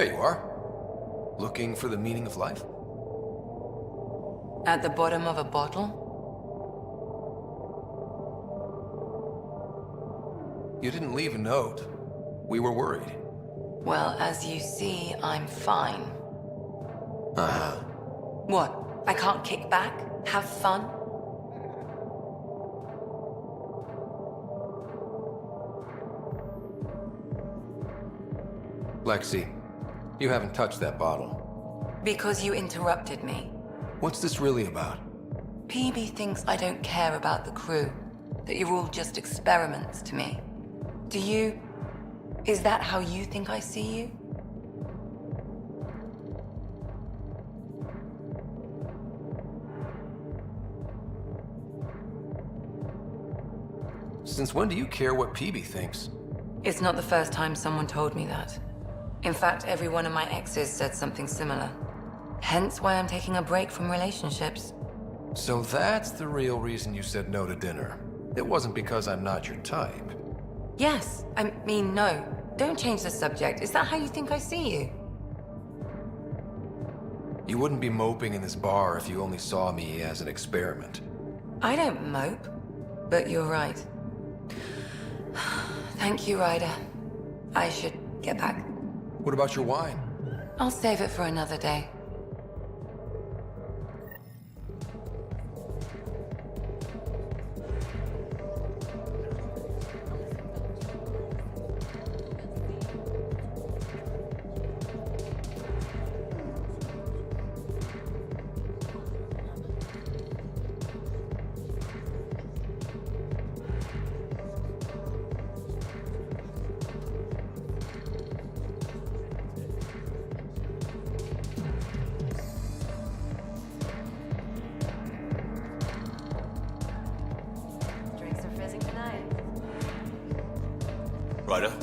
There you are. Looking for the meaning of life? At the bottom of a bottle? You didn't leave a note. We were worried. Well, as you see, I'm fine. Uh-huh. What? I can't kick back? Have fun? Lexi, you haven't touched that bottle. Because you interrupted me. What's this really about? PB thinks I don't care about the crew. That you're all just experiments to me. Do you... Is that how you think I see you? Since when do you care what PB thinks? It's not the first time someone told me that. In fact, every one of my exes said something similar. Hence why I'm taking a break from relationships. So that's the real reason you said no to dinner. It wasn't because I'm not your type. Yes, I mean no. Don't change the subject. Is that how you think I see you? You wouldn't be moping in this bar if you only saw me as an experiment. I don't mope, but you're right. Thank you, Ryder. I should get back. What about your wine? I'll save it for another day. Ryder?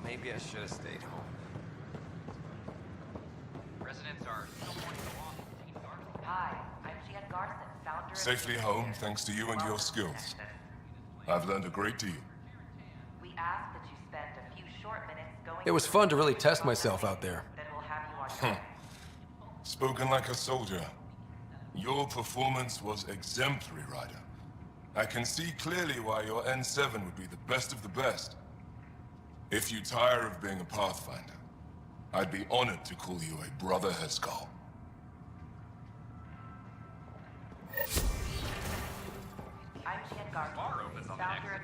maybe I should have stayed home. Residents are still mourning the loss of Teen Garden. Hi, I'm Gian Garson, founder of... Safely home thanks to you and your skills. I've learned a great deal. We ask that you spend a few short minutes going... It was fun to really test myself out there. Then we'll have you on your way. Spoken like a soldier. Your performance was exemplary, Ryder. I can see clearly why your N7 would be the best of the best. If you tire of being a Pathfinder, I'd be honored to call you a Brother Heskal. I'm Gian Garson, Bar opens on the founder of...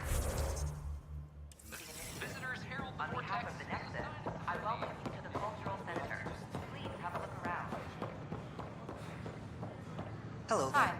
Visitors Herald On behalf Vortex. of the Nexus, I welcome you to the Cultural Center. Please have a look around. Hello there. Hi.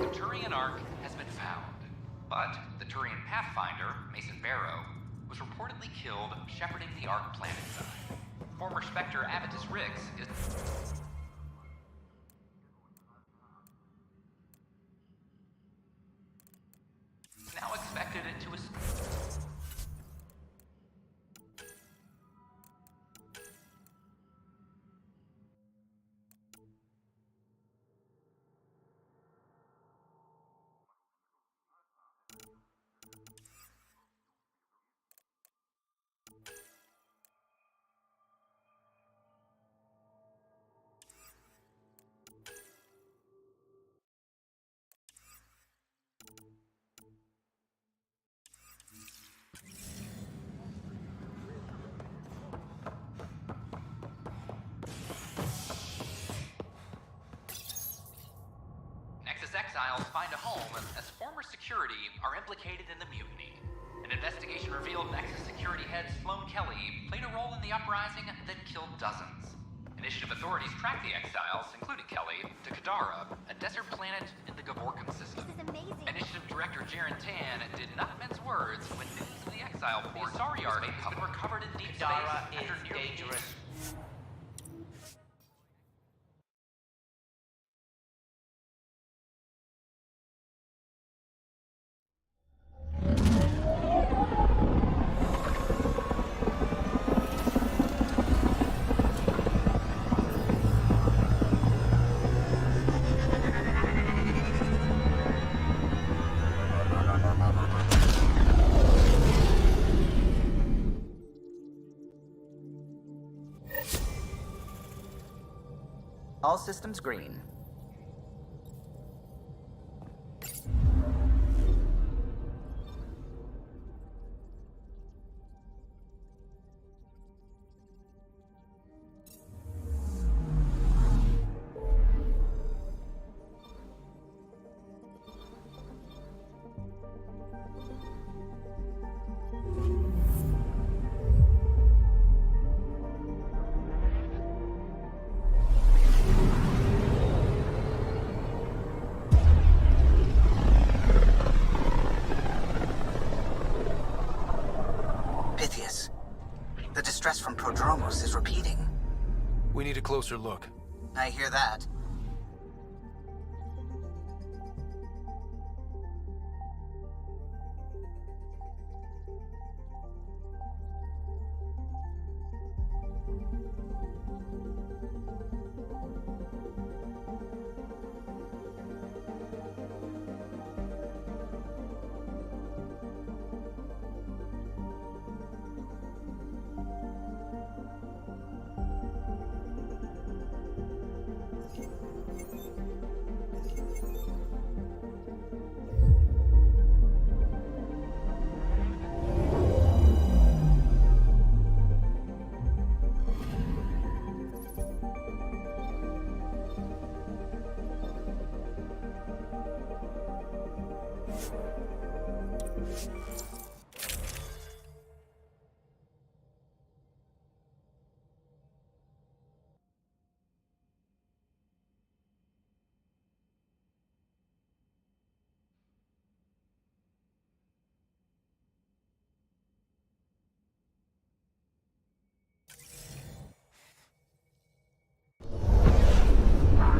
The Turian Ark has been found, but the Turian Pathfinder, Mason Barrow, was reportedly killed shepherding the Ark planetside. Former Spectre Avitus Riggs is... now expected to... Exiles find a home as former security are implicated in the mutiny. An investigation revealed Nexus security head Sloan Kelly played a role in the uprising that killed dozens. Initiative authorities tracked the exiles, including Kelly, to Kadara, a desert planet in the Gavorkan system. This is amazing. Initiative Director Jaren Tan did not mince words when news of the exile port Asari army has been recovered in deep Kadara space after is nearly dangerous. All systems green. Prodromos is repeating. We need a closer look. I hear that.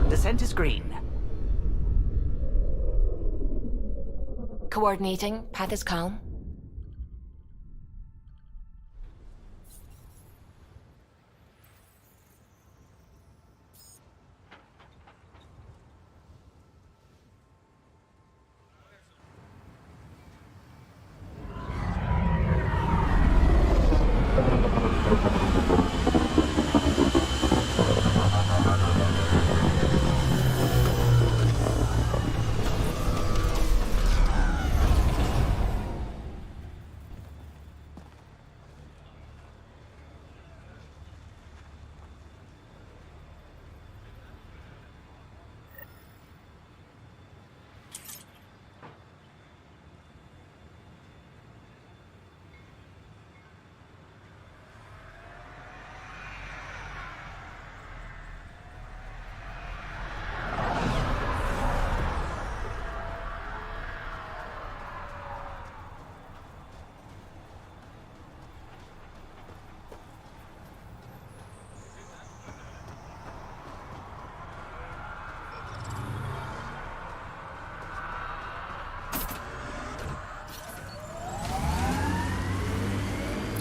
Descent is green. Coordinating. Path is calm.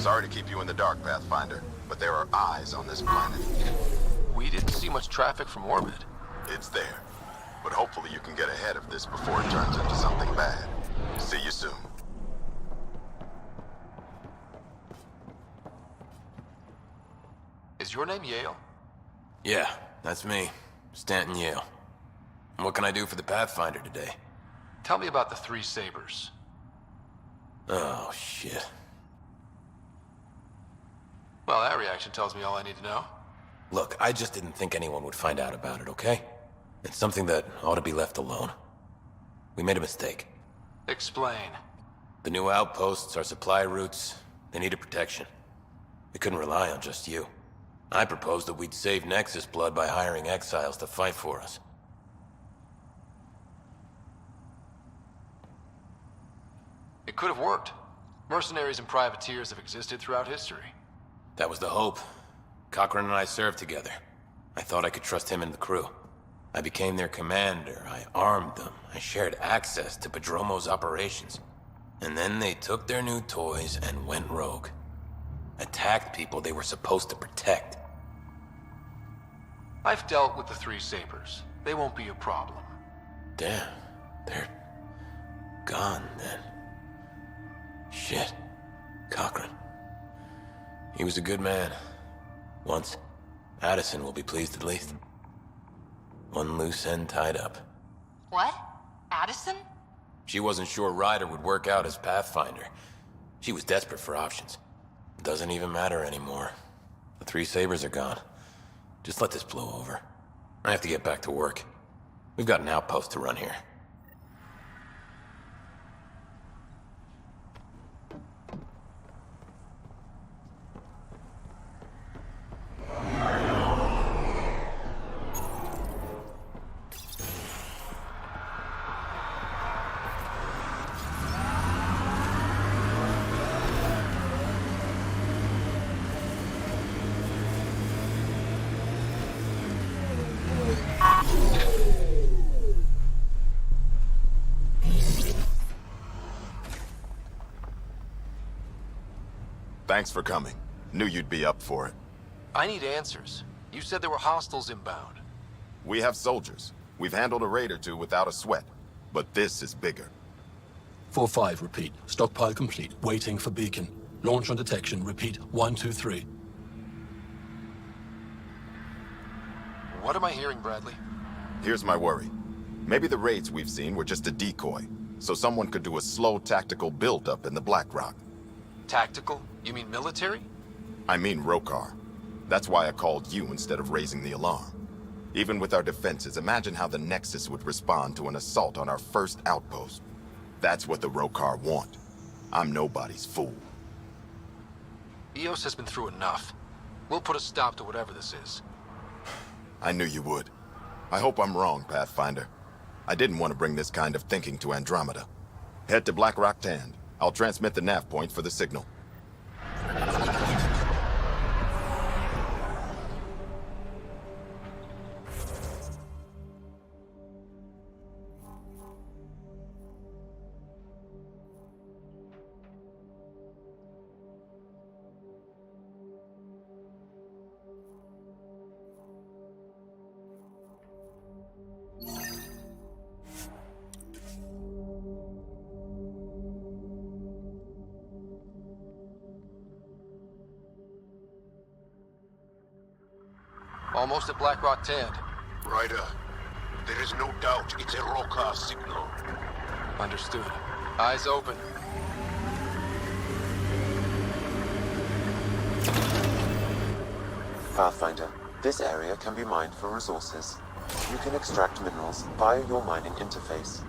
Sorry to keep you in the dark, Pathfinder, but there are eyes on this planet. We didn't see much traffic from orbit. It's there. But hopefully you can get ahead of this before it turns into something bad. See you soon. Is your name Yale? Yeah, that's me. Stanton Yale. What can I do for the Pathfinder today? Tell me about the Three Sabers. Oh, shit. Well, that reaction tells me all I need to know. Look, I just didn't think anyone would find out about it, okay? It's something that ought to be left alone. We made a mistake. Explain. The new outposts, our supply routes, they needed protection. We couldn't rely on just you. I proposed that we'd save Nexus blood by hiring exiles to fight for us. It could have worked. Mercenaries and privateers have existed throughout history. That was the hope. Cochran and I served together. I thought I could trust him and the crew. I became their commander, I armed them, I shared access to Prodromos' operations. And then they took their new toys and went rogue. Attacked people they were supposed to protect. I've dealt with the Three Sabers. They won't be a problem. Damn, they're gone then. Shit, Cochran. He was a good man. Once. Addison will be pleased at least. One loose end tied up. What? Addison? She wasn't sure Ryder would work out as Pathfinder. She was desperate for options. Doesn't even matter anymore. The Three Sabers are gone. Just let this blow over. I have to get back to work. We've got an outpost to run here. Thanks for coming. Knew you'd be up for it. I need answers. You said there were hostiles inbound. We have soldiers. We've handled a raid or two without a sweat. But this is bigger. 4-5, repeat. Stockpile complete. Waiting for beacon. Launch on detection. Repeat. 1-2-3. What am I hearing, Bradley? Here's my worry. Maybe the raids we've seen were just a decoy, so someone could do a slow tactical build-up in the Black Rock. Tactical? You mean military? I mean Rokar. That's why I called you instead of raising the alarm. Even with our defenses, imagine how the Nexus would respond to an assault on our first outpost. That's what the Rokar want. I'm nobody's fool. EOS has been through enough. We'll put a stop to whatever this is. I knew you would. I hope I'm wrong, Pathfinder. I didn't want to bring this kind of thinking to Andromeda. Head to Black Rock Tand. I'll transmit the nav point for the signal. Almost at Black Rock Tand. Ryder, there is no doubt it's a Rokar signal. Understood. Eyes open. Pathfinder, this area can be mined for resources. You can extract minerals via your mining interface.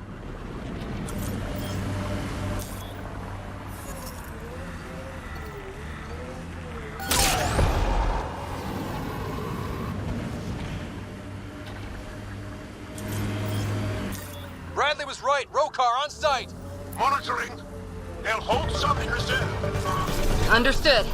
Bradley was right. Rokar on site. Monitoring. They'll hold some in reserve. Understood.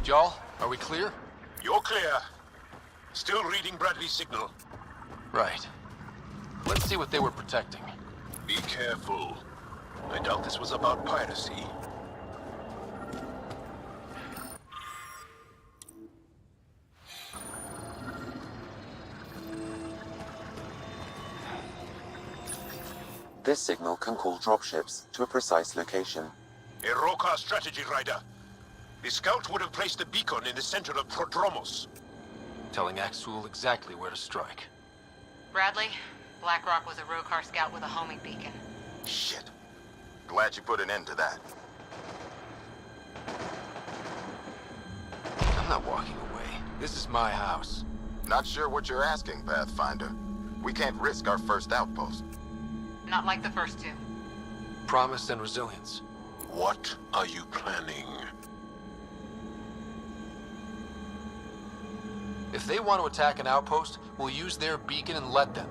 Y'all, are we clear? You're clear. Still reading Bradley's signal. Right. Let's see what they were protecting. Be careful. I doubt this was about piracy. This signal can call dropships to a precise location. A Rokar strategy, Ryder. The scout would have placed the beacon in the center of Prodromos. Telling Axul exactly where to strike. Bradley, Blackrock was a Rokar scout with a homing beacon. Shit. Glad you put an end to that. I'm not walking away. This is my house. Not sure what you're asking, Pathfinder. We can't risk our first outpost. Not like the first two. Promise and resilience. What are you planning? If they want to attack an outpost, we'll use their beacon and let them.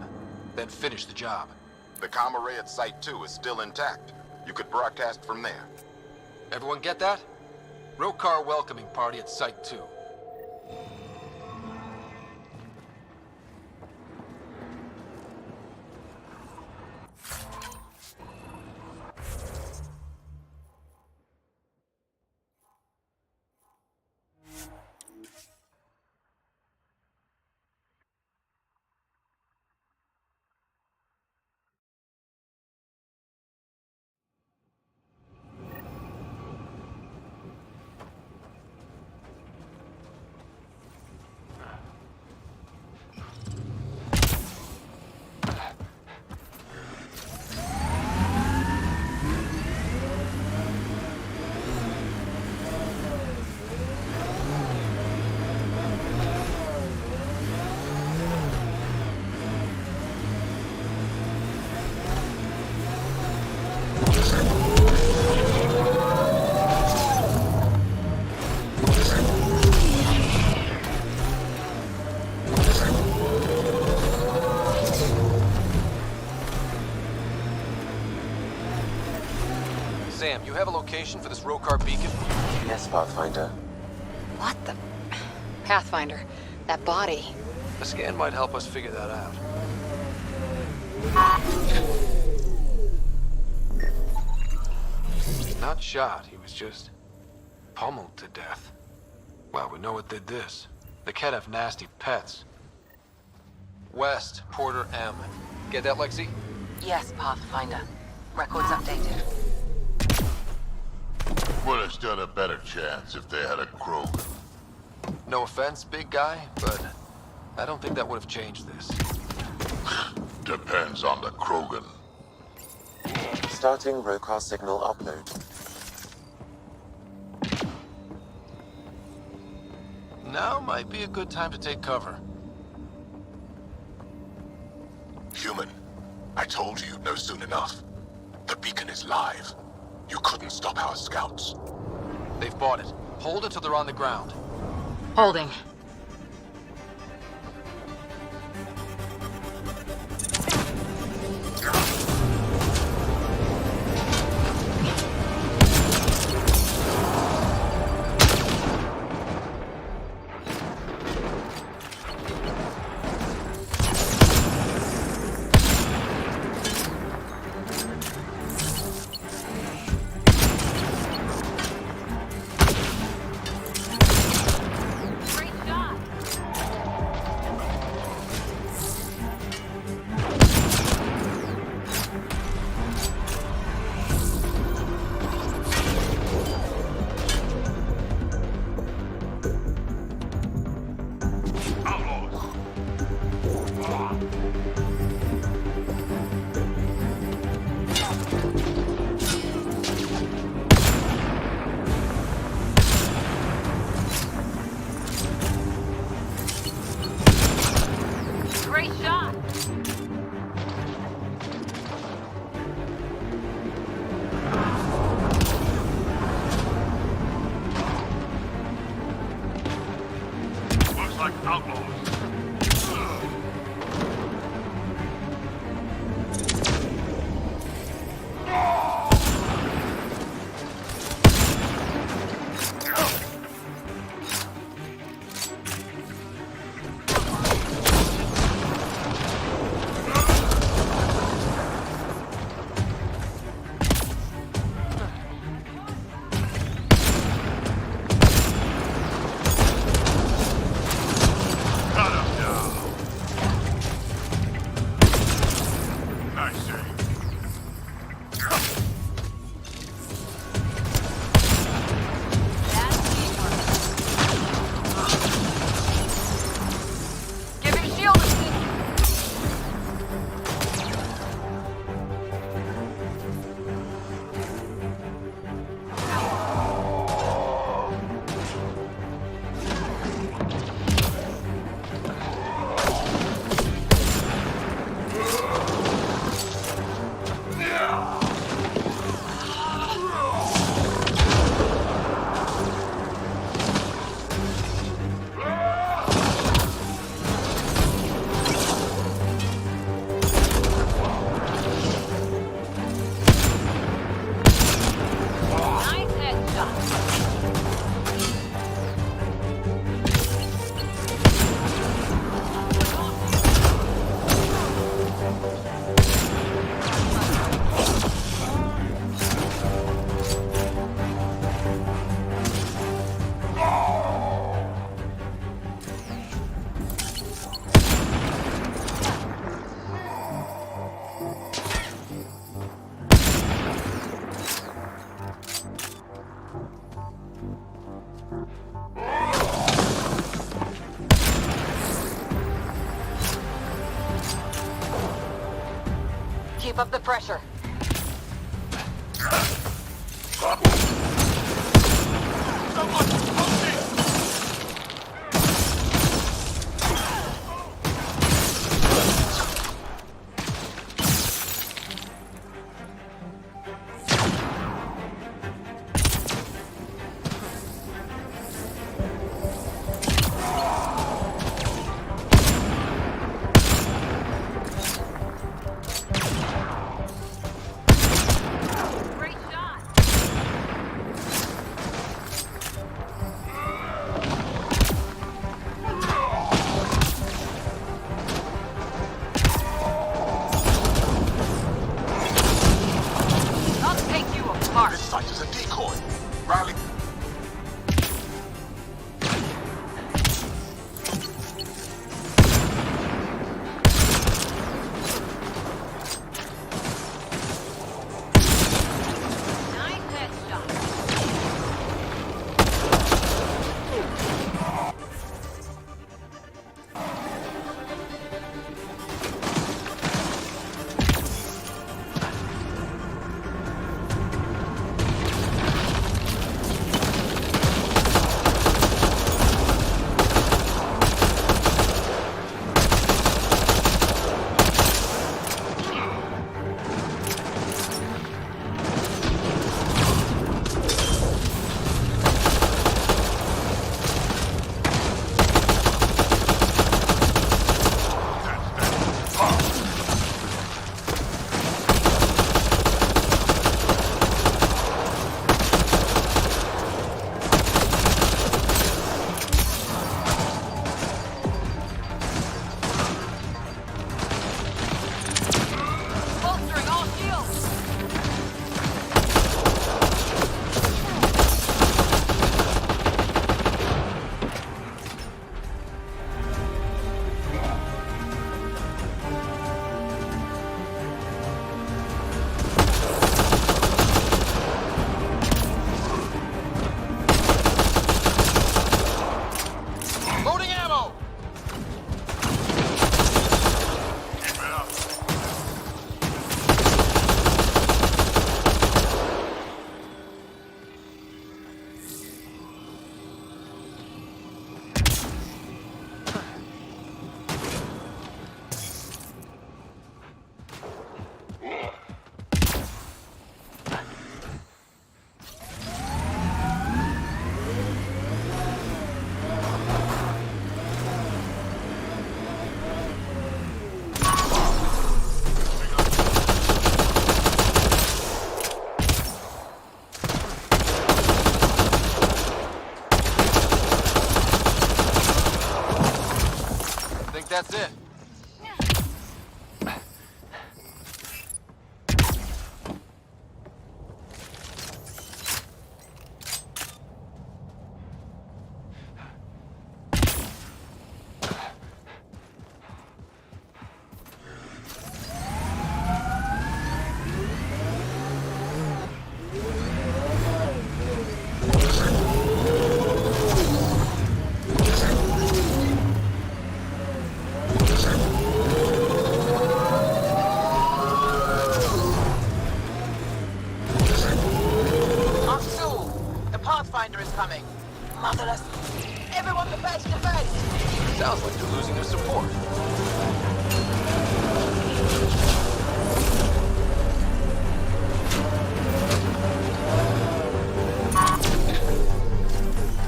Then finish the job. The comm array at Site 2 is still intact. You could broadcast from there. Everyone get that? Rokar welcoming party at Site 2. Sam, you have a location for this Rokar beacon? Yes, Pathfinder. What the... Pathfinder, that body. A scan might help us figure that out. Not shot, he was just pummeled to death. Well, we know what did this. The cat have nasty pets. West, Porter M. Get that, Lexi? Yes, Pathfinder. Records updated. Would have stood a better chance if they had a Krogan. No offense, big guy, but I don't think that would have changed this. Depends on the Krogan. Starting Rokar signal upload. Now might be a good time to take cover. Human, I told you you'd know soon enough. The beacon is live. You couldn't stop our scouts. They've bought it. Hold it till they're on the ground. Holding. Keep up the pressure. That's it. Sounds like they're losing their support.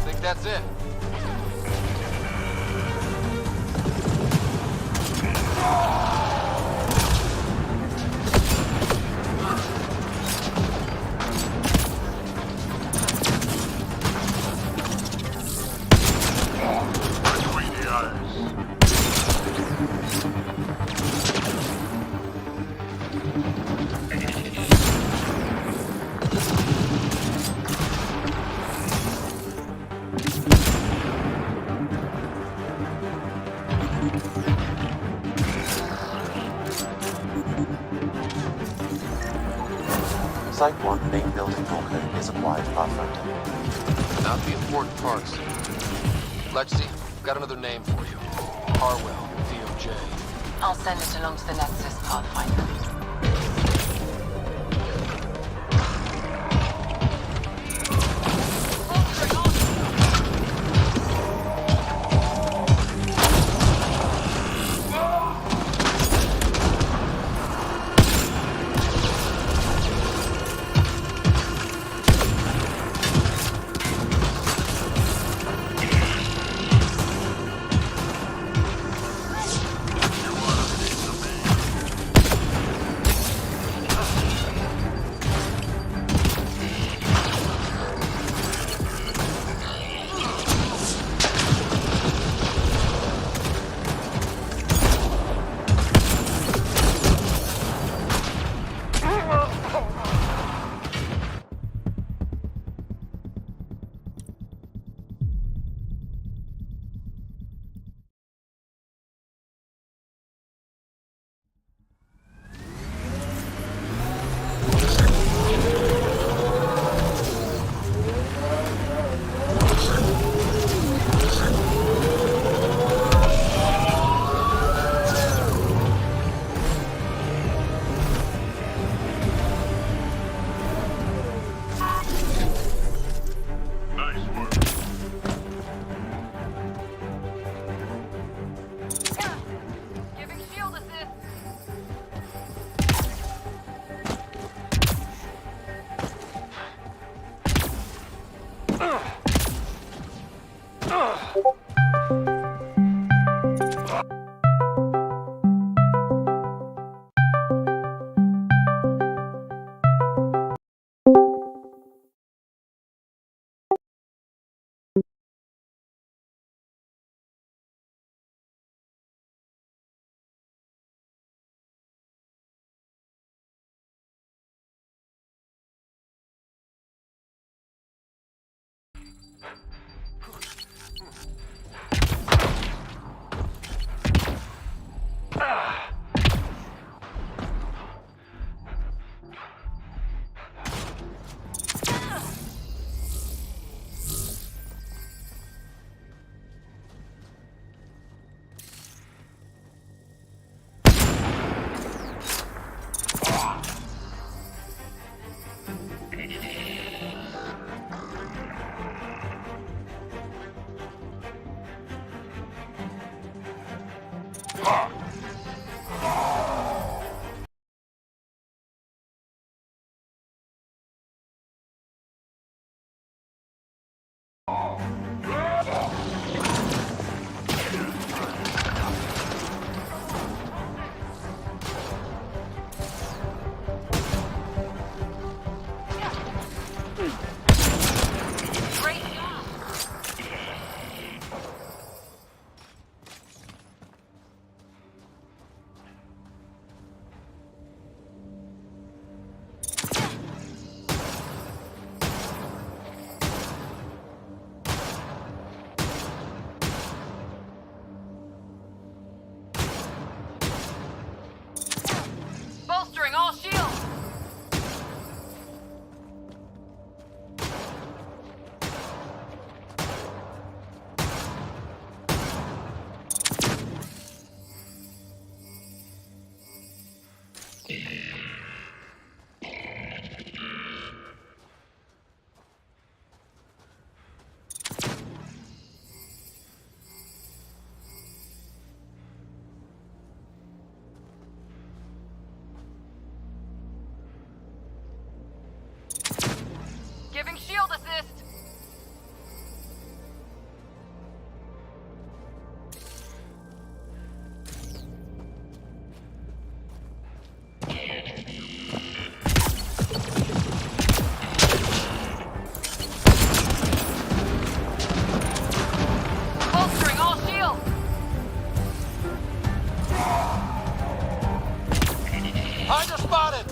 Think that's it. Site 1 main building door code is acquired Pathfinder. Not the important parts. Lexi, got another name for you. Harwell, DOJ. I'll send it along to the Nexus, Pathfinder. Bolstering all shields! Giving shield assist! Bolstering all shields! Hydra spotted!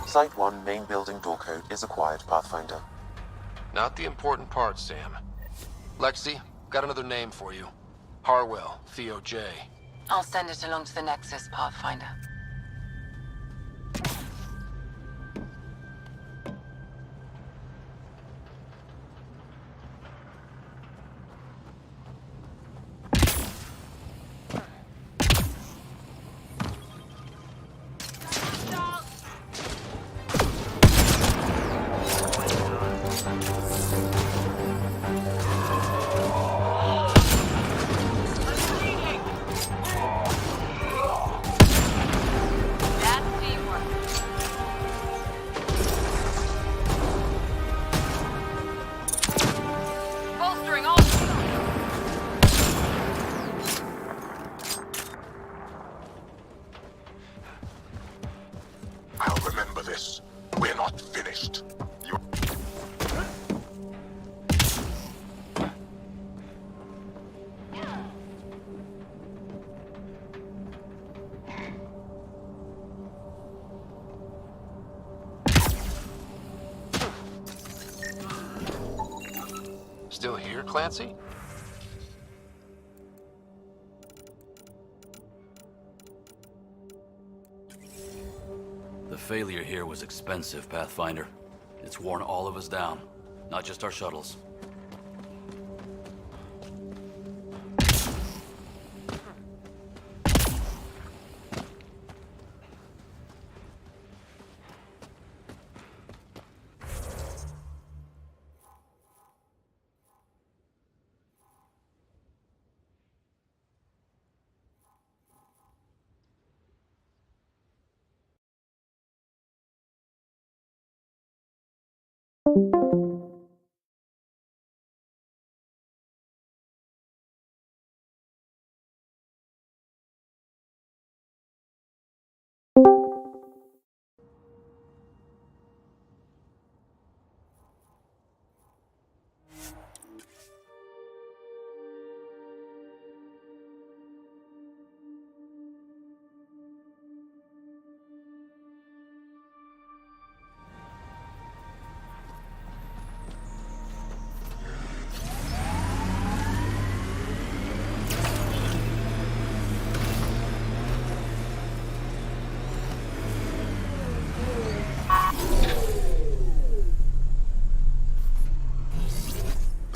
Site 1 main building door code is acquired, Pathfinder. Not the important part, Sam. Lexi, got another name for you. Harwell, Theo J. I'll send it along to the Nexus, Pathfinder. I'll remember this. We're not finished. Still here, Clancy? The failure here was expensive, Pathfinder. It's worn all of us down, not just our shuttles.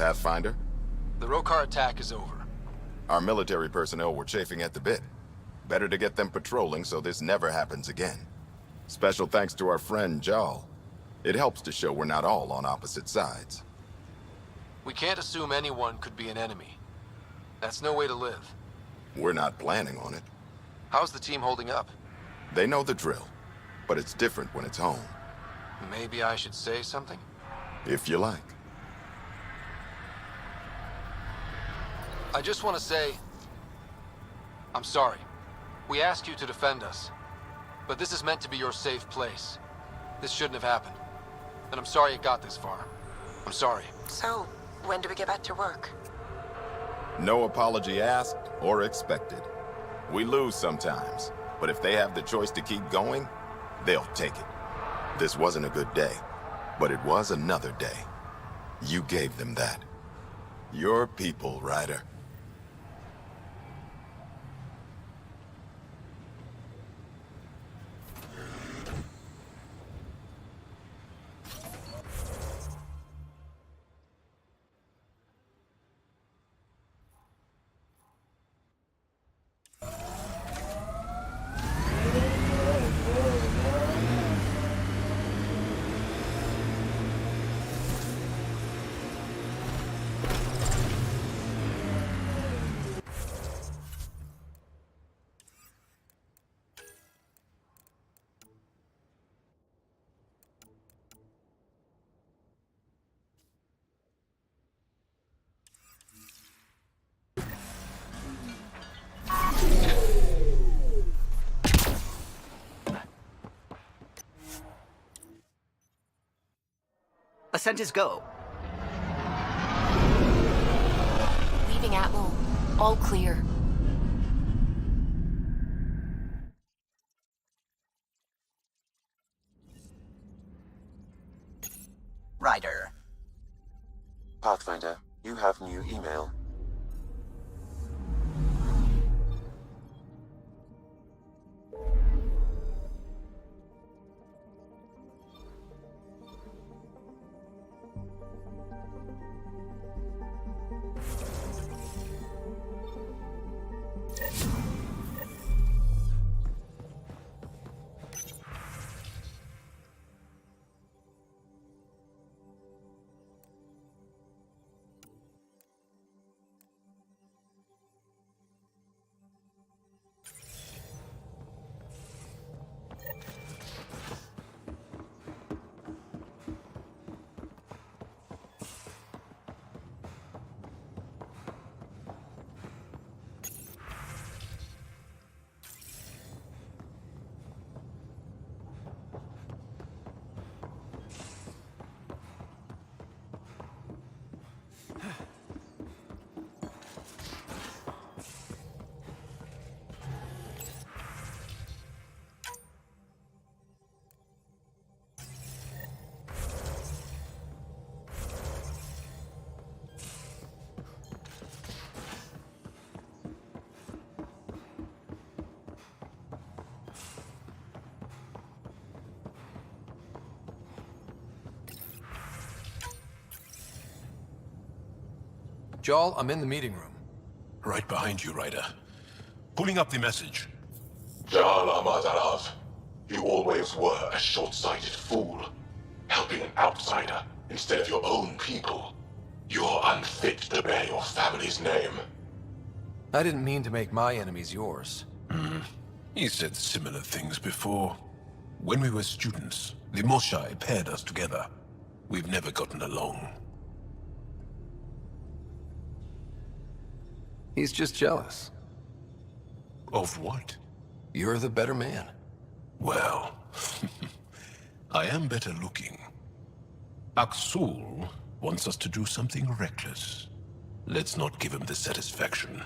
Pathfinder? The Rokar attack is over. Our military personnel were chafing at the bit. Better to get them patrolling so this never happens again. Special thanks to our friend Jal. It helps to show we're not all on opposite sides. We can't assume anyone could be an enemy. That's no way to live. We're not planning on it. How's the team holding up? They know the drill, but it's different when it's home. Maybe I should say something? If you like. I just want to say, I'm sorry. We asked you to defend us, but this is meant to be your safe place. This shouldn't have happened, and I'm sorry it got this far. I'm sorry. So, when do we get back to work? No apology asked or expected. We lose sometimes, but if they have the choice to keep going, they'll take it. This wasn't a good day, but it was another day. You gave them that. Your people, Ryder. Ascent is go. Leaving Atlo. All clear. Ryder. Pathfinder, you have new email. Jal, I'm in the meeting room. Right behind you, Ryder. Pulling up the message. Jal Amadarav, you always were a short-sighted fool, helping an outsider instead of your own people. You're unfit to bear your family's name. I didn't mean to make my enemies yours. He said similar things before. When we were students, the Moshai paired us together. We've never gotten along. He's just jealous. Of what? You're the better man. Well, I am better looking. Aksul wants us to do something reckless. Let's not give him the satisfaction.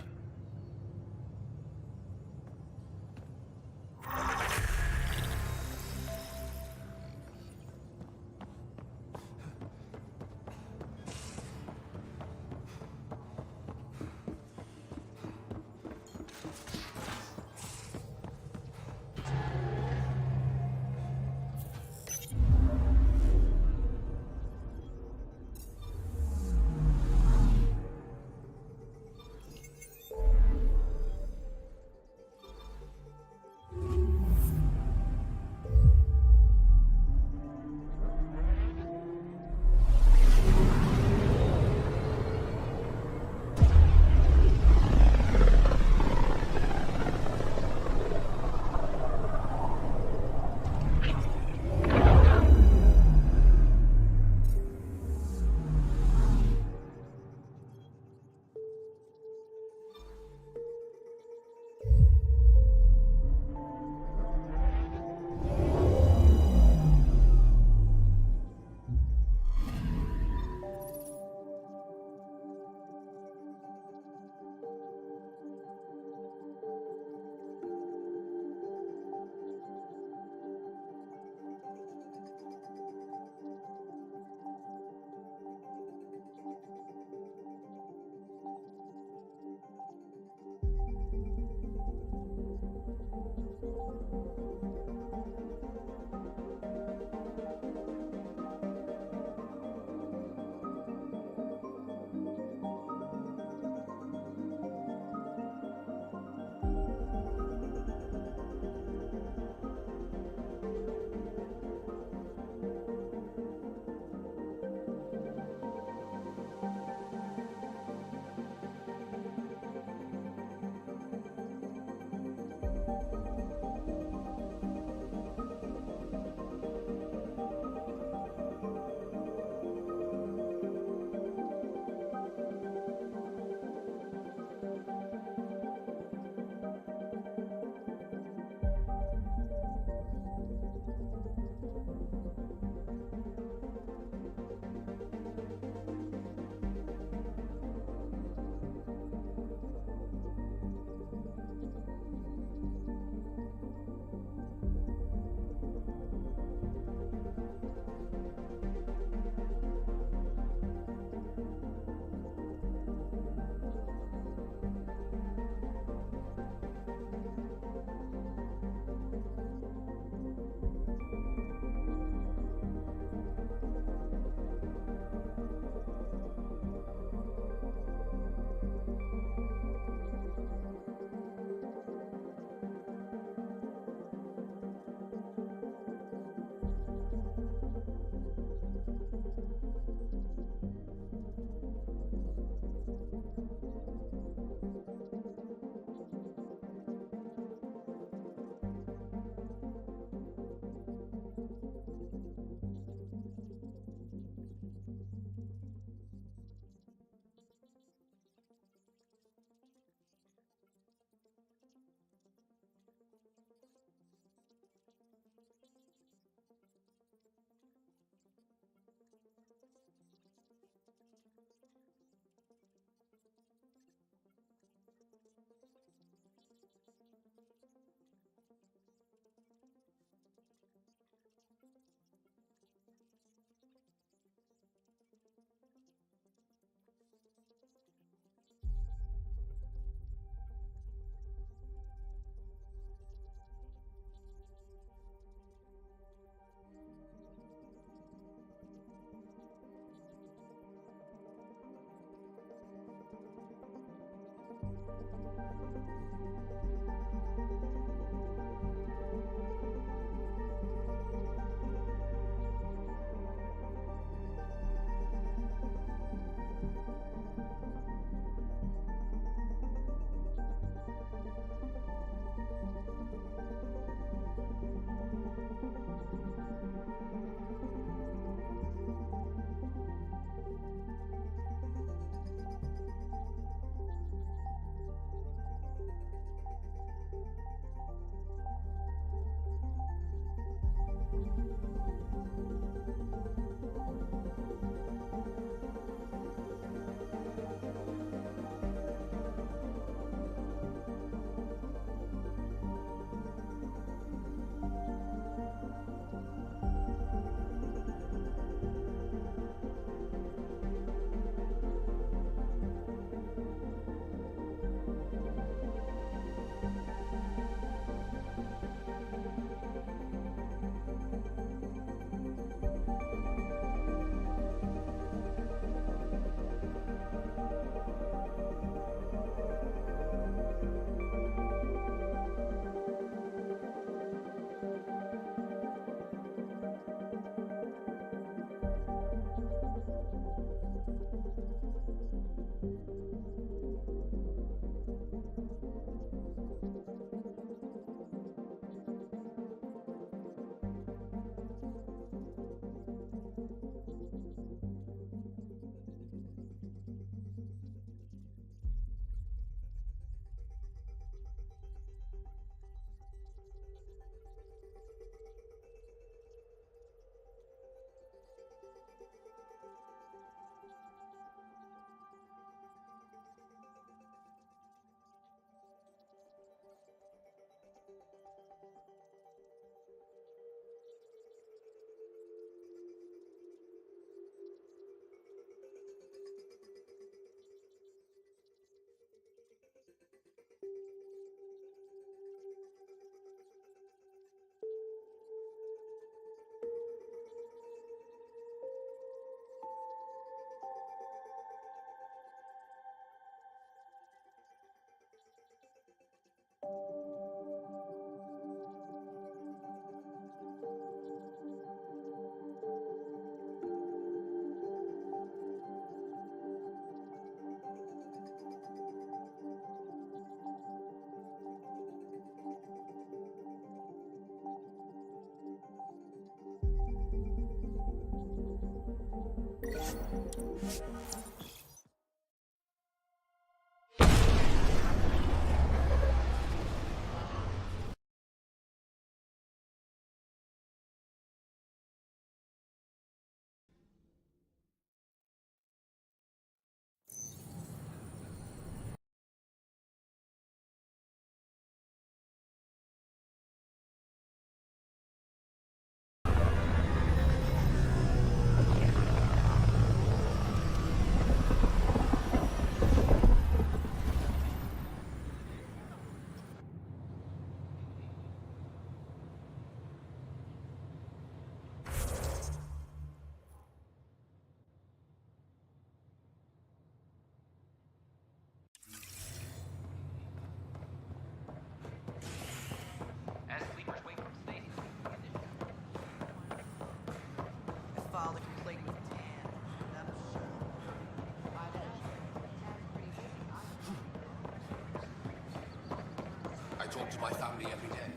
I talk to my family every day.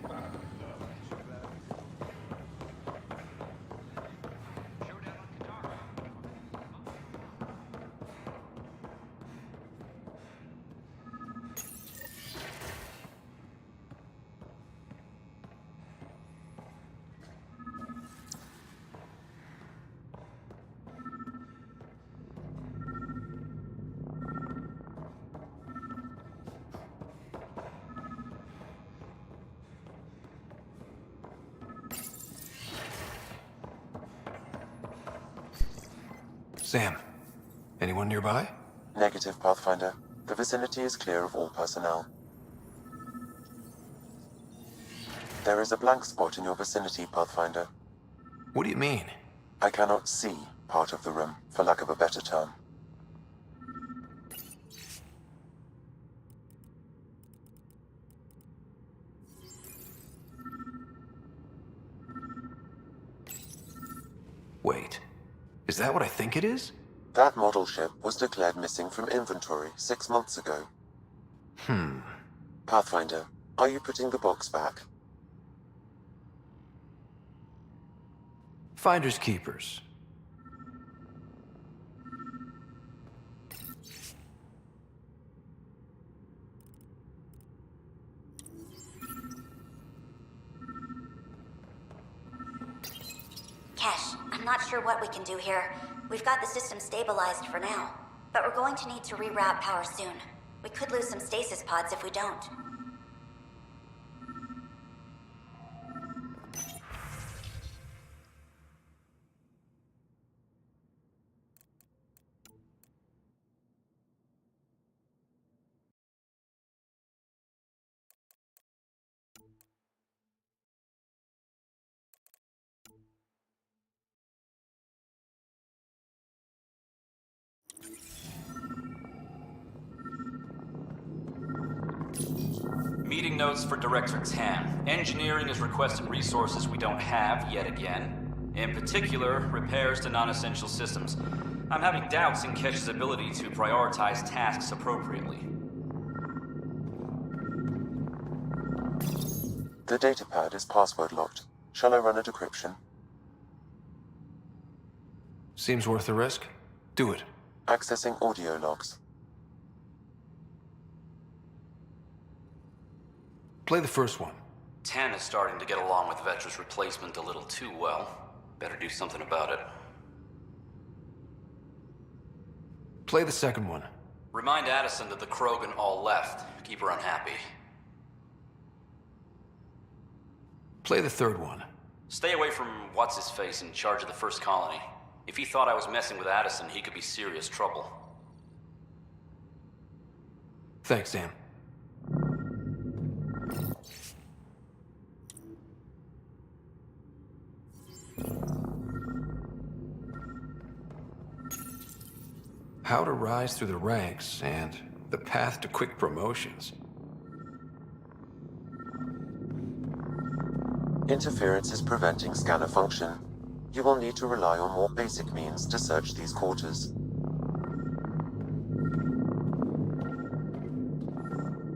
Sam, anyone nearby? Negative, Pathfinder. The vicinity is clear of all personnel. There is a blank spot in your vicinity, Pathfinder. What do you mean? I cannot see part of the room, for lack of a better term. Wait, is that what I think it is? That model ship was declared missing from inventory 6 months ago. Pathfinder, are you putting the box back? Finders keepers. Kesh, I'm not sure what we can do here. We've got the system stabilized for now, but we're going to need to reroute power soon. We could lose some stasis pods if we don't. Meeting notes for Director Tan. Engineering is requesting resources we don't have yet again. In particular, repairs to non-essential systems. I'm having doubts in Kesh's ability to prioritize tasks appropriately. The datapad is password locked. Shall I run a decryption? Seems worth the risk. Do it. Accessing audio logs. Play the first one. Tan is starting to get along with Vetra's replacement a little too well. Better do something about it. Play the second one. Remind Addison that the Krogan all left. Keep her unhappy. Play the third one. Stay away from what's-his-face in charge of the first colony. If he thought I was messing with Addison, he could be serious trouble. Thanks, Sam. How to rise through the ranks and the path to quick promotions. Interference is preventing scanner function. You will need to rely on more basic means to search these quarters.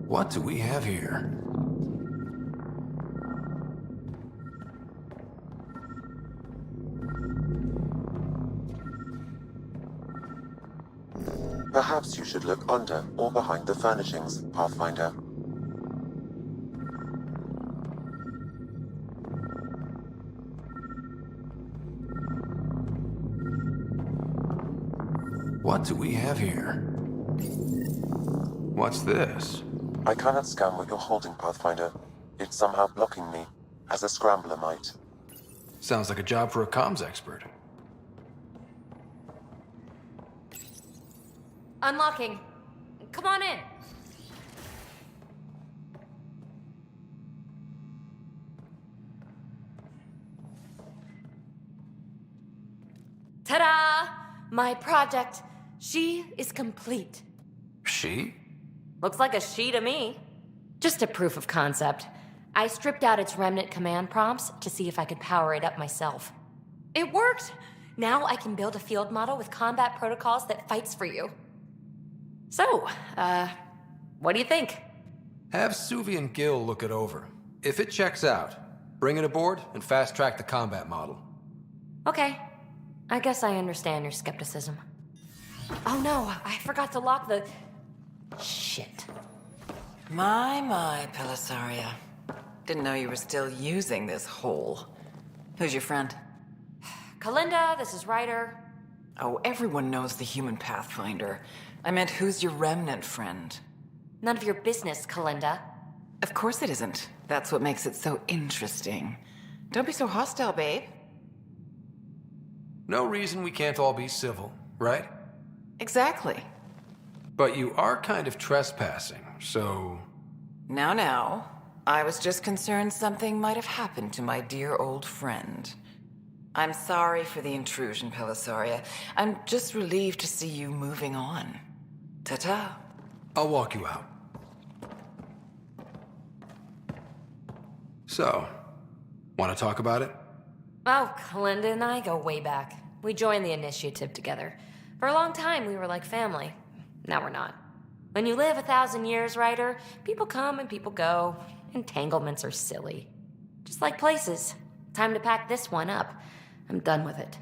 What do we have here? Perhaps you should look under or behind the furnishings, Pathfinder. What do we have here? What's this? I cannot scan what you're holding, Pathfinder. It's somehow blocking me, as a scrambler might. Sounds like a job for a comms expert. Unlocking. Come on in. Ta-da! My project. She is complete. She? Looks like a she to me. Just a proof of concept. I stripped out its remnant command prompts to see if I could power it up myself. It worked! Now I can build a field model with combat protocols that fights for you. So, what do you think? Have Suvi and Gil look it over. If it checks out, bring it aboard and fast-track the combat model. Okay. I guess I understand your skepticism. Oh no, I forgot to lock the... Shit. My, Pelisaria. Didn't know you were still using this hole. Who's your friend? Kalinda, this is Ryder. Oh, everyone knows the human Pathfinder. I meant, who's your remnant friend? None of your business, Kalinda. Of course it isn't. That's what makes it so interesting. Don't be so hostile, babe. No reason we can't all be civil, right? Exactly. But you are kind of trespassing, so... Now. I was just concerned something might have happened to my dear old friend. I'm sorry for the intrusion, Pelisaria. I'm just relieved to see you moving on. Ta-ta. I'll walk you out. So, want to talk about it? Oh, Kalinda and I go way back. We joined the initiative together. For a long time, we were like family. Now we're not. When you live 1,000 years, Ryder, people come and people go. Entanglements are silly. Just like places. Time to pack this one up. I'm done with it.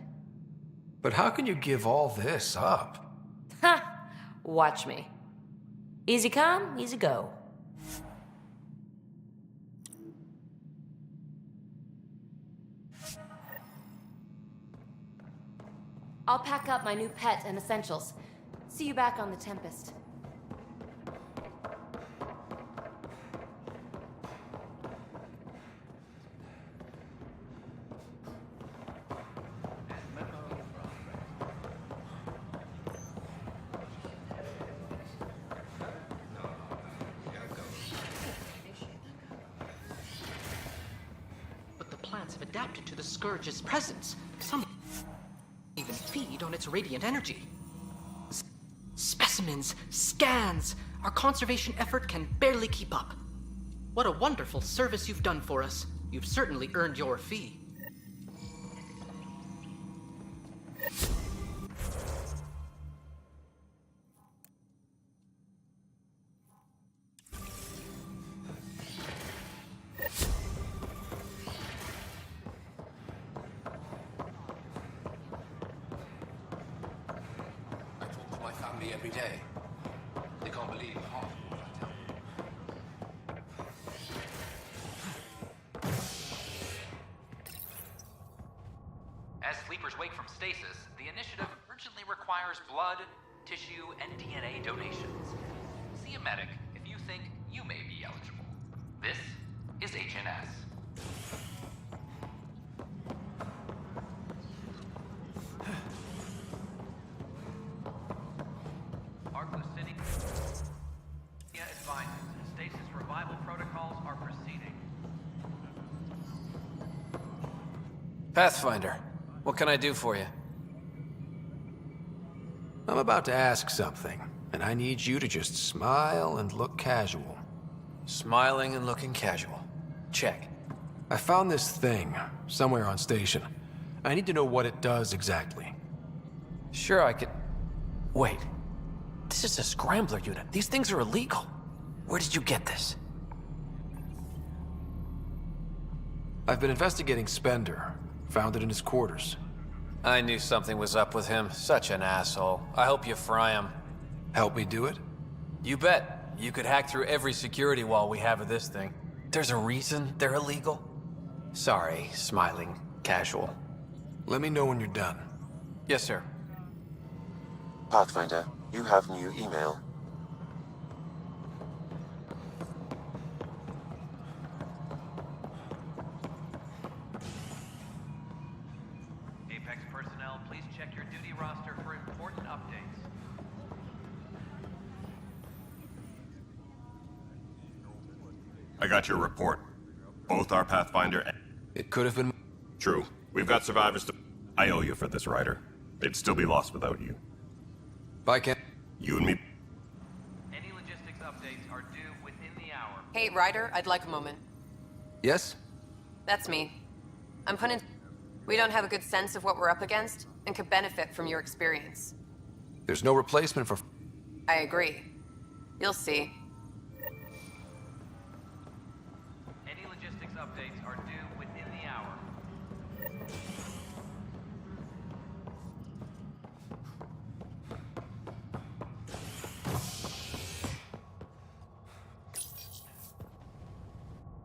But how can you give all this up? Ha! Watch me. Easy come, easy go. I'll pack up my new pet and essentials. See you back on the Tempest. But the plants have adapted to the Scourge's presence. Some even feed on its radiant energy. Specimens, scans. Our conservation effort can barely keep up. What a wonderful service you've done for us. You've certainly earned your fee. Every day. They can't believe half of what I tell them. As sleepers wake from stasis, the initiative urgently requires blood, tissue, and DNA donations. See a medic if you think you may be eligible. This is HNS. Pathfinder, what can I do for you? I'm about to ask something, and I need you to just smile and look casual. Smiling and looking casual. Check. I found this thing somewhere on station. I need to know what it does exactly. Sure, I could... Wait. This is a scrambler unit. These things are illegal. Where did you get this? I've been investigating Spender. Found it in his quarters. I knew something was up with him. Such an asshole. I hope you fry him. Help me do it? You bet. You could hack through every security wall we have of this thing. There's a reason they're illegal? Sorry, smiling, casual. Let me know when you're done. Yes, sir. Pathfinder, you have new email. I got your report. Both our Pathfinder and... It could have been... True. We've got survivors to... I owe you for this, Ryder. They'd still be lost without you. Bye, Ken. You and me... Any logistics updates are due within the hour. Hey, Ryder, I'd like a moment. Yes? That's me. I'm putting... We don't have a good sense of what we're up against, and could benefit from your experience. There's no replacement for... I agree. You'll see. Any logistics updates are due within the hour.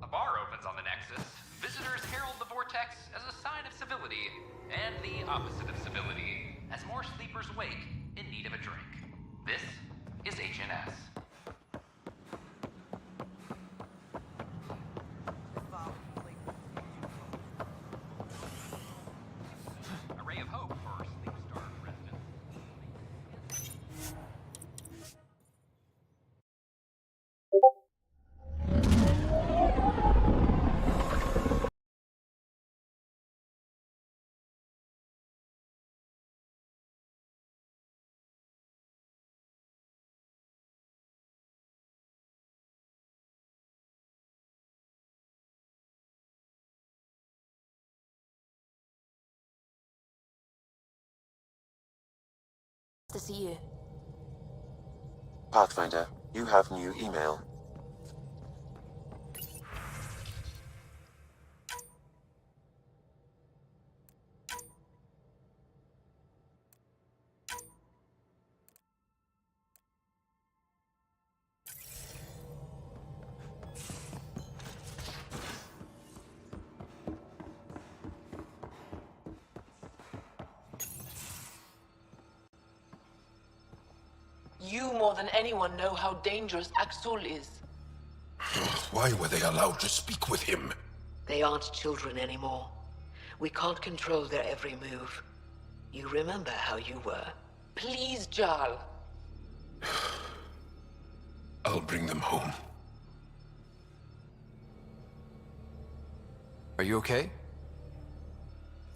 A bar opens on the Nexus. Visitors herald the vortex as a sign of civility, and the opposite of civility, as more sleepers wake in need of a drink. This is HNS. To see you. Pathfinder, you have new email. You more than anyone know how dangerous Axul is. Why were they allowed to speak with him? They aren't children anymore. We can't control their every move. You remember how you were. Please, Jarl. I'll bring them home. Are you okay?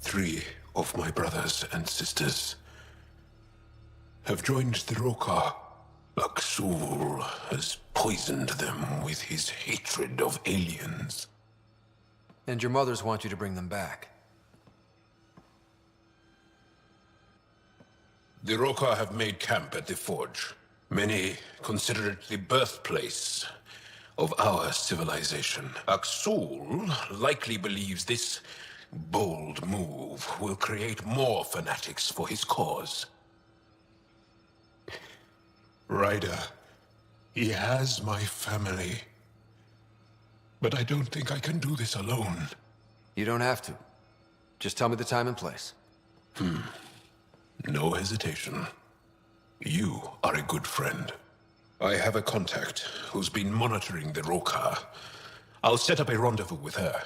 3 of my brothers and sisters have joined the Rokar. Axul has poisoned them with his hatred of aliens. And your mothers want you to bring them back. The Rokar have made camp at the Forge. Many consider it the birthplace of our civilization. Axul likely believes this bold move will create more fanatics for his cause. Ryder, he has my family. But I don't think I can do this alone. You don't have to. Just tell me the time and place. No hesitation. You are a good friend. I have a contact who's been monitoring the Rokar. I'll set up a rendezvous with her.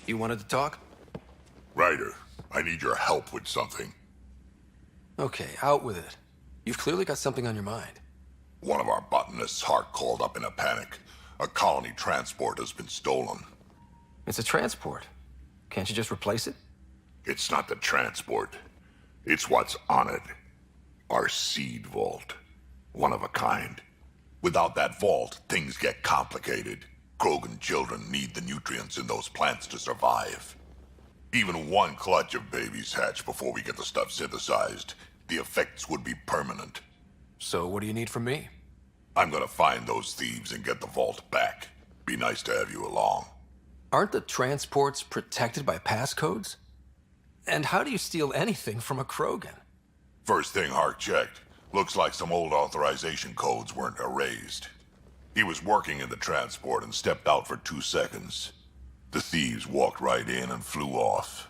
You wanted to talk? Ryder, I need your help with something. Okay, out with it. You've clearly got something on your mind. One of our botanists' heart called up in a panic. A colony transport has been stolen. It's a transport. Can't you just replace it? It's not the transport. It's what's on it. Our seed vault. One of a kind. Without that vault, things get complicated. Krogan children need the nutrients in those plants to survive. Even one clutch of babies hatch before we get the stuff synthesized. The effects would be permanent. So what do you need from me? I'm gonna find those thieves and get the vault back. Be nice to have you along. Aren't the transports protected by passcodes? And how do you steal anything from a Krogan? First thing Hark checked. Looks like some old authorization codes weren't erased. He was working in the transport and stepped out for 2 seconds. The thieves walked right in and flew off.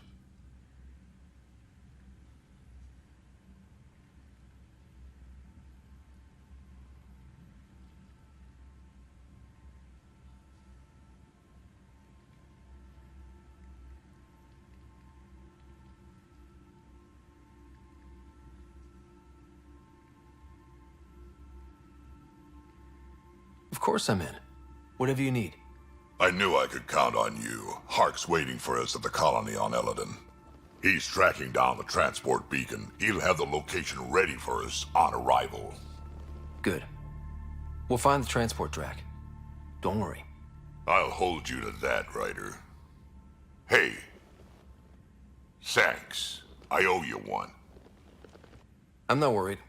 Of course I'm in. Whatever you need. I knew I could count on you. Hark's waiting for us at the colony on Eladon. He's tracking down the transport beacon. He'll have the location ready for us on arrival. Good. We'll find the transport track. Don't worry. I'll hold you to that, Ryder. Hey. Thanks. I owe you one. I'm not worried.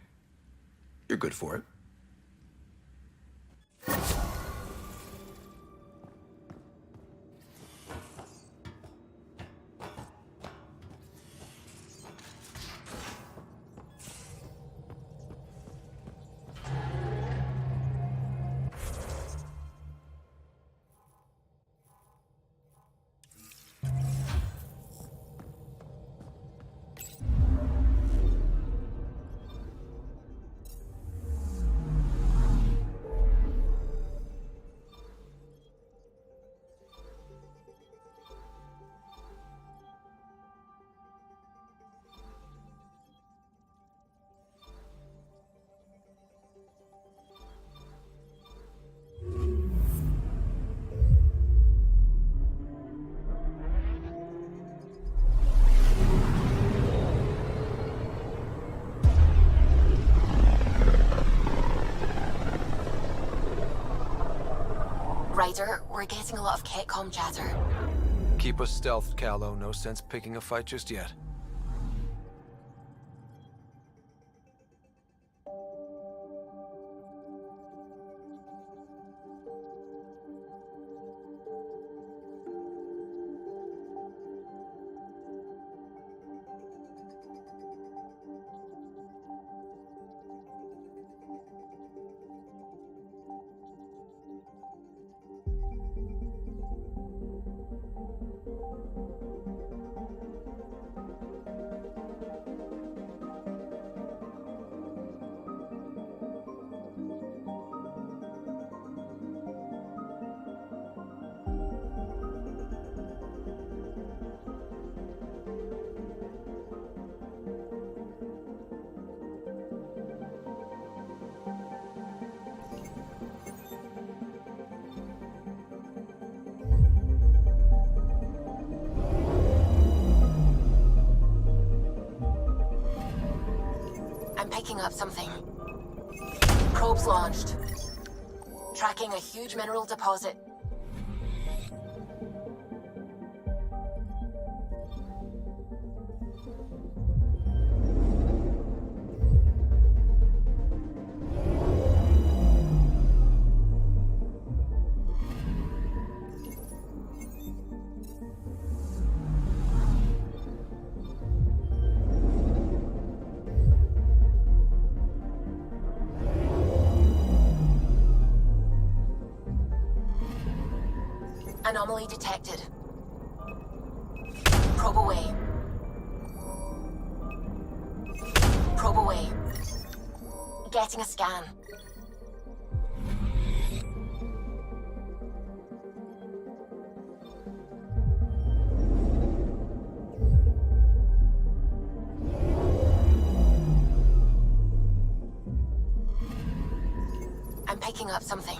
You're good for it. Ryder, we're getting a lot of Catcom chatter. Keep us stealthed, Callow. No sense picking a fight just yet. I'm picking up something. Probes launched. Tracking a huge mineral deposit. Anomaly detected. Probe away. Probe away. Getting a scan. I'm picking up something.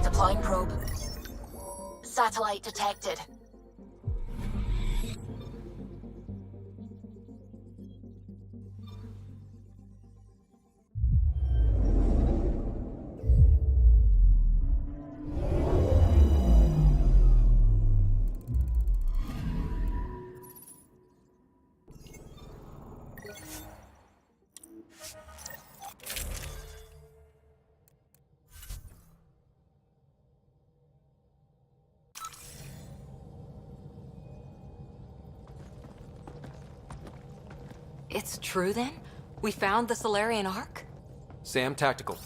Deploying probe. Satellite detected. It's true then? We found the Solarian Ark? Sam, tactical.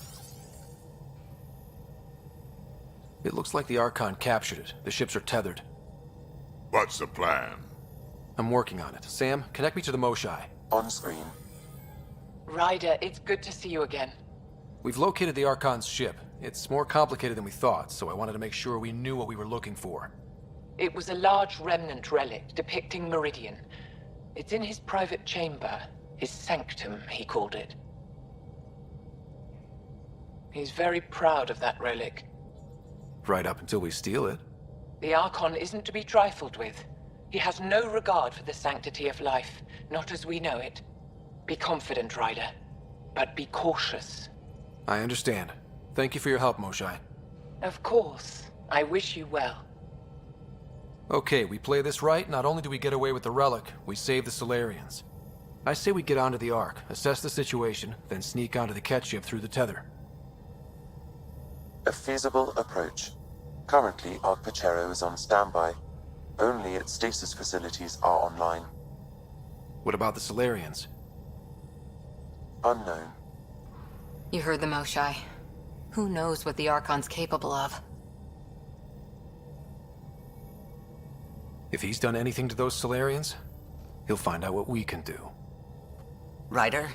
It looks like the Archon captured it. The ships are tethered. What's the plan? I'm working on it. Sam, connect me to the Moshai. On screen. Ryder, it's good to see you again. We've located the Archon's ship. It's more complicated than we thought, so I wanted to make sure we knew what we were looking for. It was a large remnant relic depicting Meridian. It's in his private chamber. His sanctum, he called it. He's very proud of that relic. Right up until we steal it. The Archon isn't to be trifled with. He has no regard for the sanctity of life, not as we know it. Be confident, Ryder, but be cautious. I understand. Thank you for your help, Moshai. Of course. I wish you well. Okay, we play this right, not only do we get away with the relic, we save the Solarians. I say we get onto the Ark, assess the situation, then sneak onto the Ket ship through the tether. A feasible approach. Currently, Ark Pachero is on standby. Only its stasis facilities are online. What about the Solarians? Unknown. You heard the Moshai. Who knows what the Archon's capable of? If he's done anything to those Solarians, he'll find out what we can do. Ryder?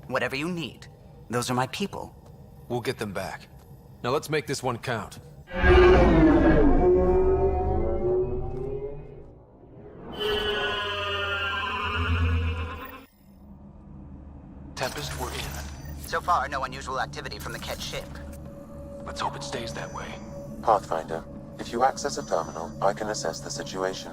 Whatever you need. Those are my people. We'll get them back. Now let's make this one count. Tempest, we're in. So far, no unusual activity from the Ket ship. Let's hope it stays that way. Pathfinder, if you access a terminal, I can assess the situation.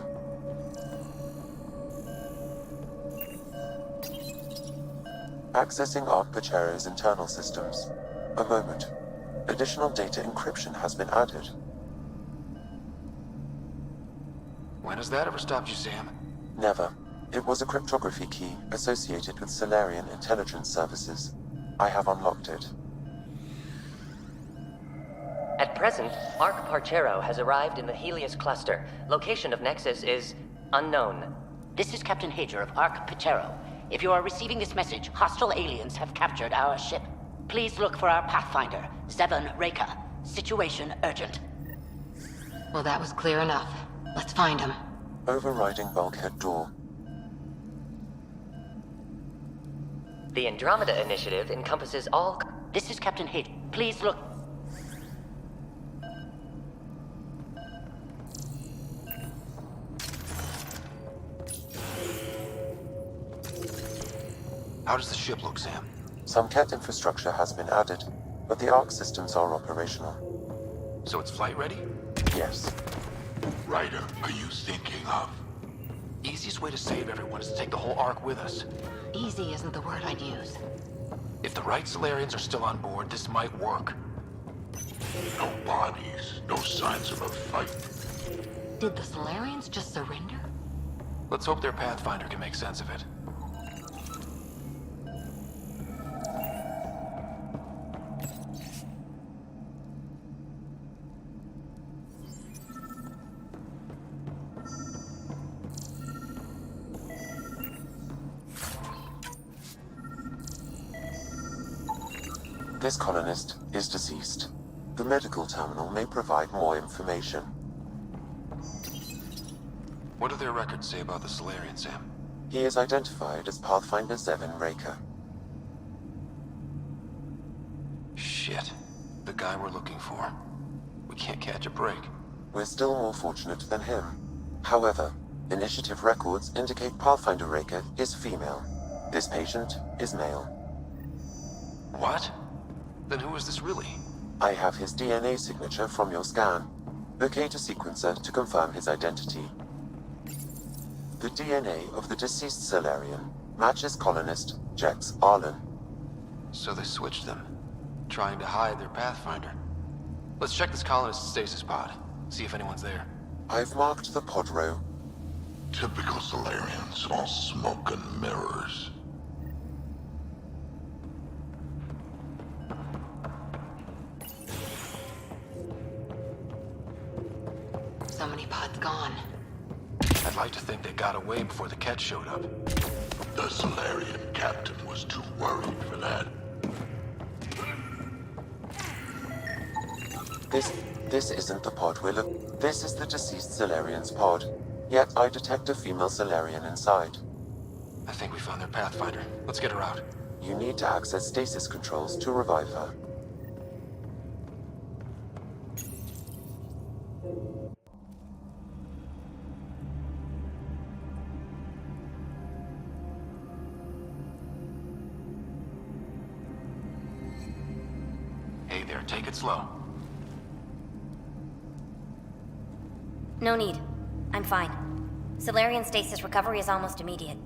Accessing Ark Pachero's internal systems. A moment. Additional data encryption has been added. When has that ever stopped you, Sam? Never. It was a cryptography key associated with Solarian intelligence services. I have unlocked it. At present, Ark Pachero has arrived in the Helios cluster. Location of Nexus is unknown. This is Captain Hager of Ark Pachero. If you are receiving this message, hostile aliens have captured our ship. Please look for our Pathfinder, Zevon Reka. Situation urgent. Well, that was clear enough. Let's find him. Overriding bulkhead door. The Andromeda initiative encompasses all... This is Captain Hager. Please look... How does the ship look, Sam? Some CAT infrastructure has been added, but the Ark systems are operational. So it's flight ready? Yes. Ryder, are you thinking of? Easiest way to save everyone is to take the whole Ark with us. Easy isn't the word I'd use. If the right Solarians are still on board, this might work. No bodies, no signs of a fight. Did the Solarians just surrender? Let's hope their Pathfinder can make sense of it. This colonist is deceased. The medical terminal may provide more information. What do their records say about the Solarian, Sam? He is identified as Pathfinder Zevon Reka. Shit. The guy we're looking for. We can't catch a break. We're still more fortunate than him. However, initiative records indicate Pathfinder Reka is female. This patient is male. What? Then who is this really? I have his DNA signature from your scan. Locate a sequencer to confirm his identity. The DNA of the deceased Solarian matches colonist Jex Arlen. So they switched them, trying to hide their Pathfinder. Let's check this colonist's stasis pod, see if anyone's there. I've marked the pod row. Typical Solarians, all smoke and mirrors. So many pods gone. I'd like to think they got away before the Ket showed up. The Solarian captain was too worried for that. This isn't the pod we're looking. This is the deceased Solarian's pod. Yet I detect a female Solarian inside. I think we found their Pathfinder. Let's get her out. You need to access stasis controls to revive her. Hey there, take it slow. No need. I'm fine. Solarian stasis recovery is almost immediate.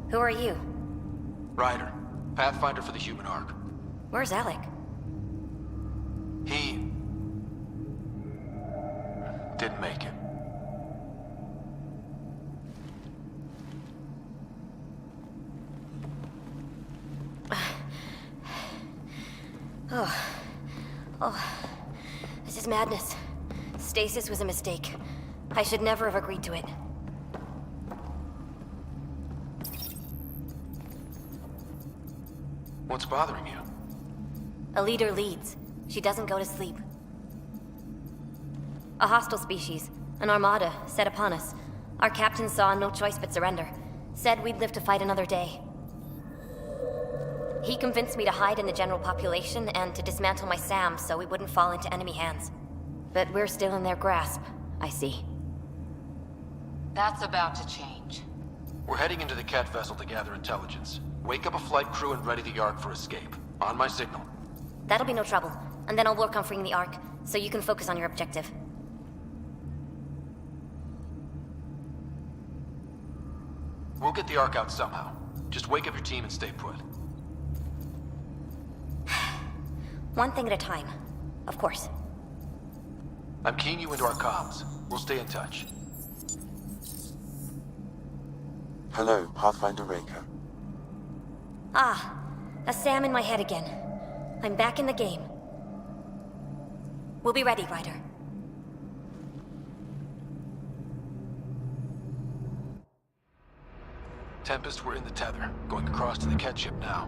Who are you? Ryder, Pathfinder for the human Ark. Where's Alec? He... didn't make it. Oh, this is madness. Stasis was a mistake. I should never have agreed to it. What's bothering you? A leader leads. She doesn't go to sleep. A hostile species, an armada, set upon us. Our captain saw no choice but surrender. Said we'd live to fight another day. He convinced me to hide in the general population and to dismantle my SAM so we wouldn't fall into enemy hands. But we're still in their grasp, I see. That's about to change. We're heading into the Ket vessel to gather intelligence. Wake up a flight crew and ready the Ark for escape. On my signal. That'll be no trouble. And then I'll work on freeing the Ark, so you can focus on your objective. We'll get the Ark out somehow. Just wake up your team and stay put. One thing at a time. Of course. I'm keying you into our comms. We'll stay in touch. Hello, Pathfinder Raker. Ah, a Sam in my head again. I'm back in the game. We'll be ready, Ryder. Tempest, we're in the tether. Going across to the catch ship now.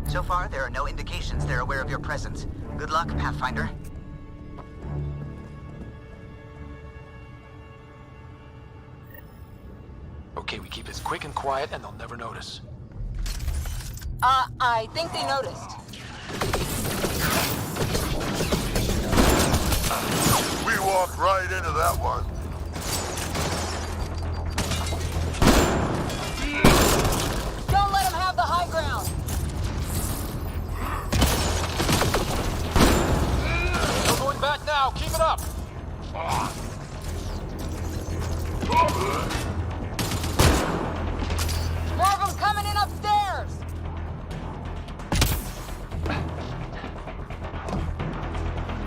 So far, there are no indications they're aware of your presence. Good luck, Pathfinder. Okay, we keep this quick and quiet and they'll never notice. I think they noticed. We walked right into that one. Don't let them have the high ground. We're going back now. Keep it up. More of them coming in upstairs.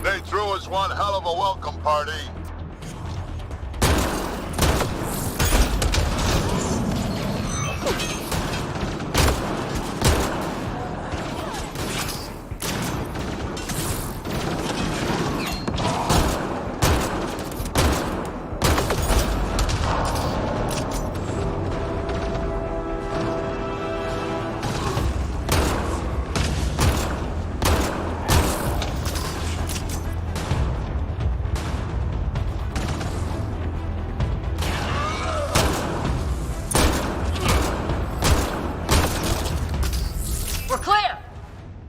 They threw us one hell of a welcome party.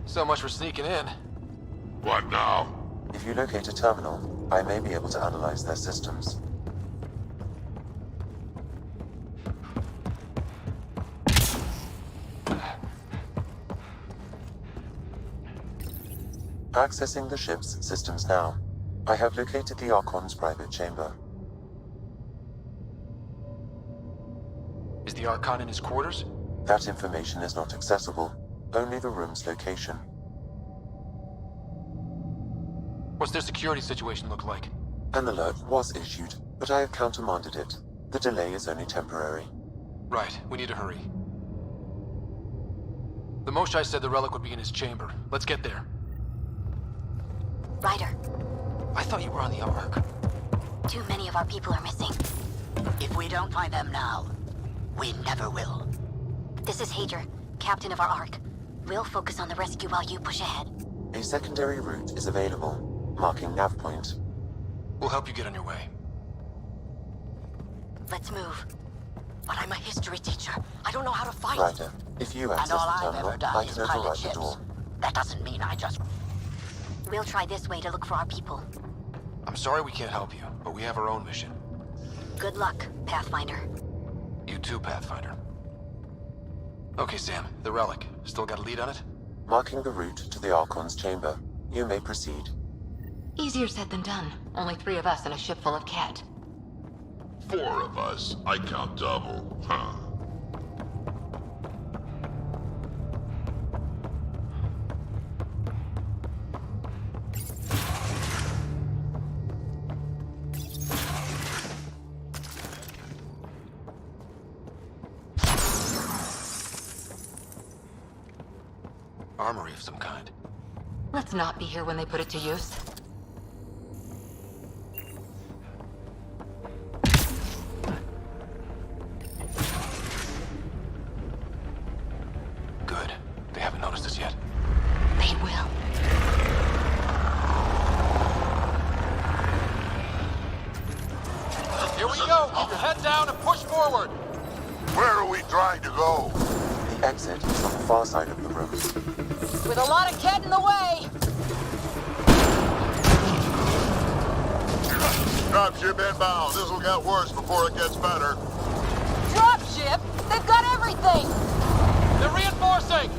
So much for sneaking in. What now? If you locate a terminal, I may be able to analyze their systems. Accessing the ship's systems now. I have located the Archon's private chamber. Is the Archon in his quarters? That information is not accessible. Only the room's location. What's their security situation look like? An alert was issued, but I have countermanded it. The delay is only temporary. Right, we need to hurry. The Moshai said the relic would be in his chamber. Let's get there. Ryder. I thought you were on the Ark. Too many of our people are missing. If we don't find them now, we never will. This is Hager, captain of our Ark. We'll focus on the rescue while you push ahead. A secondary route is available, marking nav point. We'll help you get on your way. Let's move. But I'm a history teacher. I don't know how to fight. Ryder, if you access And all the I've terminal, ever done I is can pilot override the ships. door. That doesn't mean I just... We'll try this way to look for our people. I'm sorry we can't help you, but we have our own mission. Good luck, Pathfinder. You too, Pathfinder. Okay, Sam, the relic. Still got a lead on it? Marking the route to the Archon's chamber. You may proceed. Easier said than done. Only 3 of us and a ship full of cat. 4 of us. I count double. Huh. Armory of some kind. Let's not be here when they put it to use. Good. They haven't noticed us yet. They will. Here we go! Keep your head down and push forward! Where are we trying to go? The exit is on the far side of the room. With a lot of Ket in the way. Dropship inbound. This'll get worse before it gets better. Dropship? They've got everything. They're reinforcing!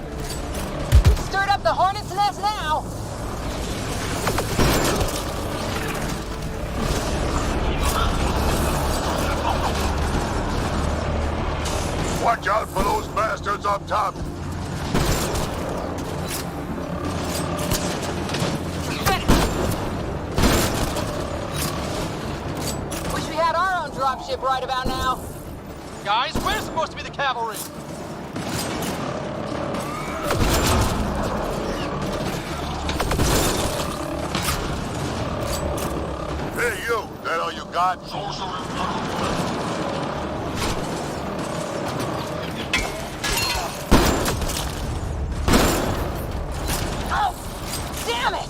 We've stirred up the hornet's nest now. up top. Wish we had our own dropship right about now. Guys, we're supposed to be the cavalry. Hey, you. That all you got? Oh, damn it!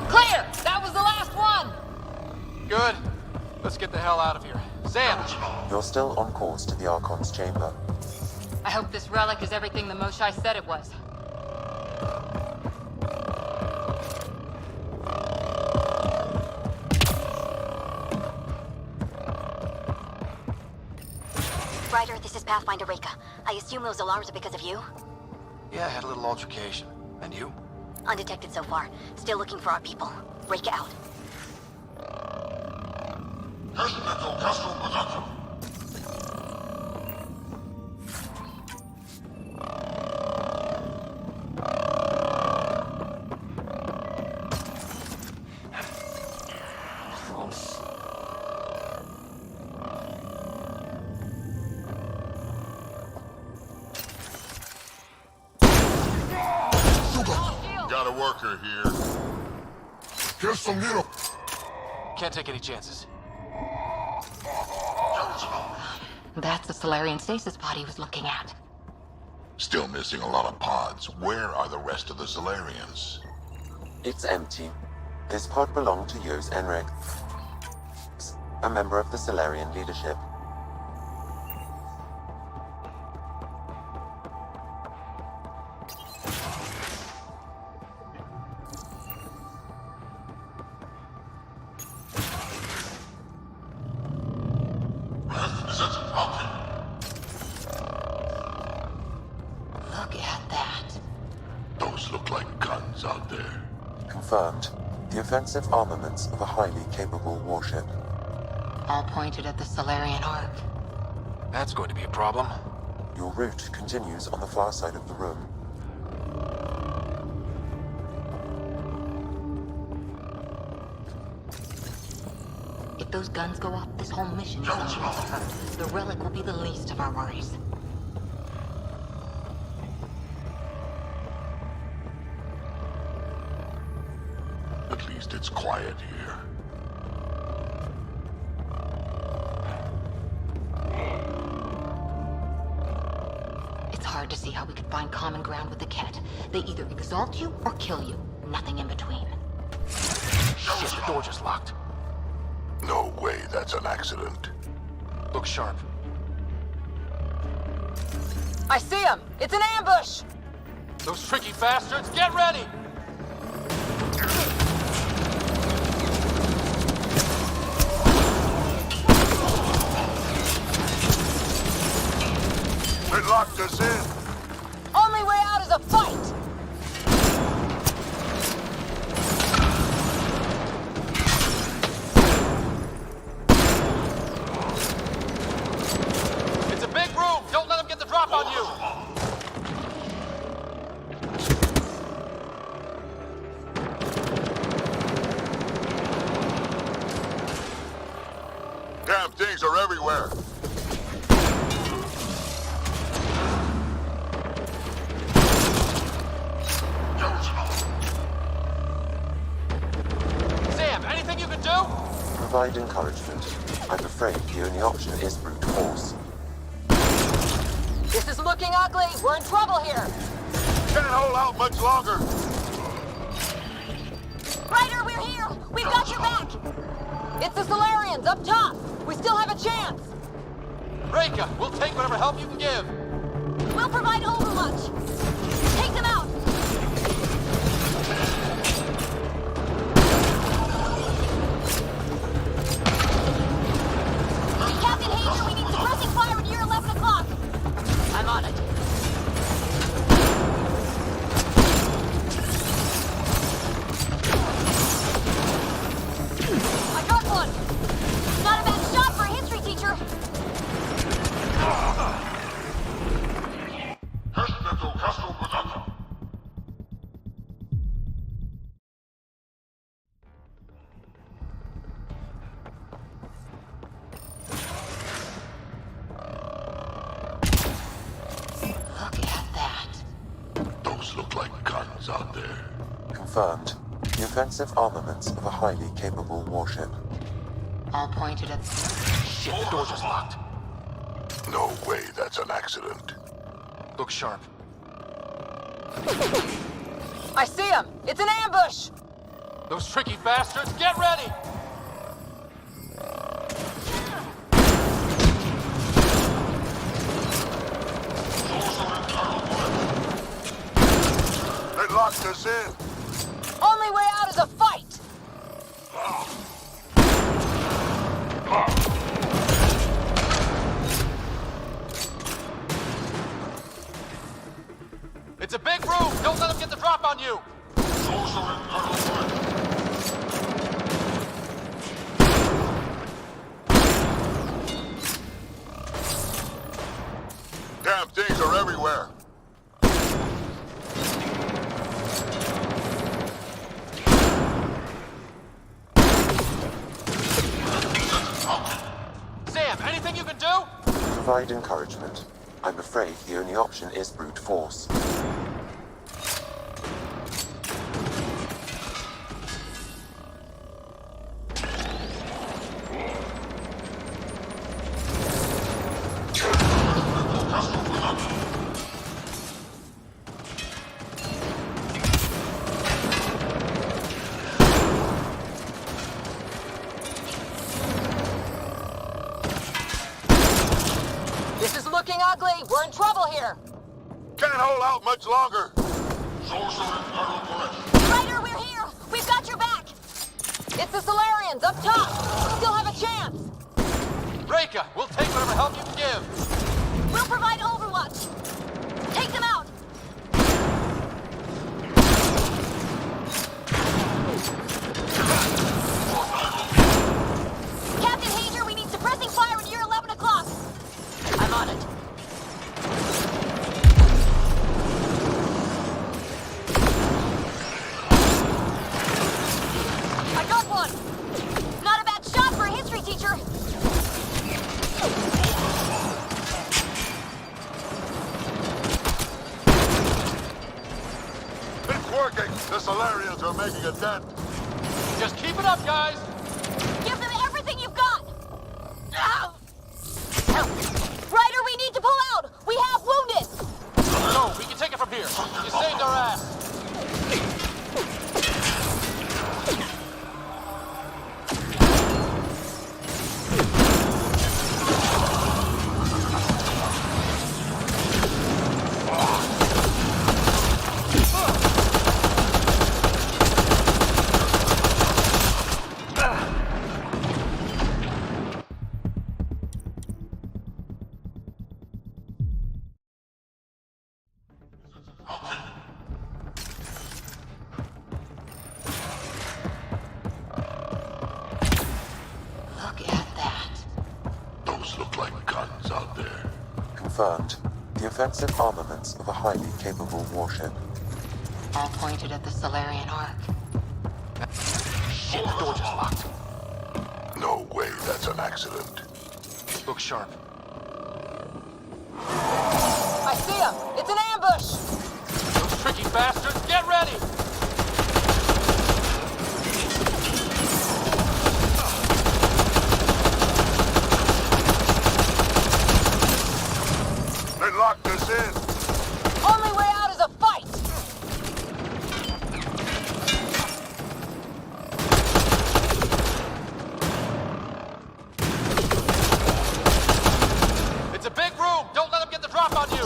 Clear! That was the last one! Good. Let's get the hell out of here. Sam! You're still on course to the Archon's chamber. I hope this relic is everything the Moshai said it was. Ryder, this is Pathfinder Reka. I assume those alarms are because of you? Yeah, I had a little altercation. And you? Undetected so far. Still looking for our people. Reka out. Got a worker here. Here's some needle. Can't take any chances. That's the Solarian stasis pod he was looking at. Still missing a lot of pods. Where are the rest of the Solarians? It's empty. This pod belonged to Yos Enric, a member of the Solarian leadership. Look at that. Those look like guns out there. Confirmed. The offensive armaments of a highly capable warship. All pointed at the Solarian Ark. That's going to be a problem. Your route continues on the far side of the room. If those guns go off, this whole mission is going to hurt. The relic will be the least of our worries. At least it's quiet here. It's hard to see how we could find common ground with the Ket. They either exalt you or kill you. Nothing in between. Shit, the door just locked. No way that's an accident. Look sharp. I see him! It's an ambush! Those tricky bastards, get ready! They locked us in. Only way out is a fight! It's a big room! Don't let them get the drop on you! Damn things are everywhere. Sam, anything you can do? Provide encouragement. I'm afraid the only option is brute force. This is looking ugly! We're in trouble here! Can't hold out much longer. Ryder, we're here! We've got your back! It's the Solarians, up top! We still have a chance! Reka, we'll take whatever help you can give. We'll provide overwatch! Take them out! Captain Hager, we need suppressing fire at your 11 o'clock! I'm on it. Confirmed. The offensive armaments of a highly capable warship. All pointed at... Shit, the door just locked. No way that's an accident. Look sharp. I see him! It's an ambush! Those tricky bastards, get ready! They locked us in. Only way out is a fight! It's a big room! Don't let them get the drop on you! Damn things are everywhere. Sam, anything you can do? Provide encouragement. I'm afraid the only option is brute force. This is looking ugly! We're in trouble here! Can't hold out much longer. Ryder, we're here! We've got your back! It's the Solarians, up top! We still have a chance! Reka, we'll take whatever help you can give! We'll provide overwatch! Take them out! Captain Hager, we need suppressing fire at near 11 o'clock! I'm on it. I got one! Not a bad shot for a history teacher! It's working. The Solarians are making a dent. Just keep it up, guys! Give them everything you've got! Ow! Ryder, we need to pull out! We have wounded! No, we can take it from here. You saved our ass. Confirmed. The offensive armaments of a highly capable warship. All pointed at the Solarian Ark. Shit, the door just locked. No way that's an accident. Look sharp. I see him! It's an ambush! Those tricky bastards, get ready! They locked us in. Only way out is a fight! It's a big room! Don't let them get the drop on you!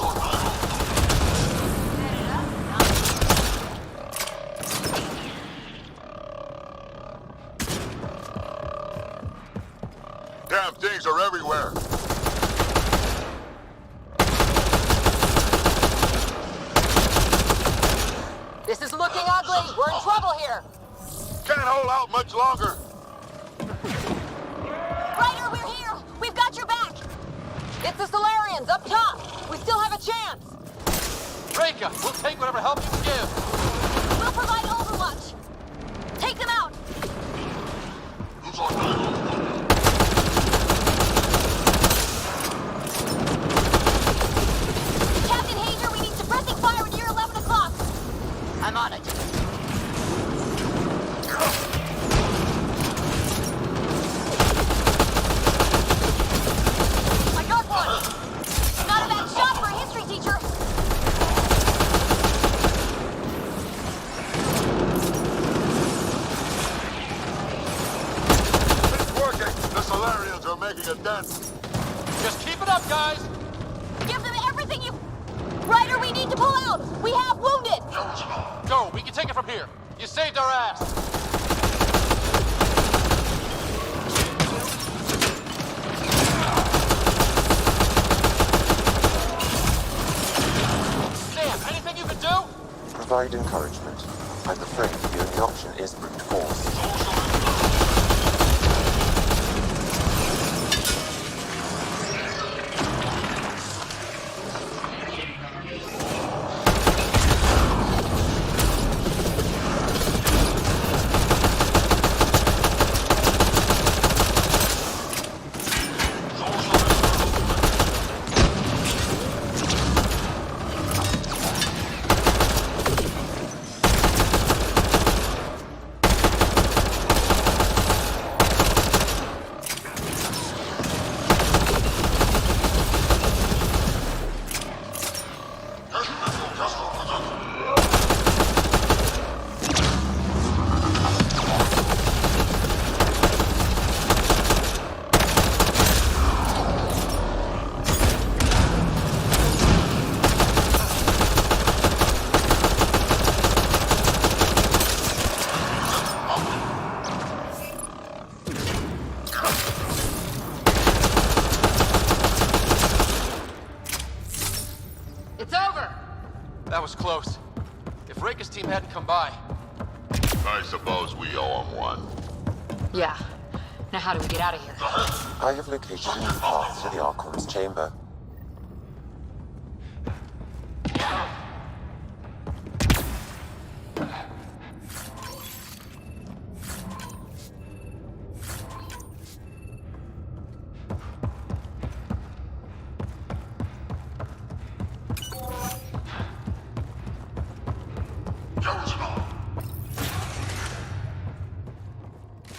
Damn things are everywhere. This is looking ugly! We're in trouble here! Can't hold out much longer. Ryder, we're here! We've got your back! It's the Solarians, up top! We still have a chance! Reka, we'll take whatever help you can give! We'll provide overwatch! Take them out! Captain Hager, we need suppressing fire near 11 o'clock! I'm on it. Solarians are making a dent. Just keep it up, guys! Give them everything you... Ryder, we need to pull out! We have wounded! Go, we can take it from here. You saved our ass! Sam, anything you can do? Provide encouragement. I'm afraid the only option is brute force. That was close. If Reika's team hadn't come by... I suppose we owe him one. Yeah. Now how do we get out of here? I have located a new path to the Archon's chamber.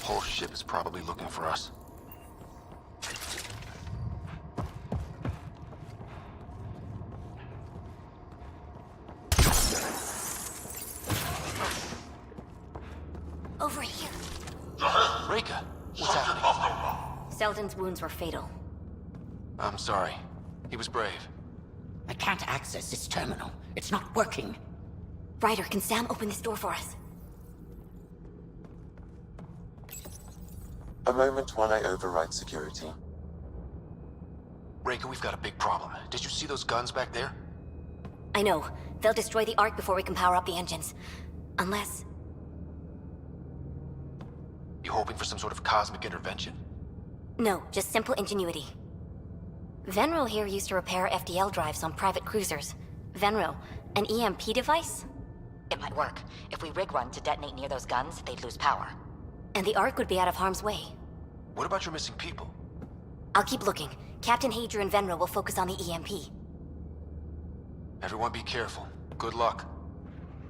Whole ship is probably looking for us. Over here. Reika, what's happening? Selden's wounds were fatal. I'm sorry. He was brave. I can't access this terminal. It's not working. Ryder, can Sam open this door for us? A moment while I override security. Reika, we've got a big problem. Did you see those guns back there? I know. They'll destroy the Ark before we can power up the engines. Unless... You hoping for some sort of cosmic intervention? No, just simple ingenuity. Venro here used to repair FDL drives on private cruisers. Venro, an EMP device? It might work. If we rig one to detonate near those guns, they'd lose power. And the Ark would be out of harm's way. What about your missing people? I'll keep looking. Captain Hadra and Venro will focus on the EMP. Everyone be careful. Good luck.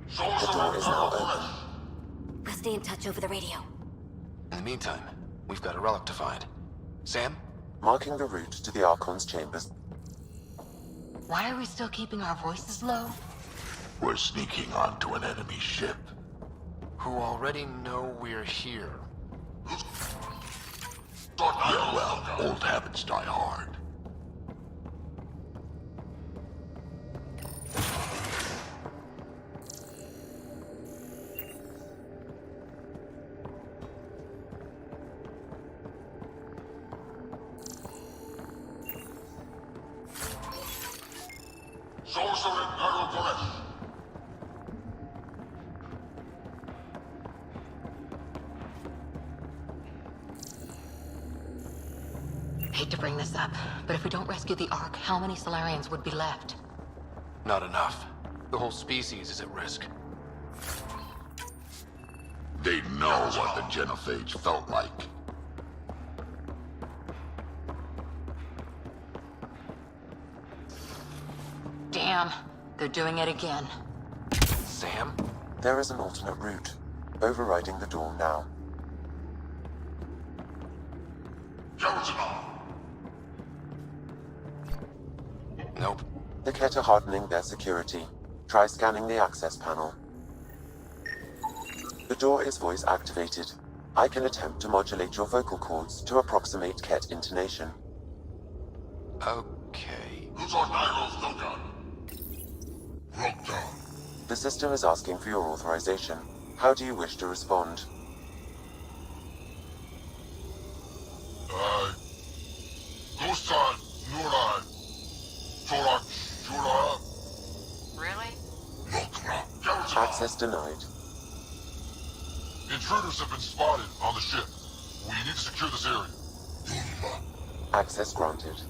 The door is now open. We'll stay in touch over the radio. In the meantime, we've got a relic to find. Sam? Marking the route to the Archon's chambers. Why are we still keeping our voices low? We're sneaking onto an enemy ship. Who already know we're here. Yeah, well, old habits die hard. Hate to bring this up, but if we don't rescue the Ark, how many Solarians would be left? Not enough. The whole species is at risk. They know what the genophage felt like. Damn, they're doing it again. Sam? There is an alternate route. Overriding the door now. Nope. The Ket are hardening their security. Try scanning the access panel. The door is voice activated. I can attempt to modulate your vocal cords to approximate Ket intonation. Okay. The system is asking for your authorization. How do you wish to respond? Really? Access denied. Intruders have been spotted on the ship. We need to secure this area. Access granted.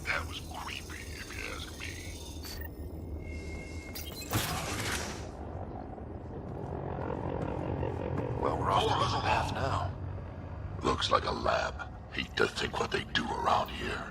That was creepy, if you ask me. Well, we're off the beaten path now. Looks like a lab. Hate to think what they do around here.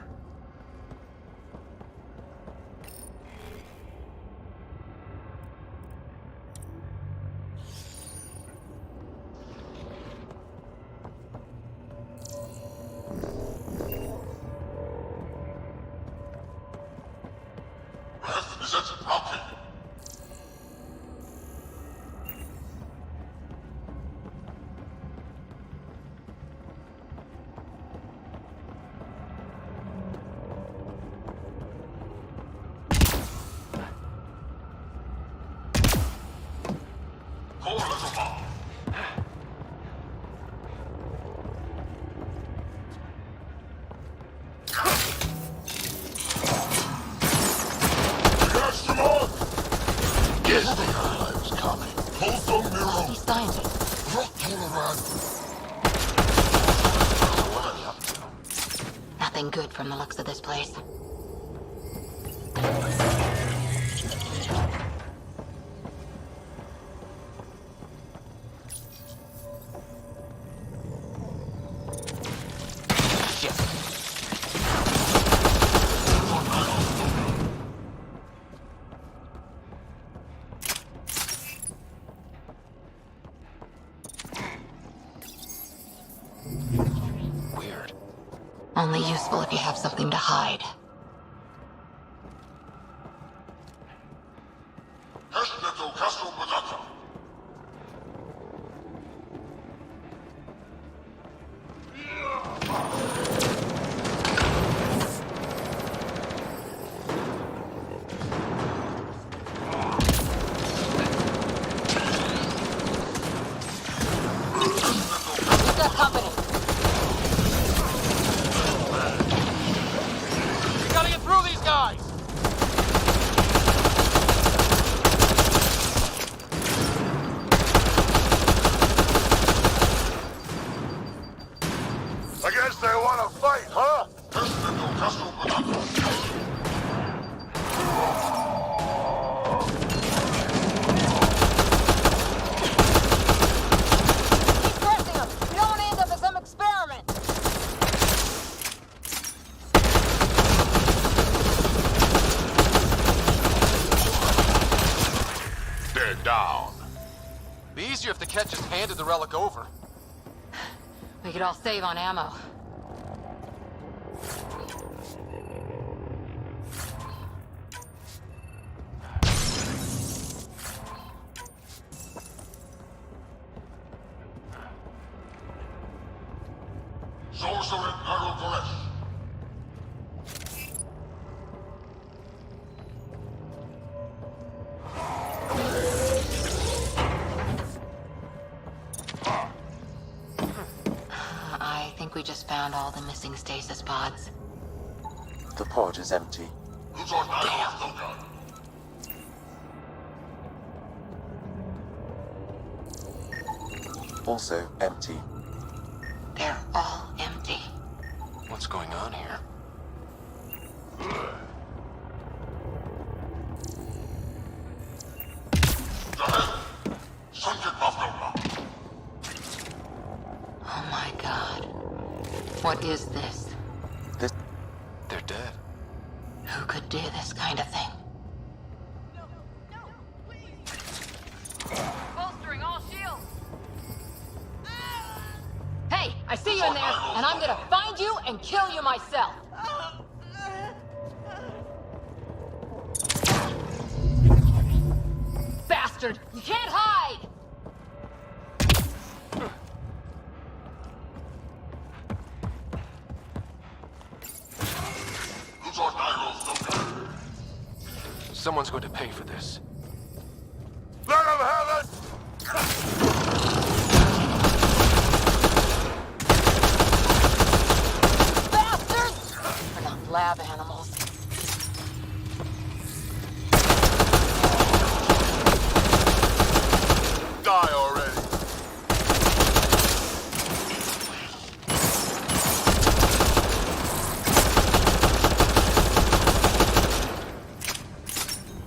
Nothing good from the looks of this place. Weird. Only useful if you have something to hide. Just handed the relic over. We could all save on ammo. We just found all the missing stasis pods. The pod is empty. Damn. Also empty. They're all empty. What's going on here? Oh my god. What is this? They're dead. Who could do this kind of thing? Bolstering all shields. Hey, I see you in there, and I'm gonna find you and kill you myself. Bastard! You can't hide! Someone's going to pay for this. Let him have it! Bastards! We're not lab animals. Die already!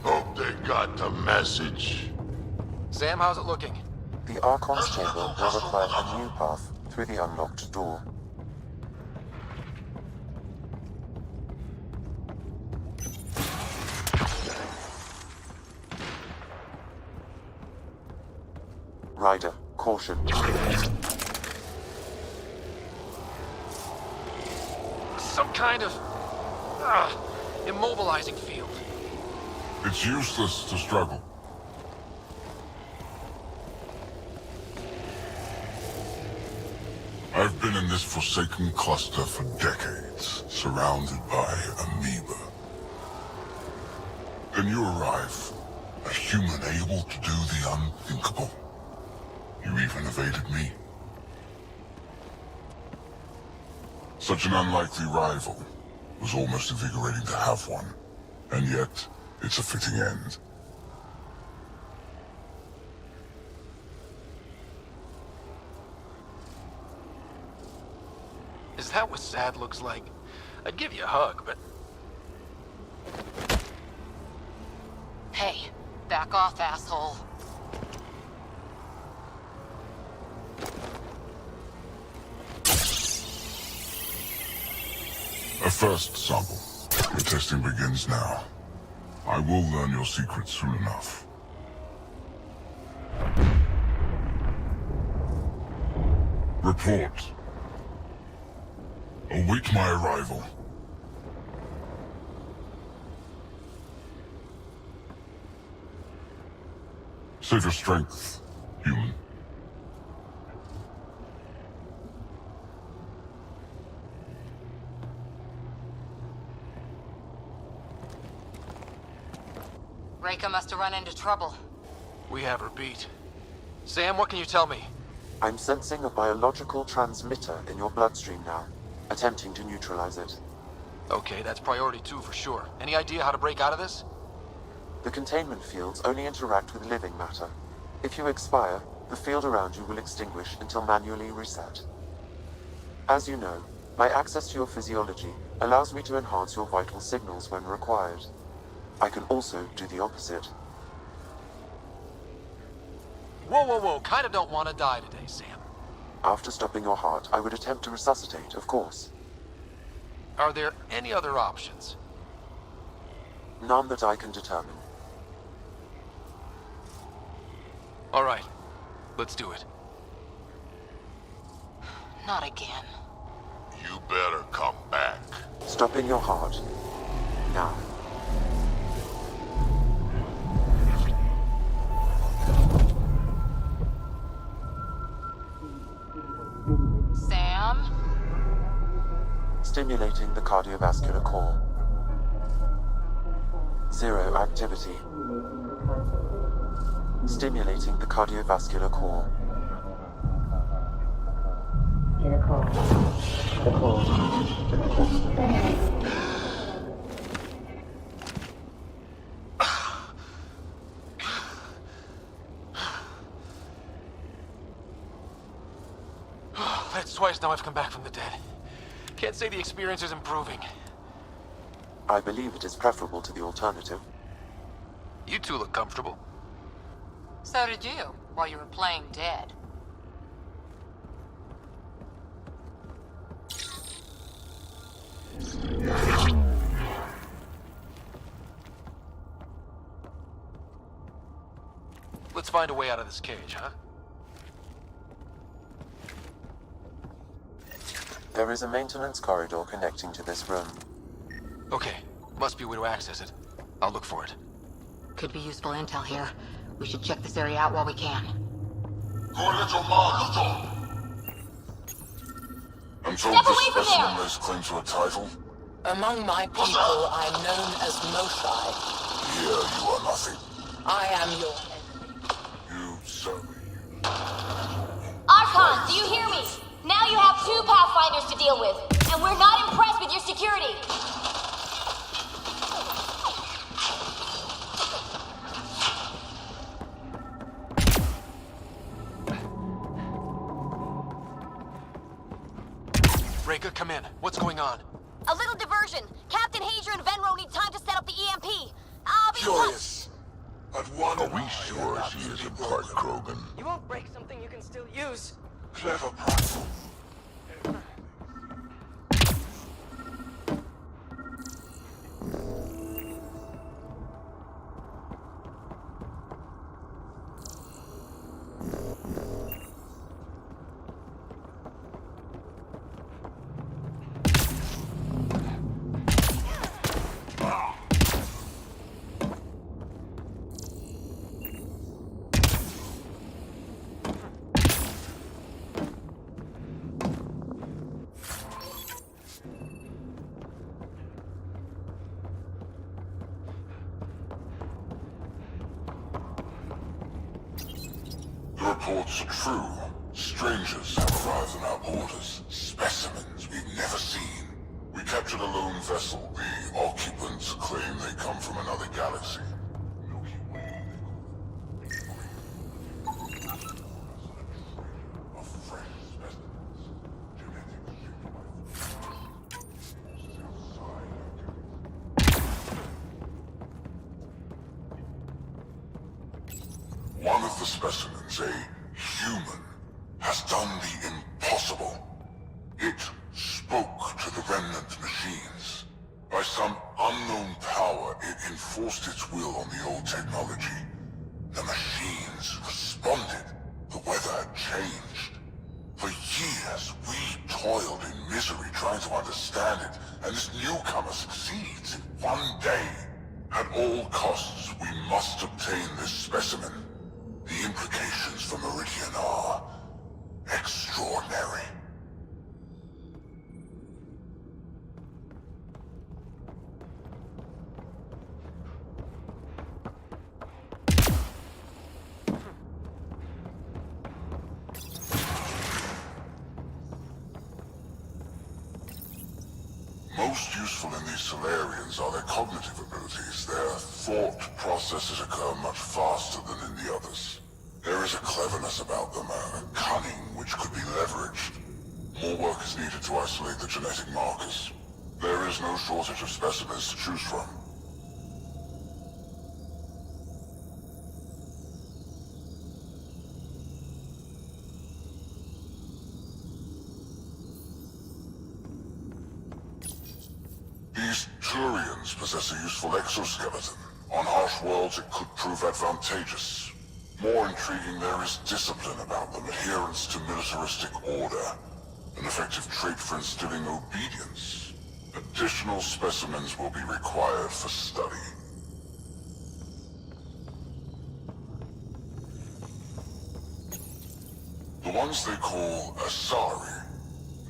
Hope they got the message. Sam, how's it looking? The Archon's chamber will require a new path through the unlocked door. Ryder, caution. Some kind of immobilizing field. It's useless to struggle. I've been in this forsaken cluster for decades, surrounded by amoeba. Then you arrive, a human able to do the unthinkable. You even evaded me. Such an unlikely rival. Was almost invigorating to have one. And yet, it's a fitting end. Is that what sad looks like? I'd give you a hug, but... Hey, back off, asshole. A first sample. Your testing begins now. I will learn your secrets soon enough. Report. Await my arrival. Save your strength, human. Reika must have run into trouble. We have her beat. Sam, what can you tell me? I'm sensing a biological transmitter in your bloodstream now, attempting to neutralize it. Okay, that's priority 2 for sure. Any idea how to break out of this? The containment fields only interact with living matter. If you expire, the field around you will extinguish until manually reset. As you know, my access to your physiology allows me to enhance your vital signals when required. I can also do the opposite. Whoa, whoa, whoa. Kinda don't want to die today, Sam. After stopping your heart, I would attempt to resuscitate, of course. Are there any other options? None that I can determine. All right. Let's do it. Not again. You better come back. Stopping your heart. Now. Sam? Stimulating the cardiovascular core. 0 activity. Stimulating the cardiovascular core. That's twice now I've come back from the dead. Can't say the experience is improving. I believe it is preferable to the alternative. You two look comfortable. So did you, while you were playing dead. Let's find a way out of this cage, huh? There is a maintenance corridor connecting to this room. Okay, must be a way to access it. I'll look for it. Could be useful intel here. We should check this area out while we can. I'm told this specimen lays claim to a title. Among my people, I'm known as Moshai. Here you are nothing. I am your You certainly. Archon, do you hear me? Now you have 2 Pathfinders to deal with, and we're not impressed with your security. Reka, come in. What's going on? A little diversion. Captain Hager and Venro need time to set up the EMP. I'll be Curious. At one are we sure she isn't part Krogan? You won't break something you can still use. Clever practical. The reports are true. Strangers have arrived on our borders. Specimens we've never seen. We captured a lone vessel. The occupants claim they come from another galaxy. One of the specimens, a human, has done the impossible. It spoke to the remnant machines. By some unknown power, it enforced its will on the old technology. The machines responded. The weather had changed. For years, we toiled in misery trying to understand it, and this newcomer succeeds in one day. At all costs, we must obtain this specimen. The implications for Meridian are extraordinary. Most useful in these Solarians are their cognitive abilities. Their thought processes occur much faster than in the others. There is a cleverness about them, a cunning which could be leveraged. More work is needed to isolate the genetic markers. There is no shortage of specimens to choose from. These Turians possess a useful exoskeleton. On harsh worlds, it could prove advantageous. More intriguing, there is discipline about them, adherence to militaristic order, an effective trait for instilling obedience. Additional specimens will be required for study. The ones they call Asari.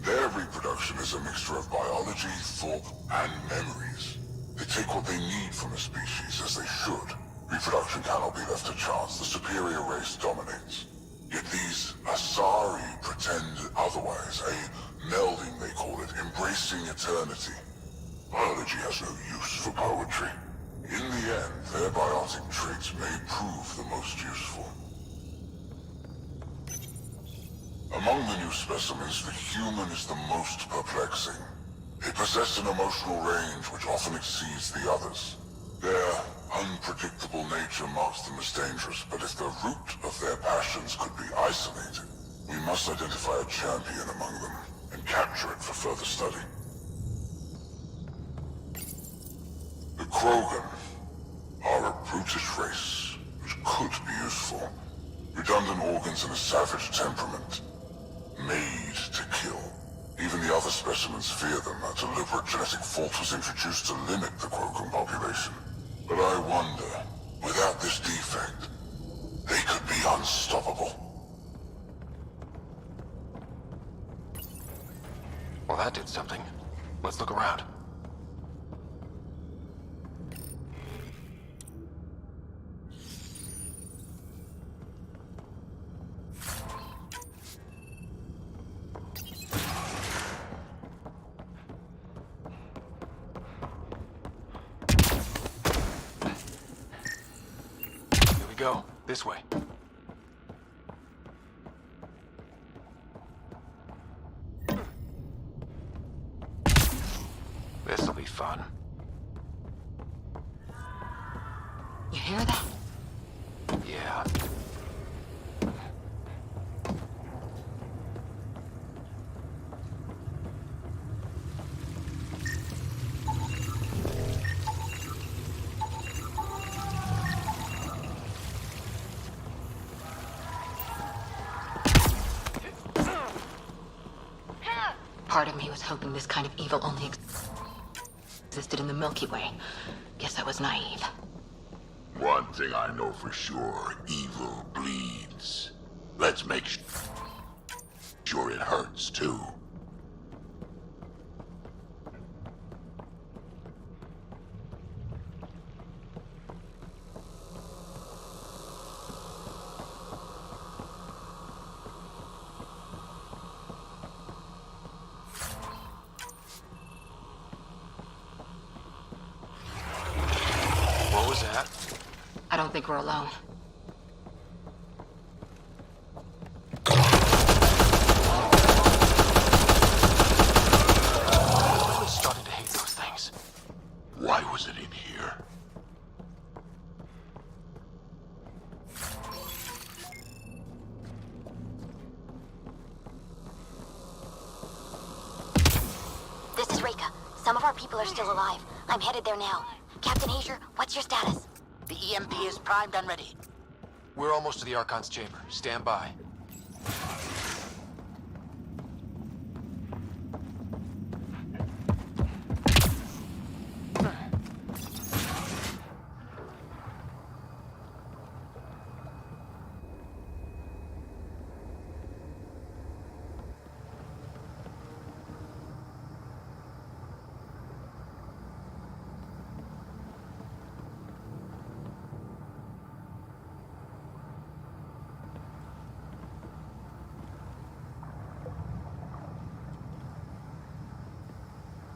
Their reproduction is a mixture of biology, thought, and memories. They take what they need from a species, as they should. Reproduction cannot be left to chance. The superior race dominates. Yet these Asari pretend otherwise. A melding, they call it, embracing eternity. Biology has no use for poetry. In the end, their biotic traits may prove the most useful. Among the new specimens, the human is the most perplexing. They possess an emotional range which often exceeds the others. Their unpredictable nature marks them as dangerous, but if the root of their passions could be isolated, we must identify a champion among them and capture it for further study. The Krogan are a brutish race which could be useful. Redundant organs and a savage temperament. Made to kill. Even the other specimens fear them. A deliberate genetic fault was introduced to limit the Krogan population. But I wonder, without this defect, they could be unstoppable. Well, that did something. Let's look around. go. This way. This'll be fun. You hear that? Yeah. Part of me was hoping this kind of evil only existed in the Milky Way. Guess I was naive. One thing I know for sure, evil bleeds. Let's make sure it hurts too. What was that? I don't think we're alone. I'm really starting to hate those things. Why was it in here? This is Reka. Some of our people are still alive. I'm headed there now. Captain Hager, what's your status? The EMP is primed and ready. We're almost to the Archon's chamber. Stand by.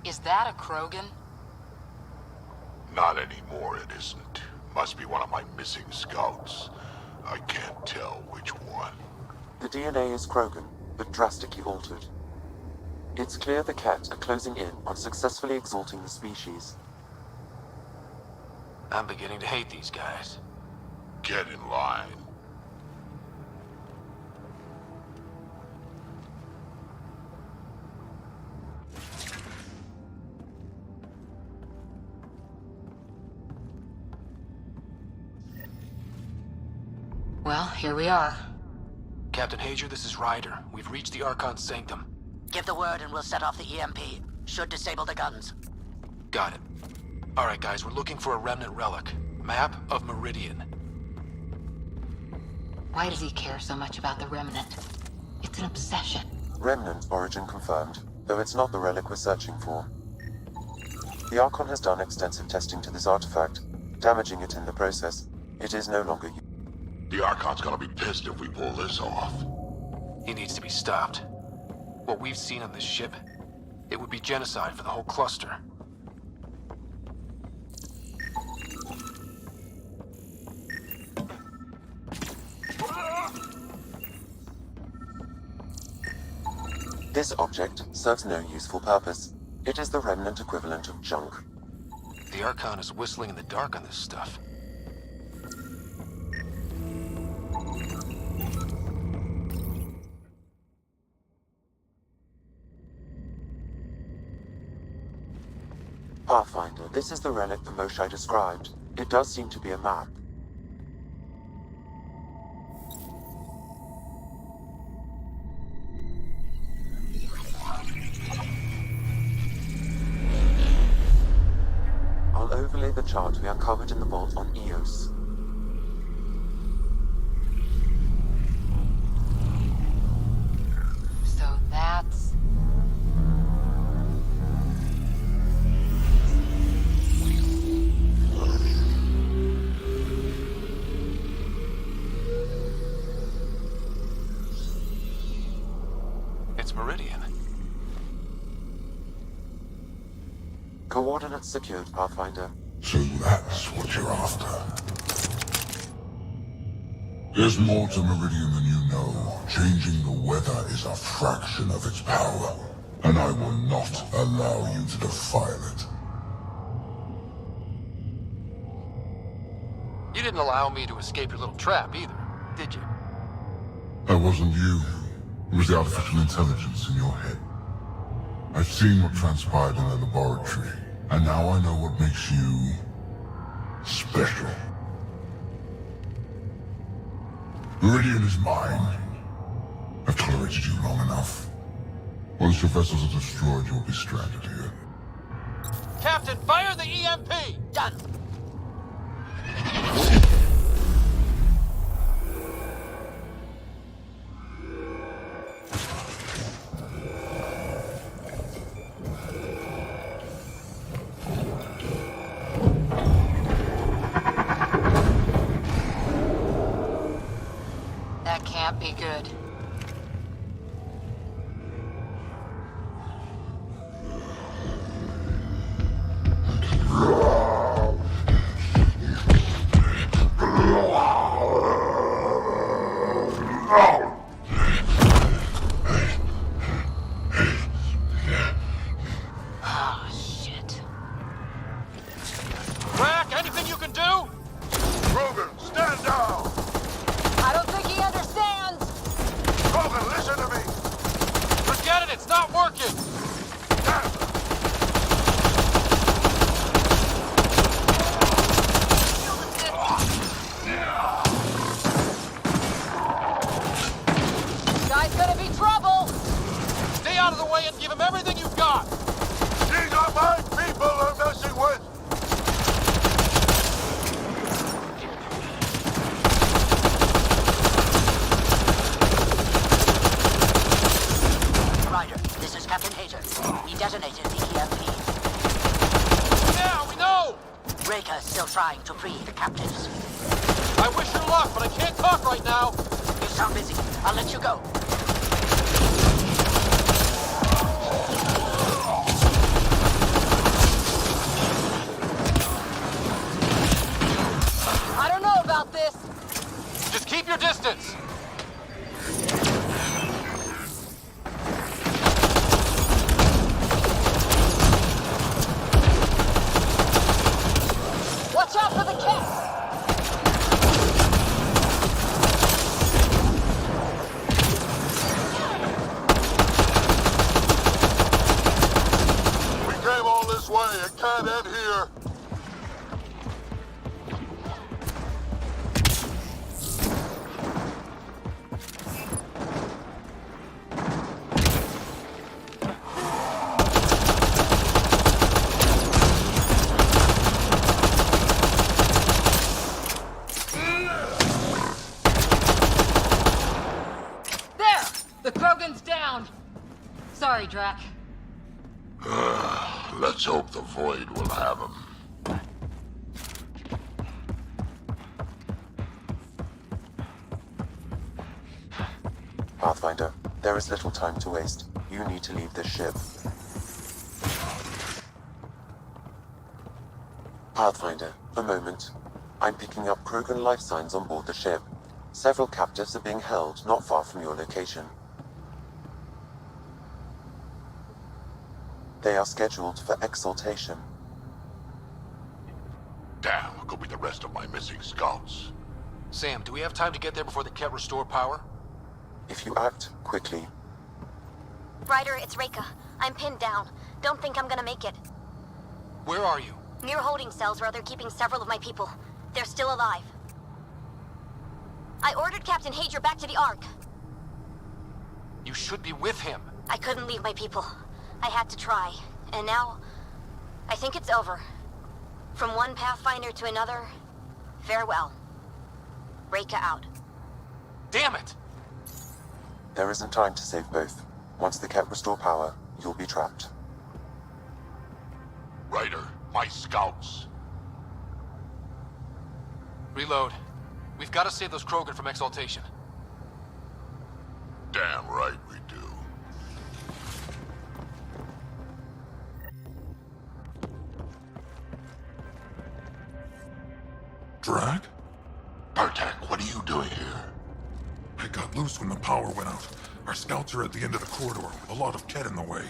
Is that a Krogan? Not anymore, it isn't. Must be one of my missing scouts. I can't tell which one. The DNA is Krogan, but drastically altered. It's clear the Cat are closing in on successfully exalting the species. I'm beginning to hate these guys. Get in line. Well, here we are. Captain Hager, this is Ryder. We've reached the Archon's sanctum. Give the word and we'll set off the EMP. Should disable the guns. Got it. All right, guys, we're looking for a remnant relic. Map of Meridian. Why does he care so much about the remnant? It's an obsession. Remnant origin confirmed, though it's not the relic we're searching for. The Archon has done extensive testing to this artifact, damaging it in the process. It is no longer used. The Archon's gonna be pissed if we pull this off. He needs to be stopped. What we've seen on this ship, it would be genocide for the whole cluster. This object serves no useful purpose. It is the remnant equivalent of junk. The Archon is whistling in the dark on this stuff. Pathfinder, this is the relic the Moshai described. It does seem to be a map. I'll overlay the chart we uncovered in the vault on Eos. So that's... It's Meridian. Coordinates secured, Pathfinder. So that's what you're after. There's more to Meridian than you know. Changing the weather is a fraction of its power, and I will not allow you to defile it. You didn't allow me to escape your little trap either, did you? That wasn't you. It was the artificial intelligence in your head. I've seen what transpired in the laboratory, and now I know what makes you special. Meridian is mine. I've tolerated you long enough. Once your vessels are destroyed, you'll be stranded here. Captain, fire the EMP! Done. That can't be good. Oh, shit. Rack, anything you can do? Rogan, stand down! I don't think he understands! Rogan, listen to me! Forget it, it's not working! Guy's gonna be trouble! Stay out of the way and give him everything you've got! These are my people I'm messing with! Ryder, this is Captain Hager. We detonated the EMP. Yeah, we know! Raker's still trying to free the captives. I wish you luck, but I can't talk right now! You sound busy. I'll let you go. I don't know about this! Just keep your distance! Watch out for the cat! We came all this way. It can't end here. There! The Krogan's down! Sorry, Drac. Let's hope the Void will have him. Pathfinder, there is little time to waste. You need to leave this ship. Pathfinder, a moment. I'm picking up Krogan life signs on board the ship. Several captives are being held not far from your location. They are scheduled for exaltation. Damn, it could be the rest of my missing scouts. Sam, do we have time to get there before the Ket restore power? If you act quickly. Ryder, it's Reika. I'm pinned down. Don't think I'm gonna make it. Where are you? Near holding cells where they're keeping several of my people. They're still alive. I ordered Captain Hager back to the Ark. You should be with him. I couldn't leave my people. I had to try. And now, I think it's over. From one Pathfinder to another, farewell. Reika out. Damn it! There isn't time to save both. Once the Ket restore power, you'll be trapped. Ryder, my scouts. Reload. We've got to save those Krogan from exaltation. Damn right we do. Drag? Pertek, what are you doing here? I got loose when the power went out. Our scouts are at the end of the corridor with a lot of Ket in the way.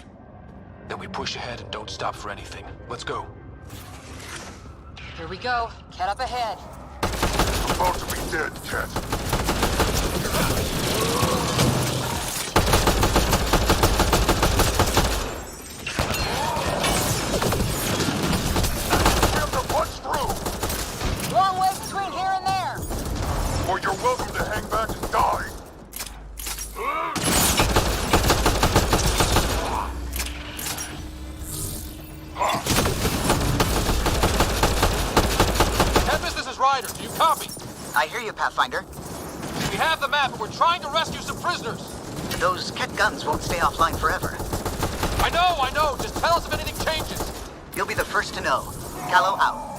Then we push ahead and don't stop for anything. Let's go. Here we go. Ket up ahead. About to be dead, Ket. We have to punch through! Long way between here and there. Or you're welcome to hang back and die. Tempest, this is Ryder. Do you copy? I hear you, Pathfinder. We have the map and we're trying to rescue some prisoners. Those Ket guns won't stay offline forever. I know. Just tell us if anything changes. You'll be the first to know. Gallo out.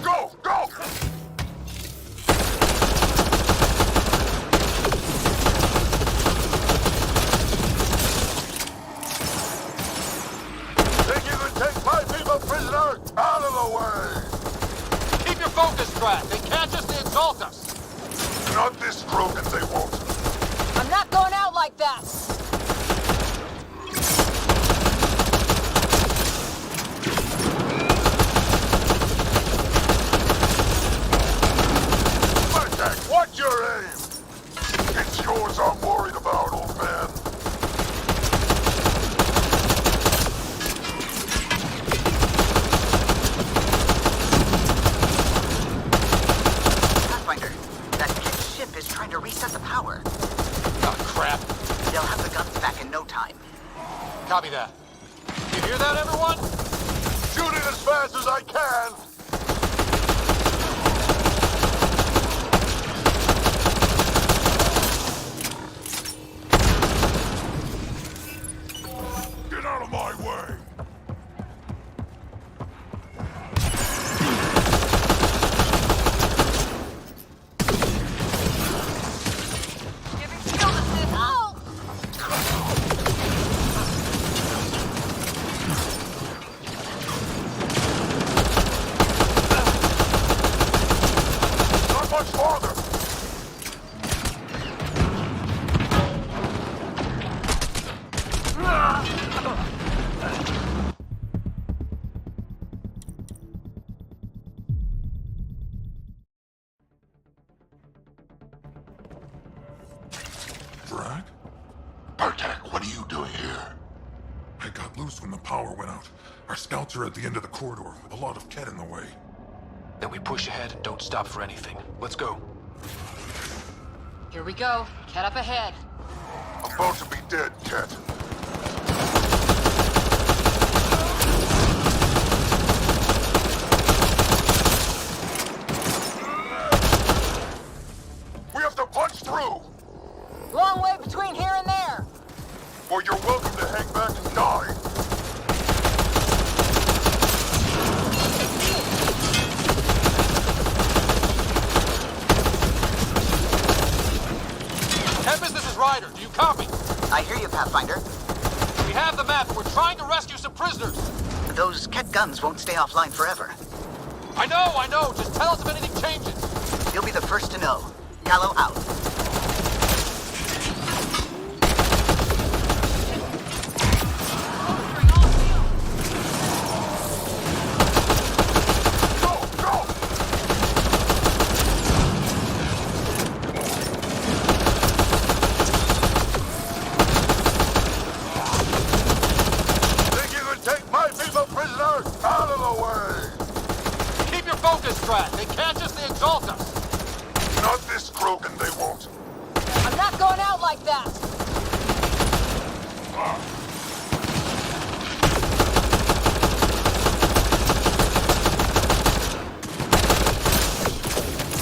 Go! Go! Think you can take my people prisoner? Out of the way! Keep your focus, Track. They can't just exalt us. Not this Krogan, they won't. I'm not going out like that. Contact, what's your aim? It's yours I'm worried about, old man. Pathfinder, that Ket ship is trying to reset the power. Oh, crap. They'll have the guns back in no time. Copy that. You hear that, everyone? Shooting as fast as I can! Get out of my way! Giving skill assist. Oh! Not much farther! Drag? Bartek, what are you doing here? I got loose when the power went out. Our scouts are at the end of the corridor with a lot of Ket in the way. Then we push ahead and don't stop for anything. Let's go. Here we go. Ket up ahead. About to be dead, Ket. We have to punch through! Long way between here and there. Or you're welcome to hang back and die. Tempest, this is Ryder. Do you copy? I hear you, Pathfinder. We have the map and we're trying to rescue some prisoners. Those Ket guns won't stay offline forever. I know. Just tell us if anything changes. You'll be the first to know. Gallo out. Think you can take my people prisoner? Out of the way! Keep your focus, Track. They can't just exalt us. Not this Krogan, they won't. I'm not going out like that.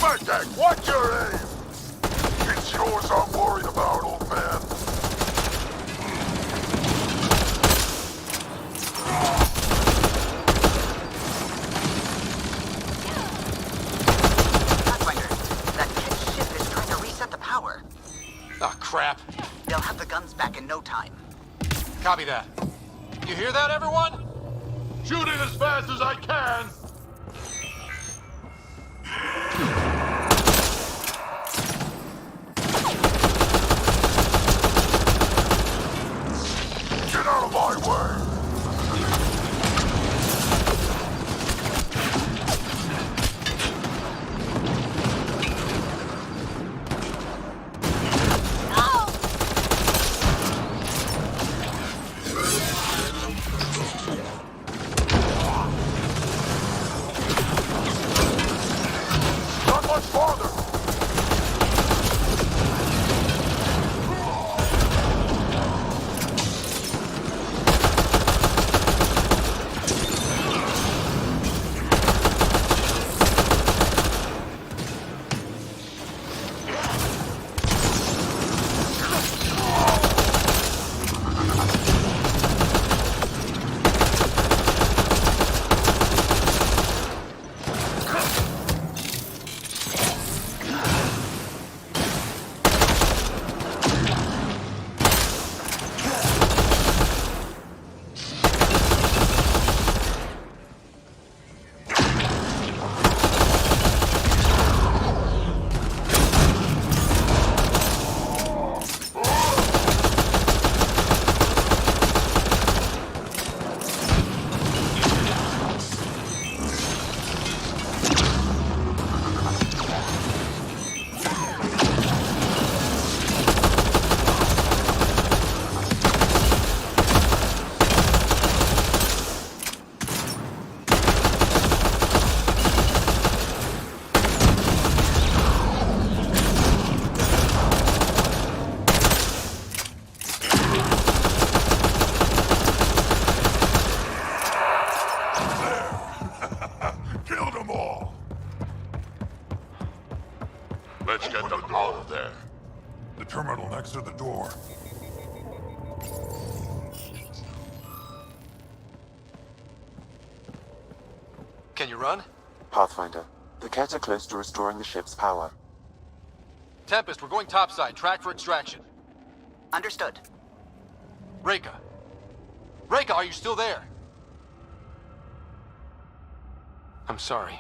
Bartek, what's your aim? It's yours I'm worried about, old man. Pathfinder, that Ket ship is trying to reset the power. Ah, crap. They'll have the guns back in no time. Copy that. You hear that, everyone? Shooting as fast as I can! Get out of my way! Let's get them out of there. The terminal next to the door. Can you run? Pathfinder, the Ket are close to restoring the ship's power. Tempest, we're going topside. Track for extraction. Understood. Reika. Reika, are you still there? I'm sorry.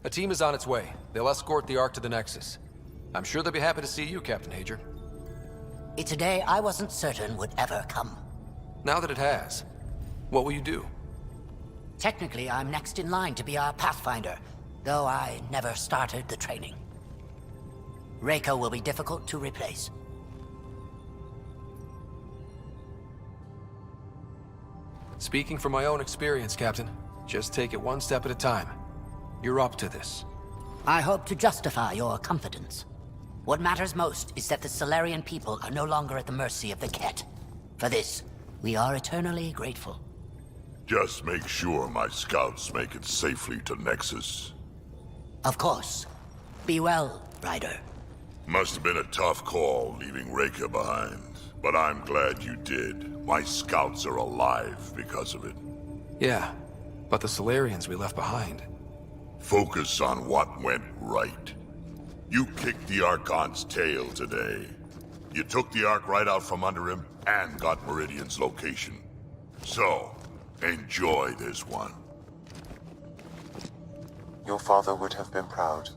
A team is on its way. They'll escort the Ark to the Nexus. I'm sure they'll be happy to see you, Captain Hager. It's a day I wasn't certain would ever come. Now that it has, what will you do? Technically, I'm next in line to be our Pathfinder, though I never started the training. Reika will be difficult to replace. Speaking from my own experience, Captain, just take it one step at a time. You're up to this. I hope to justify your confidence. What matters most is that the Solarian people are no longer at the mercy of the Ket. For this, we are eternally grateful. Just make sure my scouts make it safely to Nexus. Of course. Be well, Ryder. Must have been a tough call leaving Reika behind, but I'm glad you did. My scouts are alive because of it. Yeah, but the Solarians we left behind. Focus on what went right. You kicked the Archon's tail today. You took the Ark right out from under him and got Meridian's location. So, enjoy this one. Your father would have been proud.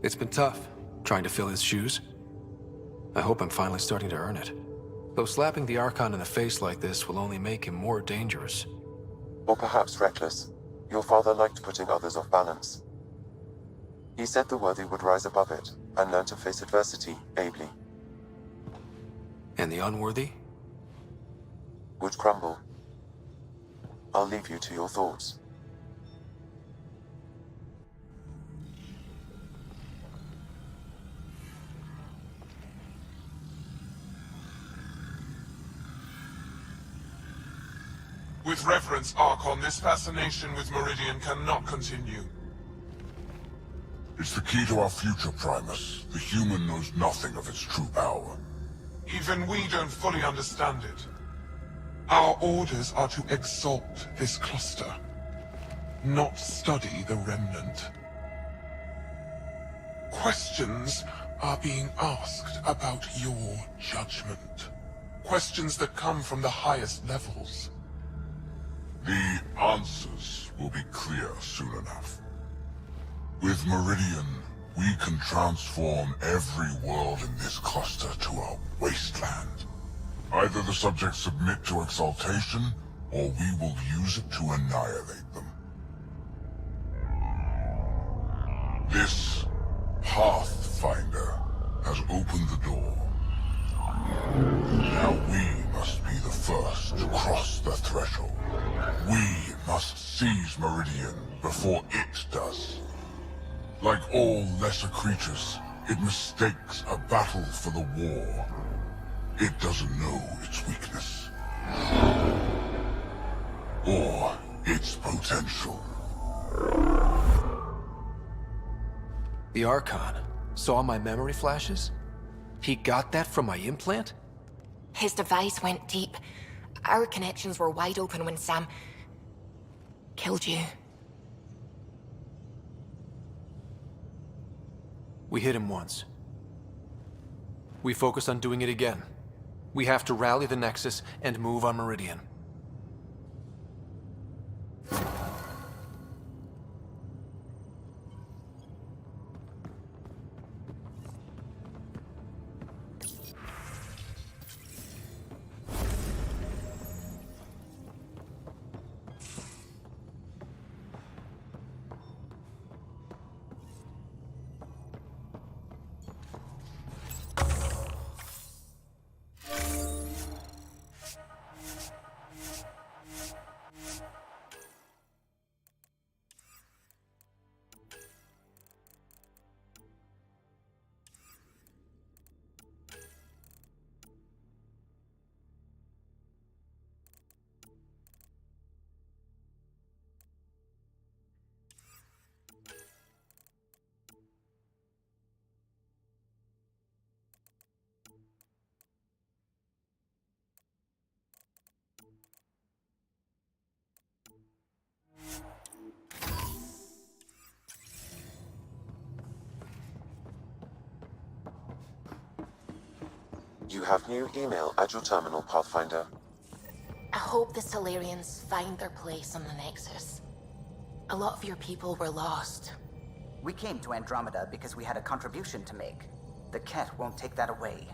It's been tough, trying to fill his shoes. I hope I'm finally starting to earn it. Though slapping the Archon in the face like this will only make him more dangerous. Or perhaps reckless. Your father liked putting others off balance. He said the worthy would rise above it and learn to face adversity ably. And the unworthy? Would crumble. I'll leave you to your thoughts. With reverence, Archon, this fascination with Meridian cannot continue. It's the key to our future, Primus. The human knows nothing of its true power. Even we don't fully understand it. Our orders are to exalt this cluster, not study the remnant. Questions are being asked about your judgment. Questions that come from the highest levels. The answers will be clear soon enough. With Meridian, we can transform every world in this cluster to a wasteland. Either the subjects submit to exaltation, or we will use it to annihilate them. This Pathfinder has opened the door. Now we must be the first to cross the threshold. We must seize Meridian before it does. Like all lesser creatures, it mistakes a battle for the war. It doesn't know its weakness. Or its potential. The Archon saw my memory flashes? He got that from my implant? His device went deep. Our connections were wide open when Sam killed you. We hit him once. We focus on doing it again. We have to rally the Nexus and move on Meridian. You have new email at your terminal, Pathfinder. I hope the Solarians find their place on the Nexus. A lot of your people were lost. We came to Andromeda because we had a contribution to make. The Ket won't take that away.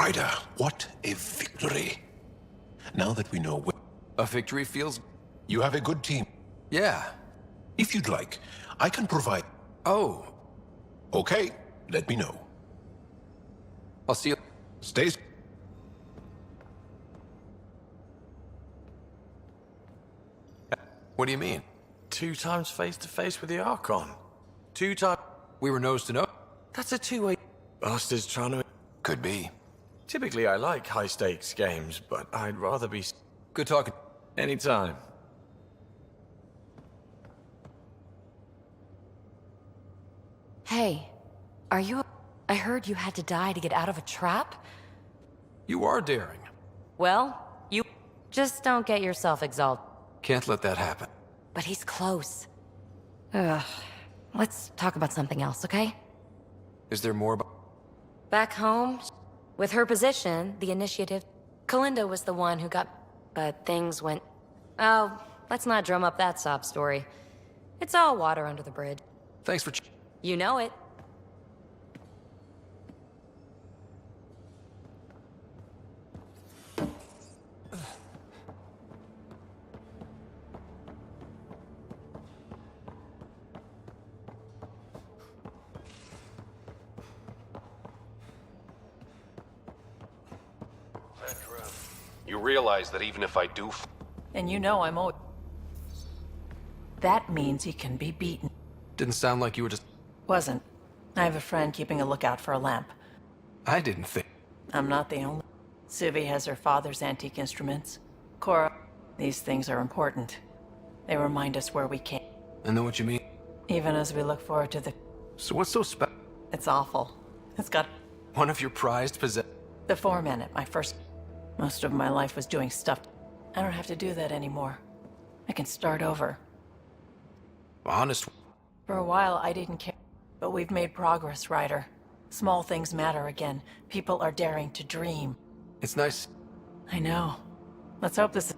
Ryder, what a victory. Now that we know where... A victory feels... You have a good team. Yeah. If you'd like, I can provide... Oh. Okay, let me know. I'll see you... Stay... What do you mean? 2 times face-to-face with the Archon. 2 times... We were nose to nose. That's a two-way... Bastards trying to... Could be. Typically, I like high-stakes games, but I'd rather be... Good talking. Anytime. Hey, are you... I heard you had to die to get out of a trap? You are daring. Well, you... Just don't get yourself exalted. Can't let that happen. But he's close. Ugh. Let's talk about something else, okay? Is there more about... Back home, with her position, the initiative... Kalinda was the one who got... But things went... Oh, let's not drum up that sob story. It's all water under the bridge. Thanks for... You know it. You realize that even if I do... And you know I'm always... That means he can be beaten. Didn't sound like you were just... Wasn't. I have a friend keeping a lookout for a lamp. I didn't think... I'm not the only... Suvi has her father's antique instruments. Cora... These things are important. They remind us where we came. I know what you mean. Even as we look forward to the... So what's so special? It's awful. It's got... One of your prized possessions? The foreman at my first... Most of my life was doing stuff. I don't have to do that anymore. I can start over. Honest. For a while, I didn't care. But we've made progress, Ryder. Small things matter again. People are daring to dream. It's nice. I know. Let's hope this...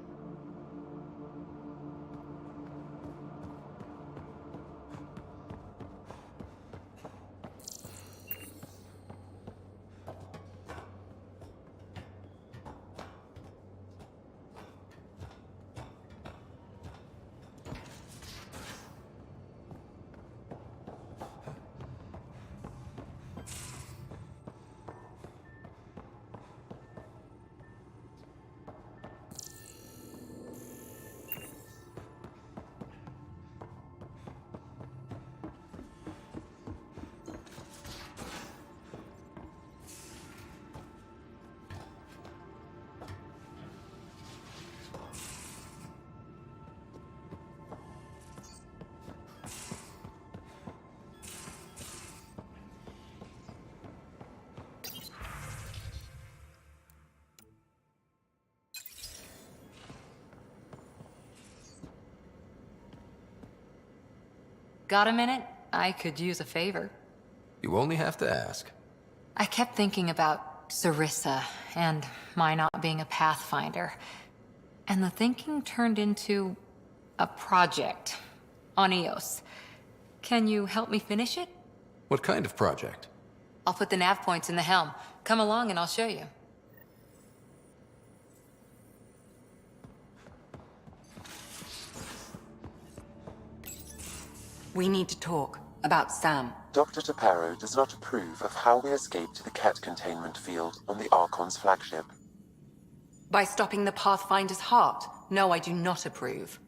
Got a minute? I could use a favor. You only have to ask. I kept thinking about Sarissa and my not being a pathfinder. And the thinking turned into a project on Eos. Can you help me finish it? What kind of project? I'll put the nav points in the helm. Come along and I'll show you. We need to talk about Sam. Dr. Taparo does not approve of how we escaped the Ket containment field on the Archon's flagship. By stopping the Pathfinder's heart? No, I do not approve.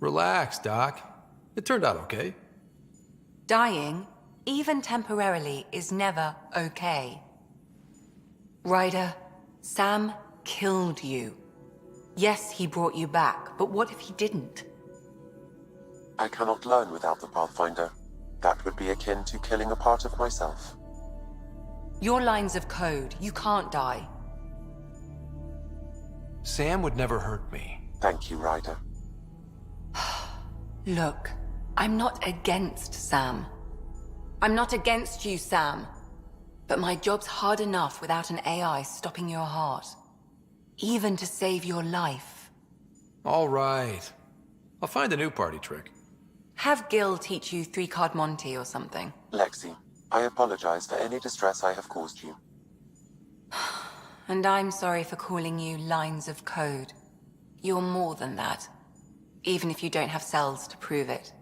Relax, Doc. It turned out okay. Dying, even temporarily, is never okay. Ryder, Sam killed you. Yes, he brought you back, but what if he didn't? I cannot learn without the Pathfinder. That would be akin to killing a part of myself. Your lines of code, you can't die. Sam would never hurt me. Thank you, Ryder. Look, I'm not against Sam. I'm not against you, Sam. But my job's hard enough without an AI stopping your heart. Even to save your life. All right. I'll find a new party trick. Have Gil teach you 3-card Monty or something. Lexi, I apologize for any distress I have caused you. And I'm sorry for calling you lines of code. You're more than that, even if you don't have cells to prove it.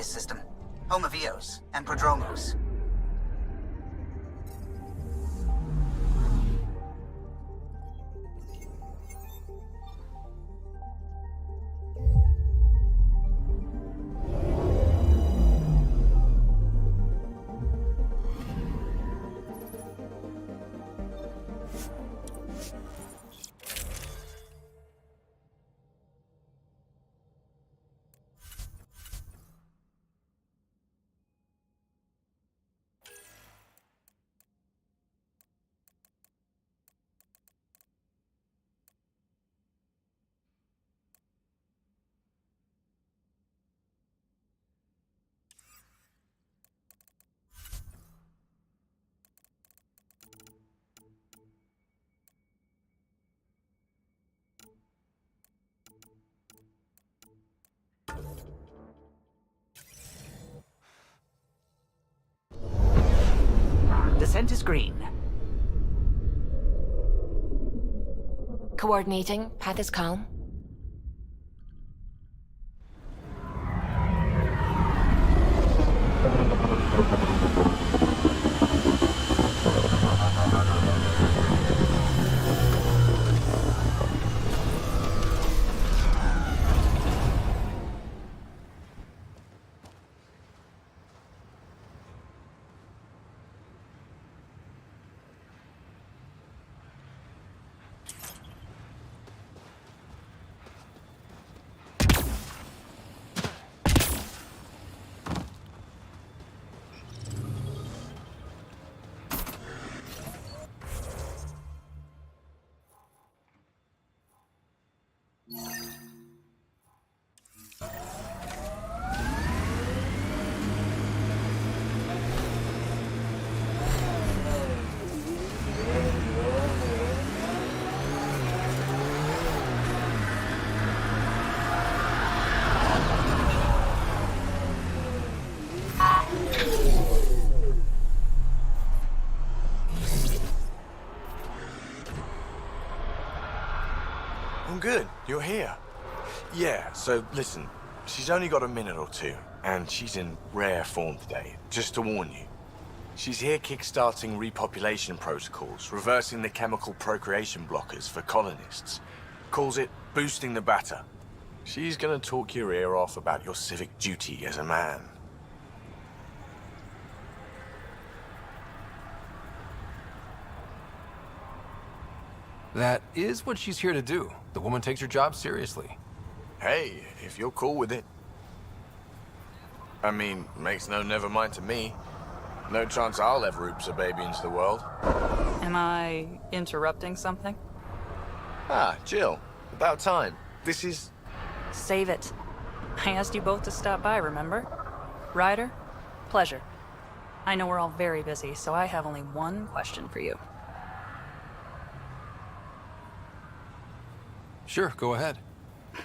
System, home of Eos and Prodromos. Descent is green. Coordinating. Path is calm. I'm good. You're here. Yeah, so listen. She's only got a minute or two, and she's in rare form today. Just to warn you. She's here kickstarting repopulation protocols, reversing the chemical procreation blockers for colonists. Calls it boosting the batter. She's gonna talk your ear off about your civic duty as a man. That is what she's here to do. The woman takes her job seriously. Hey, if you're cool with it. I mean, makes no never mind to me. No chance I'll ever oops a baby into the world. Am I interrupting something? Ah, Jill. About time. This is... Save it. I asked you both to stop by, remember? Ryder, pleasure. I know we're all very busy, so I have only one question for you. Sure, go ahead.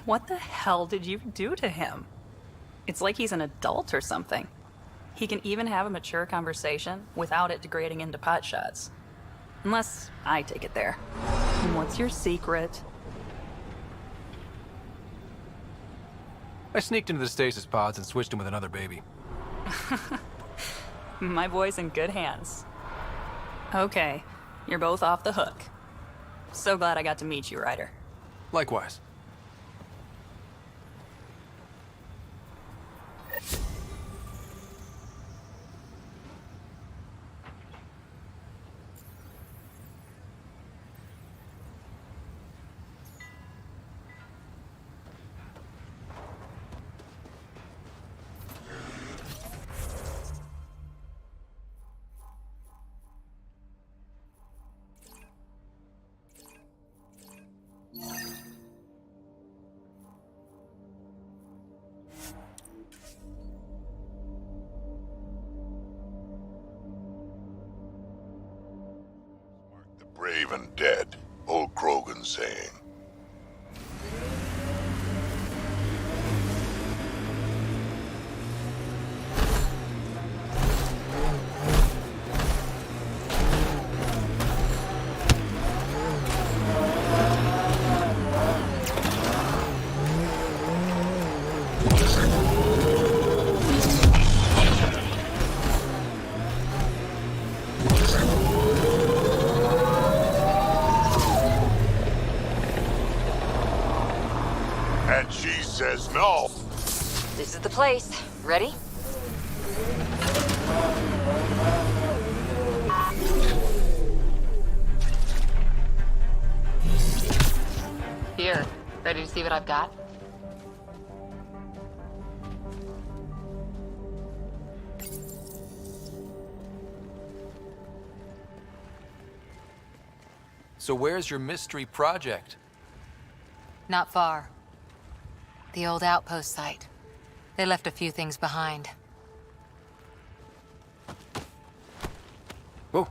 What the hell did you do to him? It's like he's an adult or something. He can even have a mature conversation without it degrading into pot shots. Unless I take it there. What's your secret? I sneaked into the stasis pods and switched him with another baby. My boy's in good hands. Okay, you're both off the hook. So glad I got to meet you, Ryder. Likewise. Brave and dead, old Krogan saying. And she says no. This is the place. Ready? Here. Ready to see what I've got? So where's your mystery project? Not far. The old outpost site. They left a few things behind. Whoa,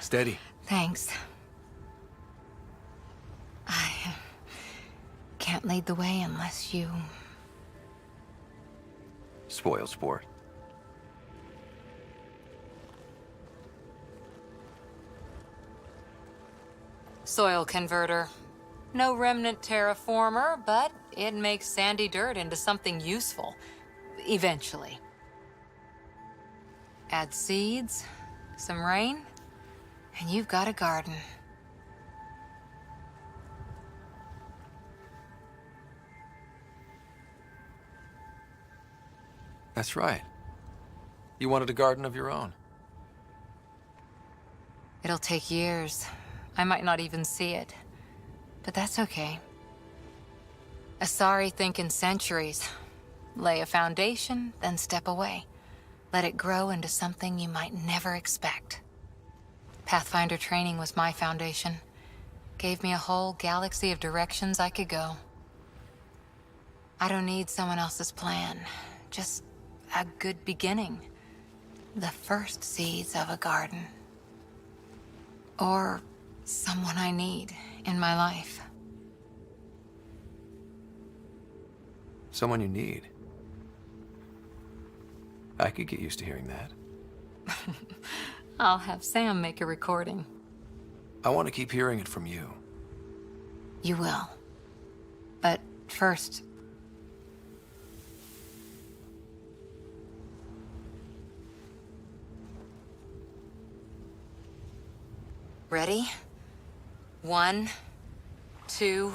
steady. Thanks. I can't lead the way unless you... Spoiled sport. Soil converter. No remnant terraformer, but it makes sandy dirt into something useful. Eventually. Add seeds, some rain, and you've got a garden. That's right. You wanted a garden of your own. It'll take years. I might not even see it. But that's okay. Asari think in centuries. Lay a foundation, then step away. Let it grow into something you might never expect. Pathfinder training was my foundation. Gave me a whole galaxy of directions I could go. I don't need someone else's plan. Just a good beginning. The first seeds of a garden. Or someone I need in my life. Someone you need. I could get used to hearing that. I'll have Sam make a recording. I want to keep hearing it from you. You will. But first... Ready? 1, 2...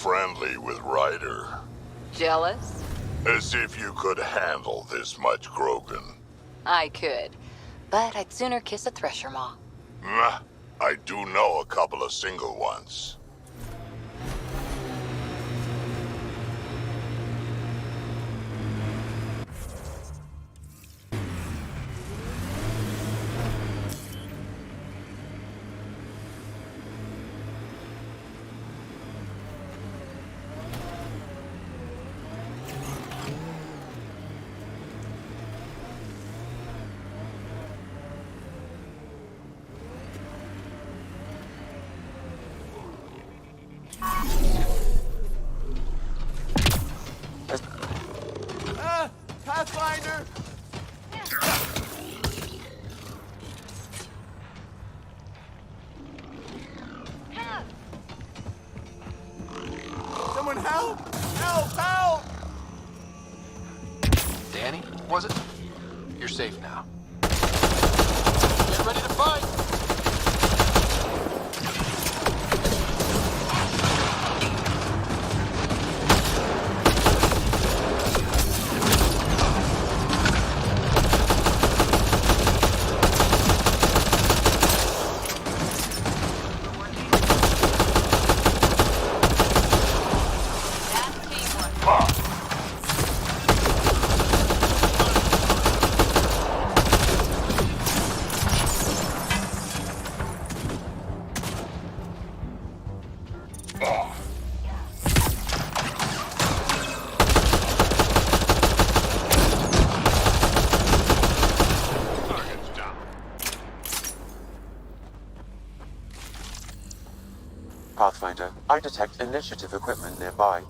friendly with Ryder. Jealous? As if you could handle this much, Grogan. I could, but I'd sooner kiss a thresher maw. Nah, I do know a couple of single ones. Pathfinder! Someone help! Help! Help! Danny, was it? You're safe now. Get ready to fight! Pathfinder, I detect initiative equipment nearby.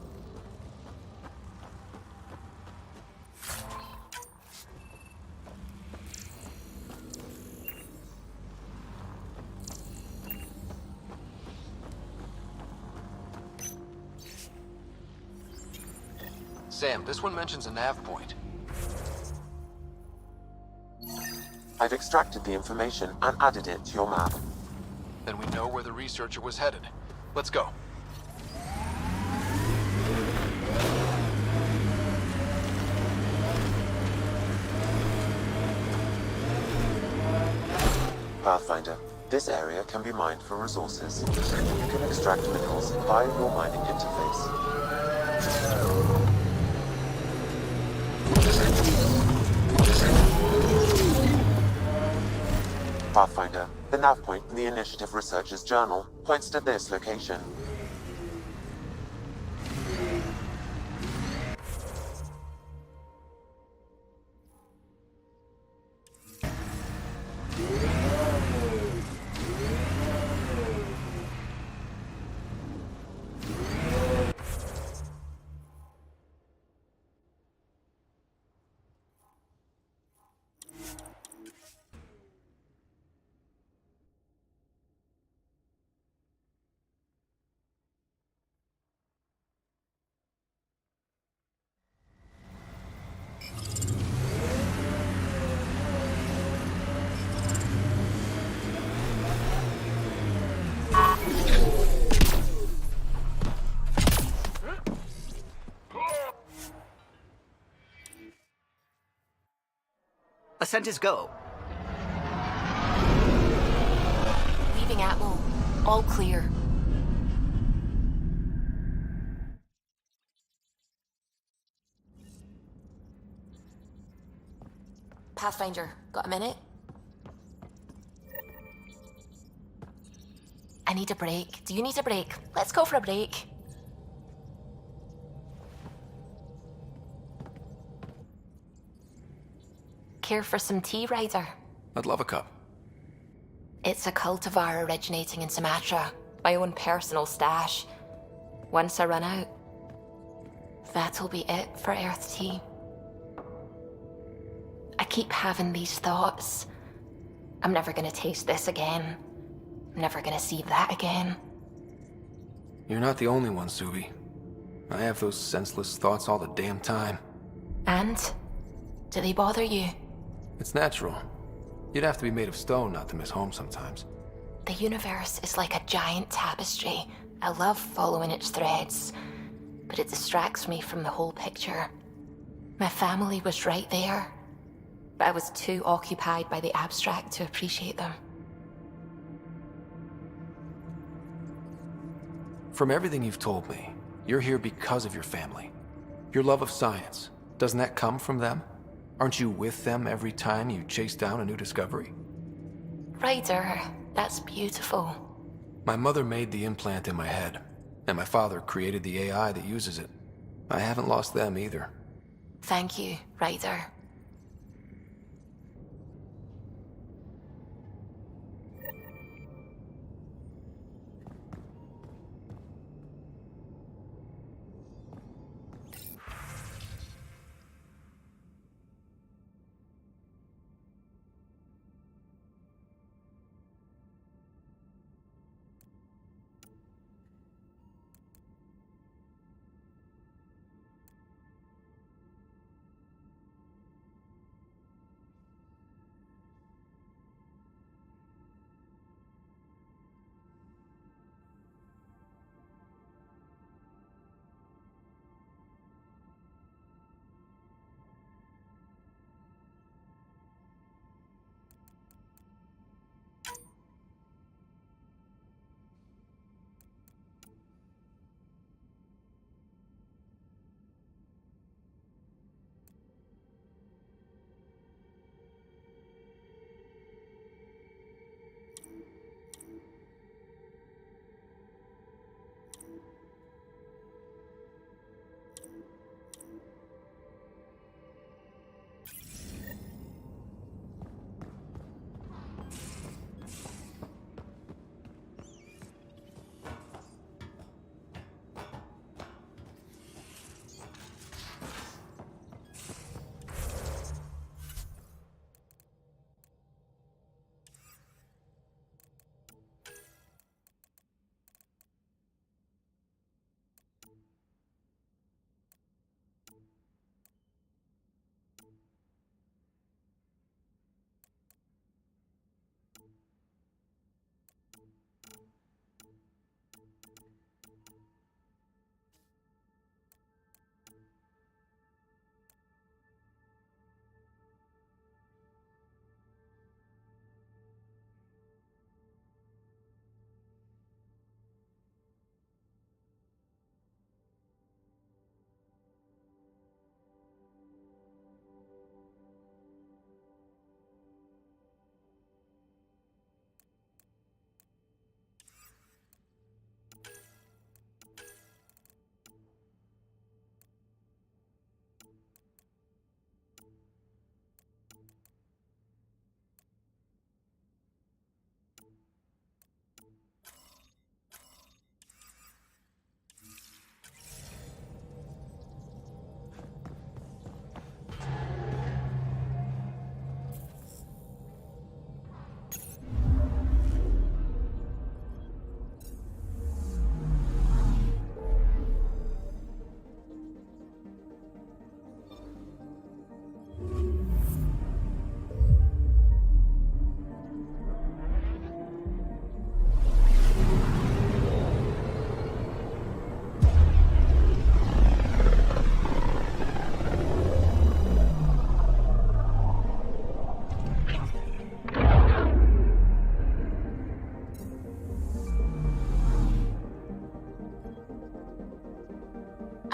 Sam, this one mentions a nav point. I've extracted the information and added it to your map. Then we know where the researcher was headed. Let's go. Pathfinder, this area can be mined for resources. You can extract minerals via your mining interface. Pathfinder, the nav point in the Initiative Researcher's Journal points to this location. Ascent is go. Leaving Atwell. All clear. Pathfinder, got a minute? I need a break. Do you need a break? Let's go for a break. Care for some tea, Ryder? I'd love a cup. It's a cultivar originating in Sumatra. My own personal stash. Once I run out, that'll be it for Earth tea. I keep having these thoughts. I'm never gonna taste this again. I'm never gonna see that again. You're not the only one, Subi. I have those senseless thoughts all the damn time. And? Do they bother you? It's natural. You'd have to be made of stone not to miss home sometimes. The universe is like a giant tapestry, I love following its threads, but it distracts me from the whole picture. My family was right there, but I was too occupied by the abstract to appreciate them. From everything you've told me, you're here because of your family. Your love of science, doesn't that come from them? Aren't you with them every time you chase down a new discovery? Ryder, that's beautiful. My mother made the implant in my head, and my father created the AI that uses it. I haven't lost them either. Thank you, Ryder.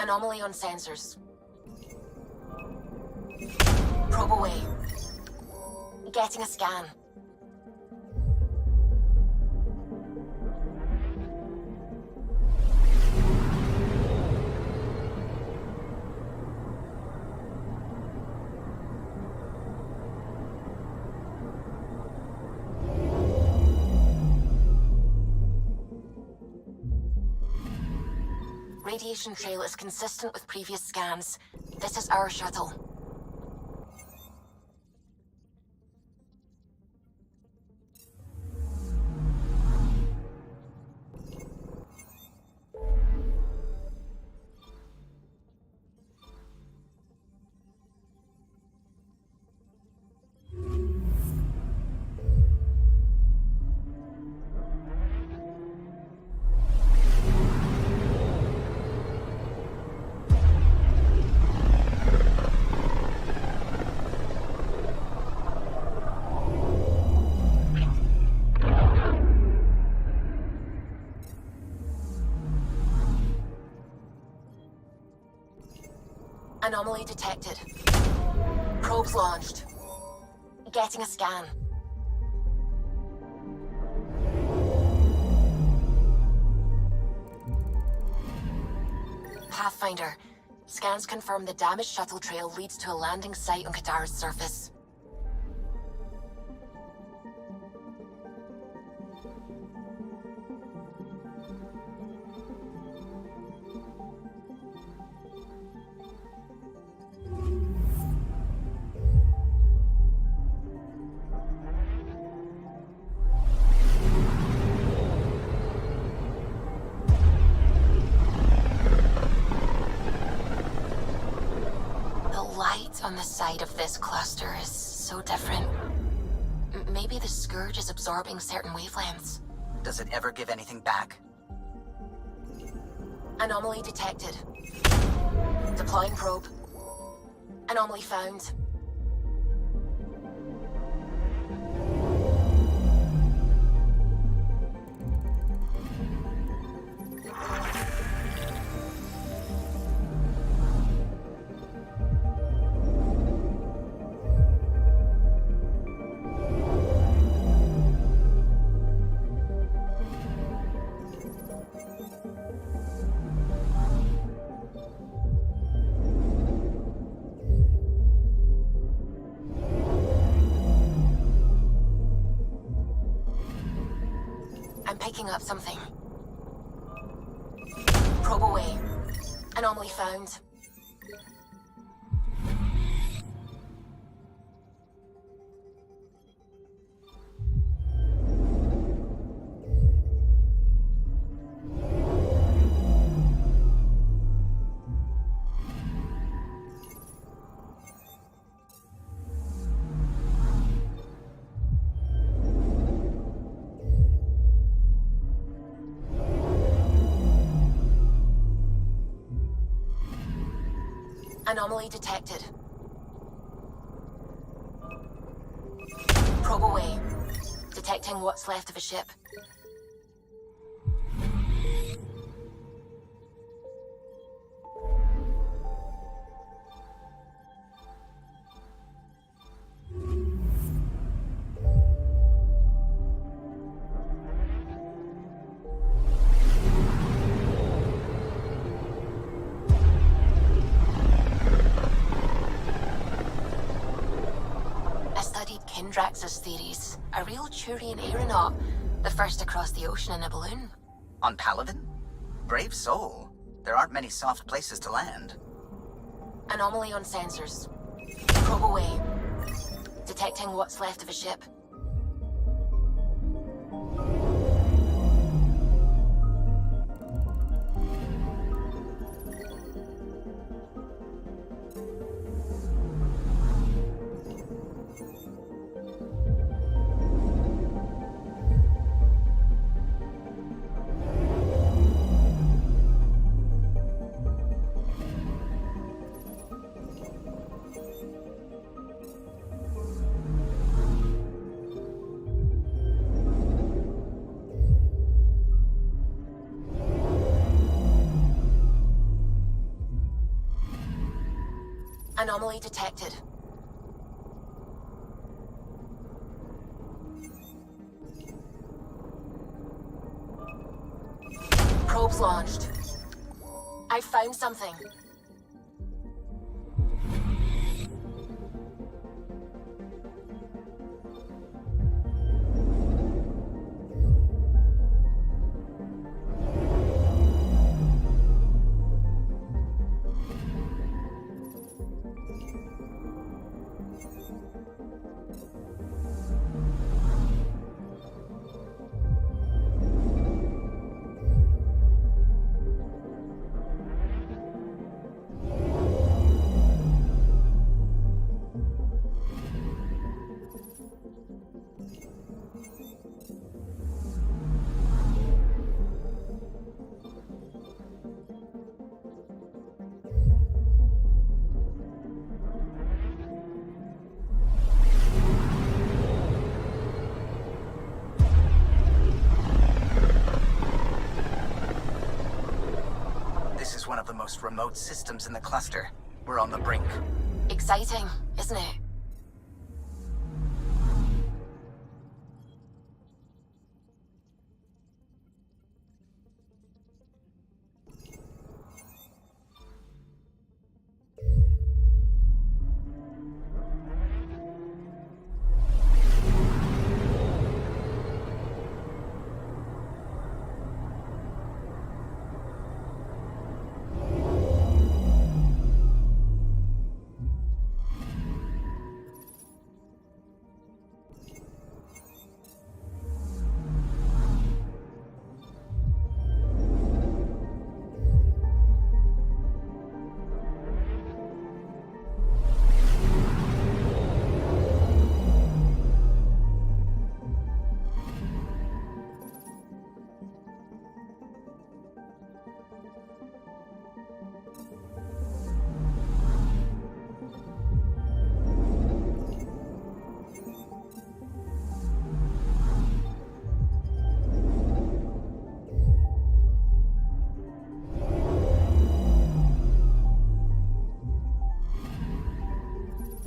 Anomaly on sensors. Probe away. Getting a scan. Radiation trail is consistent with previous scans. This is our shuttle. Anomaly detected. Probes launched. Getting a scan. Pathfinder. Scans confirm the damaged shuttle trail leads to a landing site on Katara's surface. On the side of this cluster is so different. Maybe the Scourge is absorbing certain wavelengths. Does it ever give anything back? Anomaly detected. Deploying probe. Anomaly found. Picking up something. Probe away. Anomaly found. Anomaly detected. Probe away. Detecting what's left of a ship. Drax's theories. A real Turian aeronaut. The first to cross the ocean in a balloon. On Paladin? Brave soul. There aren't many soft places to land. Anomaly on sensors. Probe away. Detecting what's left of a ship. Anomaly detected. Probes launched. I found something. One of the most remote systems in the cluster. We're on the brink. Exciting, isn't it?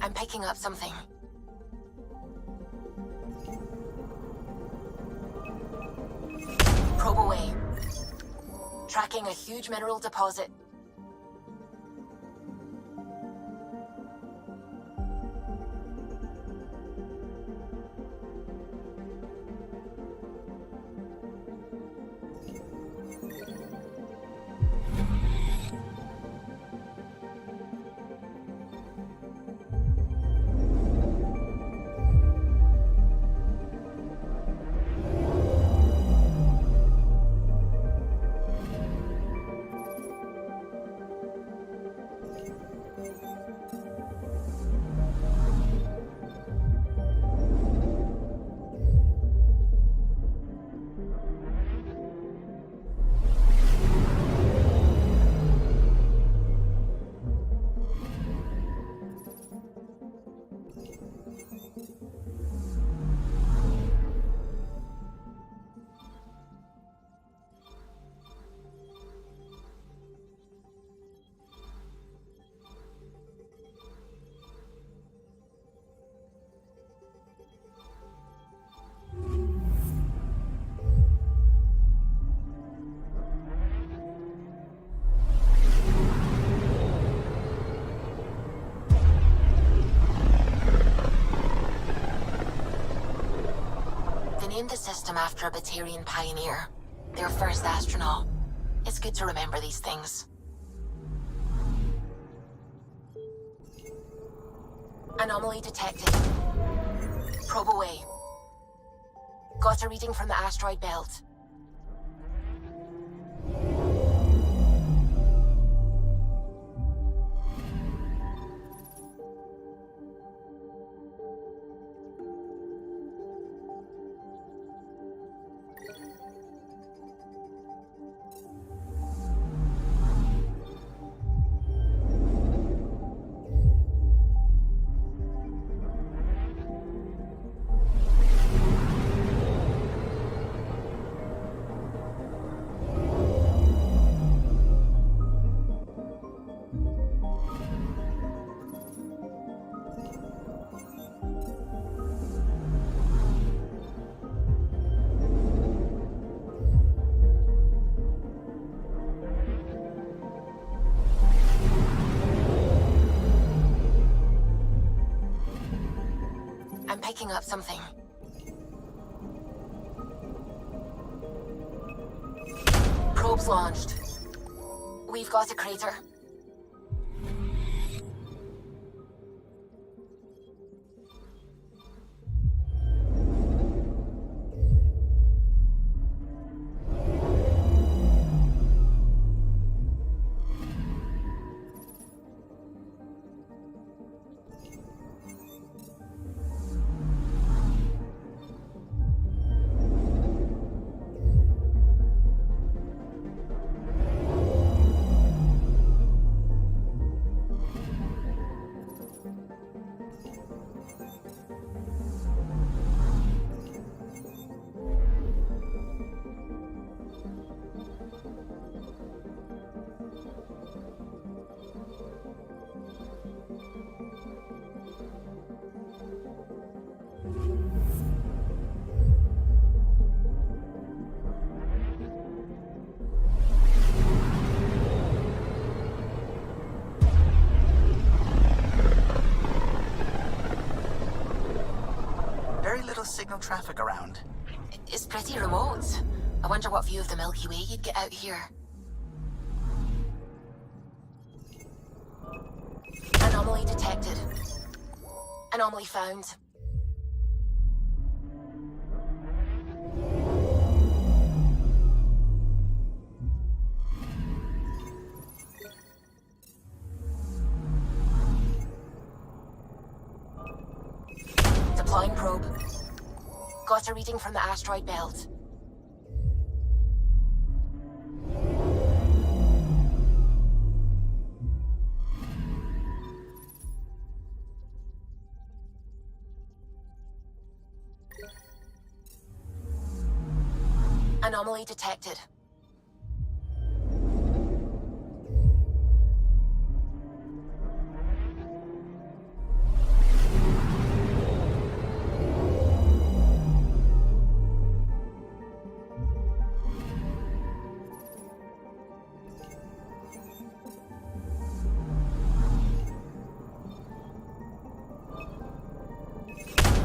I'm picking up something. Probe away. Tracking a huge mineral deposit. Named the system after a Batarian pioneer, their first astronaut. It's good to remember these things. Anomaly detected. Probe away. Got a reading from the asteroid belt. I'm picking up something. Probes launched. We've got a crater. signal traffic around. It's pretty remote. I wonder what view of the Milky Way you'd get out here. Anomaly detected. Anomaly found. Deploying probe. Got a reading from the asteroid belt. Anomaly detected.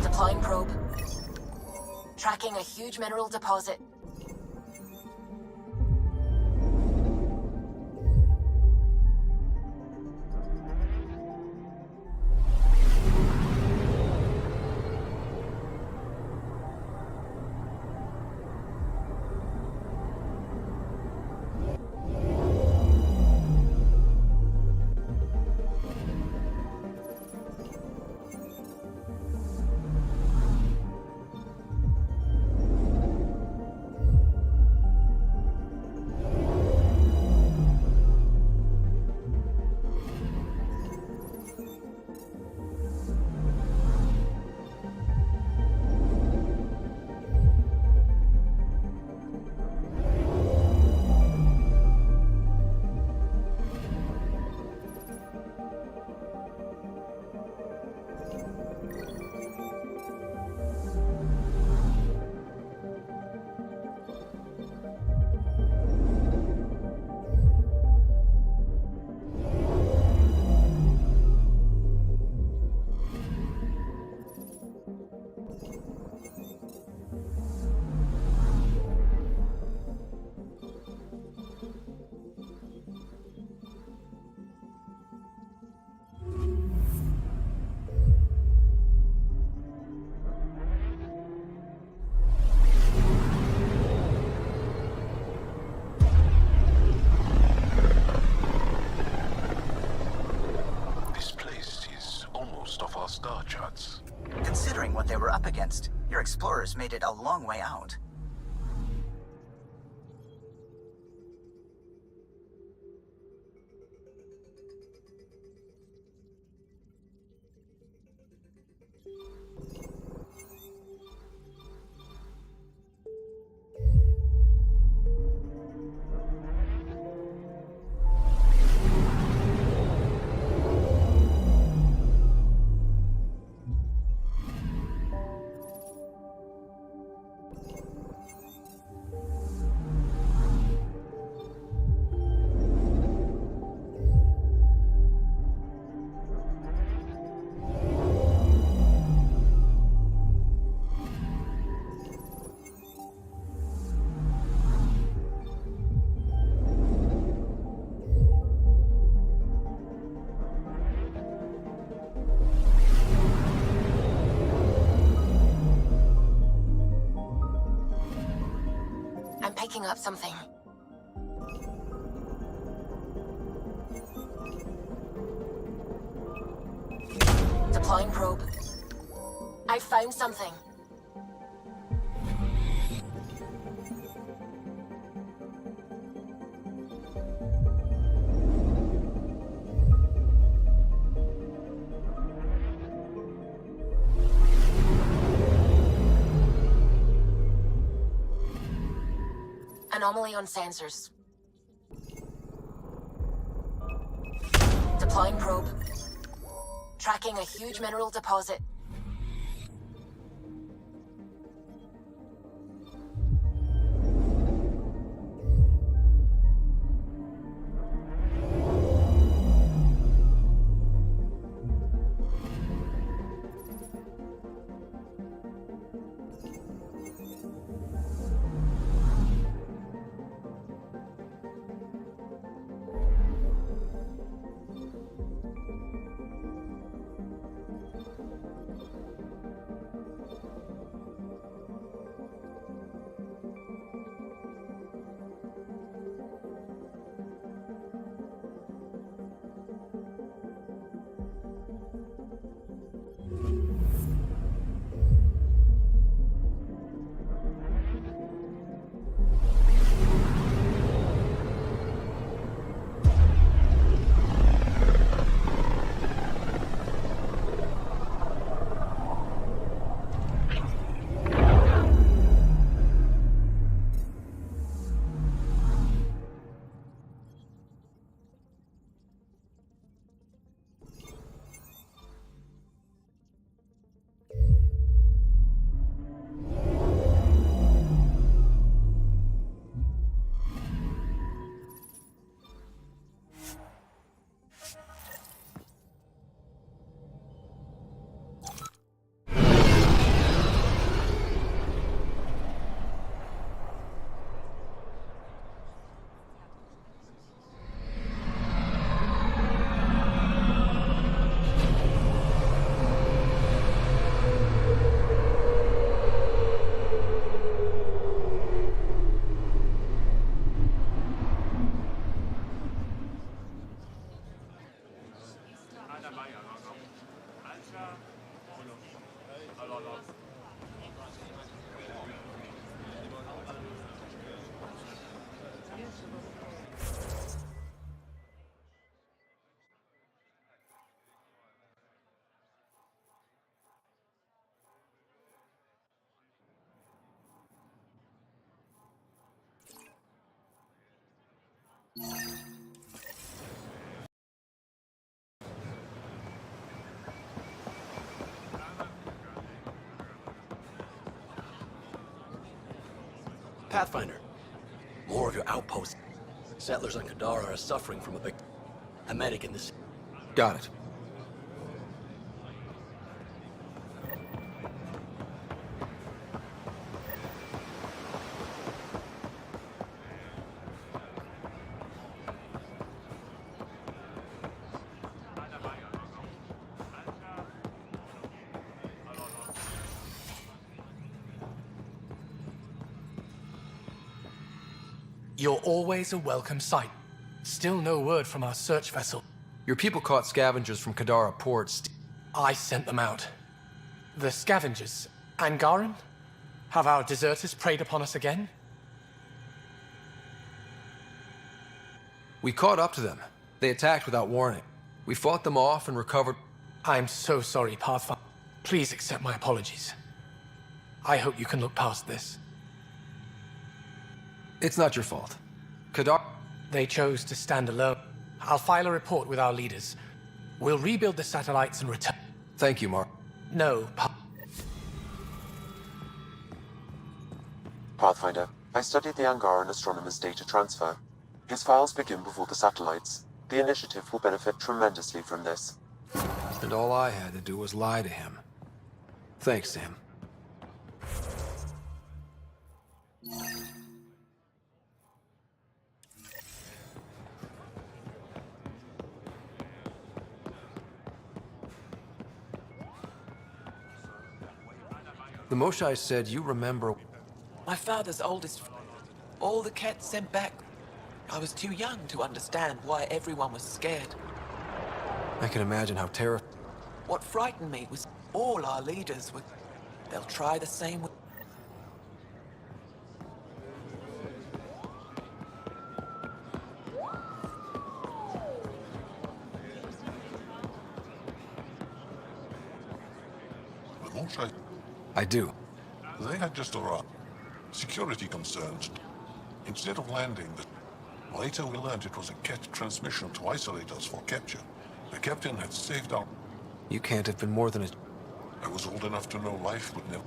Deploying probe. Tracking a huge mineral deposit. star charts. Considering what they were up against, your explorers made it a long way out. I'm picking up something. Deploying probe. I found something. Anomaly on sensors. Deploying probe. Tracking a huge mineral deposit. Pathfinder. More of your outposts. Settlers on Kadara are suffering from a medic in this. Got it. You're always a welcome sight. Still no word from our search vessel. Your people caught scavengers from Kadara ports. I sent them out. The scavengers, Angaran? Have our deserters preyed upon us again? We caught up to them. They attacked without warning. We fought them off and recovered. I'm so sorry, Pathfinder. Please accept my apologies. I hope you can look past this. It's not your fault. Kadar... They chose to stand alone. I'll file a report with our leaders. We'll rebuild the satellites and return. Thank you, Mark. No, Pathfinder, I studied the Angaran astronomer's data transfer. His files begin before the satellites. The initiative will benefit tremendously from this. And all I had to do was lie to him. Thanks, Sam. The Moshai said you remember... My father's oldest... All the cats sent back. I was too young to understand why everyone was scared. I can imagine how terrifying... What frightened me was all our leaders were... They'll try the same way. The Moshai, I do. they had just arrived. Security concerns. Instead of landing, later we learned it was a Ket transmission to isolate us for capture. The captain had saved our... You can't have been more than a... I was old enough to know life would never...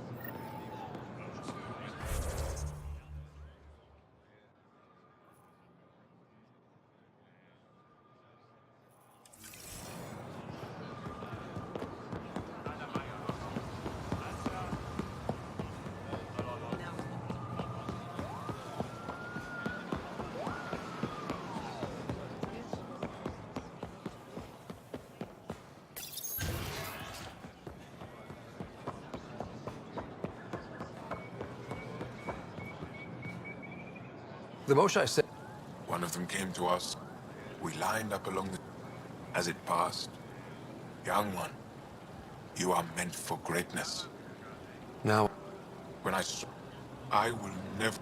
The Moshai said... One of them came to us. We lined up along the... As it passed. Young one, you are meant for greatness. Now... When I saw... I will never...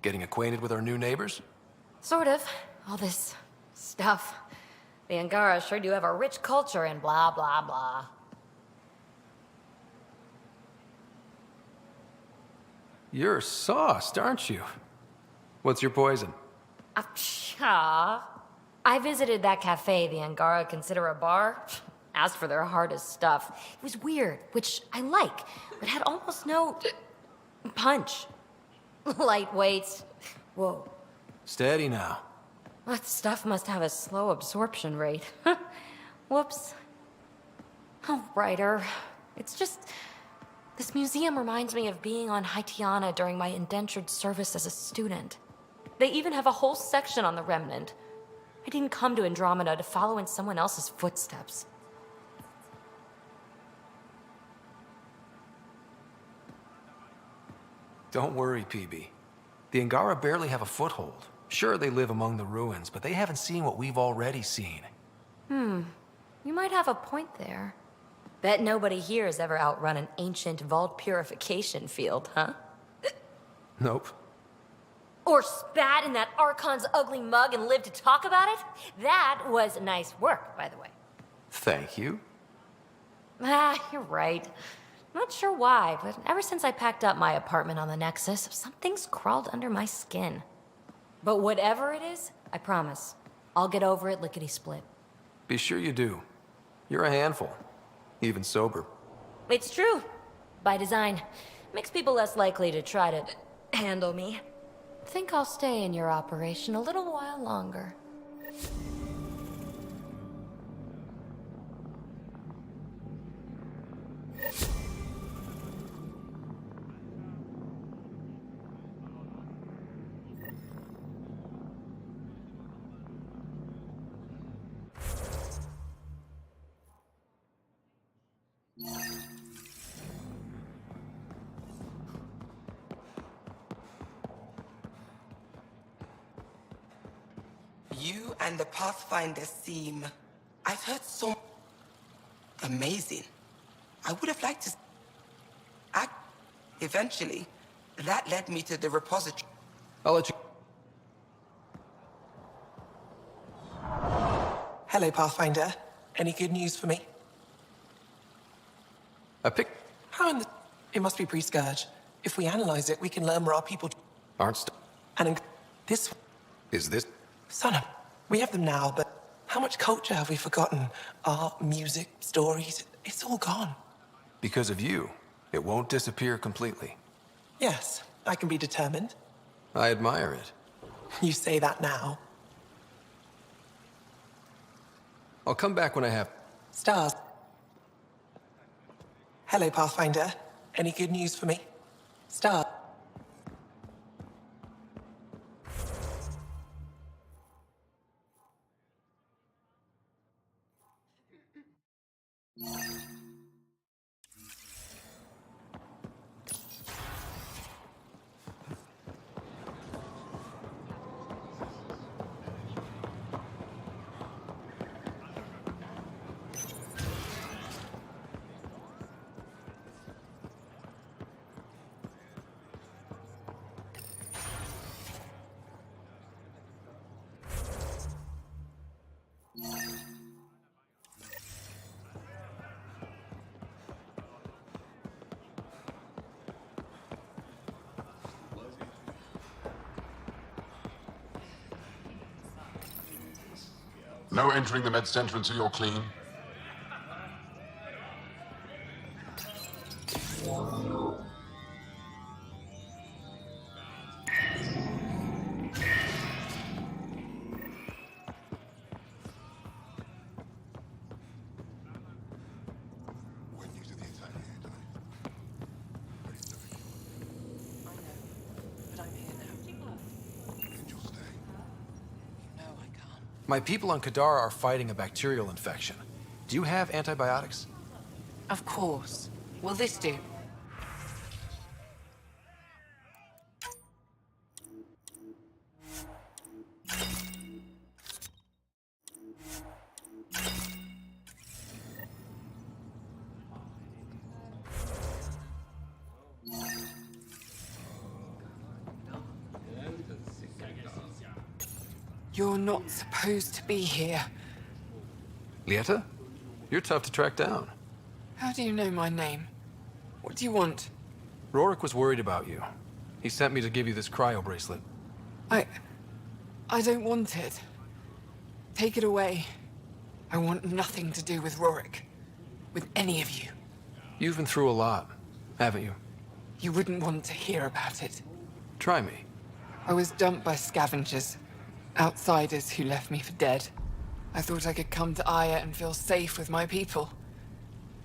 Getting acquainted with our new neighbors? Sort of. All this stuff. The Angara sure do have a rich culture and blah, blah, blah. You're sauced, aren't you? What's your poison? I visited that cafe the Angara consider a bar. Asked for their hardest stuff. It was weird, which I like, but had almost no punch. Lightweight. Whoa. Steady now. That stuff must have a slow absorption rate. Whoops. Oh, writer. It's just... This museum reminds me of being on Haitiana during my indentured service as a student. They even have a whole section on the Remnant. I didn't come to Andromeda to follow in someone else's footsteps. Don't worry, PB. The Angara barely have a foothold. Sure, they live among the ruins, but they haven't seen what we've already seen. You might have a point there. Bet nobody here has ever outrun an ancient vault purification field, huh? Nope. Or spat in that Archon's ugly mug and lived to talk about it? That was nice work, by the way. Thank you. Ah, you're right. Not sure why, but ever since I packed up my apartment on the Nexus, something's crawled under my skin. But whatever it is, I promise, I'll get over it lickety-split. Be sure you do. You're a handful, even sober. It's true. By design. Makes people less likely to try to handle me. Think I'll stay in your operation a little while longer. You and the Pathfinder seem... I've heard so... amazing. I would have liked to... Eventually, that led me to the repository. I'll let you... Hello, Pathfinder. Any good news for me? I picked... How in the... It must be pre-Scourge. If we analyze it, we can learn where our people... Aren't And this... Is this... Son of... We have them now, but how much culture have we forgotten? Art, music, stories, it's all gone. Because of you, it won't disappear completely. Yes, I can be determined. I admire it. You say that now. I'll come back when I have... Stars. Hello, Pathfinder. Any good news for me? Stars. No entering the med center until you're clean. My people on Kadara are fighting a bacterial infection. Do you have antibiotics? Of course. Will this do? You're not supposed to be here. Lieta? You're tough to track down. How do you know my name? What do you want? Rorik was worried about you. He sent me to give you this cryo bracelet. I don't want it. Take it away. I want nothing to do with Rorik. With any of you. You've been through a lot, haven't you? You wouldn't want to hear about it. Try me. I was dumped by scavengers. Outsiders who left me for dead. I thought I could come to Aya and feel safe with my people.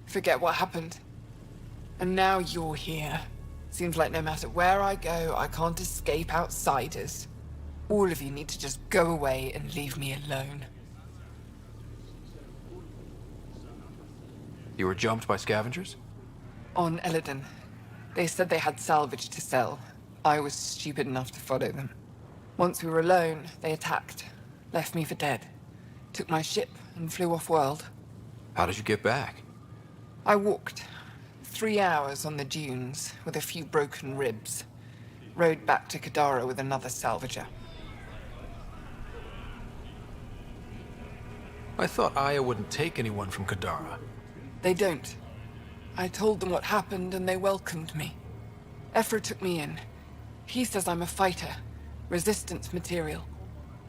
Forget what happened. And now you're here. Seems like no matter where I go, I can't escape outsiders. All of you need to just go away and leave me alone. You were jumped by scavengers? On Eladon. They said they had salvage to sell. I was stupid enough to follow them. Once we were alone, they attacked. Left me for dead. Took my ship and flew off-world. How did you get back? I walked. 3 hours on the dunes with a few broken ribs. Rode back to Kadara with another salvager. I thought Aya wouldn't take anyone from Kadara. They don't. I told them what happened and they welcomed me. Ephra took me in. He says I'm a fighter, resistance material.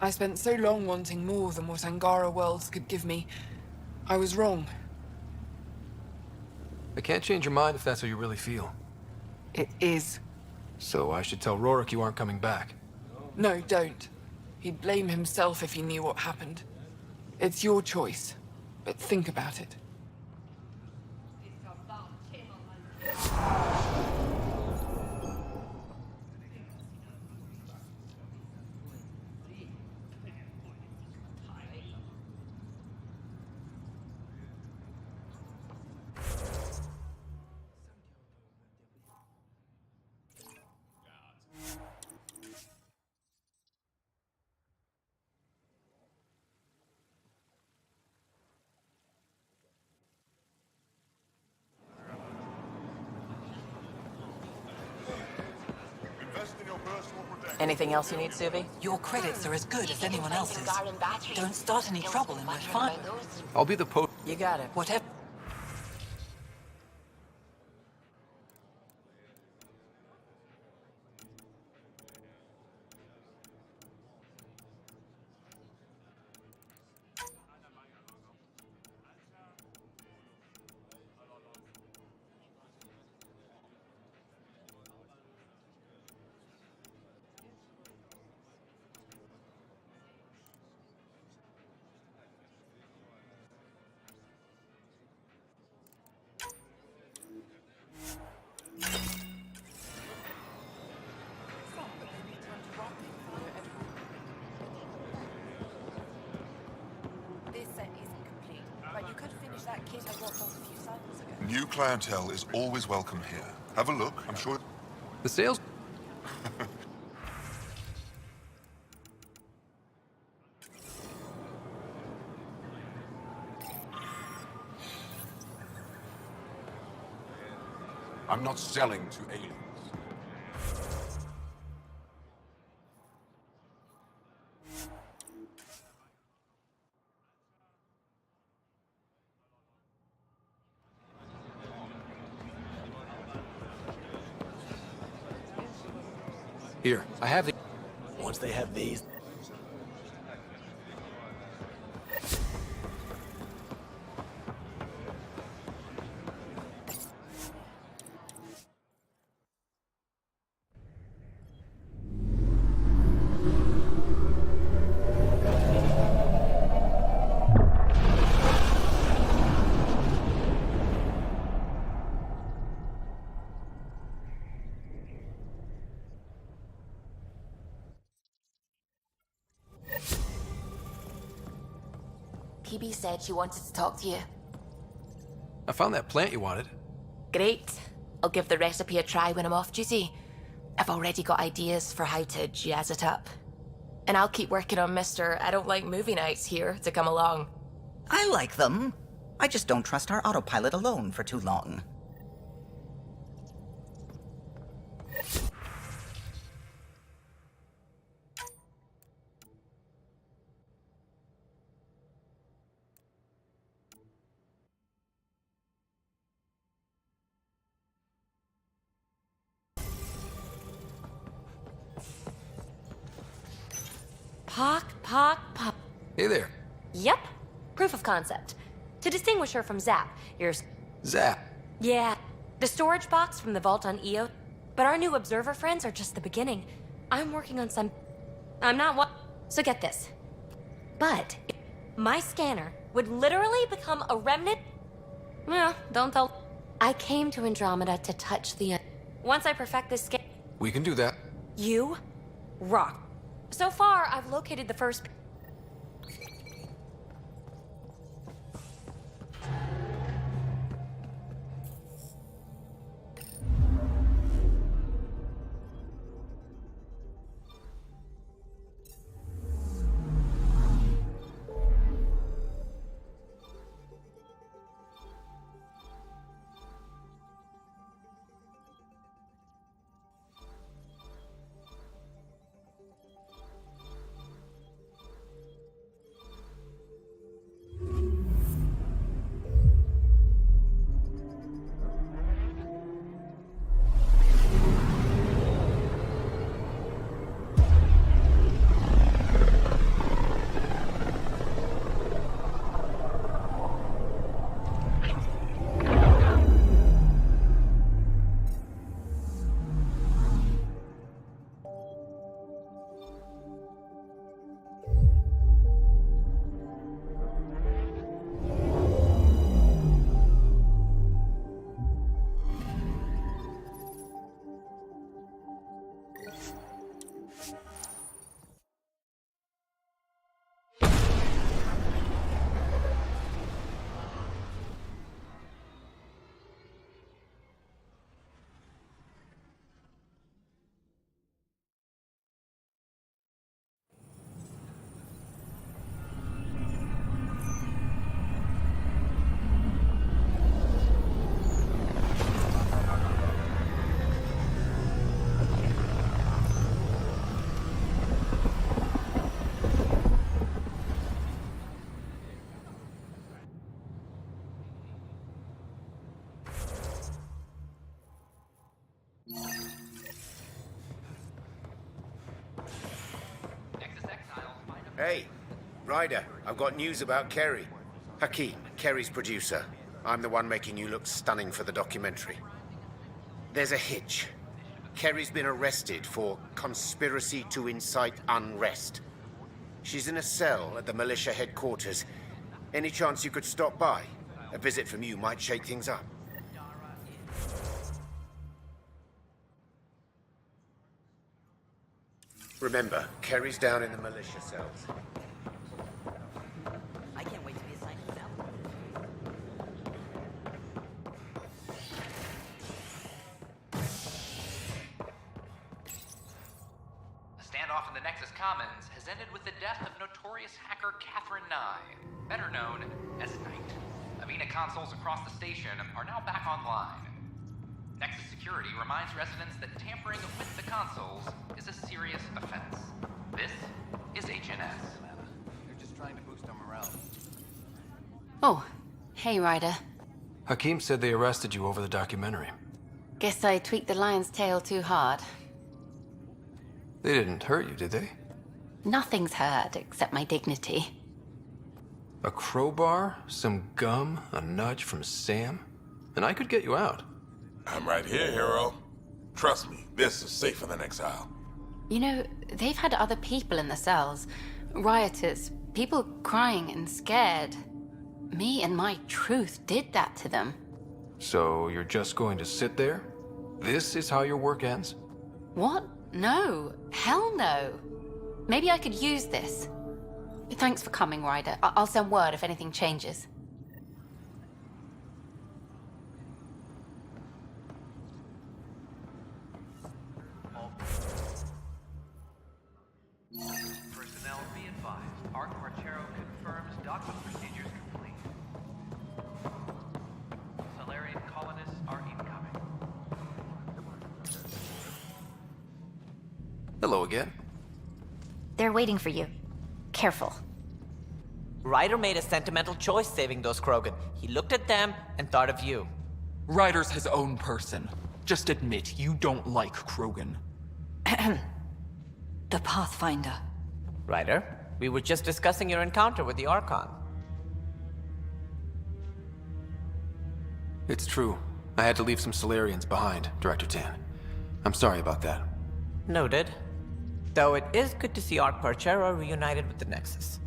I spent so long wanting more than what Angara worlds could give me. I was wrong. I can't change your mind if that's how you really feel. It is. So I should tell Rorik you aren't coming back. No, don't. He'd blame himself if he knew what happened. It's your choice, but think about it. Anything else you need, Suvi? Your credits are as good as anyone else's. Don't start any trouble and we're fine. I'll be the post. You got it. Whatever. New clientele is always welcome here. Have a look, I'm sure... The sales... I'm not selling to aliens. Here, I have the... Once they have these... PB said she wanted to talk to you. I found that plant you wanted. Great. I'll give the recipe a try when I'm off duty. I've already got ideas for how to jazz it up. And I'll keep working on Mr. I don't like movie nights here to come along. I like them. I just don't trust our autopilot alone for too long. Pock. Hey there. Yep. Proof of concept. To distinguish her from Zap, here's... Zap. Yeah. The storage box from the vault on Io. But our new observer friends are just the beginning. I'm working on some... I'm not one... So get this. But my scanner would literally become a remnant... Well, don't tell... I came to Andromeda to touch the... Once I perfect this scan... We can do that. You rock. So far, I've located the first... Hey, Ryder, I've got news about Kerry. Hakeem, Kerry's producer. I'm the one making you look stunning for the documentary. There's a hitch. Kerry's been arrested for conspiracy to incite unrest. She's in a cell at the militia headquarters. Any chance you could stop by? A visit from you might shake things up. Remember, Kerry's down in the militia cells. I can't wait to be assigned to cell. A standoff in the Nexus Commons has ended with the death of notorious hacker Catherine Nye, better known as Knight. Avena consoles across the station are now back online. Nexus Security reminds residents that tampering with the consoles is a serious offense. This is HNS. They're just trying to boost our morale. Oh, hey, Ryder. Hakeem said they arrested you over the documentary. Guess I tweaked the lion's tail too hard. They didn't hurt you, did they? Nothing's hurt except my dignity. A crowbar, some gum, a nudge from Sam, and I could get you out. I'm right here, hero. Trust me, this is safer than exile. You know, they've had other people in the cells. Rioters, people crying and scared. Me and my truth did that to them. So you're just going to sit there? This is how your work ends? What? No. Hell no. Maybe I could use this. Thanks for coming, Ryder. I'll send word if anything changes. Personnel be advised. Art Marchero confirms document procedures complete. Solarian colonists are incoming. Hello again. They're waiting for you. Careful. Ryder made a sentimental choice saving those Krogan. He looked at them and thought of you. Ryder's his own person. Just admit you don't like Krogan. The Pathfinder. Ryder, we were just discussing your encounter with the Archon. It's true. I had to leave some Solarians behind, Director Tan. I'm sorry about that. Noted. Though it is good to see Art Parchero reunited with the Nexus.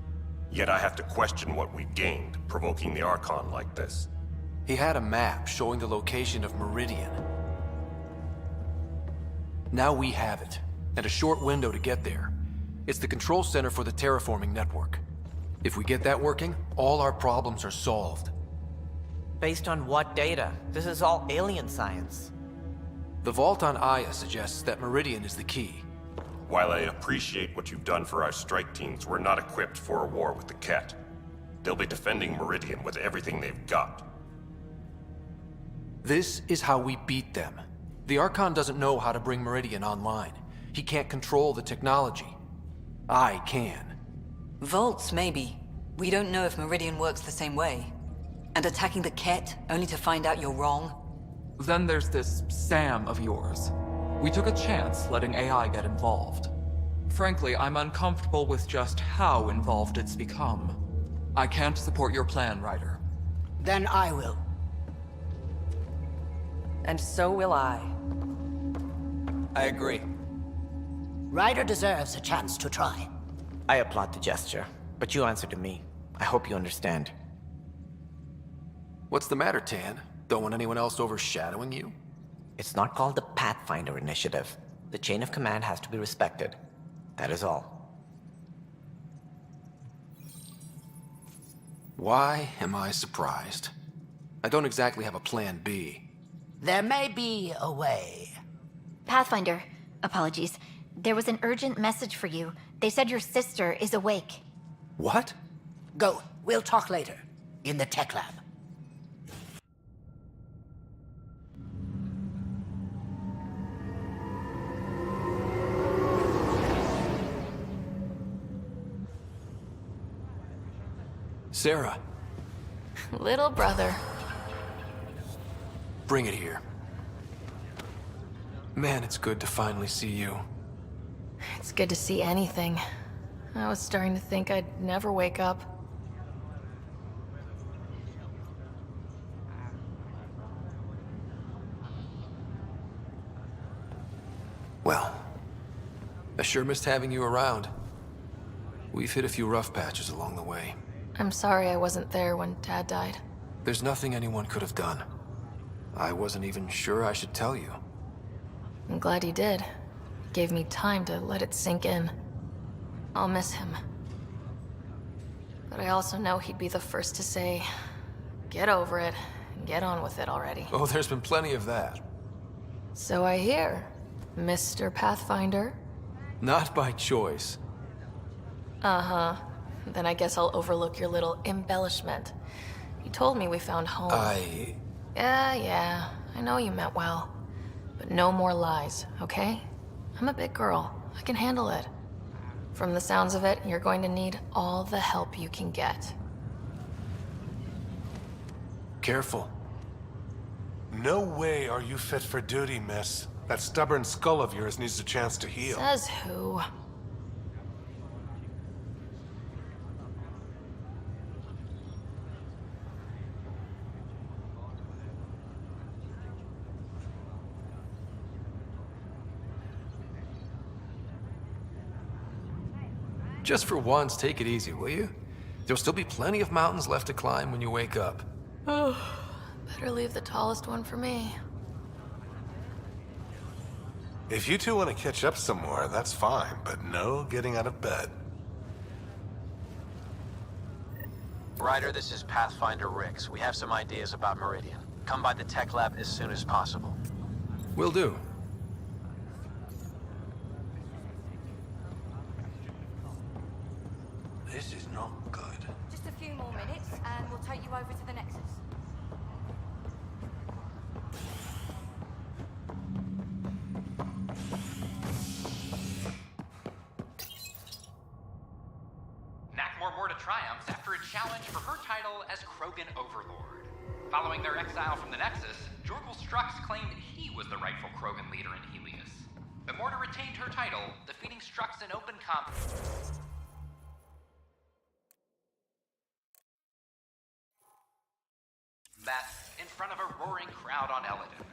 Yet I have to question what we've gained, provoking the Archon like this. He had a map showing the location of Meridian. Now we have it, and a short window to get there. It's the control center for the terraforming network. If we get that working, all our problems are solved. Based on what data? This is all alien science. The vault on Aya suggests that Meridian is the key. While I appreciate what you've done for our strike teams, we're not equipped for a war with the Ket. They'll be defending Meridian with everything they've got. This is how we beat them. The Archon doesn't know how to bring Meridian online. He can't control the technology. I can. Vaults, maybe. We don't know if Meridian works the same way. And attacking the Ket, only to find out you're wrong? Then there's this Sam of yours. We took a chance letting AI get involved. Frankly, I'm uncomfortable with just how involved it's become. I can't support your plan, Ryder. Then I will. And so will I. I agree. Ryder deserves a chance to try. I applaud the gesture, but you answer to me. I hope you understand. What's the matter, Tan? Don't want anyone else overshadowing you? It's not called the Pathfinder Initiative. The chain of command has to be respected. That is all. Why am I surprised? I don't exactly have a plan B. There may be a way. Pathfinder, apologies. There was an urgent message for you. They said your sister is awake. What? Go. We'll talk later. In the tech lab. Sarah. Little brother. Bring it here. Man, it's good to finally see you. It's good to see anything. I was starting to think I'd never wake up. Well, I sure missed having you around. We've hit a few rough patches along the way. I'm sorry I wasn't there when Dad died. There's nothing anyone could have done. I wasn't even sure I should tell you. I'm glad you did. It gave me time to let it sink in. I'll miss him. But I also know he'd be the first to say, get over it, and get on with it already. Oh, there's been plenty of that. So I hear, Mr. Pathfinder. Not by choice. Uh-huh. Then I guess I'll overlook your little embellishment. You told me we found home. Yeah, I know you meant well. But no more lies, okay? I'm a big girl. I can handle it. From the sounds of it, you're going to need all the help you can get. Careful. No way are you fit for duty, miss. That stubborn skull of yours needs a chance to heal. Says who? Just for once, take it easy, will you? There'll still be plenty of mountains left to climb when you wake up. Oh, better leave the tallest one for me. If you two want to catch up some more, that's fine, but no getting out of bed. Ryder, this is Pathfinder Rix. We have some ideas about Meridian. Come by the tech lab as soon as possible. Will do. This is not good. Just a few more minutes, and we'll take you over to the Nexus. Nakmor to triumph after a challenge for her title as Krogan Overlord. Following their exile from the Nexus, Jorgul Strux claimed he was the rightful Krogan leader in Helios. But Morta retained her title, defeating Strux in open combat. In front of a roaring crowd on Eladin.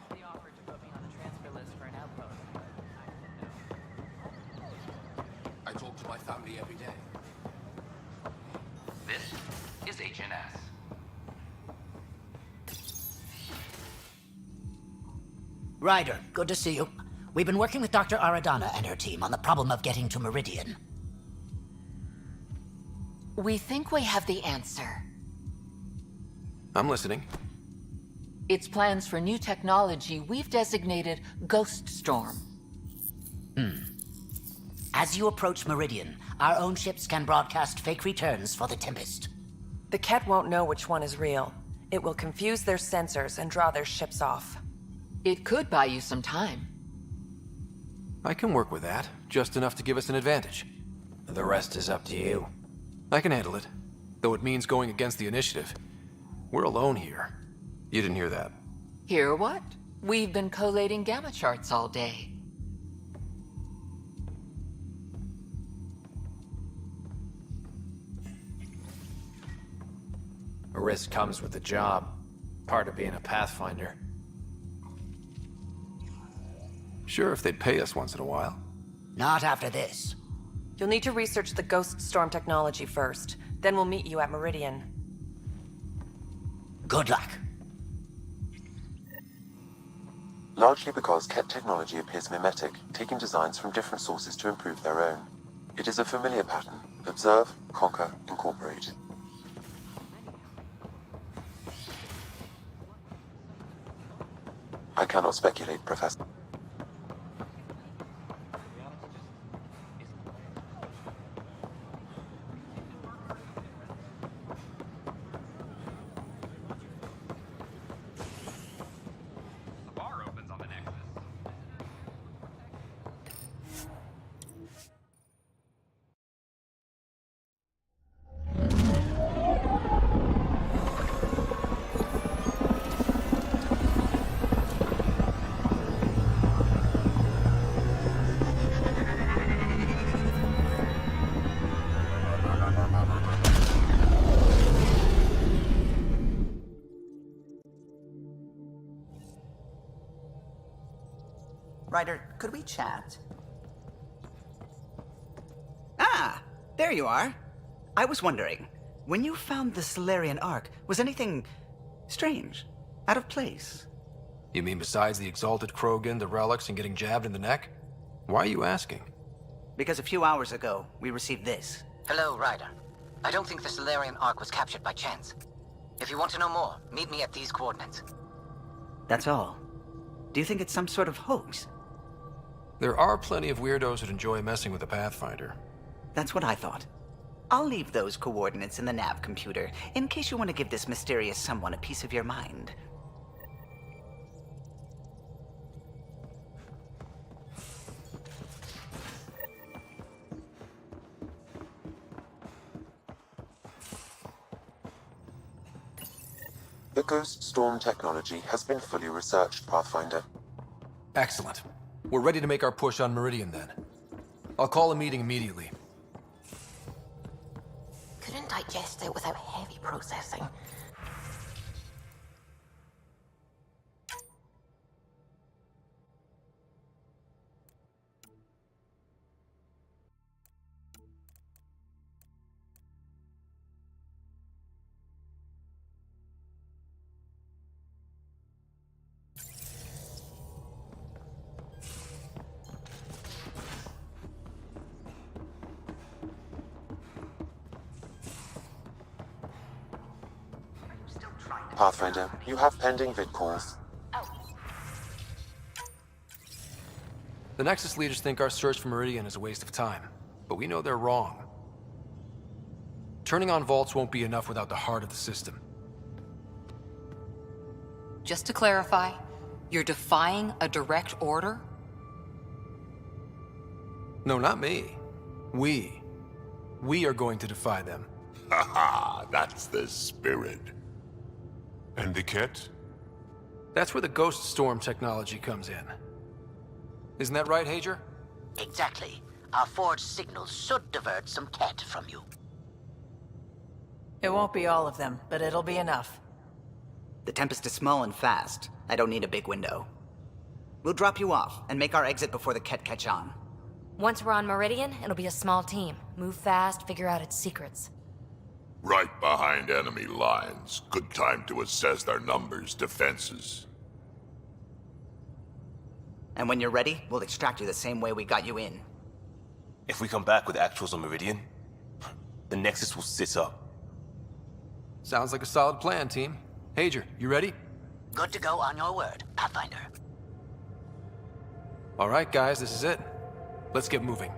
They offered to put me on the transfer list for an outpost. I talk to my family every day. This is HNS. Ryder, good to see you. We've been working with Dr. Aradana and her team on the problem of getting to Meridian. We think we have the answer. I'm listening. It's plans for new technology we've designated Ghost Storm. As you approach Meridian, our own ships can broadcast fake returns for the Tempest. The Ket won't know which one is real. It will confuse their sensors and draw their ships off. It could buy you some time. I can work with that, just enough to give us an advantage. The rest is up to you. I can handle it, though it means going against the initiative. We're alone here. You didn't hear that. Hear what? We've been collating gamma charts all day. A risk comes with the job. Part of being a Pathfinder. Sure, if they'd pay us once in a while. Not after this. You'll need to research the Ghost Storm technology first. Then we'll meet you at Meridian. Good luck. Largely because Ket technology appears mimetic, taking designs from different sources to improve their own. It is a familiar pattern. Observe, conquer, incorporate. I cannot speculate, Professor. Ryder, could we chat? Ah, there you are. I was wondering, when you found the Solarian Ark, was anything strange? Out of place? You mean besides the exalted Krogan, the relics, and getting jabbed in the neck? Why are you asking? Because a few hours ago, we received this. Hello, Ryder. I don't think the Solarian Ark was captured by chance. If you want to know more, meet me at these coordinates. That's all. Do you think it's some sort of hoax? There are plenty of weirdos that enjoy messing with the Pathfinder. That's what I thought. I'll leave those coordinates in the nav computer, in case you want to give this mysterious someone a piece of your mind. The Ghost Storm technology has been fully researched, Pathfinder. Excellent. We're ready to make our push on Meridian then. I'll call a meeting immediately. Couldn't digest it without heavy processing. Pathfinder, you have pending vid calls. The Nexus leaders think our search for Meridian is a waste of time, but we know they're wrong. Turning on vaults won't be enough without the heart of the system. Just to clarify, you're defying a direct order? No, not me. We are going to defy them. Haha, that's the spirit. And the kit? That's where the Ghost Storm technology comes in. Isn't that right, Hager? Exactly. Our forged signals should divert some cat from you. It won't be all of them, but it'll be enough. The Tempest is small and fast. I don't need a big window. We'll drop you off and make our exit before the Ket catch on. Once we're on Meridian, it'll be a small team. Move fast, figure out its secrets. Right behind enemy lines. Good time to assess their numbers, defenses. And when you're ready, we'll extract you the same way we got you in. If we come back with actuals on Meridian, the Nexus will sit up. Sounds like a solid plan, team. Hager, you ready? Good to go on your word, Pathfinder. All right, guys, this is it. Let's get moving.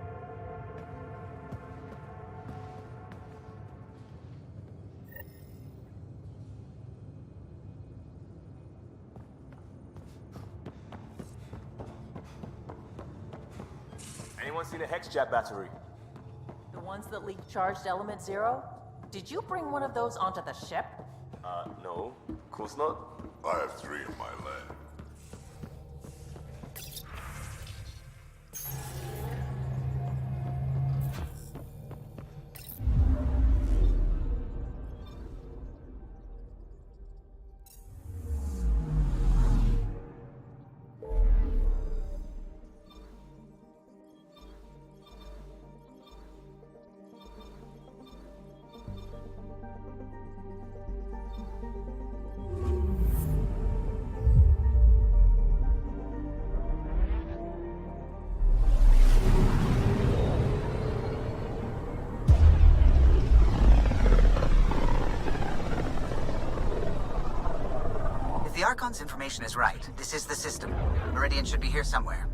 Anyone seen a Hex-Jab battery? The ones that leak charged element 0? Did you bring one of those onto the ship? No. Of course not. I have 3 in my lab. If the Archon's information is right, this is the system. Meridian should be here somewhere.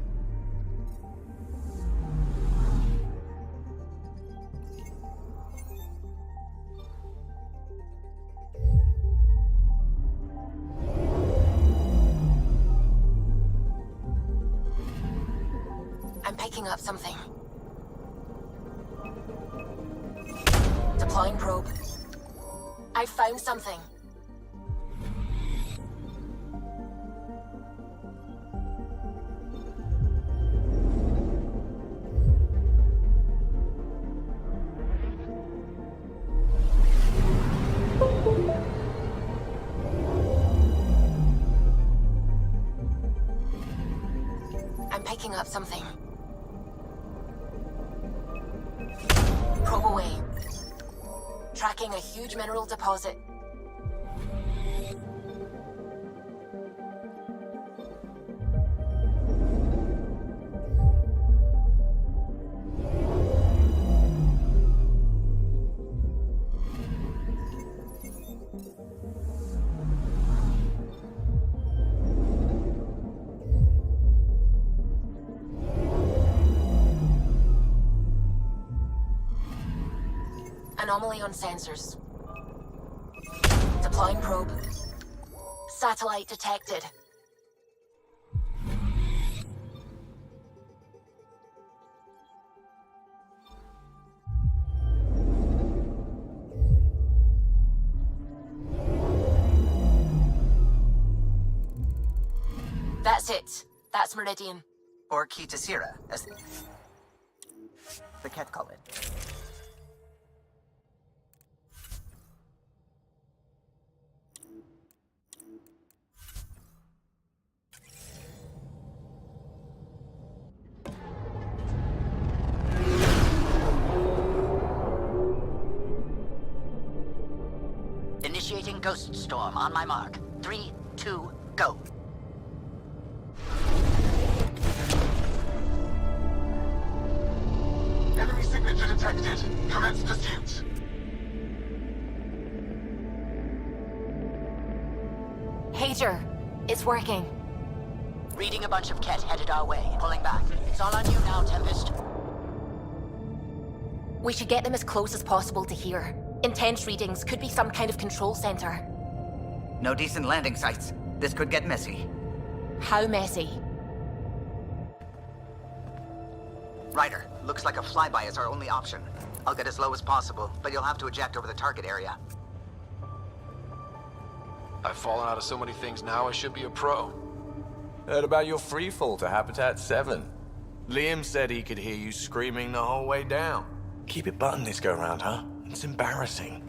I'm picking up something. Deploying probe. I found something. picking up something. Probe away. Tracking a huge mineral deposit. Anomaly on sensors. Deploying probe. Satellite detected. That's it. That's Meridian. Or Key to Sierra, as the Ket call it. Initiating Ghost Storm on my mark. 3, 2, go. Enemy signature detected. Commence pursuit. Pager, it's working. Reading a bunch of Ket headed our way. Pulling back. It's all on you now, Tempest. We should get them as close as possible to here. Intense readings could be some kind of control center. No decent landing sites. This could get messy. How messy? Ryder, looks like a flyby is our only option. I'll get as low as possible, but you'll have to eject over the target area. I've fallen out of so many things now, I should be a pro. Heard about your freefall to Habitat 7. Liam said he could hear you screaming the whole way down. Keep it buttoned this go-round, huh? It's embarrassing.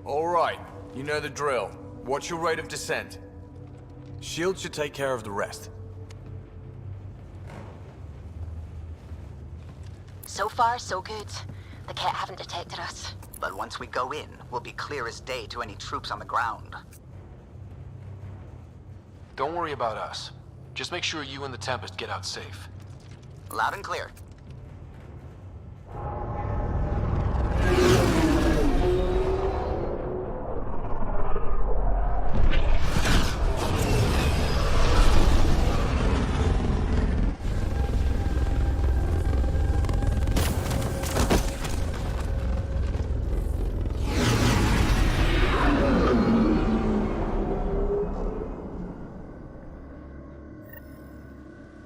All right, you know the drill. What's your rate of descent? Shield should take care of the rest. So far, so good. The Ket haven't detected us. But once we go in, we'll be clear as day to any troops on the ground. Don't worry about us. Just make sure you and the Tempest get out safe. Loud and clear.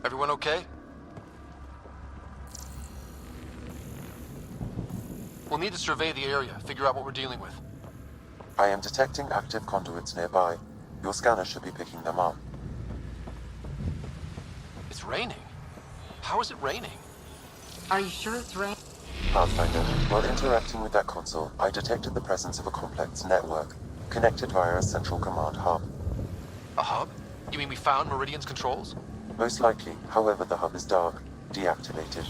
Everyone okay? We'll need to survey the area, figure out what we're dealing with. I am detecting active conduits nearby. Your scanner should be picking them up. It's raining. How is it raining? Are you sure it's raining? Pathfinder, while interacting with that console, I detected the presence of a complex network, connected via a central command hub. A hub? You mean we found Meridian's controls? Most likely, however, the hub is dark, deactivated.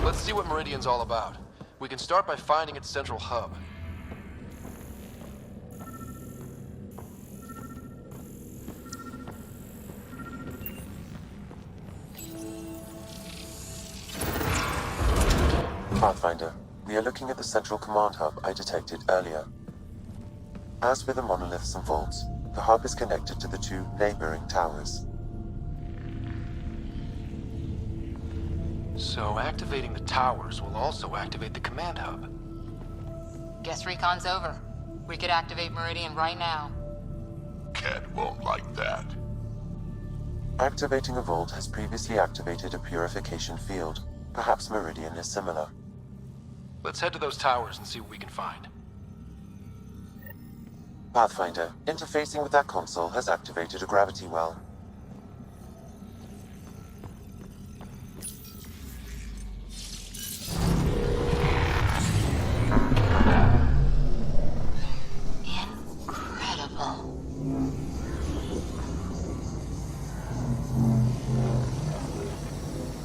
Let's see what Meridian's all about. We can start by finding its central hub. Pathfinder, we are looking at the central command hub I detected earlier. As with the monoliths and vaults, the hub is connected to the two neighboring towers. So activating the towers will also activate the command hub. Guess recon's over. We could activate Meridian right now. Ket won't like that. Activating a vault has previously activated a purification field. Perhaps Meridian is similar. Let's head to those towers and see what we can find. Pathfinder, interfacing with that console has activated a gravity well.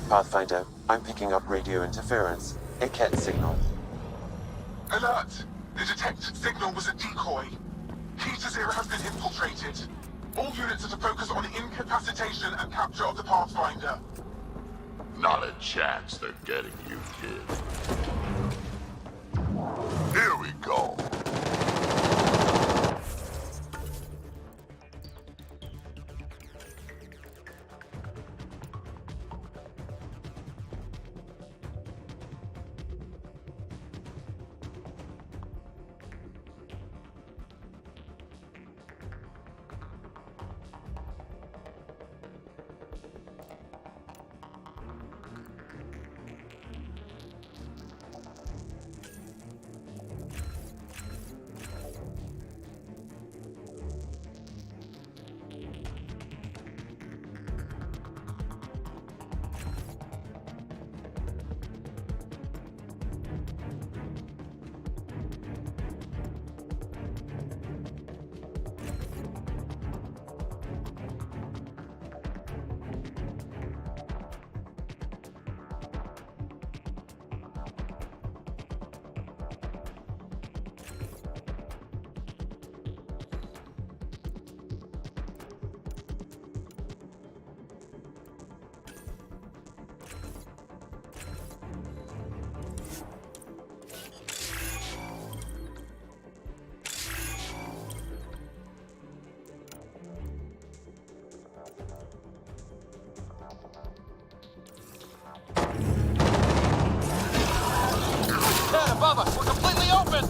Pathfinder, I'm picking up radio interference. A Ket signal. Alert! The detected signal was a decoy. Key to Zero has been infiltrated. All units are to focus on incapacitation and capture of the Pathfinder. Not a chance they're getting you, kid. Here we go. Dad, above us! We're completely open!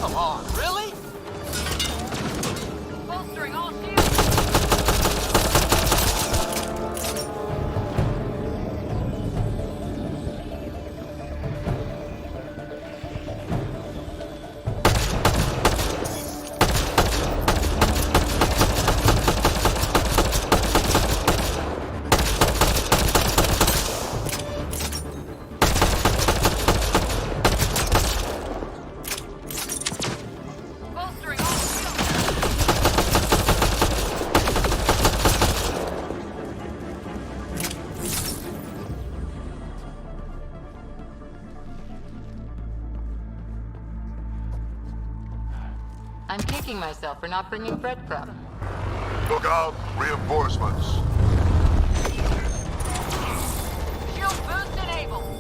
Come on, really? Bolstering all shields. I'm kicking myself for not bringing breadcrumbs. Look out! Reinforcements! Shield boost enabled.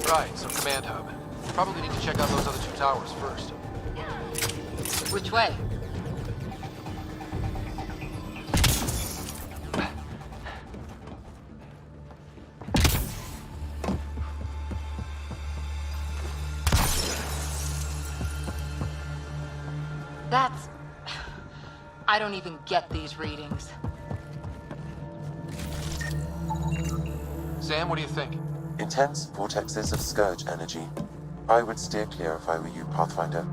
Right, so command hub. Probably need to check out those other two towers first. Which way? That's... I don't even get these readings. Sam, what do you think? Intense vortexes of scourge energy. I would steer clear if I were you, Pathfinder.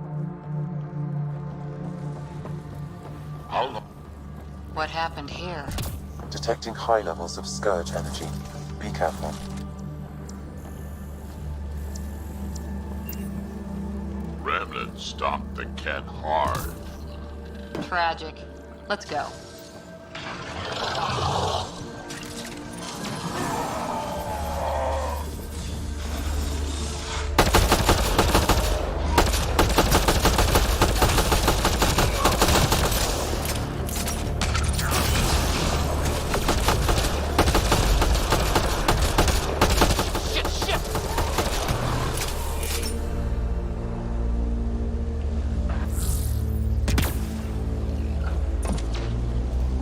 What happened here? Detecting high levels of scourge energy. Be careful. Remnants stopped the Ket hard. Tragic. Let's go.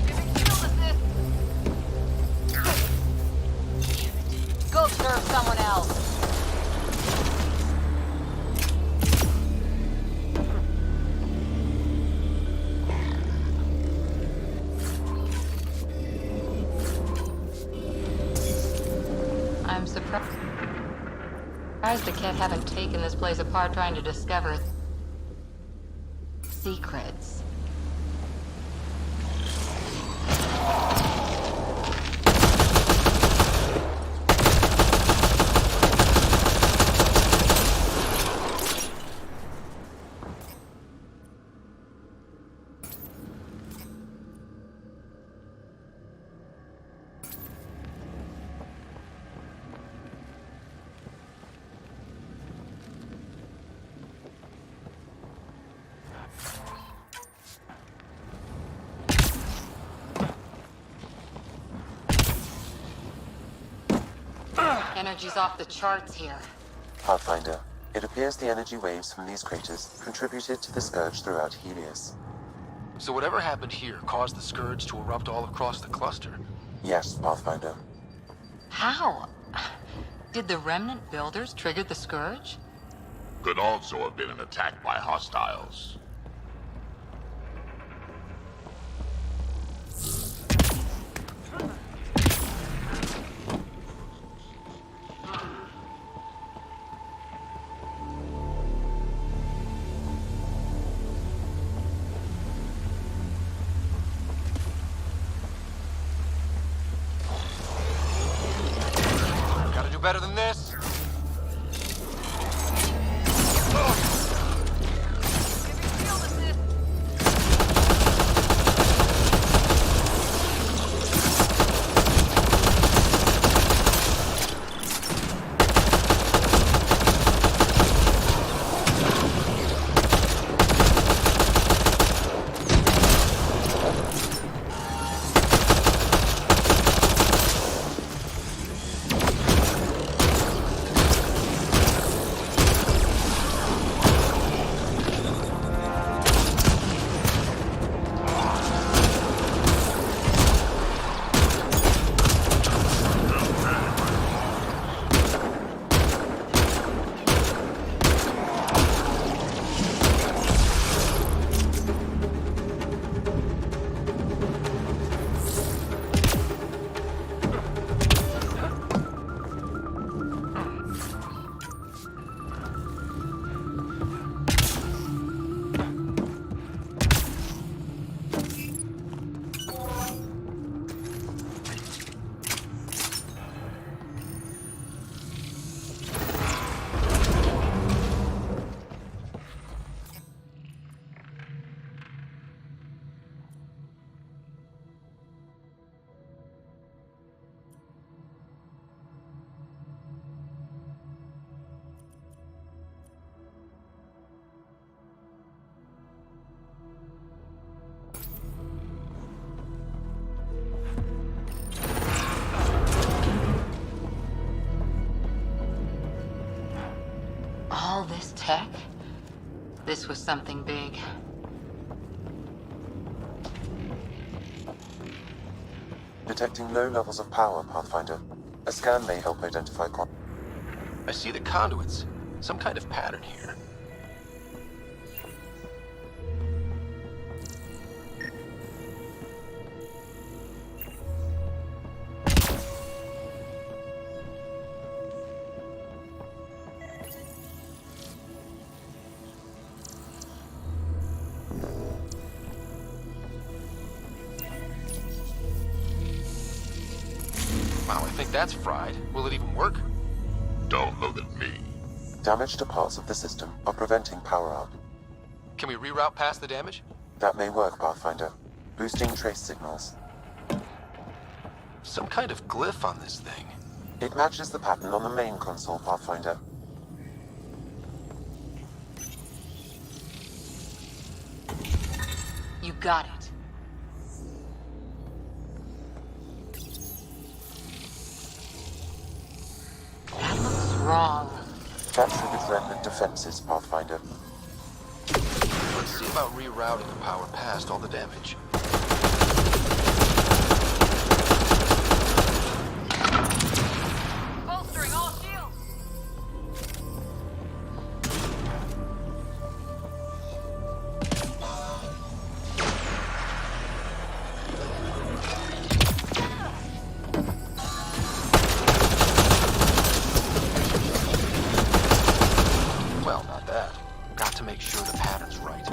Giving shield assist. Kett haven't taken this place apart trying to discover secrets. Energy's off the charts here. Pathfinder, it appears the energy waves from these craters contributed to the scourge throughout Helios. So whatever happened here caused the scourge to erupt all across the cluster? Yes, Pathfinder. How? Did the Remnant builders trigger the scourge? Could also have been an attack by hostiles. Better than this? All this tech? This was something big. Detecting low levels of power, Pathfinder. A scan may help identify I see the conduits. Some kind of pattern here. Wow, I think that's fried. Will it even work? Don't look at me. Damage to parts of the system are preventing power up. Can we reroute past the damage? That may work, Pathfinder. Boosting trace signals. Some kind of glyph on this thing. It matches the pattern on the main console, Pathfinder. You got it. That looks wrong. Capture with remnant defenses, Pathfinder. Let's see about rerouting the power past all the damage. Bolstering all shields. Got to make sure the pattern's right.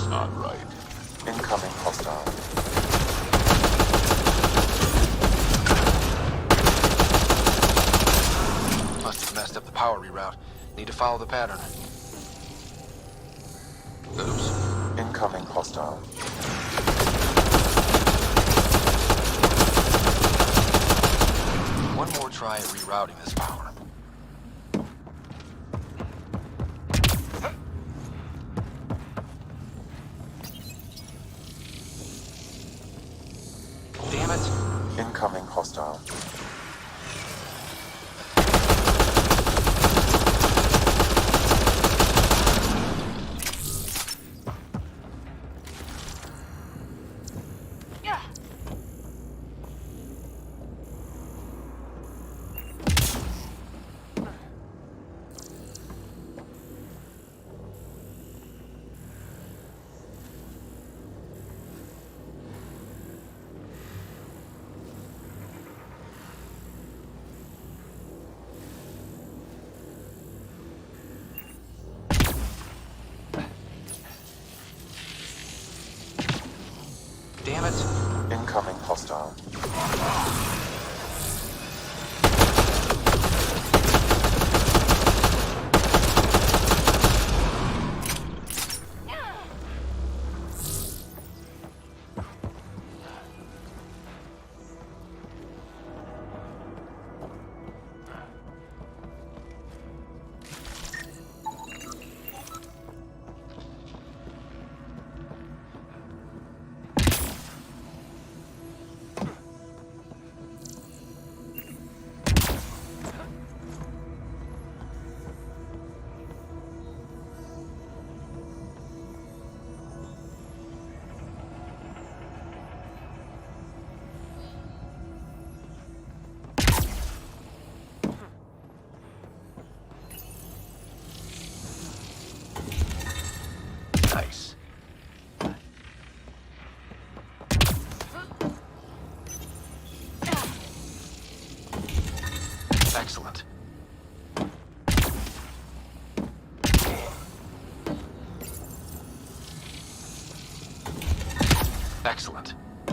Not right. Incoming hostile. Must have messed up the power reroute. Need to follow the pattern. Oops. Incoming hostile. One more try at rerouting this power. Damn it. Incoming hostile. Damn it. Incoming hostile. Nice. Excellent. Excellent. I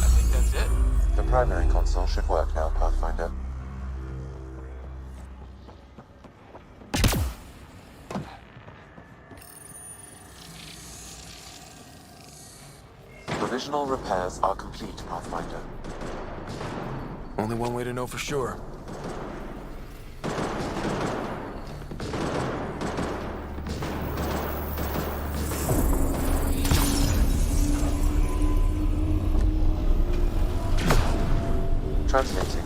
think that's it. The primary console should work now, Pathfinder. Provisional repairs are complete, Pathfinder. Only one way to know for sure. Translating.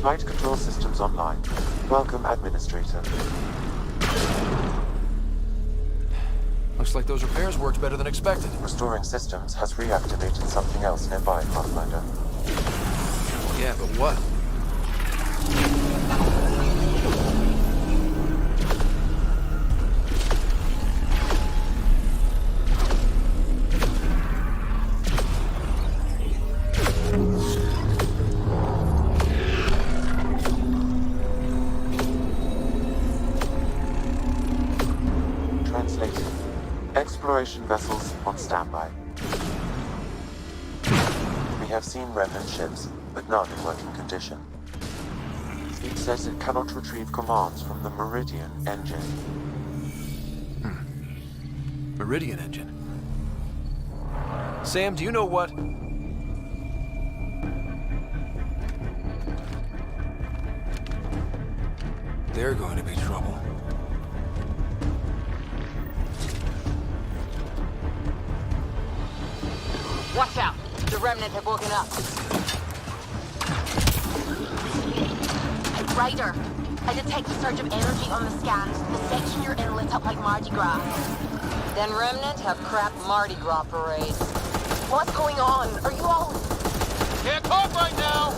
Flight control systems online. Welcome, Administrator. Looks like those repairs worked better than expected. Restoring systems has reactivated something else nearby, Pathfinder. Yeah, but what? Exploration vessels on standby. We have seen remnant ships, but none in working condition. It says it cannot retrieve commands from the Meridian engine. Meridian engine. Sam, do you know what? They're going to be trouble. Watch out! The Remnant have woken up. Ryder, I detect a surge of energy on the scans. The section you're in lit up like Mardi Gras. Then Remnant have crap Mardi Gras parades. What's going on? Are you all... Can't talk right now!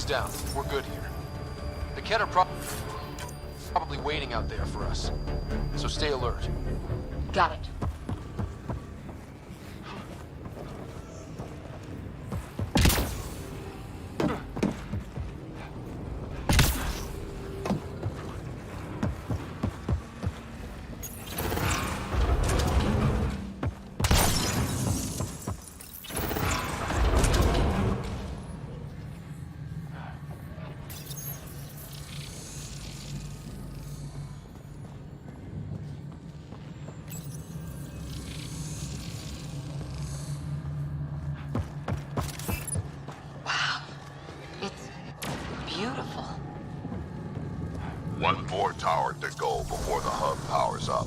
Down. We're good here. The Ket are probably waiting out there for us. So stay alert. Got it. One more tower to go before the hub powers up.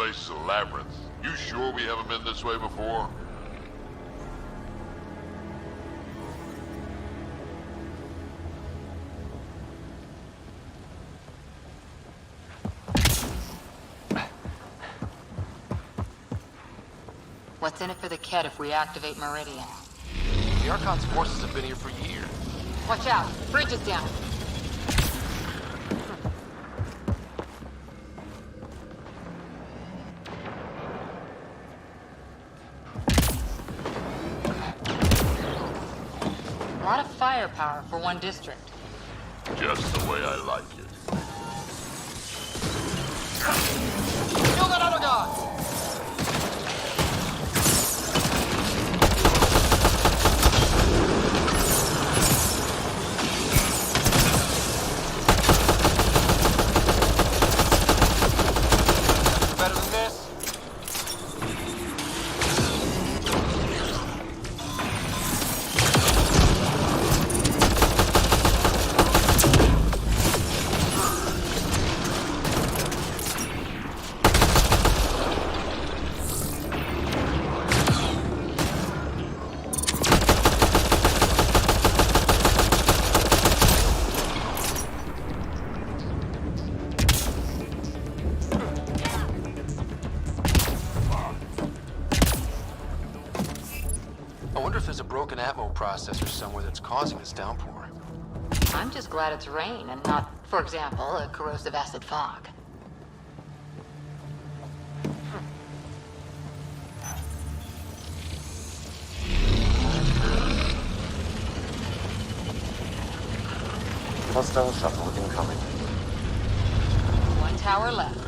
place is a labyrinth. You sure we haven't been this way before? What's in it for the Ket if we activate Meridian? The Archon's forces have been here for years. Watch out! Bridge is down! A lot of firepower for one district. Just the way I like it. Kill that other guy! Better than this? I wonder if there's a broken atmo processor somewhere that's causing this downpour. I'm just glad it's rain and not, for example, a corrosive acid fog. Hostile shuttle incoming. One tower left.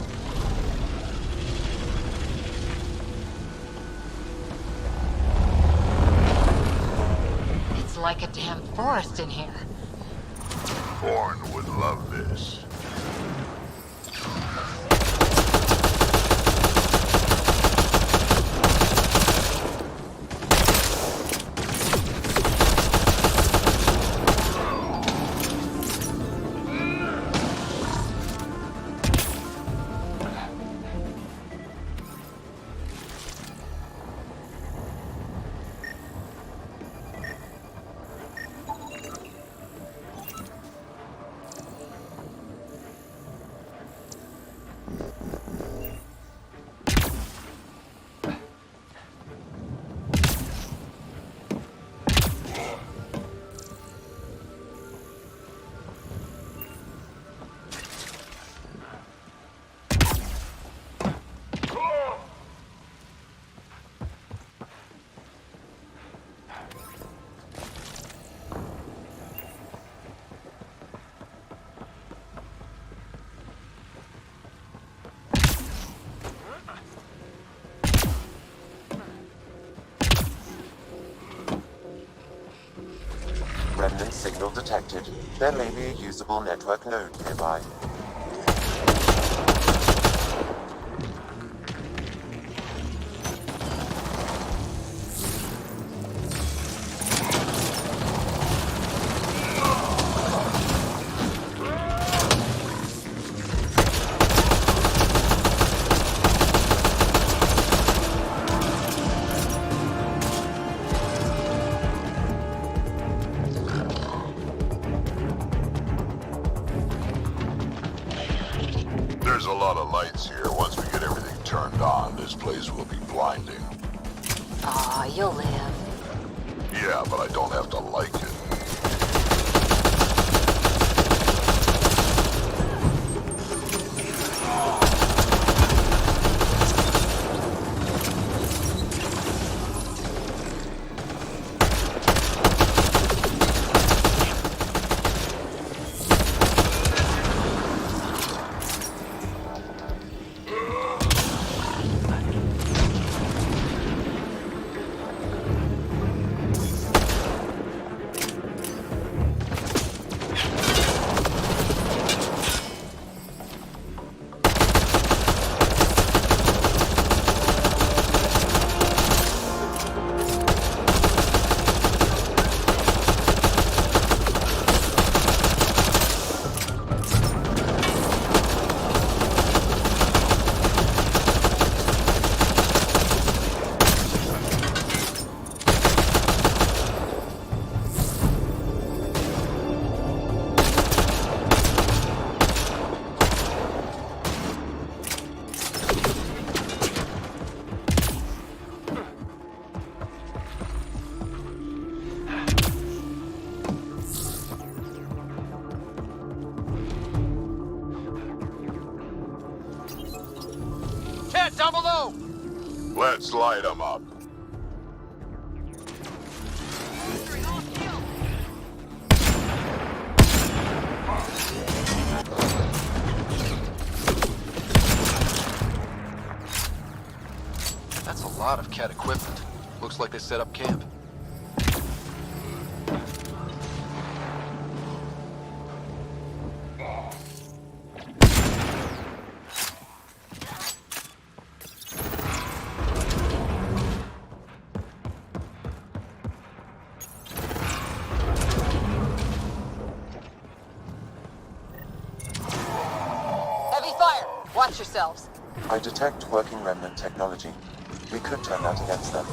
It's like a damn forest in here. Bourne would love this. Remnant signal detected. There may be a usable network node nearby. There's a lot of lights here. Once we get everything turned on, this place will be blinding. Aw, you'll live. Yeah, but I don't have to like it. go! Let's light them up. That's a lot of cat equipment. Looks like they set up camp. Heavy fire! Watch yourselves. I detect working remnant technology. We could turn that against them.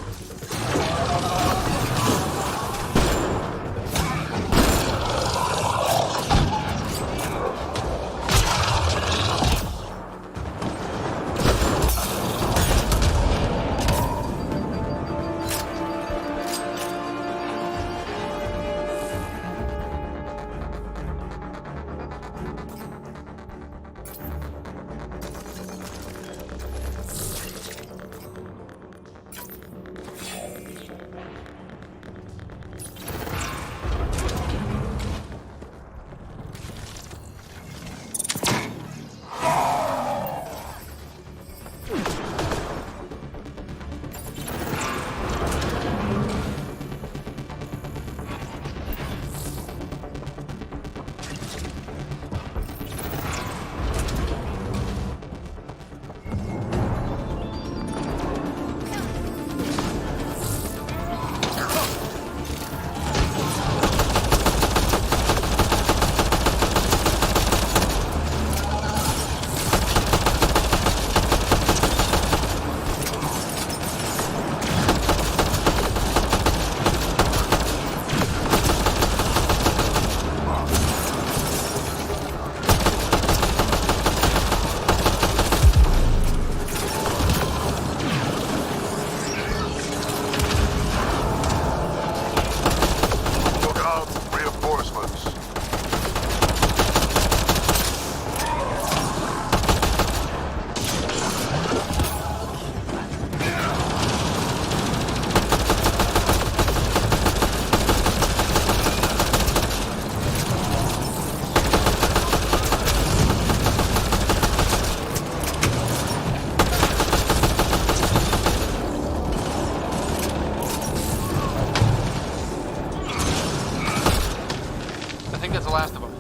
last of them.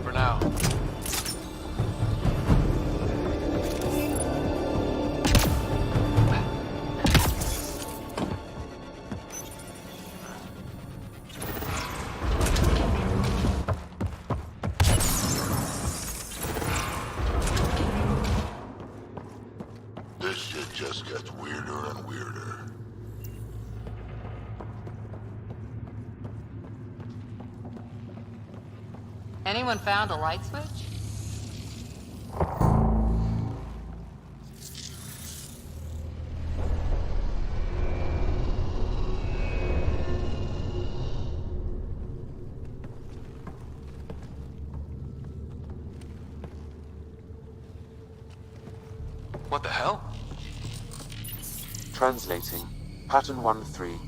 For now. This shit just gets weirder and weirder. Anyone found a light switch? What the hell? Translating. Pattern 1-3.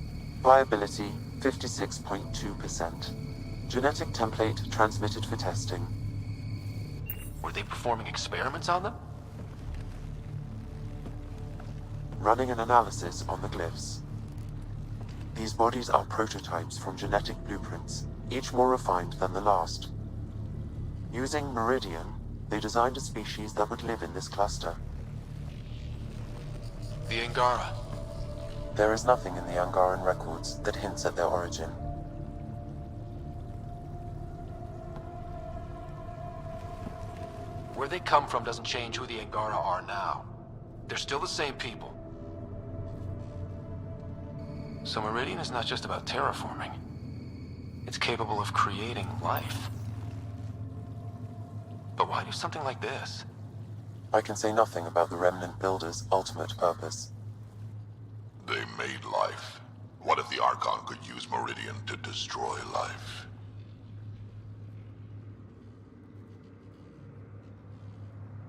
Viability 56.2%. Genetic template transmitted for testing. Were they performing experiments on them? Running an analysis on the glyphs. These bodies are prototypes from genetic blueprints, each more refined than the last. Using Meridian, they designed a species that would live in this cluster. The Angara. There is nothing in the Angaran records that hints at their origin. Where they come from doesn't change who the Angara are now. They're still the same people. So Meridian is not just about terraforming. It's capable of creating life. But why do something like this? I can say nothing about the Remnant Builder's ultimate purpose. They made life. What if the Archon could use Meridian to destroy life?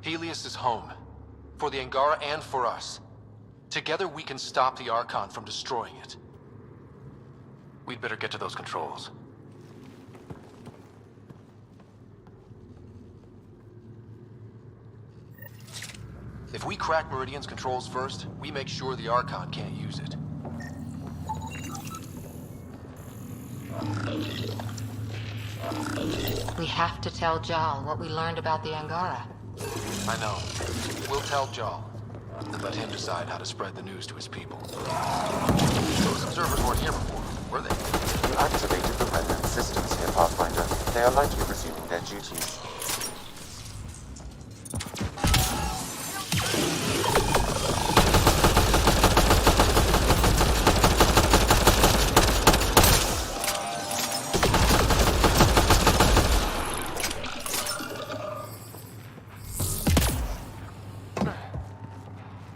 Helios is home. For the Angara and for us. Together we can stop the Archon from destroying it. We'd better get to those controls. If we crack Meridian's controls first, we make sure the Archon can't use it. We have to tell Jal what we learned about the Angara. I know. We'll tell Jal, and let him decide how to spread the news to his people. Those observers weren't here before, were they? You activated the remnant systems here, Pathfinder. They are likely resuming their duties.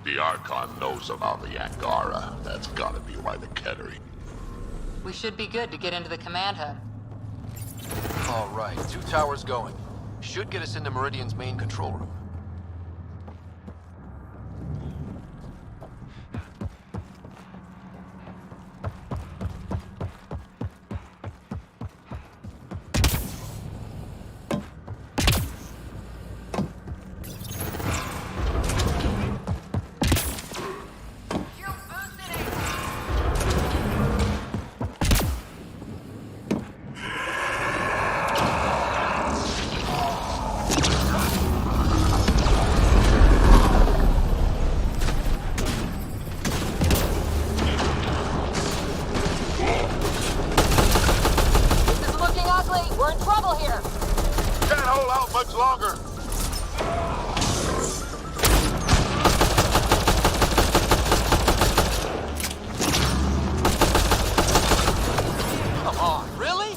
The Archon knows about the Angara. That's gotta be why the Kettering. We should be good to get into the command hub. All right, 2 towers going. Should get us into Meridian's main control room. Much longer. Come on, really?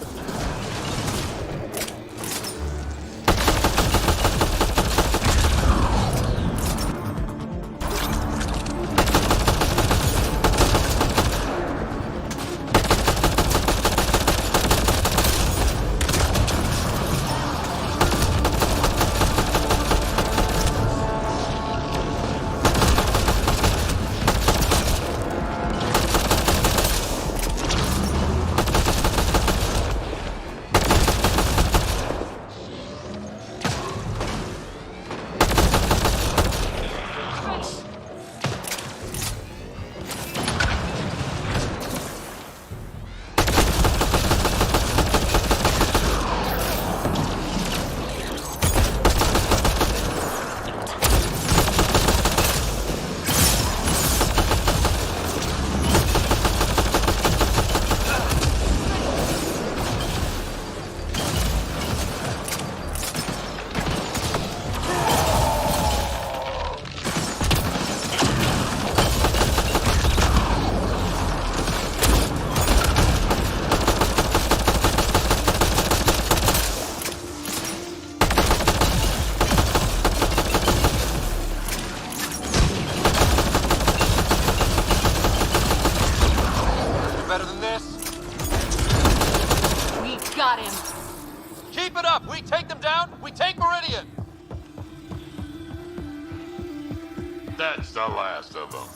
That's the last of them.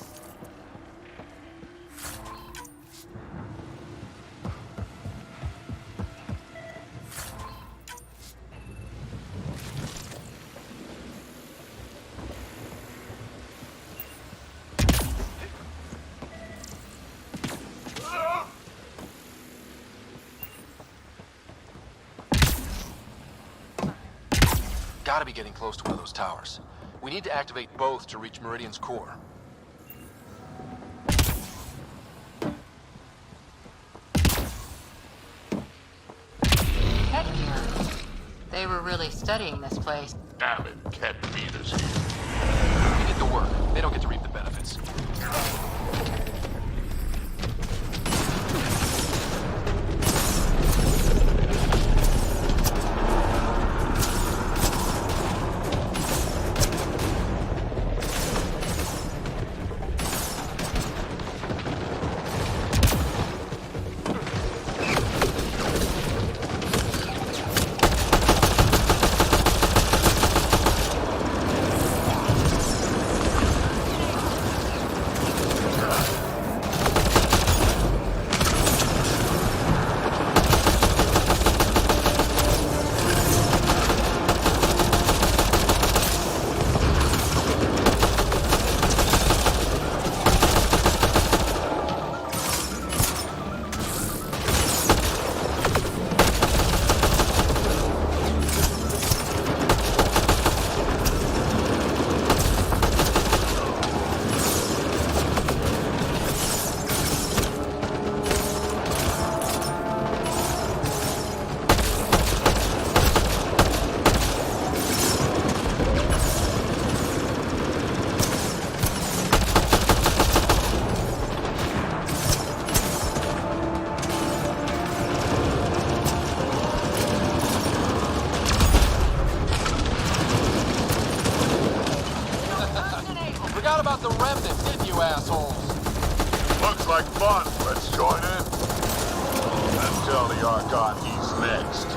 Gotta be getting close to one of those towers. We need to activate both to reach Meridian's core. Heck, they were really studying this place. Damn it, Ket beat us here. We did the work. They don't get to reap the benefits. assholes. Looks like fun. Let's join in. Let's tell the Archon he's next.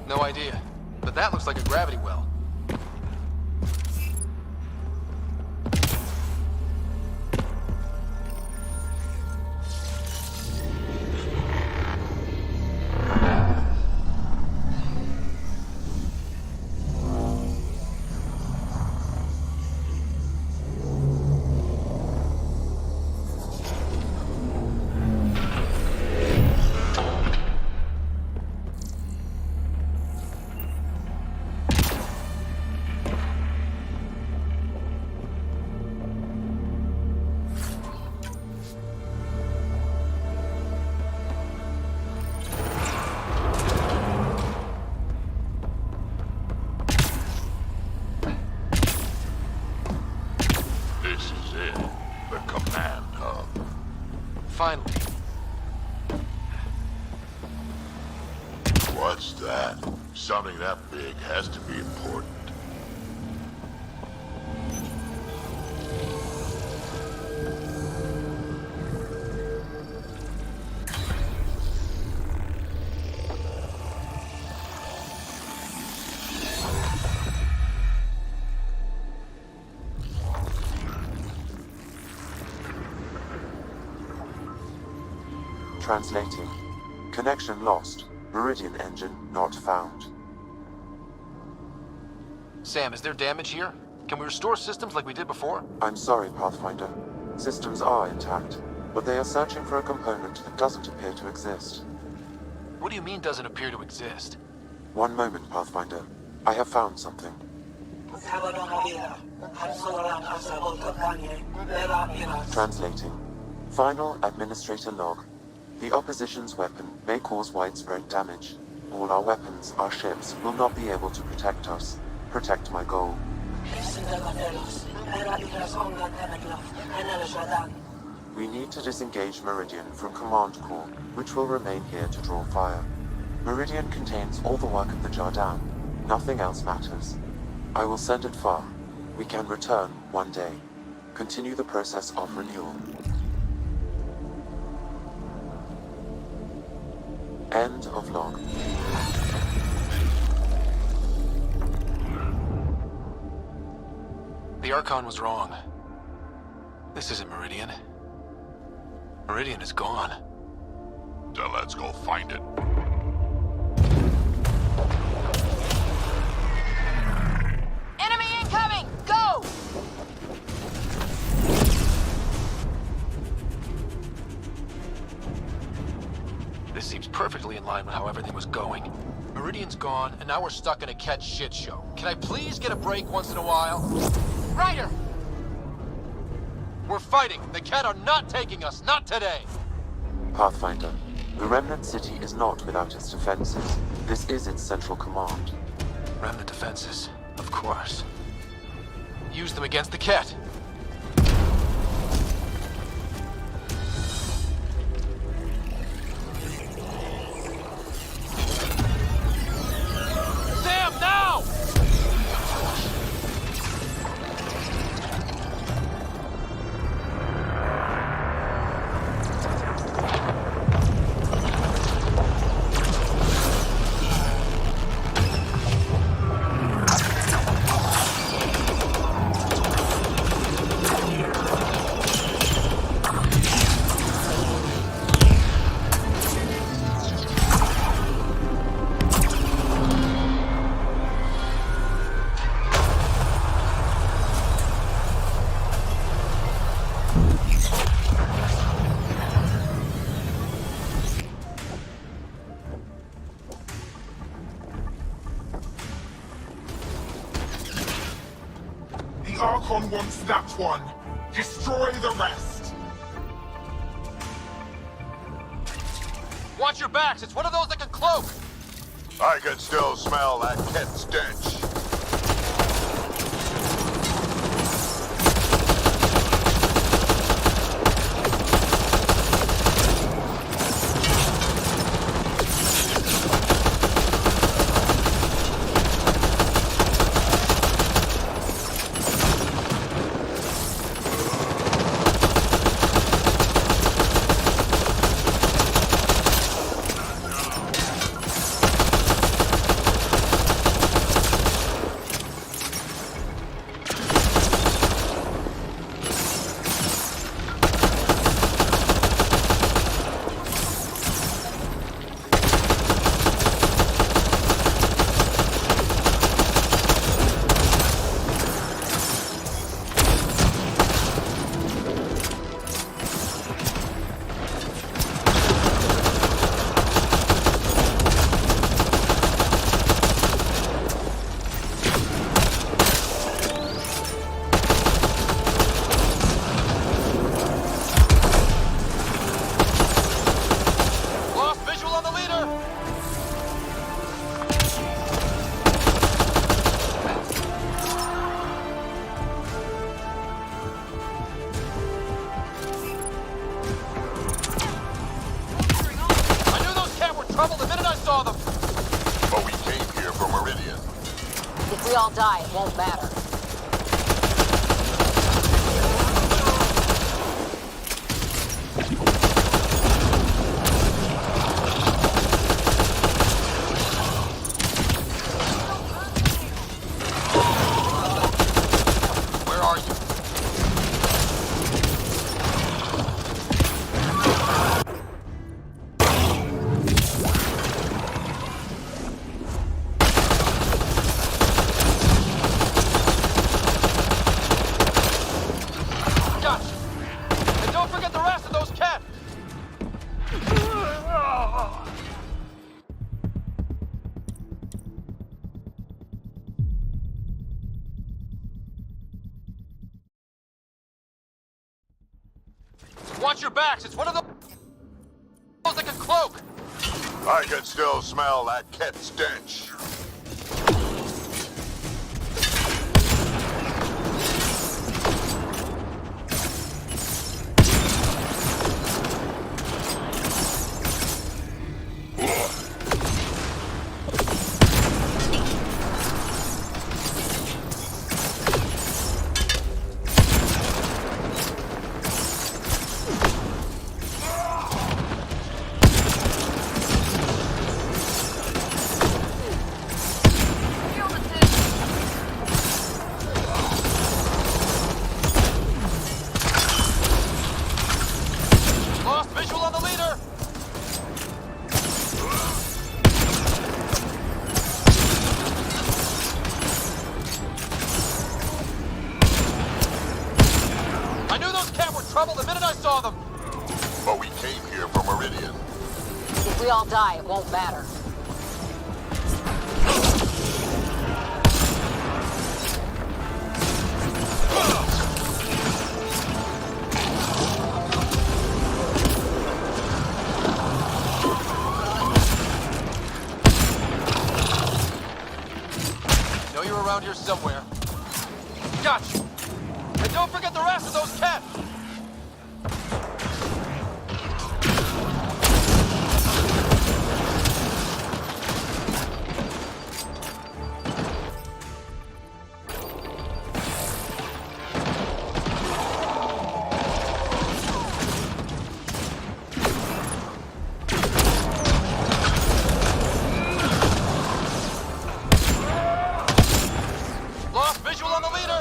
No idea. But that looks like a gravity well. Finally. What's that? Something that big has to be important. Translating. Connection lost. Meridian engine not found. Sam, is there damage here? Can we restore systems like we did before? I'm sorry, Pathfinder. Systems are intact, but they are searching for a component that doesn't appear to exist. What do you mean doesn't appear to exist? One moment, Pathfinder. I have found something. Translating. Final Administrator log. The opposition's weapon may cause widespread damage. All our weapons, our ships, will not be able to protect us. Protect my goal. We need to disengage Meridian from Command Core, which will remain here to draw fire. Meridian contains all the work of the Jardan. Nothing else matters. I will send it far. We can return one day. Continue the process of renewal. End of log. The Archon was wrong. This isn't Meridian. Meridian is gone. Then let's go find it. Enemy incoming! Go! This seems perfectly in line with how everything was going. Meridian's gone, and now we're stuck in a Ket shit show. Can I please get a break once in a while? Ryder! We're fighting. The Ket are not taking us. Not today. Pathfinder, the Remnant City is not without its defenses. This is its central command. Remnant defenses, of course. Use them against the Ket. Sam, now! The Archon wants that one. Destroy the rest. Watch your backs. It's one of those that can cloak. I can still smell that Ket stench. If we all die, it won't matter. Where are you? Watch your backs. It's one of those that can cloak. I can still smell that ket stench. Lost visual on the leader. I knew those cat were trouble the minute I saw them. But we came here from Meridian. If we all die, it won't matter. Know you're around here somewhere. Got you. And don't forget the rest of those cats. Lost visual on the leader.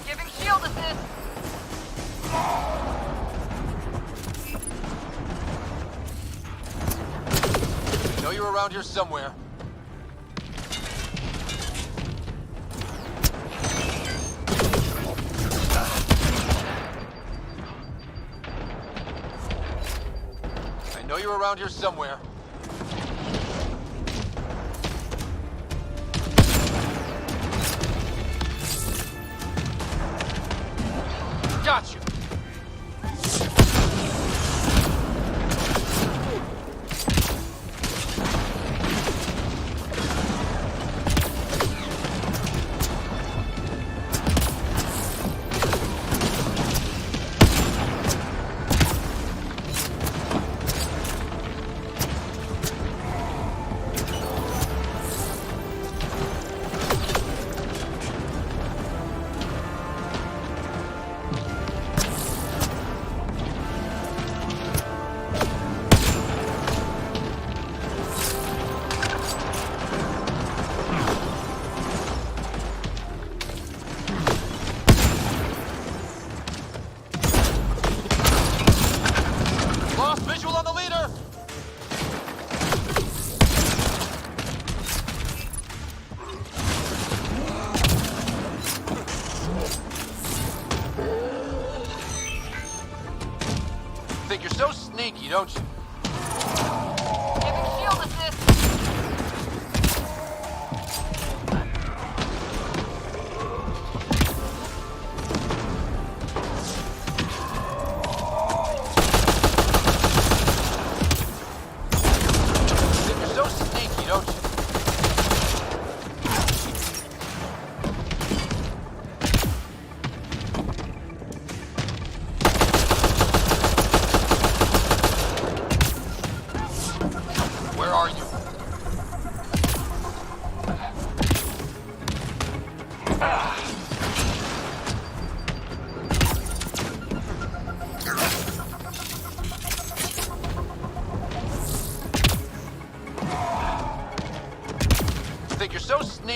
Giving shield assist. Know you're around here somewhere. I know you're around here somewhere. Got you. Lost visual on the leader.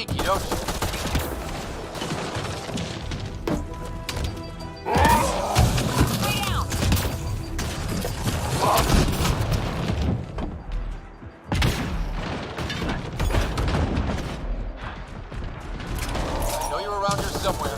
sneaky, don't you? I know you're around here somewhere.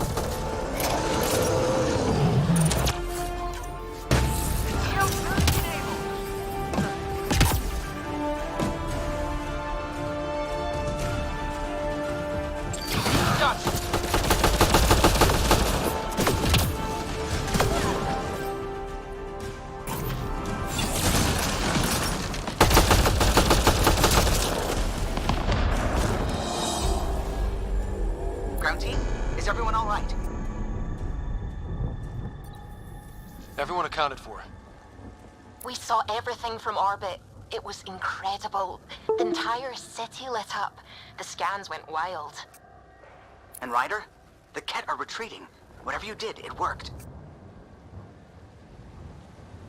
Ground team, is everyone all right? Everyone accounted for. We saw everything from orbit. It was incredible. The entire city lit up. The scans went wild. And Ryder, the Ket are retreating. Whatever you did, it worked.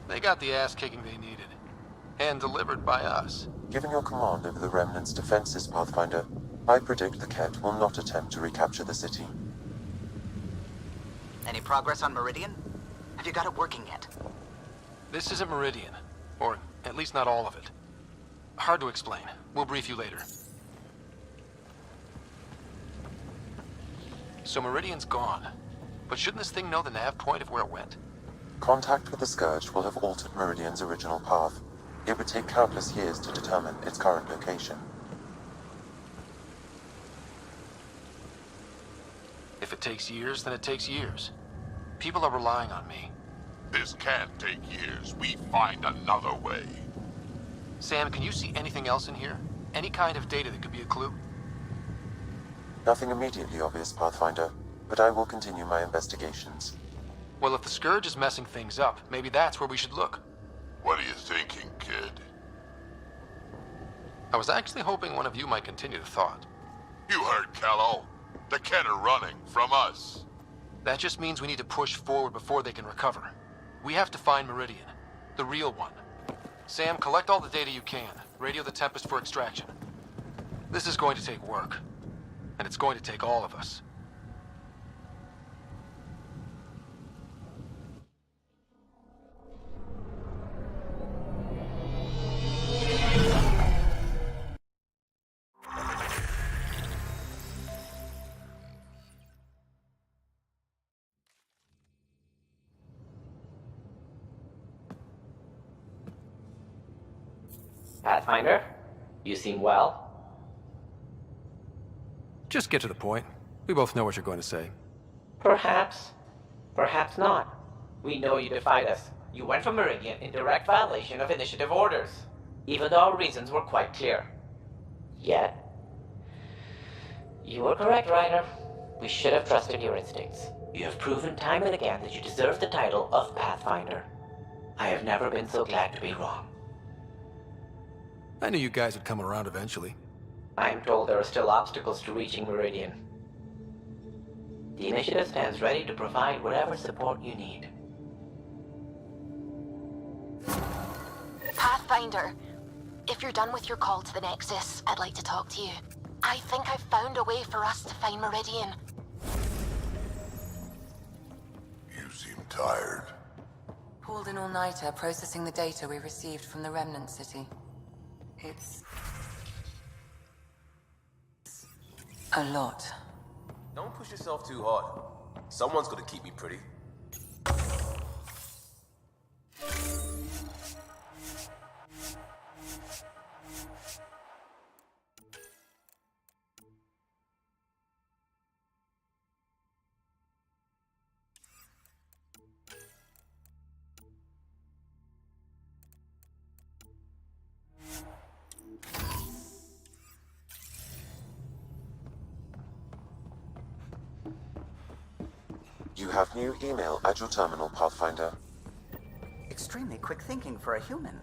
They got the ass kicking they needed. And delivered by us. Given your command over the Remnant's defenses, Pathfinder, I predict the Ket will not attempt to recapture the city. Any progress on Meridian? Have you got it working yet? This isn't Meridian. Or at least not all of it. Hard to explain. We'll brief you later. So Meridian's gone. But shouldn't this thing know the nav point of where it went? Contact with the Scourge will have altered Meridian's original path. It would take countless years to determine its current location. If it takes years, then it takes years. People are relying on me. This can't take years. We find another way. Sam, can you see anything else in here? Any kind of data that could be a clue? Nothing immediately obvious, Pathfinder, but I will continue my investigations. Well, if the Scourge is messing things up, maybe that's where we should look. What are you thinking, kid? I was actually hoping one of you might continue the thought. You heard Kello. The Ket are running from us. That just means we need to push forward before they can recover. We have to find Meridian, the real one. Sam, collect all the data you can. Radio the Tempest for extraction. This is going to take work. And it's going to take all of us. Pathfinder, you seem well. Just get to the point. We both know what you're going to say. Perhaps. Perhaps not. We know you defied us. You went from Meridian in direct violation of initiative orders, even though our reasons were quite clear. Yet, you were correct, Ryder. We should have trusted your instincts. You have proven time and again that you deserve the title of Pathfinder. I have never been so glad to be wrong. I knew you guys would come around eventually. I'm told there are still obstacles to reaching Meridian. The initiative stands ready to provide whatever support you need. Pathfinder, if you're done with your call to the Nexus, I'd like to talk to you. I think I've found a way for us to find Meridian. You seem tired. Pulled an all-nighter processing the data we received from the Remnant City. It's a lot. Don't push yourself too hard. Someone's gonna keep me pretty. You have new email at your terminal, Pathfinder. Extremely quick thinking for a human.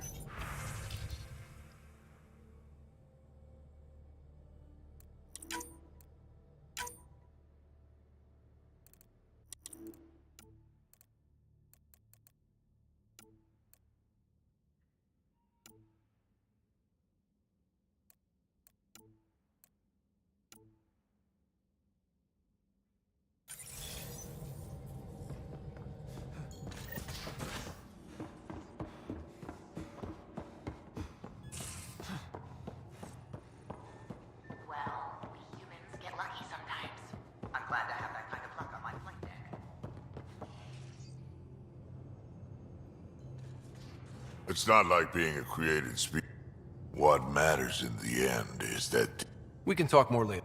It's not like being a created species. What matters in the end is that... We can talk more later.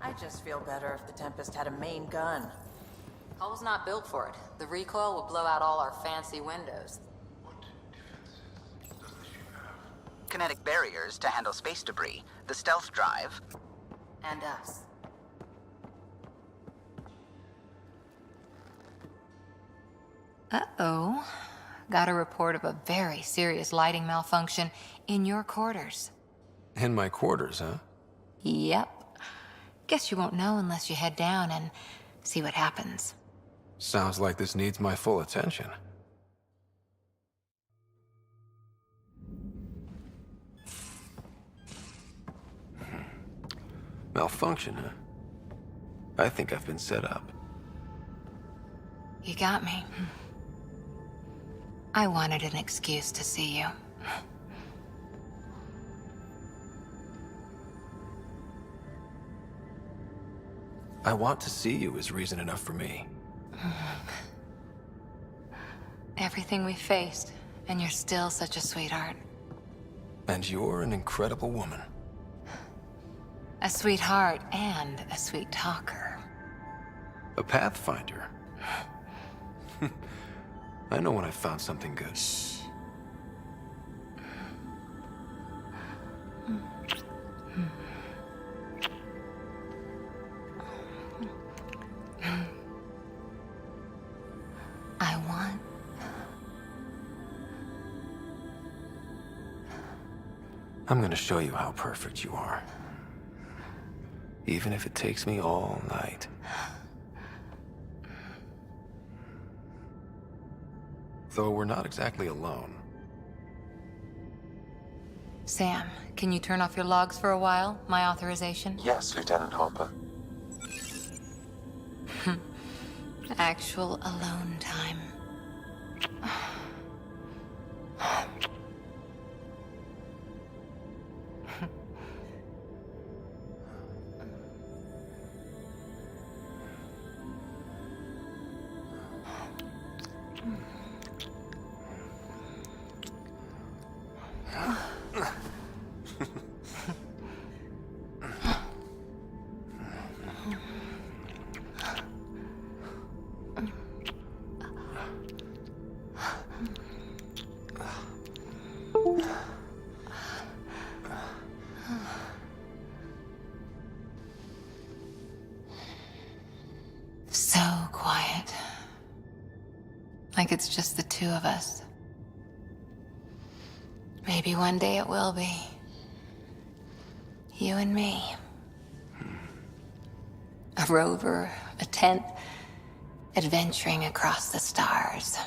I just feel better if the Tempest had a main gun. Hull's not built for it. The recoil will blow out all our fancy windows. Kinetic barriers to handle space debris, the stealth drive... And us. Uh-oh. Got a report of a very serious lighting malfunction in your quarters. In my quarters, huh? Yep. Guess you won't know unless you head down and see what happens. Sounds like this needs my full attention. Malfunction, huh? I think I've been set up. You got me. I wanted an excuse to see you. I want to see you is reason enough for me. Everything we faced, and you're still such a sweetheart. And you're an incredible woman. A sweetheart and a sweet talker. A pathfinder. I know when I've found something good. I want... I'm gonna show you how perfect you are. Even if it takes me all night. Though we're not exactly alone. Sam, can you turn off your logs for a while? My authorization? Yes, Lieutenant Harper. Actual alone time. So quiet. Like it's just the two of us. Maybe one day it will be. You and me. A rover, a tent, adventuring across the stars.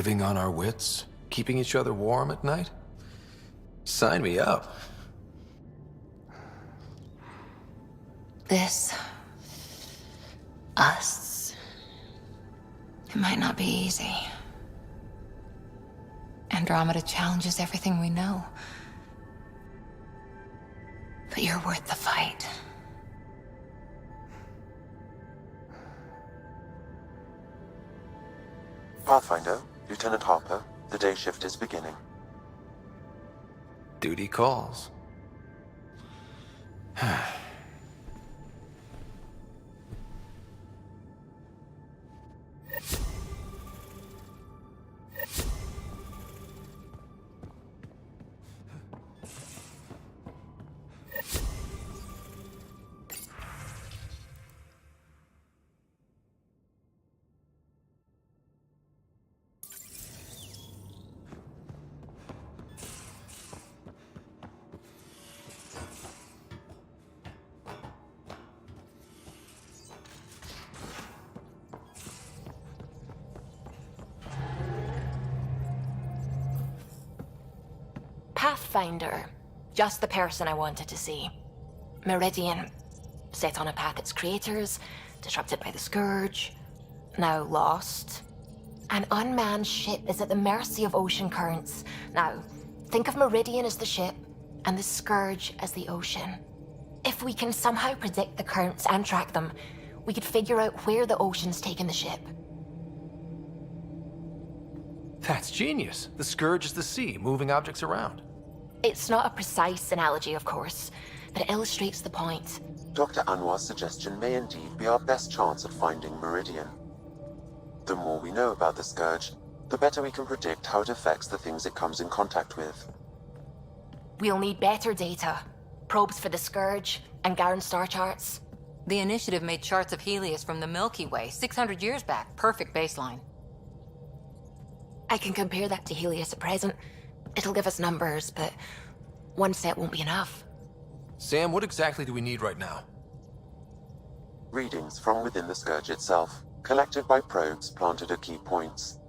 Living on our wits? Keeping each other warm at night? Sign me up. This... us... It might not be easy. Andromeda challenges everything we know. But you're worth the fight. Pathfinder, Lieutenant Harper, the day shift is beginning. Duty calls. Pathfinder. Just the person I wanted to see. Meridian. Set on a path its creators, disrupted by the Scourge, now lost. An unmanned ship is at the mercy of ocean currents. Now, think of Meridian as the ship, and the Scourge as the ocean. If we can somehow predict the currents and track them, we could figure out where the ocean's taken the ship. That's genius. The Scourge is the sea, moving objects around. It's not a precise analogy, of course, but it illustrates the point. Dr. Anwar's suggestion may indeed be our best chance at finding Meridian. The more we know about the Scourge, the better we can predict how it affects the things it comes in contact with. We'll need better data. Probes for the Scourge, and Garen star charts. The Initiative made charts of Helios from the Milky Way 600 years back. Perfect baseline. I can compare that to Helios at present. It'll give us numbers, but one set won't be enough. Sam, what exactly do we need right now? Readings from within the Scourge itself, collected by probes planted at key points.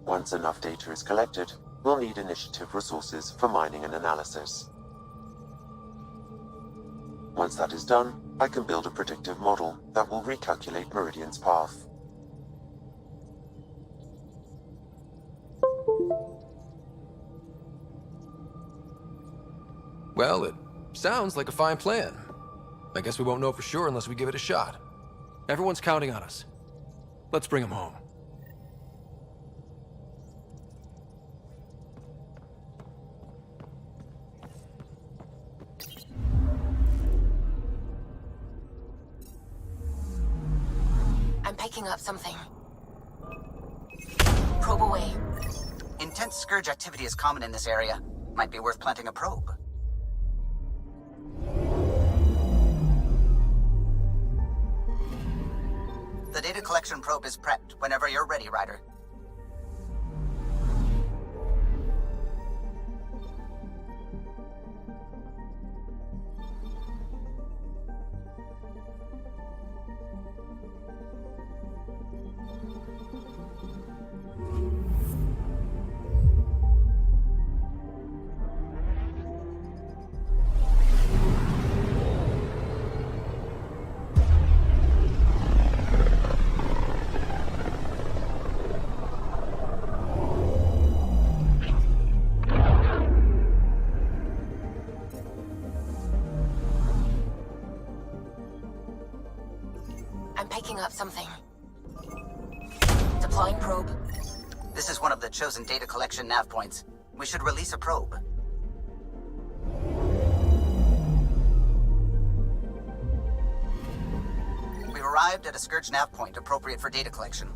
Once enough data is collected, we'll need Initiative resources for mining and analysis. Once that is done, I can build a predictive model that will recalculate Meridian's path. Well, it sounds like a fine plan. I guess we won't know for sure unless we give it a shot. Everyone's counting on us. Let's bring them home. I'm picking up something. Probe away. Intense Scourge activity is common in this area. Might be worth planting a probe. The data collection probe is prepped whenever you're ready, Ryder. Picking up something. Deploying probe. This is one of the chosen data collection nav points. We should release a probe. We've arrived at a Scourge nav point appropriate for data collection.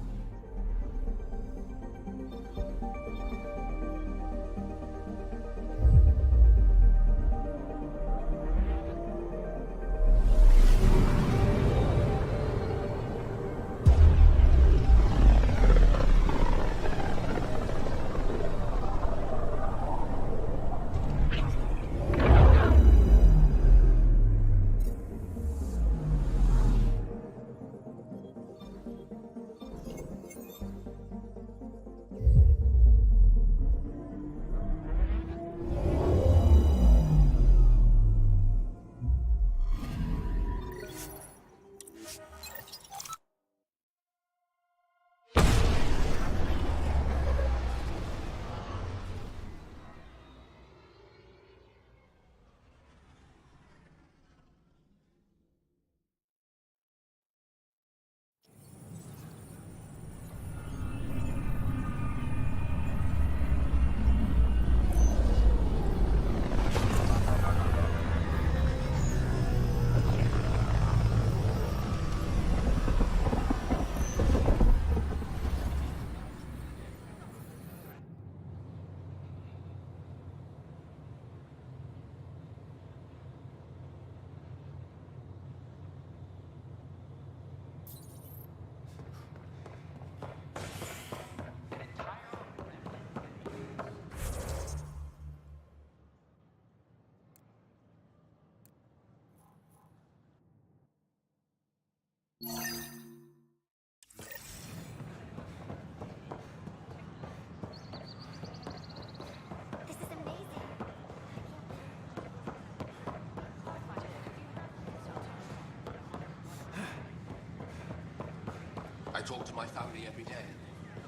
I talk to my family every day.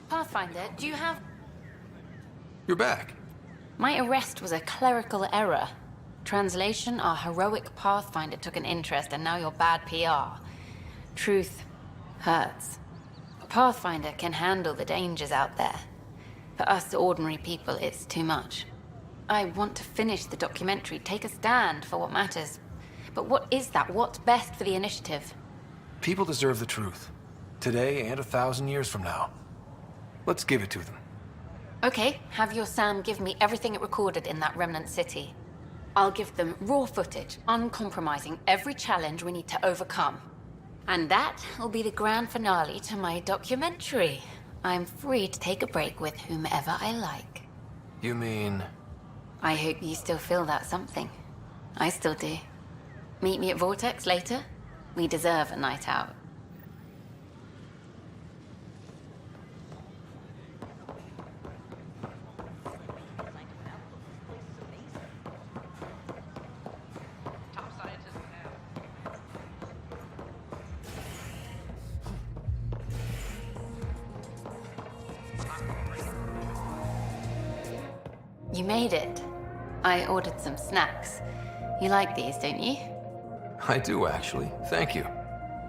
Pathfinder, do you have... You're back. My arrest was a clerical error. Translation, our heroic Pathfinder took an interest and now you're bad PR. Truth hurts. A Pathfinder can handle the dangers out there. For us ordinary people, it's too much. I want to finish the documentary, take a stand for what matters. But what is that? What's best for the initiative? People deserve the truth. Today and 1,000 years from now. Let's give it to them. Okay, have your Sam give me everything it recorded in that remnant city. I'll give them raw footage, uncompromising every challenge we need to overcome. And that will be the grand finale to my documentary. I'm free to take a break with whomever I like. You mean... I hope you still feel that something. I still do. Meet me at Vortex later. We deserve a night out. You made it. I ordered some snacks. You like these, don't you? I do, actually. Thank you.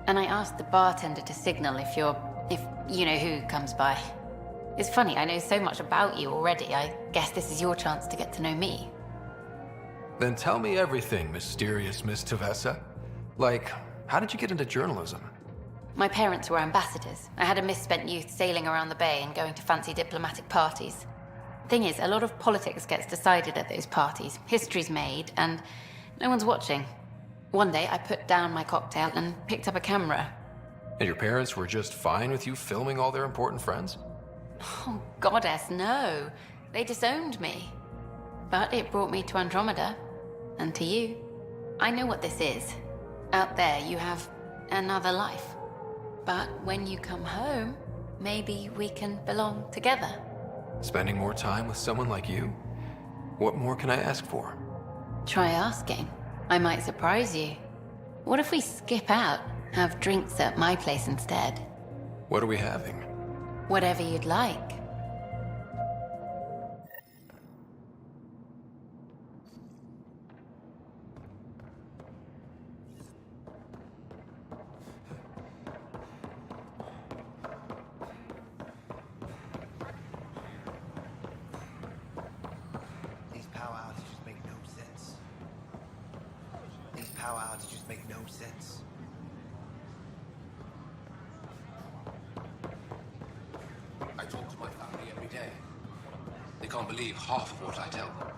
And I asked the bartender to signal if you know who comes by. It's funny, I know so much about you already. I guess this is your chance to get to know me. Then tell me everything, mysterious Miss Tavessa. Like, how did you get into journalism? My parents were ambassadors. I had a misspent youth sailing around the bay and going to fancy diplomatic parties. Thing is, a lot of politics gets decided at those parties. History's made, and no one's watching. One day, I put down my cocktail and picked up a camera. And your parents were just fine with you filming all their important friends? Oh, goddess, no. They disowned me. But it brought me to Andromeda. And to you. I know what this is. Out there, you have another life. But when you come home, maybe we can belong together. Spending more time with someone like you? What more can I ask for? Try asking. I might surprise you. What if we skip out, have drinks at my place instead? What are we having? Whatever you'd like. Power outages make no sense. I talk to my family every day. They can't believe half of what I tell them.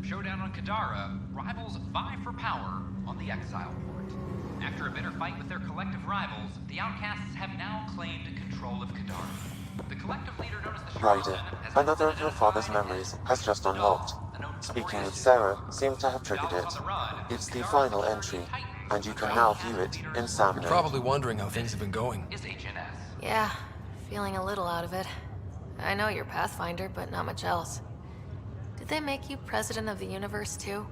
Showdown on Kadara, rivals vie for power on the Exile Port. After a bitter fight with their collective rivals, the Outcasts have now claimed control of Kadara. The collective leader known as the Ryder, another of your father's memories has just unlocked. Speaking with Sarah seemed to have triggered it. It's the final entry, and you can now view it in Sam mode. Probably wondering how things have been going. Yeah, feeling a little out of it. I know you're Pathfinder, but not much else. Did they make you president of the universe, too?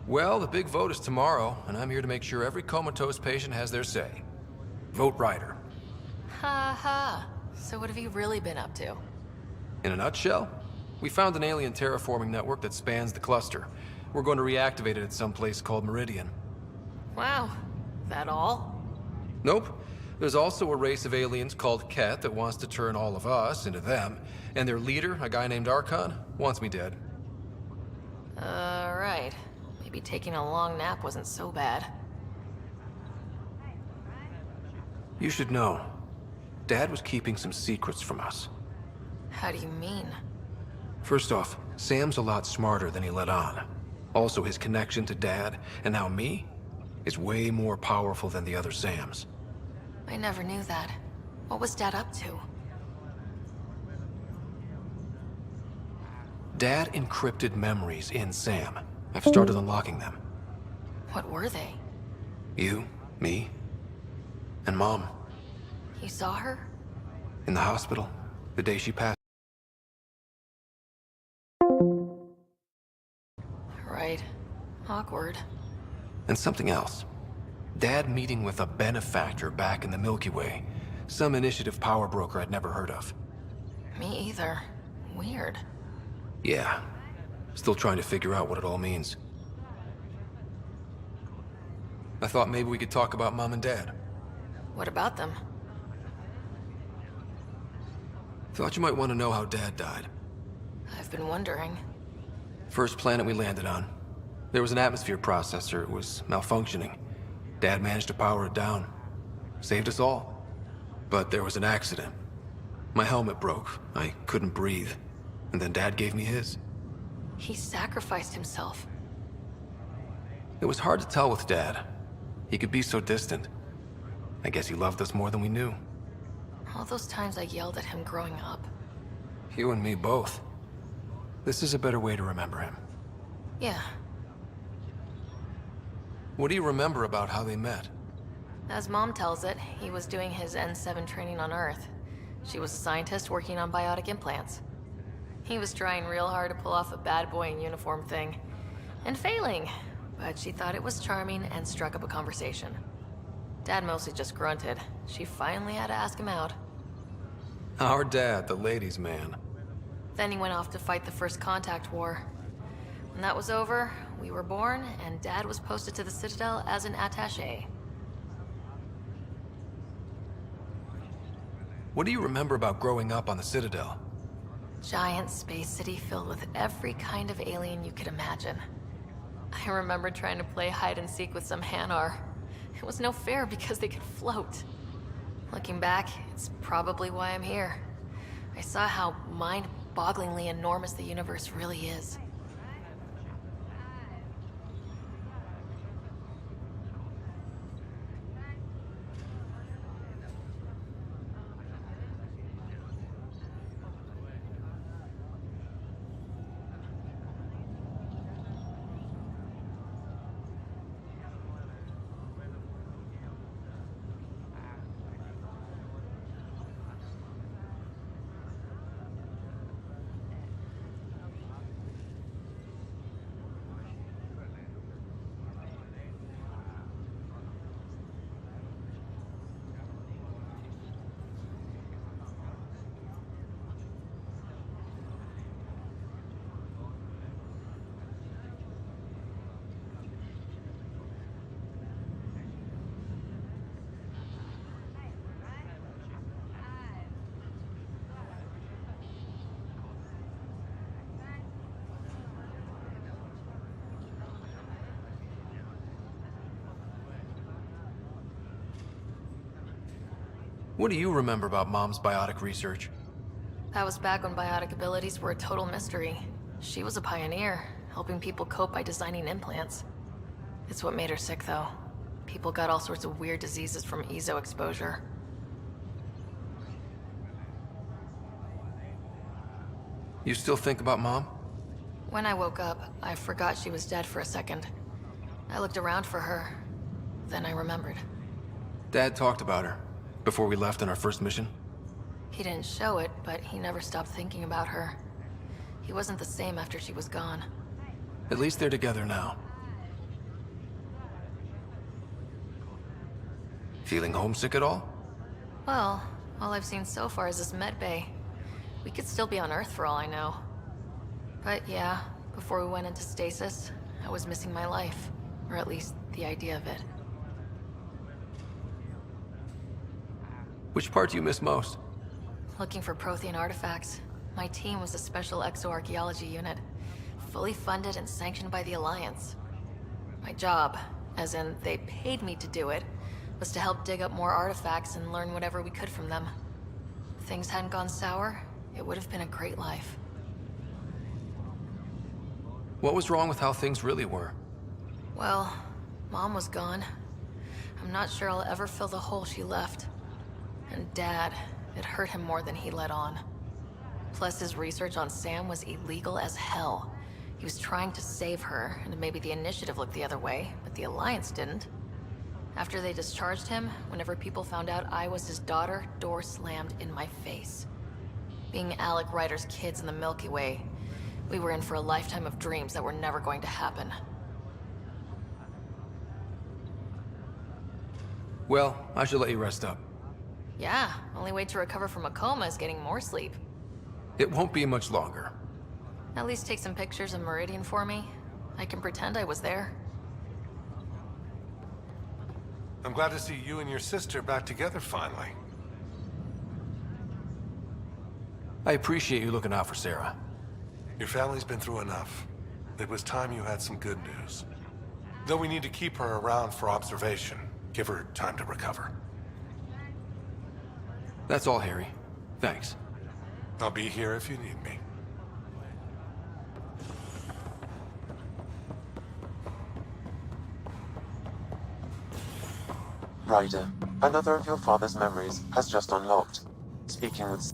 Well, the big vote is tomorrow, and I'm here to make sure every comatose patient has their say. Vote Ryder. Ha ha. So what have you really been up to? In a nutshell, we found an alien terraforming network that spans the cluster. We're going to reactivate it at some place called Meridian. Wow. That all? Nope. There's also a race of aliens called Ket that wants to turn all of us into them, and their leader, a guy named Archon, wants me dead. Right. Maybe taking a long nap wasn't so bad. You should know. Dad was keeping some secrets from us. How do you mean? First off, Sam's a lot smarter than he let on. Also, his connection to Dad, and now me, is way more powerful than the other Sams. I never knew that. What was Dad up to? Dad encrypted memories in Sam. I've started unlocking them. What were they? You, me, and Mom. You saw her? In the hospital, the day she passed. Right. Awkward. And something else. Dad meeting with a benefactor back in the Milky Way. Some initiative power broker I'd never heard of. Me either. Weird. Yeah. Still trying to figure out what it all means. I thought maybe we could talk about Mom and Dad. What about them? Thought you might want to know how Dad died. I've been wondering. First planet we landed on. There was an atmosphere processor. It was malfunctioning. Dad managed to power it down. Saved us all. But there was an accident. My helmet broke. I couldn't breathe. And then Dad gave me his. He sacrificed himself. It was hard to tell with Dad. He could be so distant. I guess he loved us more than we knew. All those times I yelled at him growing up. You and me both. This is a better way to remember him. Yeah. What do you remember about how they met? As Mom tells it, he was doing his N7 training on Earth. She was a scientist working on biotic implants. He was trying real hard to pull off a bad boy in uniform thing. And failing. But she thought it was charming and struck up a conversation. Dad mostly just grunted. She finally had to ask him out. Our dad, the ladies' man. Then he went off to fight the First Contact War. When that was over, we were born, and Dad was posted to the Citadel as an attaché. What do you remember about growing up on the Citadel? Giant space city filled with every kind of alien you could imagine. I remember trying to play hide and seek with some Hanar. It was no fair because they could float. Looking back, it's probably why I'm here. I saw how mind-bogglingly enormous the universe really is. What do you remember about Mom's biotic research? That was back when biotic abilities were a total mystery. She was a pioneer, helping people cope by designing implants. It's what made her sick, though. People got all sorts of weird diseases from EZO exposure. You still think about Mom? When I woke up, I forgot she was dead for a second. I looked around for her. Then I remembered. Dad talked about her before we left on our first mission. He didn't show it, but he never stopped thinking about her. He wasn't the same after she was gone. At least they're together now. Feeling homesick at all? Well, all I've seen so far is this med bay. We could still be on Earth for all I know. But yeah, before we went into stasis, I was missing my life. Or at least the idea of it. Which part do you miss most? Looking for Prothean artifacts. My team was a special exoarchaeology unit, fully funded and sanctioned by the Alliance. My job, as in they paid me to do it, was to help dig up more artifacts and learn whatever we could from them. If things hadn't gone sour, it would have been a great life. What was wrong with how things really were? Well, Mom was gone. I'm not sure I'll ever fill the hole she left. And Dad, it hurt him more than he let on. Plus, his research on Sam was illegal as hell. He was trying to save her, and maybe the Initiative looked the other way, but the Alliance didn't. After they discharged him, whenever people found out I was his daughter, door slammed in my face. Being Alec Ryder's kids in the Milky Way, we were in for a lifetime of dreams that were never going to happen. Well, I should let you rest up. Yeah, only way to recover from a coma is getting more sleep. It won't be much longer. At least take some pictures of Meridian for me. I can pretend I was there. I'm glad to see you and your sister back together finally. I appreciate you looking out for Sarah. Your family's been through enough. It was time you had some good news. Though we need to keep her around for observation. Give her time to recover. That's all, Harry. Thanks. I'll be here if you need me. Ryder, another of your father's memories has just unlocked. Speaking with...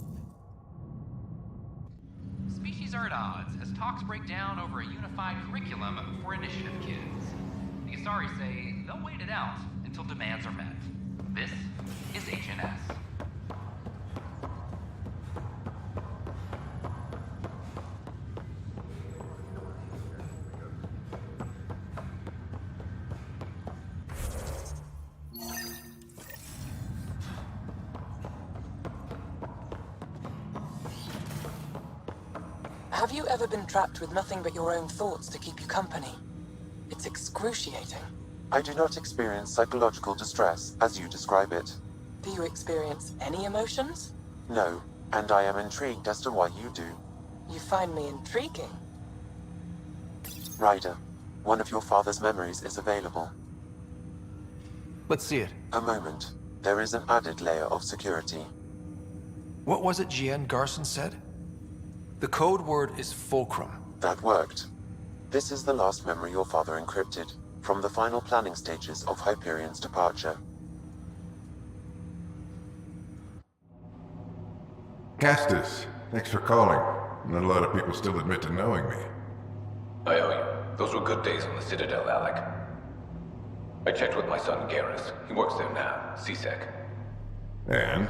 Species are at odds as talks break down over a unified curriculum for initiative kids. The Asari say they'll wait it out until demands are met. This is HNS. Have you ever been trapped with nothing but your own thoughts to keep you company? It's excruciating. I do not experience psychological distress, as you describe it. Do you experience any emotions? No, and I am intrigued as to why you do. You find me intriguing. Ryder, one of your father's memories is available. Let's see it. A moment. There is an added layer of security. What was it Jian Garson said? The code word is fulcrum. That worked. This is the last memory your father encrypted, from the final planning stages of Hyperion's departure. Castus, thanks for calling. Not a lot of people still admit to knowing me. I owe you. Those were good days on the Citadel, Alec. I checked with my son Garrus. He works there now, CSEC. And?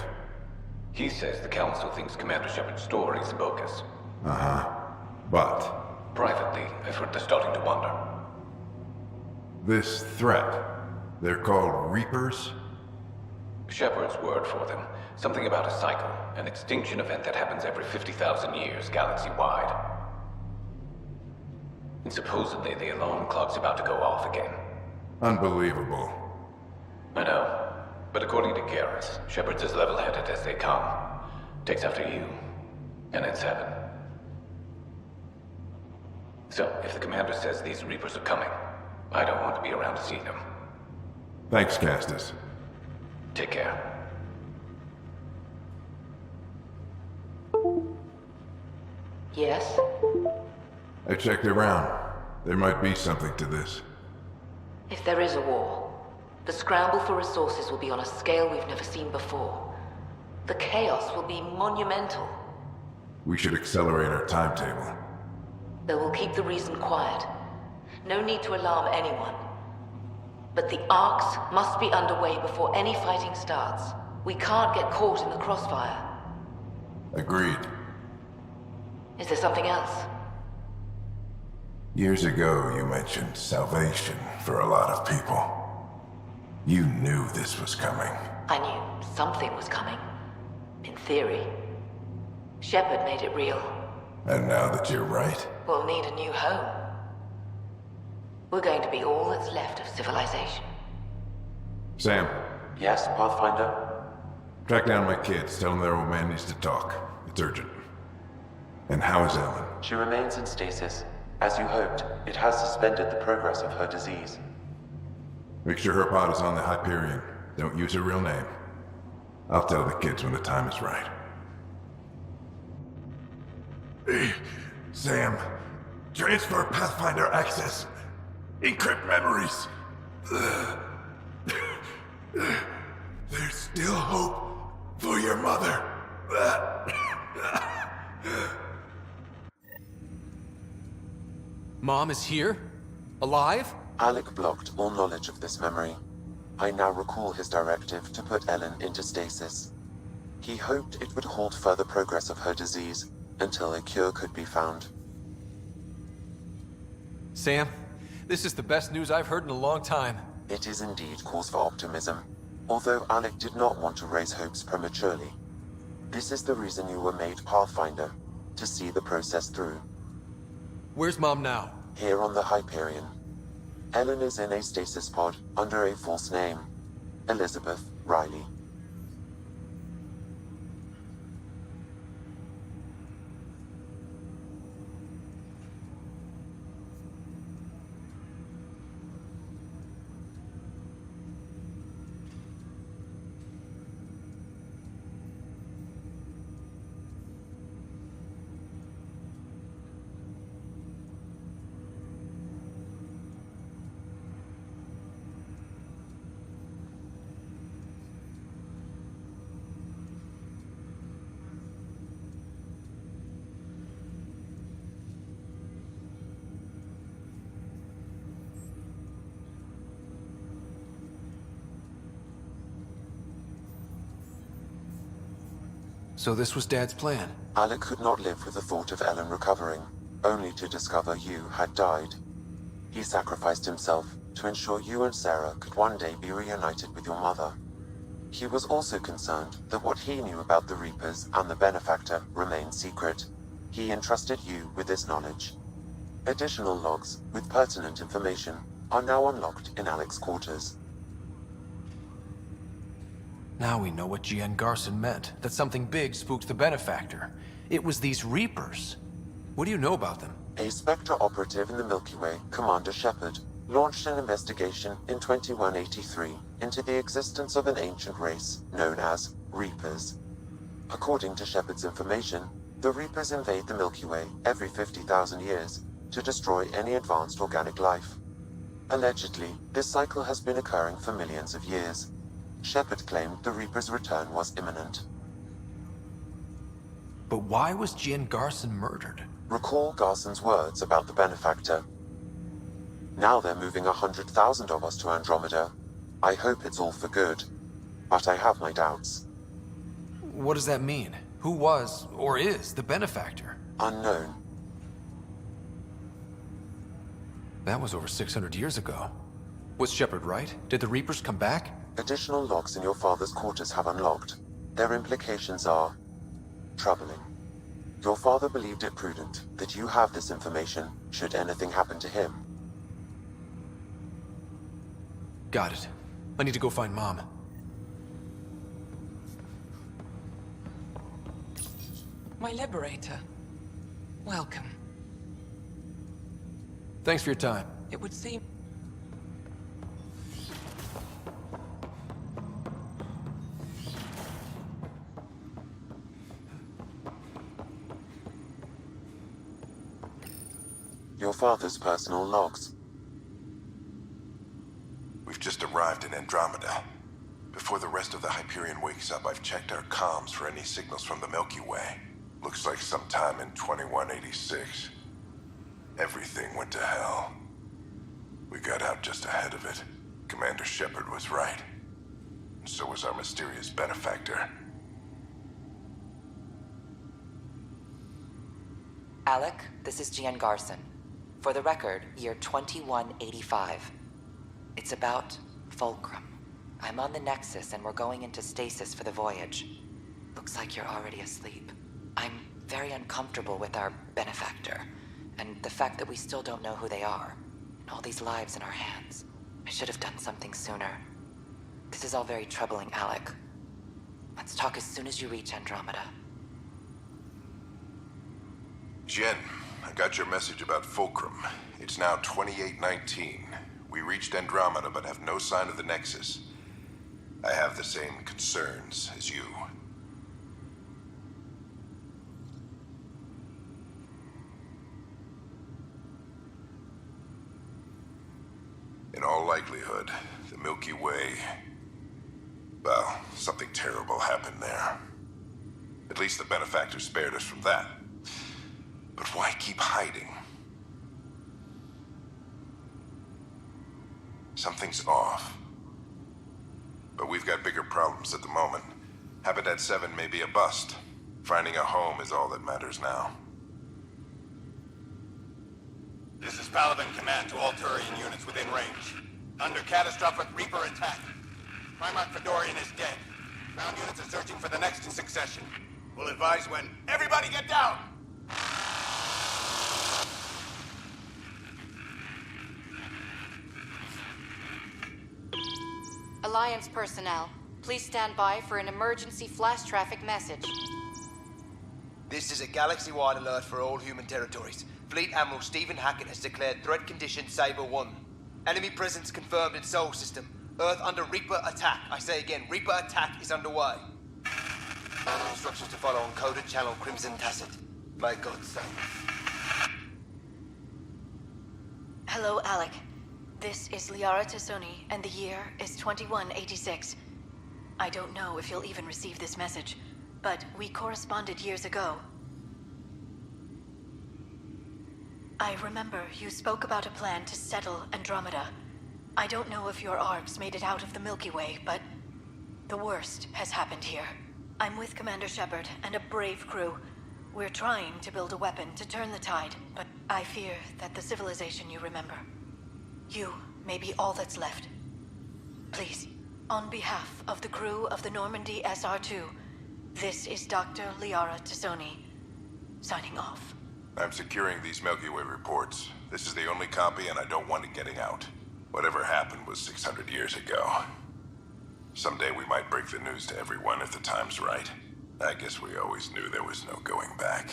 He says the Council thinks Commander Shepard's story is bogus. Uh-huh. But? Privately, I've heard they're starting to wonder. This threat, they're called Reapers? Shepard's word for them. Something about a cycle, an extinction event that happens every 50,000 years, galaxy-wide. And supposedly the alarm clock's about to go off again. Unbelievable. I know. But according to Garrus, Shepard's as level-headed as they come. Takes after you. And it's heaven. So, if the commander says these Reapers are coming, I don't want to be around to see them. Thanks, Castus. Take care. Yes? I checked around. There might be something to this. If there is a war, the scramble for resources will be on a scale we've never seen before. The chaos will be monumental. We should accelerate our timetable. Though we'll keep the reason quiet. No need to alarm anyone. But the arcs must be underway before any fighting starts. We can't get caught in the crossfire. Agreed. Is there something else? Years ago, you mentioned salvation for a lot of people. You knew this was coming. I knew something was coming. In theory. Shepard made it real. And now that you're right? We'll need a new home. We're going to be all that's left of civilization. Sam. Yes, Pathfinder? Track down my kids. Tell them their old man needs to talk. It's urgent. And how is Ellen? She remains in stasis. As you hoped, it has suspended the progress of her disease. Make sure her pod is on the Hyperion. Don't use her real name. I'll tell the kids when the time is right. Sam, transfer Pathfinder access. Encrypt memories. There's still hope for your mother. Mom is here? Alive? Alec blocked all knowledge of this memory. I now recall his directive to put Ellen into stasis. He hoped it would halt further progress of her disease until a cure could be found. Sam, this is the best news I've heard in a long time. It is indeed cause for optimism, although Alec did not want to raise hopes prematurely. This is the reason you were made Pathfinder, to see the process through. Where's Mom now? Here on the Hyperion. Ellen is in a stasis pod under a false name, Elizabeth Riley. So this was Dad's plan? Alec could not live with the thought of Ellen recovering, only to discover you had died. He sacrificed himself to ensure you and Sarah could one day be reunited with your mother. He was also concerned that what he knew about the Reapers and the Benefactor remained secret. He entrusted you with this knowledge. Additional logs with pertinent information are now unlocked in Alec's quarters. Now we know what Gian Garson meant, that something big spooked the Benefactor. It was these Reapers. What do you know about them? A Spectre operative in the Milky Way, Commander Shepard, launched an investigation in 2183 into the existence of an ancient race known as Reapers. According to Shepard's information, the Reapers invade the Milky Way every 50,000 years to destroy any advanced organic life. Allegedly, this cycle has been occurring for millions of years. Shepard claimed the Reaper's return was imminent. But why was Gian Garson murdered? Recall Garson's words about the Benefactor. Now they're moving 100,000 of us to Andromeda. I hope it's all for good, but I have my doubts. What does that mean? Who was, or is, the Benefactor? Unknown. That was over 600 years ago. Was Shepard right? Did the Reapers come back? Additional logs in your father's quarters have unlocked. Their implications are troubling. Your father believed it prudent that you have this information should anything happen to him. Got it. I need to go find Mom. My liberator. Welcome. Thanks for your time. It would seem... Your father's personal logs. We've just arrived in Andromeda. Before the rest of the Hyperion wakes up, I've checked our comms for any signals from the Milky Way. Looks like sometime in 2186. Everything went to hell. We got out just ahead of it. Commander Shepard was right. And so was our mysterious Benefactor. Alec, this is Gian Garson. For the record, year 2185. It's about Fulcrum. I'm on the Nexus and we're going into stasis for the voyage. Looks like you're already asleep. I'm very uncomfortable with our Benefactor, and the fact that we still don't know who they are, and all these lives in our hands. I should have done something sooner. This is all very troubling, Alec. Let's talk as soon as you reach Andromeda. Jen, I got your message about Fulcrum. It's now 2819. We reached Andromeda but have no sign of the Nexus. I have the same concerns as you. In all likelihood, the Milky Way... well, something terrible happened there. At least the Benefactor spared us from that. But why keep hiding? Something's off. but we've got bigger problems at the moment. Habitat 7 may be a bust. Finding a home is all that matters now. This is Paladin Command to all Turian units within range. Under catastrophic Reaper attack. Primarch Fedorian is dead. Ground units are searching for the next in succession. We'll advise when. Everybody get down! Alliance personnel, please stand by for an emergency flash traffic message. This is a galaxy-wide alert for all human territories. Fleet Admiral Stephen Hackett has declared threat condition Saber 1. Enemy presence confirmed in Sol System. Earth under Reaper attack. I say again, Reaper attack is underway. Instructions to follow on coded channel Crimson Tacit. May God save. Hello, Alec. This is Liara Tassoni, and the year is 2186. I don't know if you'll even receive this message, but we corresponded years ago. I remember you spoke about a plan to settle Andromeda. I don't know if your arcs made it out of the Milky Way, but the worst has happened here. I'm with Commander Shepard and a brave crew. We're trying to build a weapon to turn the tide, but I fear that the civilization you remember, you may be all that's left. Please, on behalf of the crew of the Normandy SR2, this is Dr. Liara Tassoni, signing off. I'm securing these Milky Way reports. This is the only copy, and I don't want it getting out. Whatever happened was 600 years ago. Someday we might break the news to everyone if the time's right. I guess we always knew there was no going back.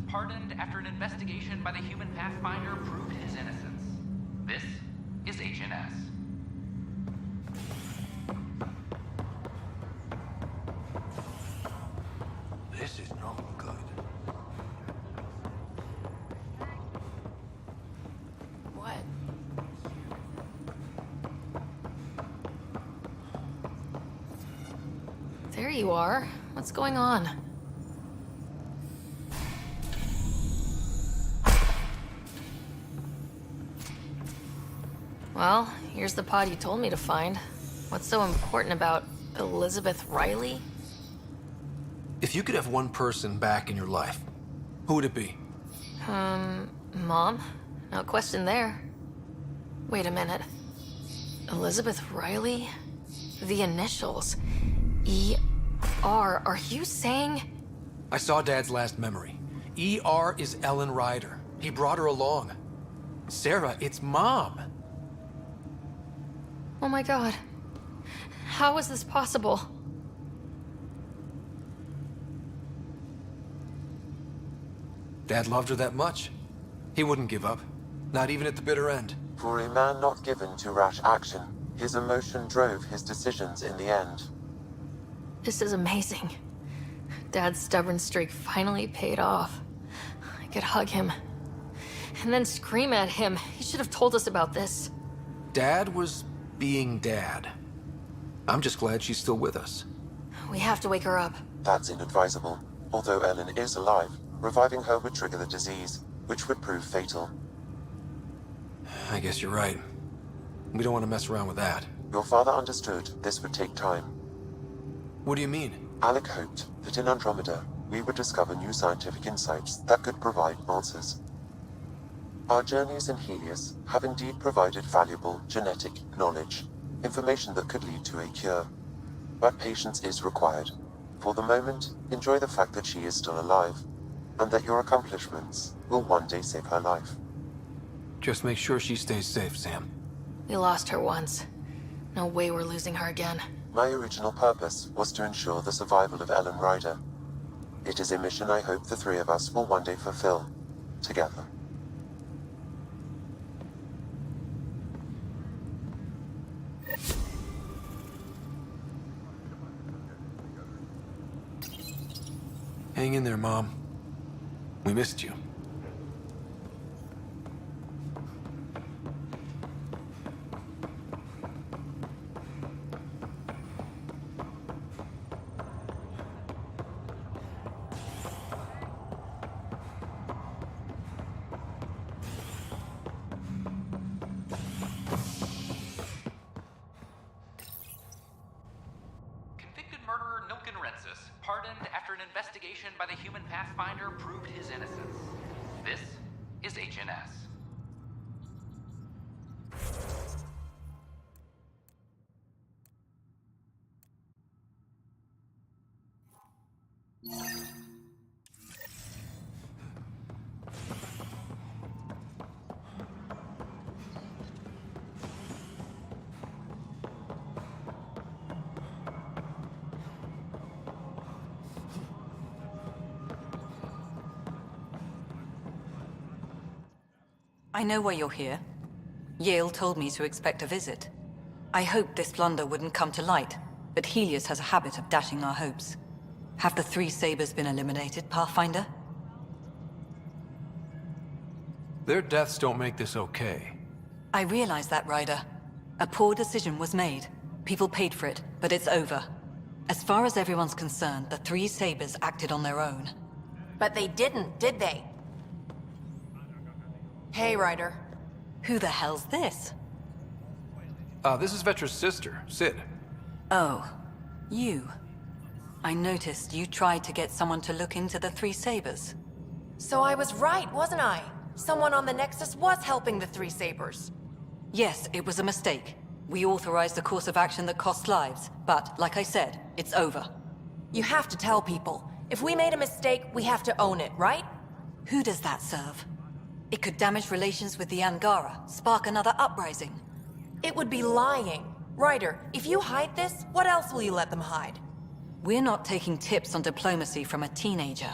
Pardoned after an investigation by the human Pathfinder proved his innocence. This is Agent S. This is not good. What? There you are. What's going on? Well, here's the pod you told me to find. What's so important about Elizabeth Riley? If you could have one person back in your life, who would it be? Mom? No question there. Wait a minute. Elizabeth Riley? The initials. E.R. Are you saying? I saw Dad's last memory. E.R. is Ellen Ryder. He brought her along. Sarah, it's Mom. Oh my god. How is this possible? Dad loved her that much. He wouldn't give up. Not even at the bitter end. For a man not given to rash action, his emotion drove his decisions in the end. This is amazing. Dad's stubborn streak finally paid off. I could hug him. And then scream at him. He should have told us about this. Dad was being Dad. I'm just glad she's still with us. We have to wake her up. That's inadvisable. Although Ellen is alive, reviving her would trigger the disease, which would prove fatal. I guess you're right. We don't want to mess around with that. Your father understood this would take time. What do you mean? Alec hoped that in Andromeda, we would discover new scientific insights that could provide answers. Our journeys in Helios have indeed provided valuable genetic knowledge, information that could lead to a cure. But patience is required. For the moment, enjoy the fact that she is still alive, and that your accomplishments will one day save her life. Just make sure she stays safe, Sam. We lost her once. No way we're losing her again. My original purpose was to ensure the survival of Ellen Ryder. It is a mission I hope the three of us will one day fulfill, together. Hang in there, Mom. We missed you. Pardoned after an investigation by the human Pathfinder proved his innocence. This is HNS. I know why you're here. Yale told me to expect a visit. I hoped this blunder wouldn't come to light, but Helios has a habit of dashing our hopes. Have the three sabers been eliminated, Pathfinder? Their deaths don't make this okay. I realize that, Ryder. A poor decision was made. People paid for it, but it's over. As far as everyone's concerned, the three sabers acted on their own. But they didn't, did they? Hey, Ryder. Who the hell's this? This is Vetra's sister, Sid. Oh, you. I noticed you tried to get someone to look into the three sabers. So I was right, wasn't I? Someone on the Nexus was helping the three sabers. Yes, it was a mistake. We authorized a course of action that cost lives, but, like I said, it's over. You have to tell people. If we made a mistake, we have to own it, right? Who does that serve? It could damage relations with the Angara, spark another uprising. It would be lying. Ryder, if you hide this, what else will you let them hide? We're not taking tips on diplomacy from a teenager.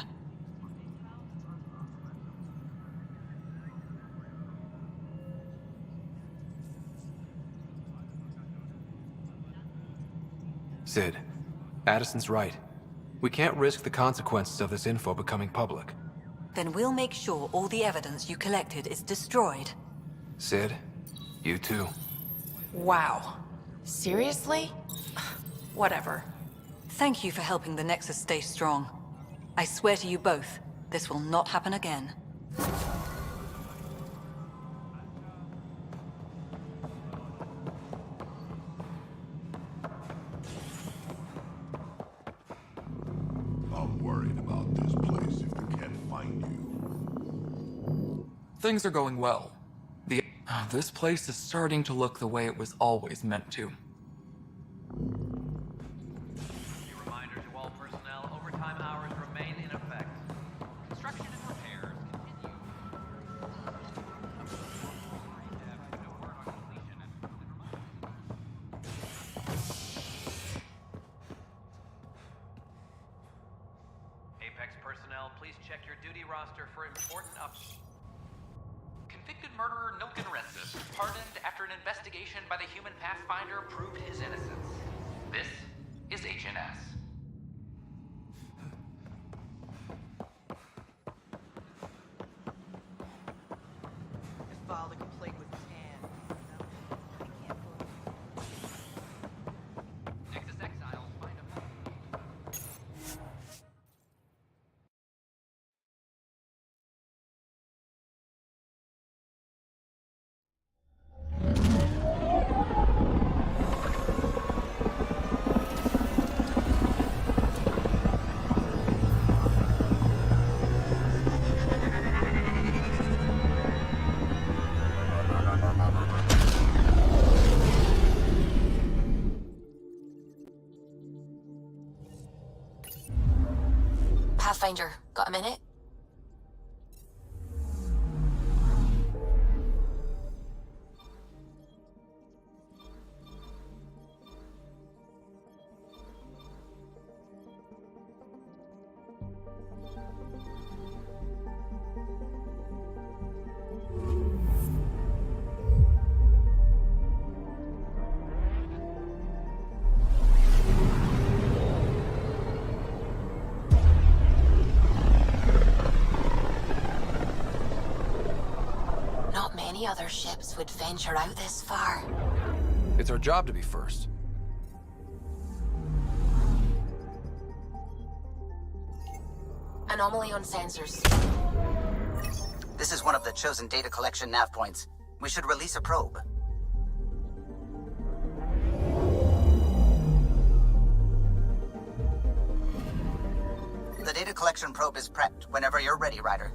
Sid, Addison's right. We can't risk the consequences of this info becoming public. Then we'll make sure all the evidence you collected is destroyed. Sid, you too. Wow. Seriously? Whatever. Thank you for helping the Nexus stay strong. I swear to you both, this will not happen again. I'm worried about this place if they can't find you. Things are going well. This place is starting to look the way it was always meant to. Reminder to all personnel, overtime hours remain in effect. Construction and repairs continue. Apex personnel, please check your duty roster for important updates. Convicted murderer Nilken Rensis, pardoned after an investigation by the human Pathfinder proved his innocence. This is HNS. Just filed a complaint with Tan. Nexus exiles find a... Pathfinder, got a minute? any other ships would venture out this far. It's our job to be first. Anomaly on sensors. This is one of the chosen data collection nav points. We should release a probe. The data collection probe is prepped whenever you're ready, Ryder.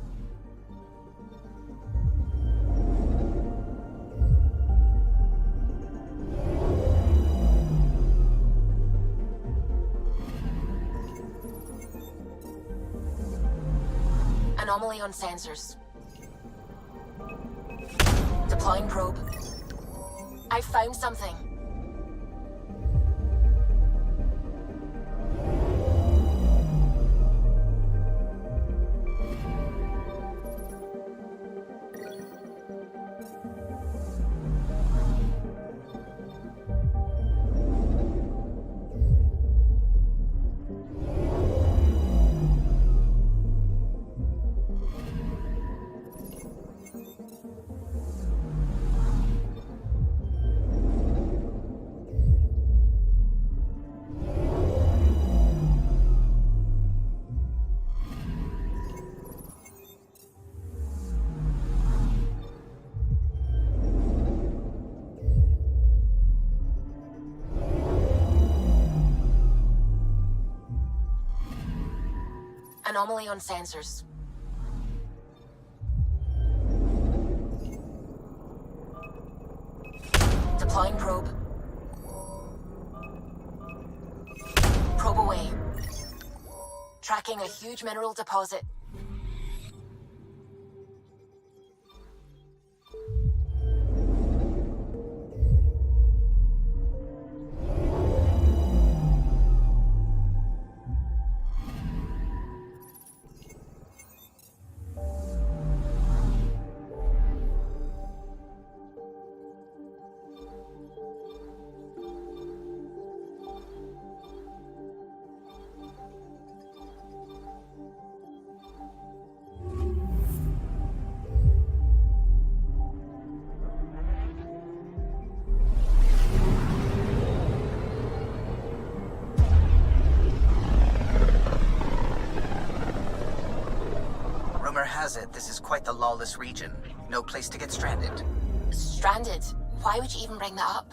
Anomaly on sensors. Deploying probe. I found something. Anomaly on sensors. Deploying probe. Probe away. Tracking a huge mineral deposit. Rumor has it this is quite the lawless region. No place to get stranded. Stranded? Why would you even bring that up?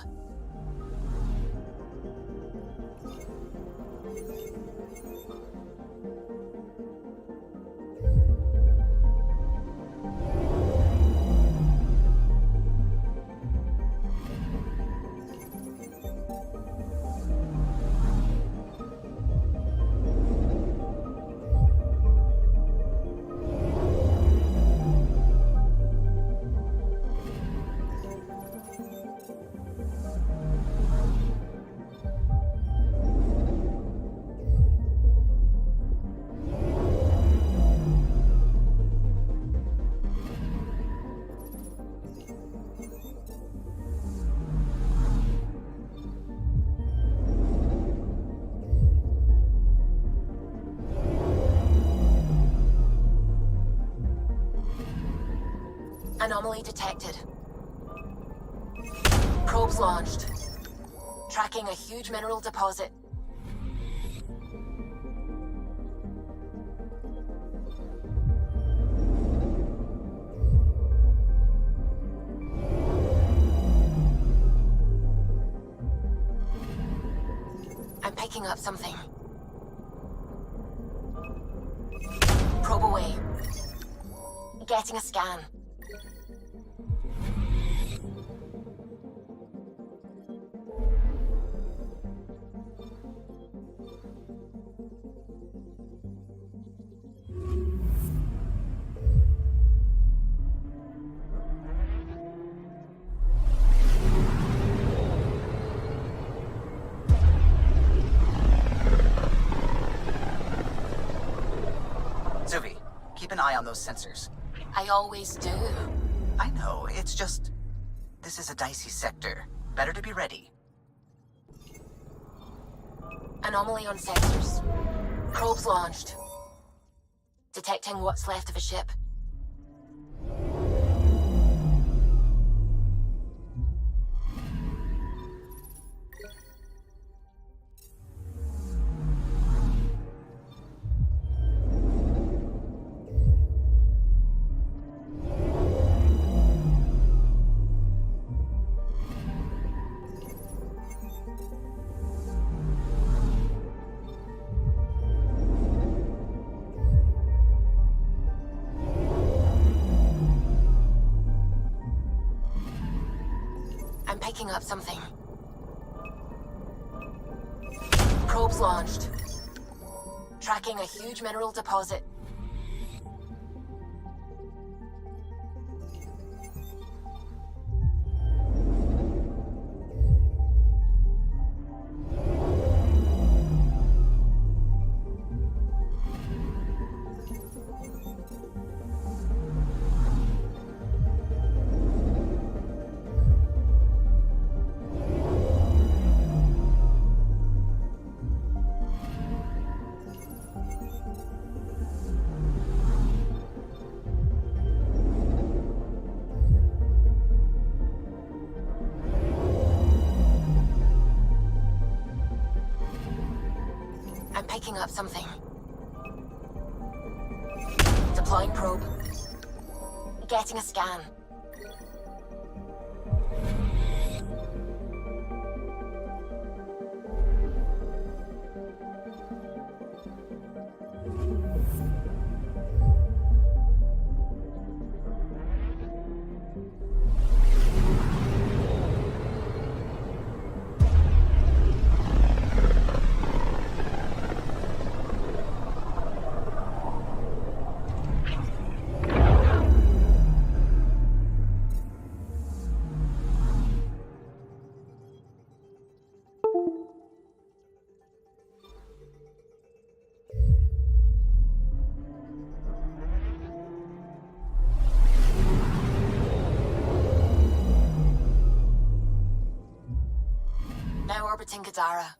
Anomaly detected. Probes launched. Tracking a huge mineral deposit. I'm picking up something. Probe away. Getting a scan. Zuvi, keep an eye on those sensors. I always do. I know, it's just... This is a dicey sector. Better to be ready. Anomaly on sensors. Probes launched. Detecting what's left of a ship. picking up something. Probes launched. Tracking a huge mineral deposit. I'm picking up something. Deploying probe. Getting a scan. Now orbiting Kadara.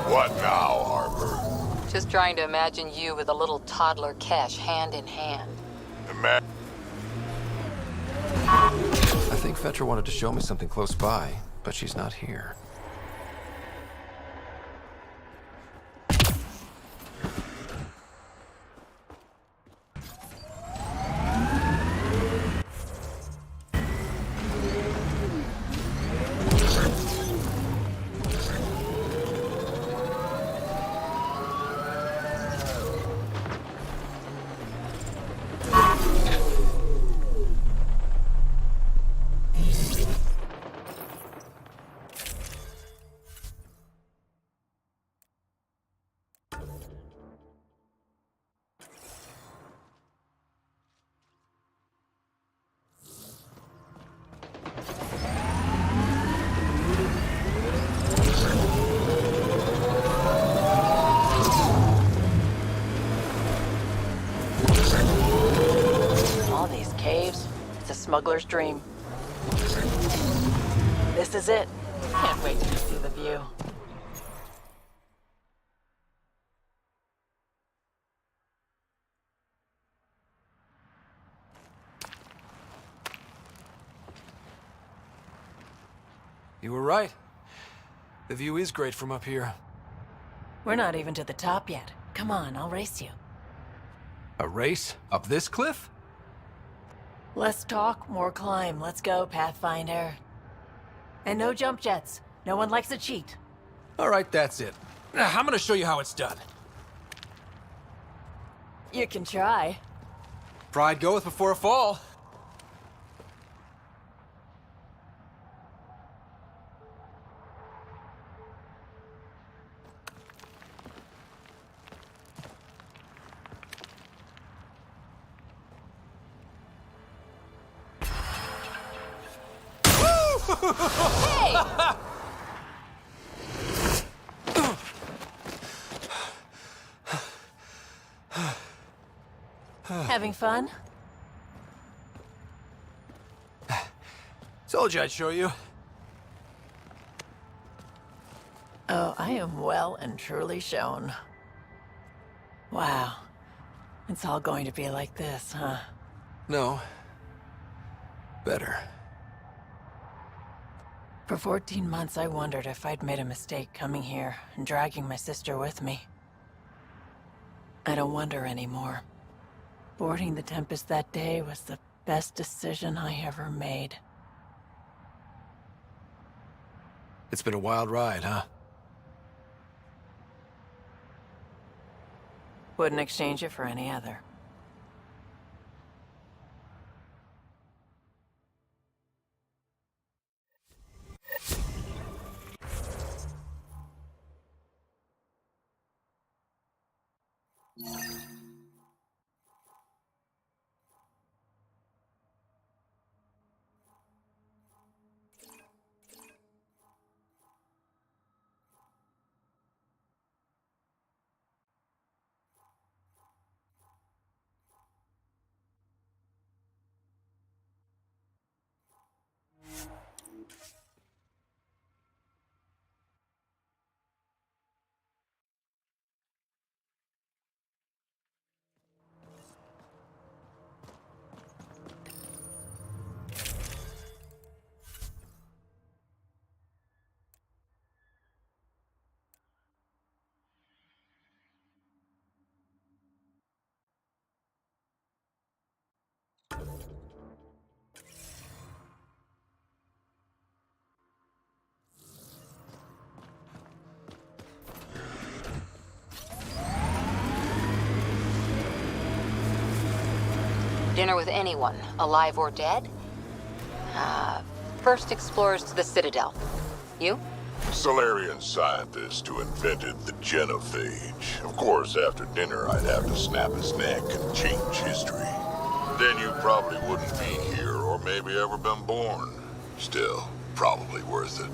What now, Harper? Just trying to imagine you with a little toddler Cash hand in hand. I think Fetra wanted to show me something close by, but she's not here. Smuggler's dream. This is it. Can't wait to see the view. You were right. The view is great from up here. We're not even to the top yet. Come on, I'll race you. A race? Up this cliff? Less talk, more climb. Let's go, Pathfinder. And no jump jets. No one likes a cheat. All right, that's it. I'm gonna show you how it's done. You can try. Pride goeth before a fall. Hey! Having fun? Told you I'd show you. Oh, I am well and truly shown. Wow. It's all going to be like this, huh? No. Better. For 14 months, I wondered if I'd made a mistake coming here and dragging my sister with me. I don't wonder anymore. Boarding the Tempest that day was the best decision I ever made. It's been a wild ride, huh? Wouldn't exchange it for any other. Dinner with anyone, alive or dead? First explorers to the Citadel. You? Solarian scientist who invented the genophage. Of course, after dinner, I'd have to snap his neck and change history. Then you probably wouldn't be here, or maybe ever been born. Still, probably worth it.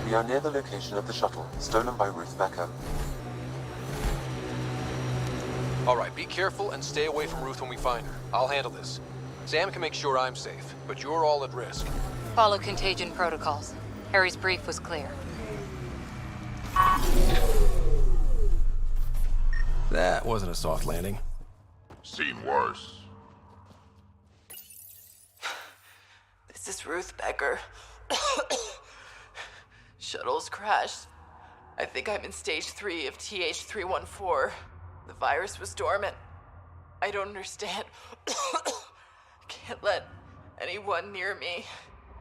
We are near the location of the shuttle, stolen by Ruth Becker. Alright, be careful and stay away from Ruth when we find her. I'll handle this. Sam can make sure I'm safe, but you're all at risk. Follow contagion protocols. Harry's brief was clear. That wasn't a soft landing. Seen worse. This is Ruth Becker. Shuttle's crashed. I think I'm in stage 3 of TH314. The virus was dormant. I don't understand. Can't let anyone near me.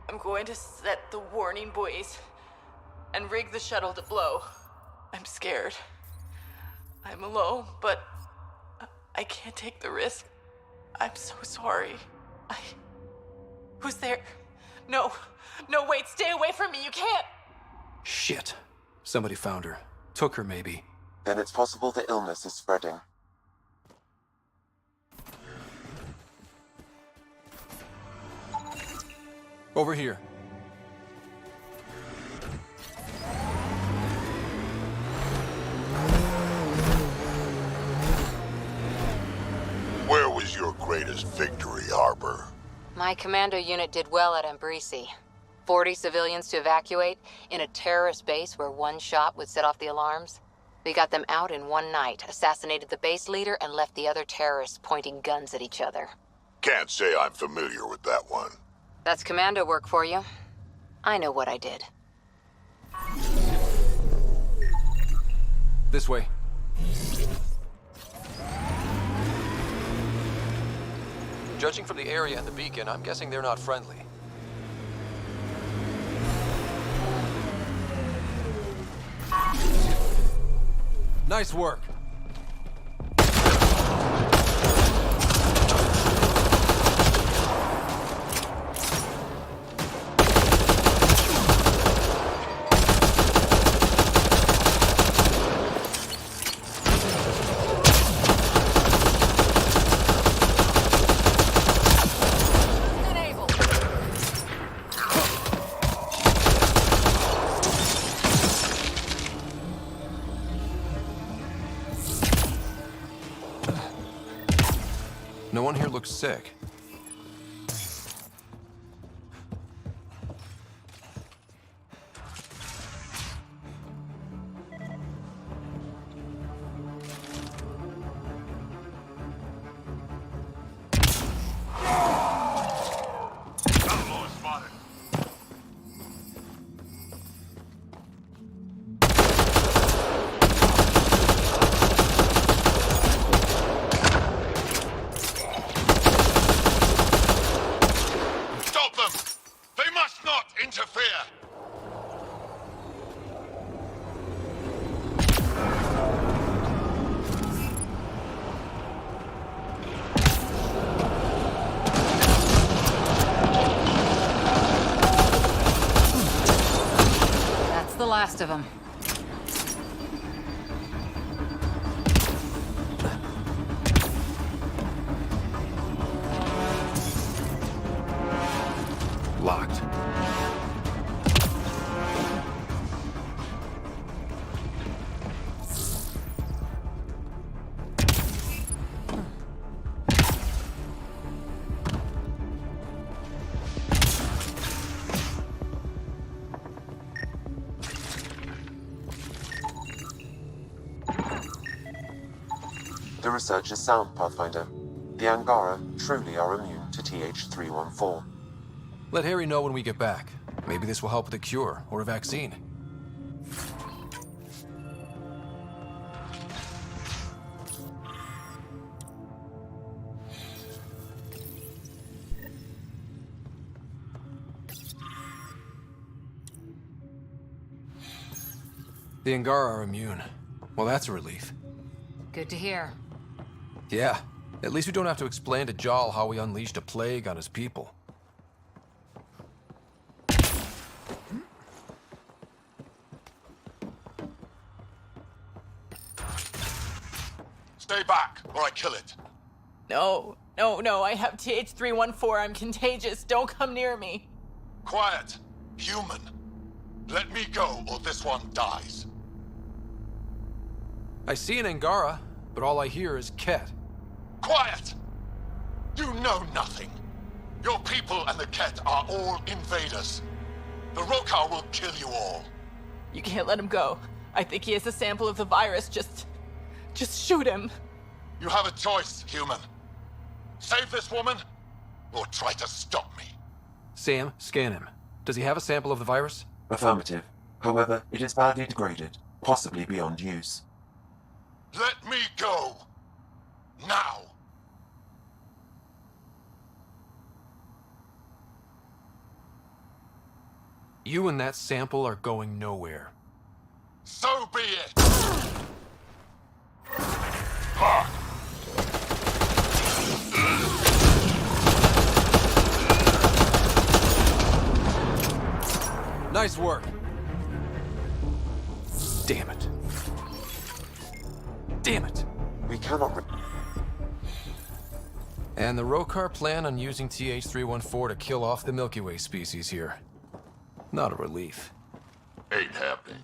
I'm going to set the warning buoys and rig the shuttle to blow. I'm scared. I'm alone, but I can't take the risk. I'm so sorry. Who's there? No, wait, stay away from me, you can't! Shit. Somebody found her. Took her, maybe. Then it's possible the illness is spreading. Over here. Where was your greatest victory, Harper? My commando unit did well at Embrisi. 40 civilians to evacuate in a terrorist base where one shot would set off the alarms. We got them out in one night, assassinated the base leader, and left the other terrorists pointing guns at each other. Can't say I'm familiar with that one. That's commando work for you. I know what I did. This way. Judging from the area and the beacon, I'm guessing they're not friendly. Nice work. No one here looks sick. Last of them. The research is sound, Pathfinder. The Angara truly are immune to TH314. Let Harry know when we get back. Maybe this will help with a cure or a vaccine. The Angara are immune. Well, that's a relief. Good to hear. Yeah, at least we don't have to explain to Jal how we unleashed a plague on his people. Stay back, or I kill it. No, I have TH314. I'm contagious. Don't come near me. Quiet. Human. Let me go, or this one dies. I see an Angara, but all I hear is Ket. Quiet! You know nothing. Your people and the Ket are all invaders. The Rokar will kill you all. You can't let him go. I think he has a sample of the virus. Just shoot him. You have a choice, human. Save this woman, or try to stop me. Sam, scan him. Does he have a sample of the virus? Affirmative. However, it is badly degraded, possibly beyond use. Let me go. Now. You and that sample are going nowhere. So be it. Nice work. Damn it. Damn it. We cannot... And the Rokar plan on using TH314 to kill off the Milky Way species here. Not a relief. Ain't happening.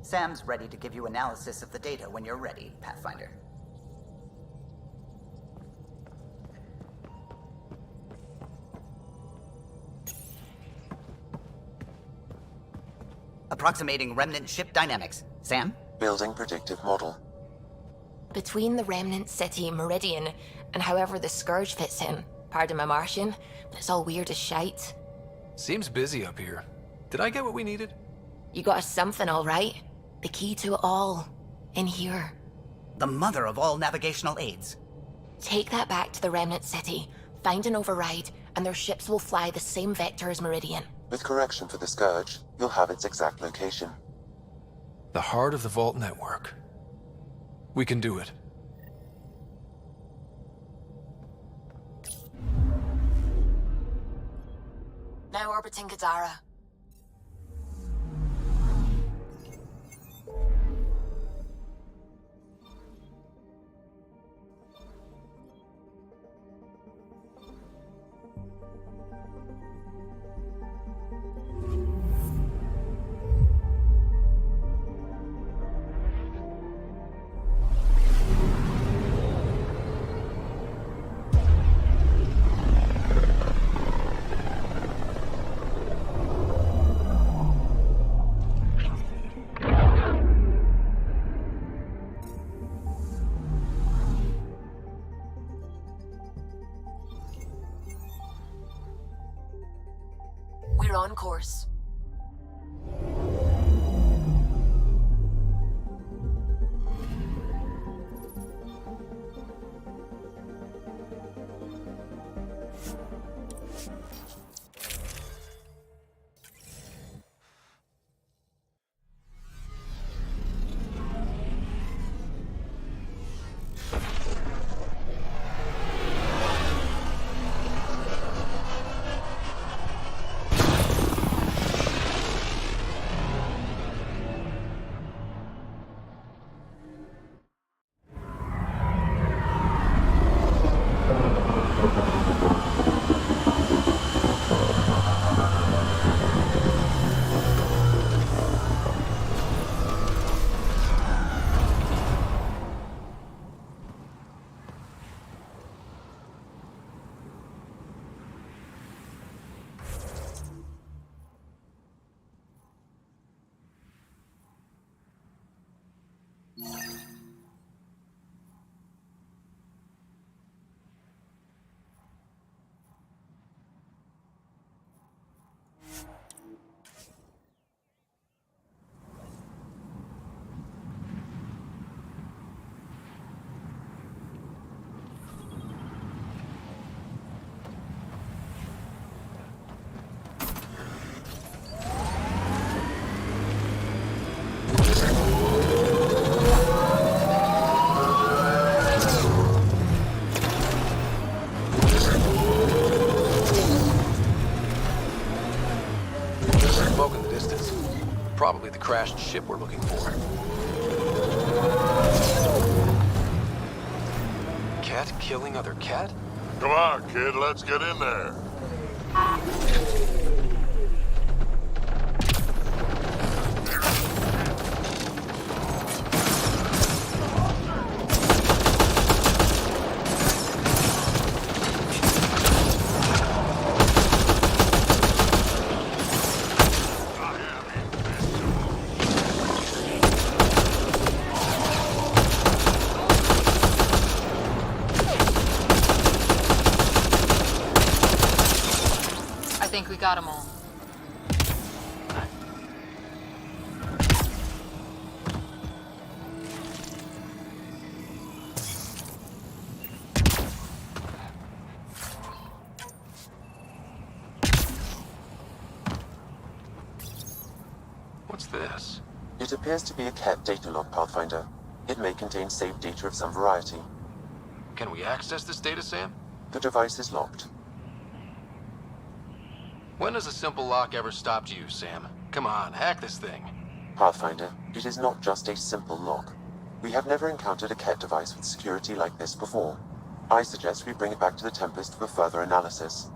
Sam's ready to give you analysis of the data when you're ready, Pathfinder. Approximating remnant ship dynamics. Sam? Building predictive model. Between the remnant city Meridian and however the Scourge fits in, pardon my Martian, but it's all weird as shite. Seems busy up here. Did I get what we needed? You got us something, all right. The key to it all. In here. The mother of all navigational aids. Take that back to the remnant city, find an override, and their ships will fly the same vector as Meridian. With correction for the Scourge, you'll have its exact location. The heart of the Vault network. We can do it. Now orbiting Kadara. We're on course. Probably the crashed ship we're looking for. Cat killing other cat? Come on, kid, let's get in there. I think we got them all. What's this? It appears to be a cat data log, Pathfinder. It may contain saved data of some variety. Can we access this data, Sam? The device is locked. When has a simple lock ever stopped you, Sam? Come on, hack this thing. Pathfinder, it is not just a simple lock. We have never encountered a cat device with security like this before. I suggest we bring it back to the Tempest for further analysis.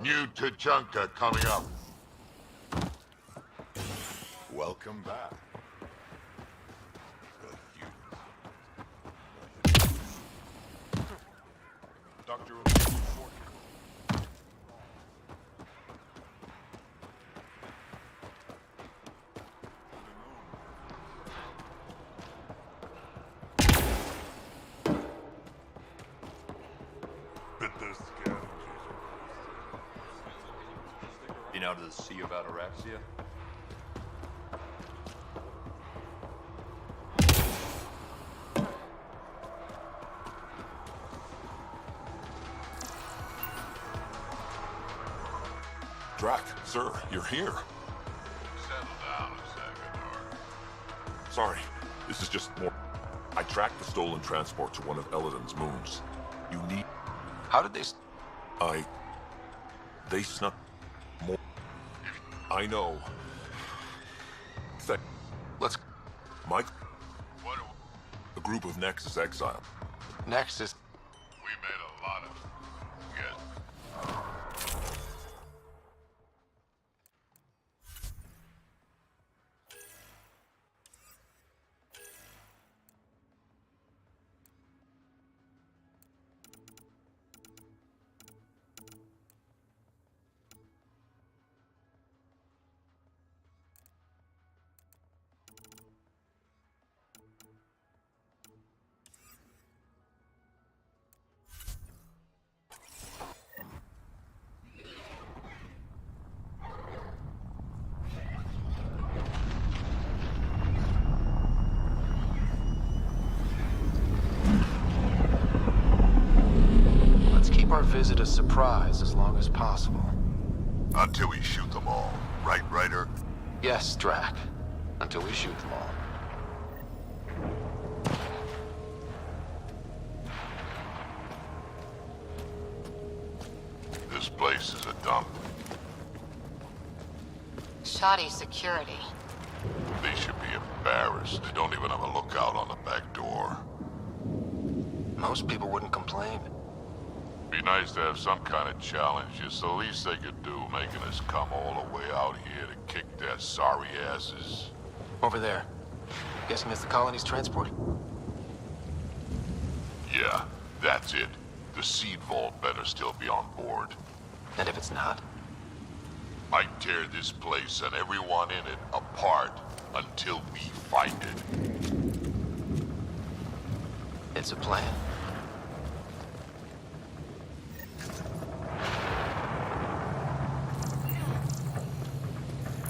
New Tachanka coming up. Welcome back. Doctor. out of the sea of ataraxia? Drac, sir, you're here. Settle down a second, Ark. Sorry, this is just more... I tracked the stolen transport to one of Eladin's moons. You need... How did they... They snuck more... I know. Let's... Mike? A group of Nexus exile. Nexus... We made a lot of... Yes. Our visit a surprise as long as possible. Until we shoot them all. Right, Ryder? Yes, Drac. Until we shoot them all. This place is a dump. Shoddy security. They should be embarrassed. They don't even have a lookout on the back door. Most people wouldn't complain. Be nice to have some kind of challenge. It's the least they could do, making us come all the way out here to kick their sorry asses. Over there. Guessing it's the colony's transport? Yeah, that's it. The seed vault better still be on board. And if it's not? I tear this place and everyone in it apart until we find it. It's a plan.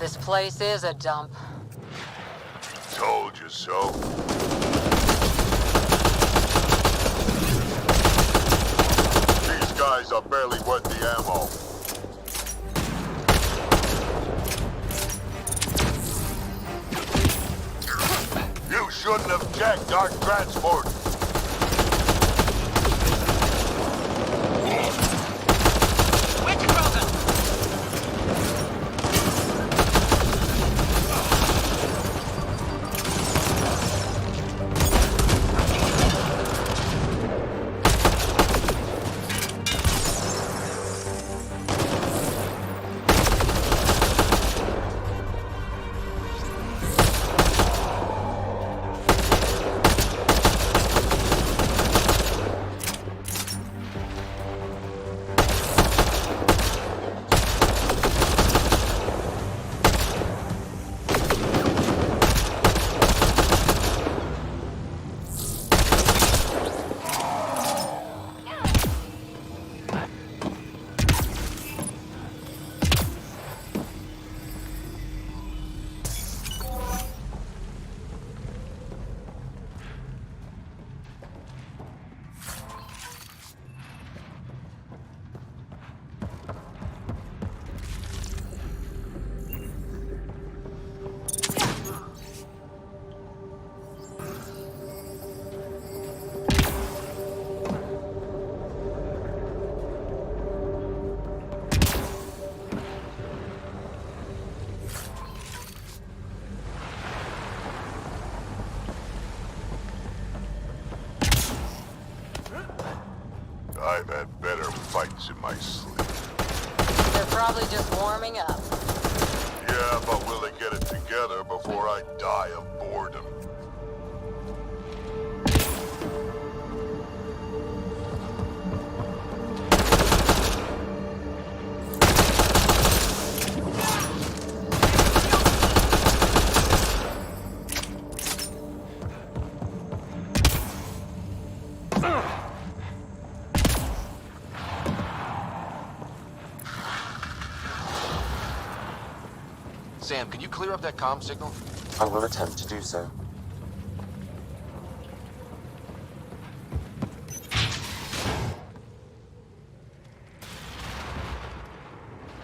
This place is a dump. Told you so. These guys are barely worth the ammo. You shouldn't have checked our transport. I've had better fights in my sleep. They're probably just warming up. Yeah, but will they get it together before I die of boredom? Sam, can you clear up that comm signal? I will attempt to do so.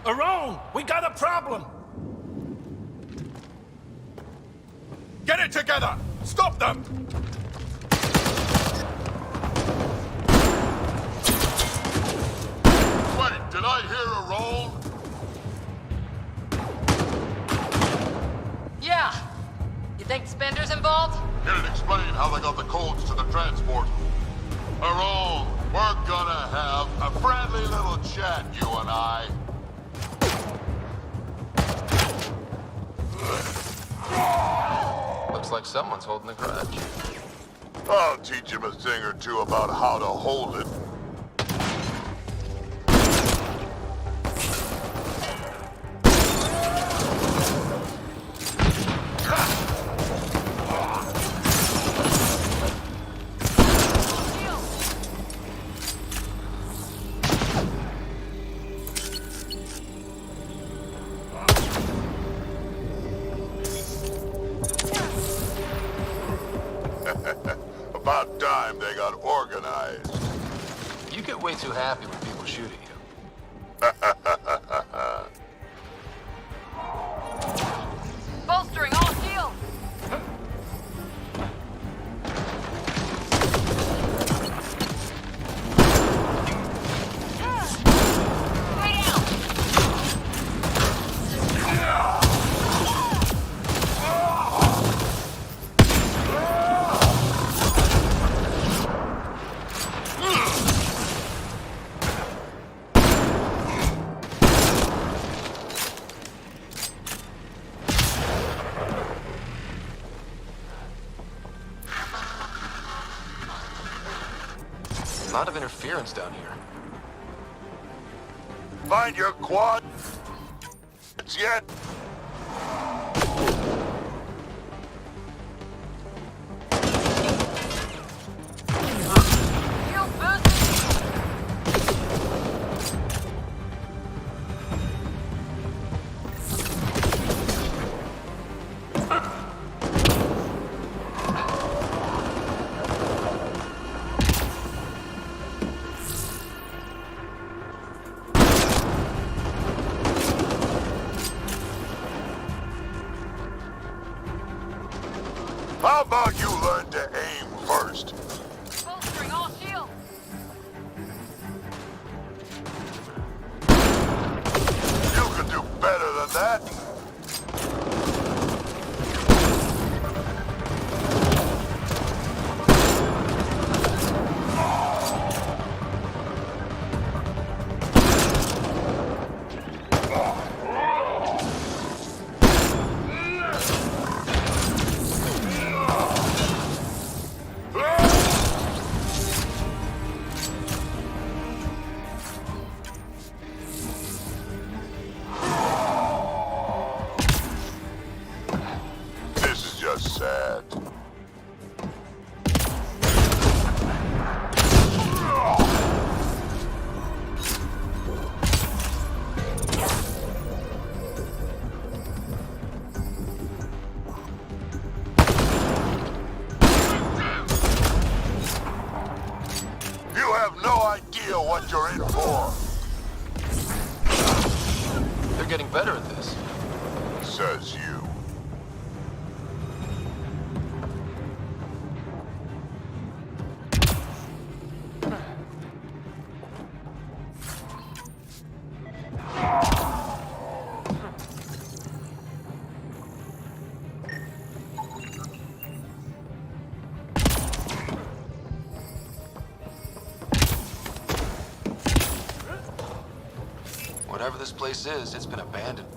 Aron, we got a problem! Get it together! Stop them! Wait, did I hear a roll? Yeah. You think Spender's involved? It'd explain how they got the codes to the transport. Aron, we're gonna have a friendly little chat, you and I. Looks like someone's holding the grudge. I'll teach him a thing or two about how to hold it. About time they got organized. You get way too happy when people shoot at you. Bolstering all shields! A lot of interference down here. Find your quad. It's yet. How about you learn to aim first? Bolstering all shields! You could do better than that. This is just sad. You have no idea what you're in for. They're getting better at this. Says you. Whatever this place is, it's been abandoned.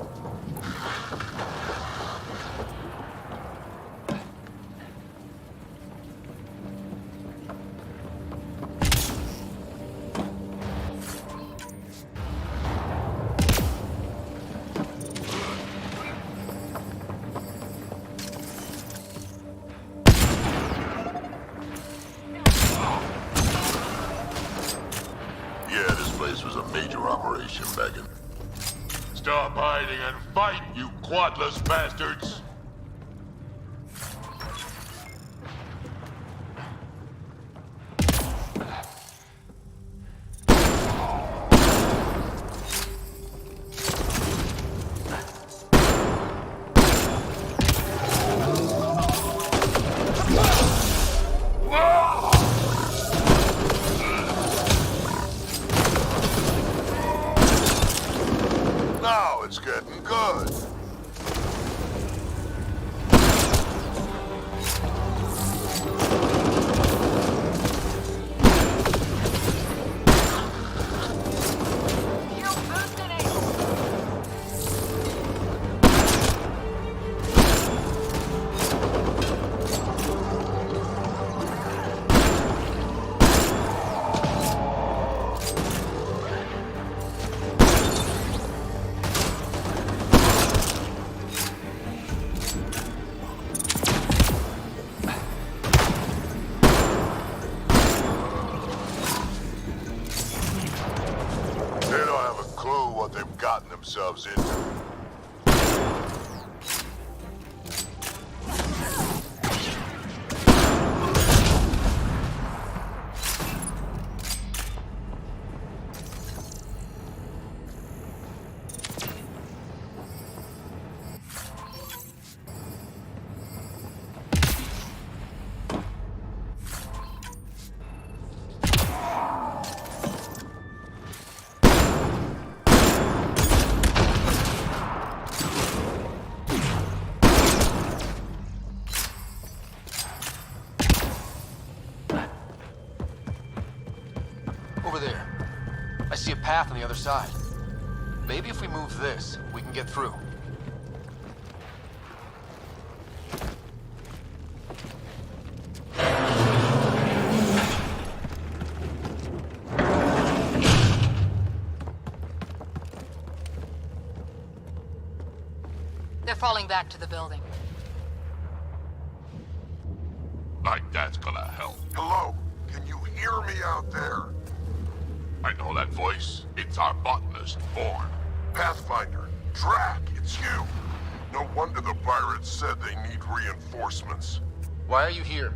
Yeah, this place was a major operation back in... Stop hiding and fight, you quadless bastards! Now it's getting good. Gotten themselves into. Over there. I see a path on the other side. Maybe if we move this, we can get through. They're falling back to the building. Like that's gonna help. Hello? Can you hear me out there? I know that voice. It's our botanist, Born. Pathfinder, Drac, it's you. No wonder the pirates said they need reinforcements. Why are you here?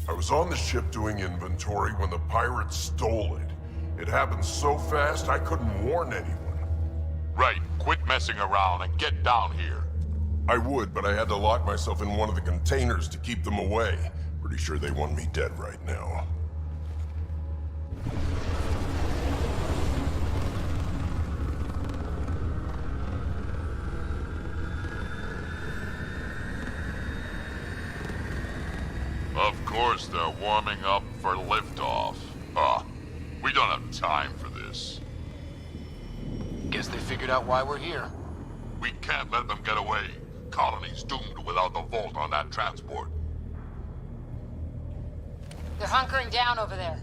I was on the ship doing inventory when the pirates stole it. It happened so fast I couldn't warn anyone. Right, quit messing around and get down here. I would, but I had to lock myself in one of the containers to keep them away. Pretty sure they want me dead right now. Of course they're warming up for liftoff. We don't have time for this. Guess they figured out why we're here. We can't let them get away. Colony's doomed without the vault on that transport. They're hunkering down over there.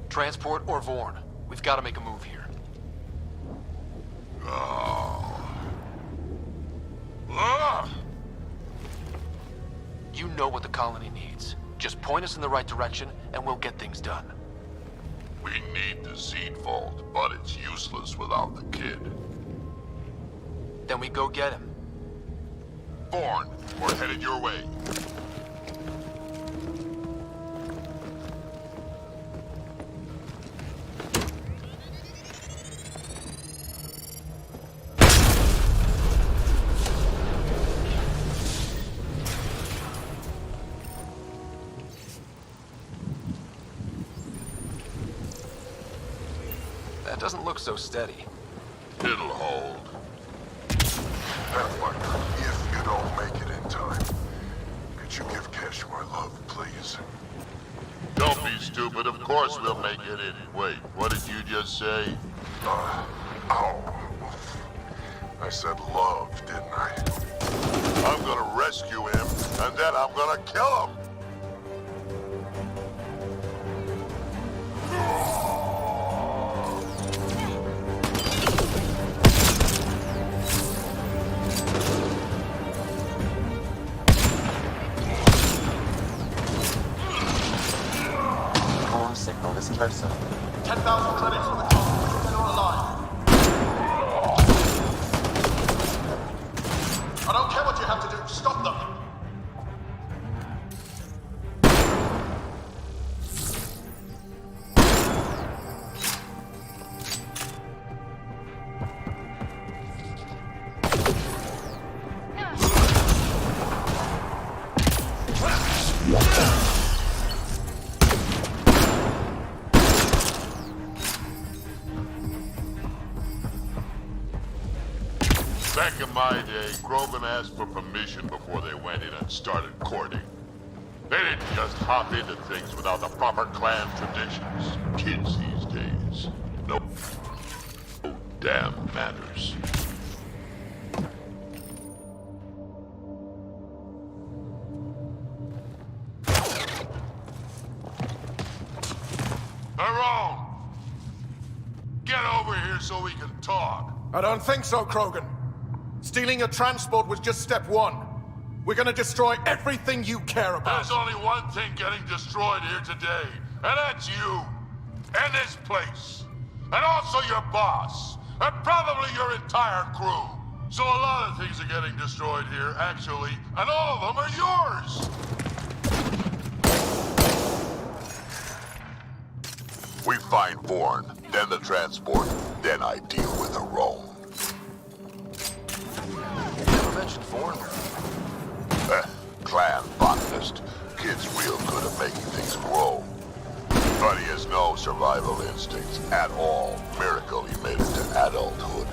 Transport or Vorn. We've got to make a move here. You know what the colony needs. Just point us in the right direction, and we'll get things done. We need the seed vault, but it's useless without the kid. Then we go get him. Born, we're headed your way. That doesn't look so steady. It'll hold. Pathfinder, if you don't make it in time, could you give Cash my love, please? Don't be stupid. Of course we'll make it in. Wait, what did you just say? I said love, didn't I? I'm gonna rescue him, and then I'm gonna kill him. Signal is closer. 10,000 credits for the call. Still alive. Back in my day, Krogan asked for permission before they went in and started courting. They didn't just hop into things without the proper clan traditions. Kids these days, no damn manners. Tyrone! Get over here so we can talk. I don't think so, Krogan. Stealing a transport was just step one. We're gonna destroy everything you care about. There's only one thing getting destroyed here today, and that's you. And this place. And also your boss. And probably your entire crew. So a lot of things are getting destroyed here, actually, and all of them are yours! We find Bourne, then the transport, then I deal with the Rome. You never mentioned Bourne. Clan botanist. Kid's real good at making things grow. But he has no survival instincts at all. Miracle he made it to adulthood.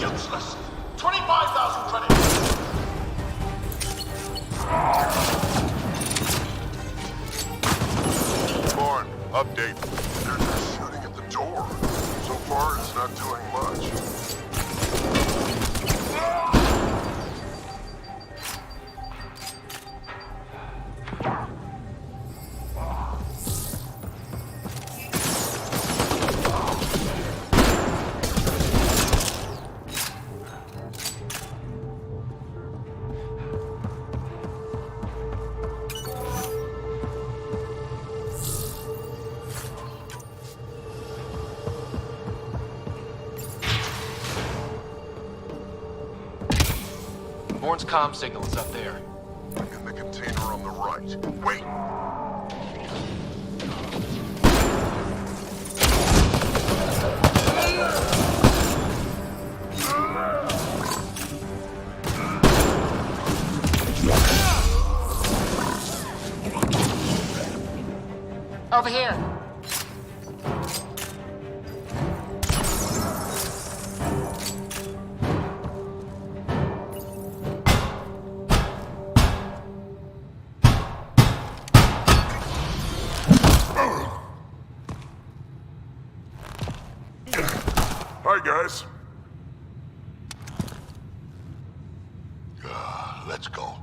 Useless! 25,000 credits! Bourne, update. They're just shooting at the door. So far, it's not doing much. Bourne's comm signal is up there. In the container on the right. Wait! Over here. Hi, guys. Let's go.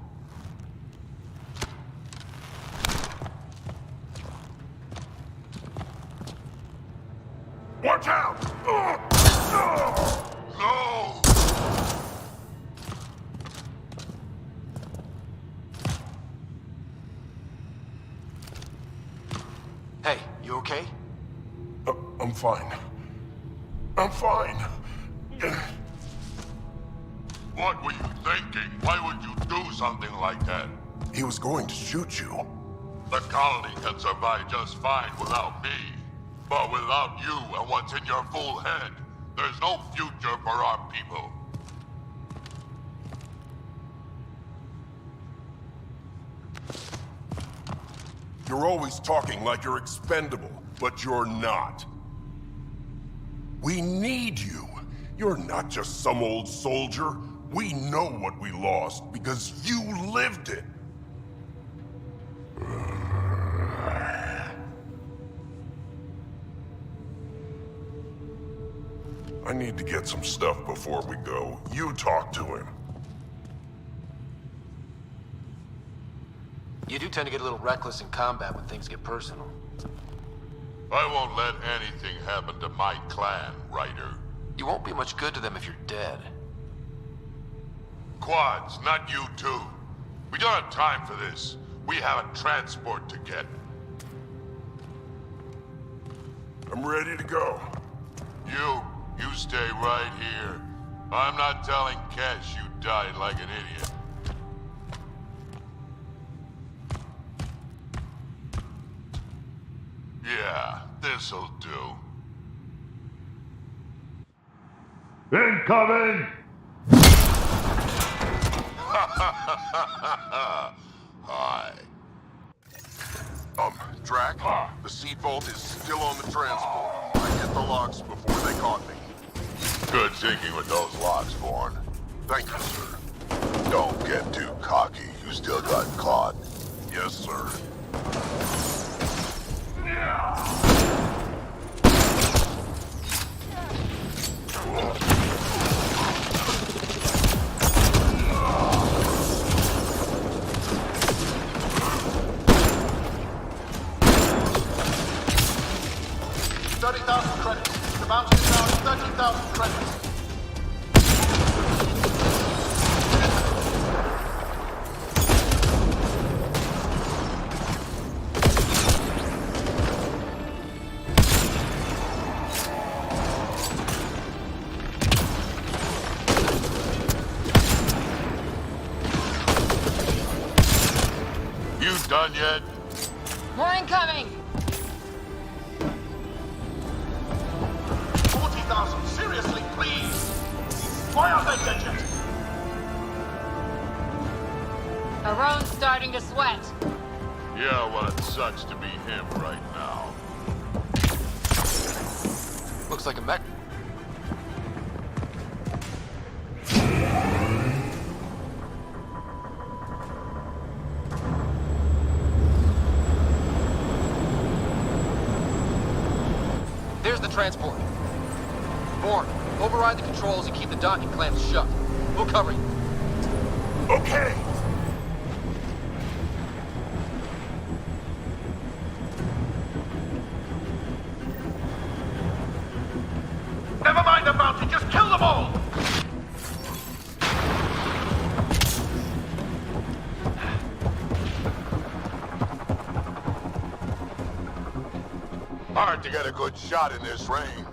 Watch out! No! Hey, you okay? I'm fine. I'm fine. What were you thinking? Why would you do something like that? He was going to shoot you. The colony can survive just fine without me. But without you and what's in your fool head, there's no future for our people. You're always talking like you're expendable, but you're not. We need you. You're not just some old soldier. We know what we lost because you lived it. I need to get some stuff before we go. You talk to him. You do tend to get a little reckless in combat when things get personal. I won't let anything happen to my clan, Ryder. You won't be much good to them if you're dead. Quads, not you too. We don't have time for this. We have a transport to get. I'm ready to go. You stay right here. I'm not telling Kesh you died like an idiot. Yeah, this'll do. Incoming! Hi. Drac, the seed vault is still on the transport. I hit the locks before they caught me. Good thinking with those locks, Vaughn. Thank you, sir. Don't get too cocky. You still got caught. Yes, sir. 30,000 credits. The bounty is now at 13,000 credits. You done yet? More incoming! 40,000, seriously, please! Why aren't they dead yet? Aron's starting to sweat. Yeah, well, it sucks to be him right now. Looks like a mech. There's the transport. Bourne, override the controls and keep the docking clamps shut. We'll cover you. Okay! Never mind the bounty, just kill them all! Hard to get a good shot in this rain.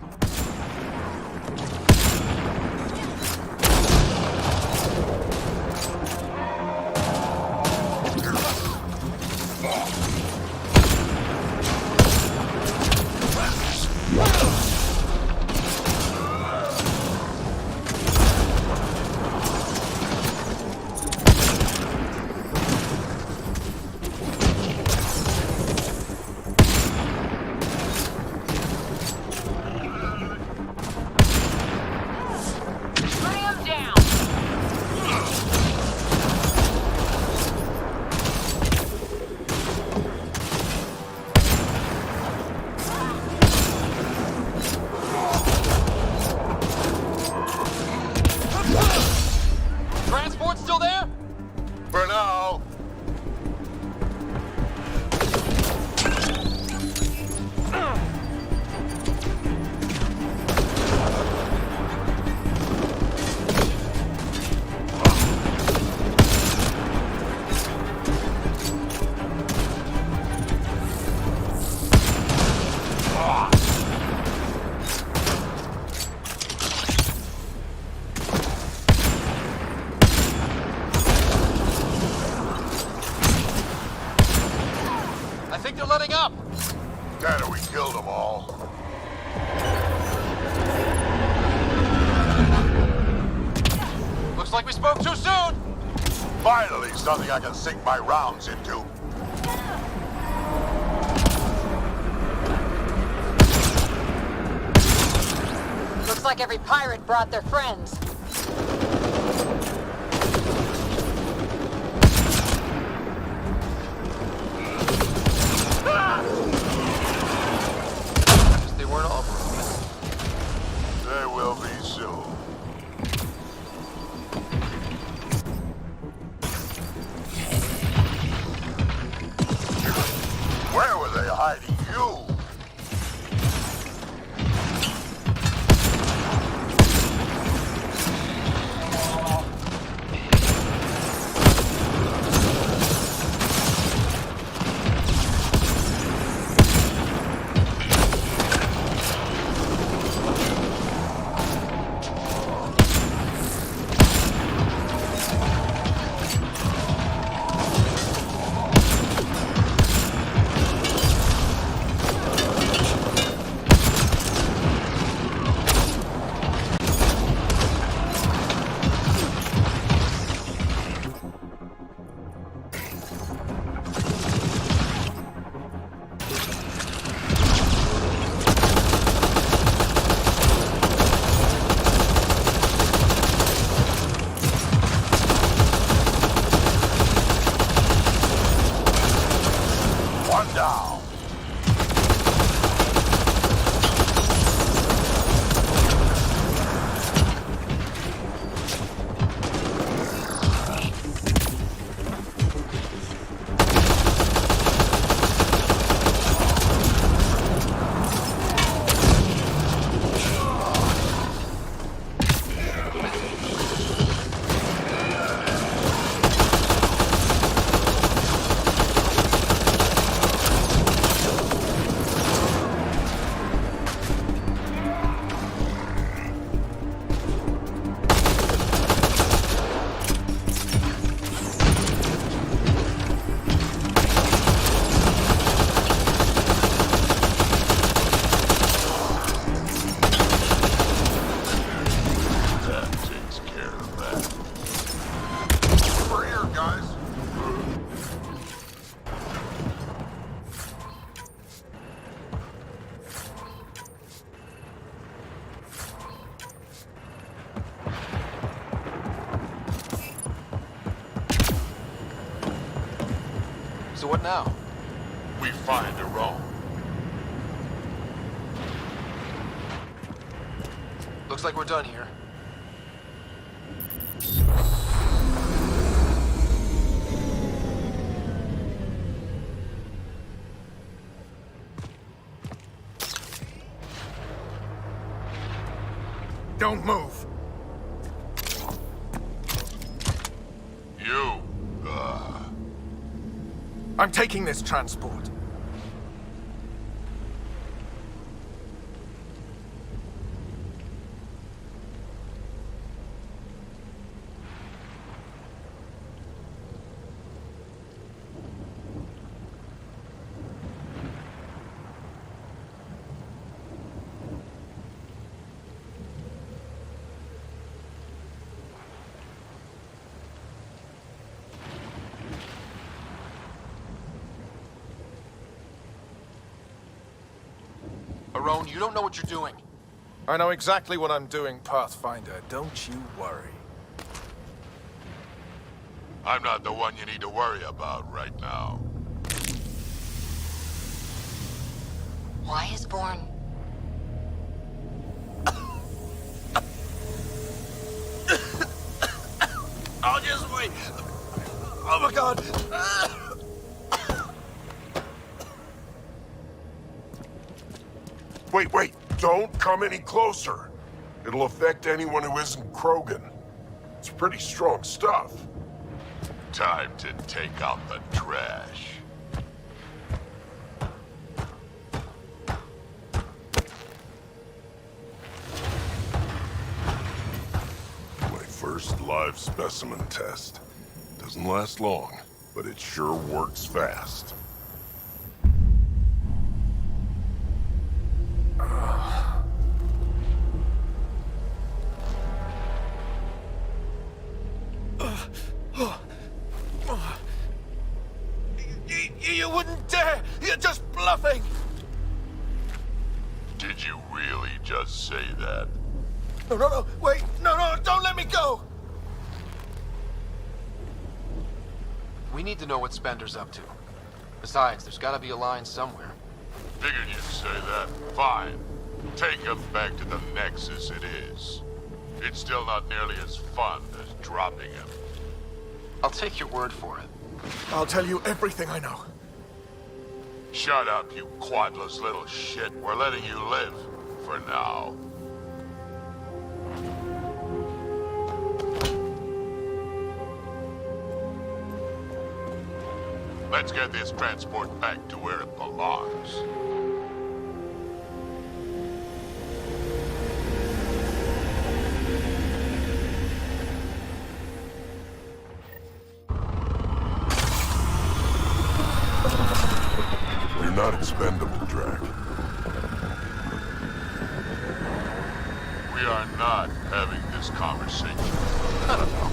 Transport still there? For now. I think they're letting up. Dad, we killed them all. Looks like we spoke too soon. Finally, something I can sink my rounds into. Looks like every pirate brought their friends. They weren't all broken. They will be soon. Where were they hiding you? now. So what now? We find her own. Looks like we're done here. Don't move. You, I'm taking this transport. Arone, you don't know what you're doing. I know exactly what I'm doing, Pathfinder. Don't you worry. I'm not the one you need to worry about right now. Why is Born? I'll just wait. Oh my god. Wait, don't come any closer. It'll affect anyone who isn't Krogan. It's pretty strong stuff. Time to take out the trash. My first live specimen test. Doesn't last long, but it sure works fast. You wouldn't dare! You're just bluffing! Did you really just say that? No, wait! No, don't let me go! We need to know what Spender's up to. Besides, there's gotta be a line somewhere. Figured you'd say that. Fine. Take him back to the Nexus it is. It's still not nearly as fun as dropping him. I'll take your word for it. I'll tell you everything I know. Shut up, you quadless little shit. We're letting you live. For now. Let's get this transport back to where it belongs. You're not expendable, Drac. We are not having this conversation. I don't know.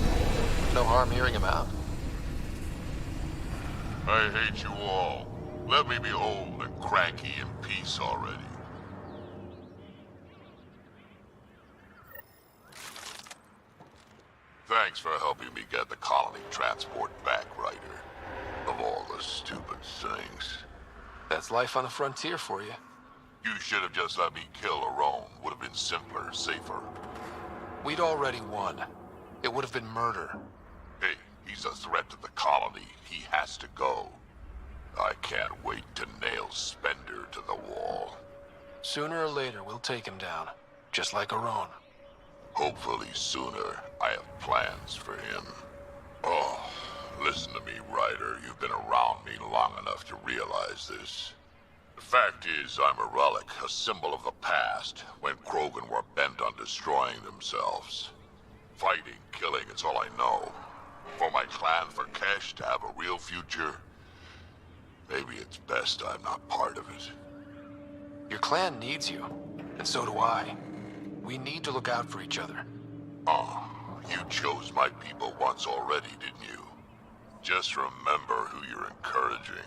No harm hearing him out. I hate you all. Let me be old and cranky in peace already. Thanks for helping me get the colony transport back, Ryder. Of all the stupid things. That's life on the frontier for you. You should have just let me kill Aron. Would have been simpler, safer. We'd already won. It would have been murder. Hey, he's a threat to the colony. He has to go. I can't wait to nail Spender to the wall. Sooner or later, we'll take him down. Just like Aron. Hopefully sooner. I have plans for him. Oh, listen to me, Ryder. You've been around me long enough to realize this. The fact is, I'm a relic, a symbol of the past, when Krogan were bent on destroying themselves. Fighting, killing, it's all I know. For my clan, for Kesh to have a real future, maybe it's best I'm not part of it. Your clan needs you, and so do I. We need to look out for each other. Oh, you chose my people once already, didn't you? Just remember who you're encouraging.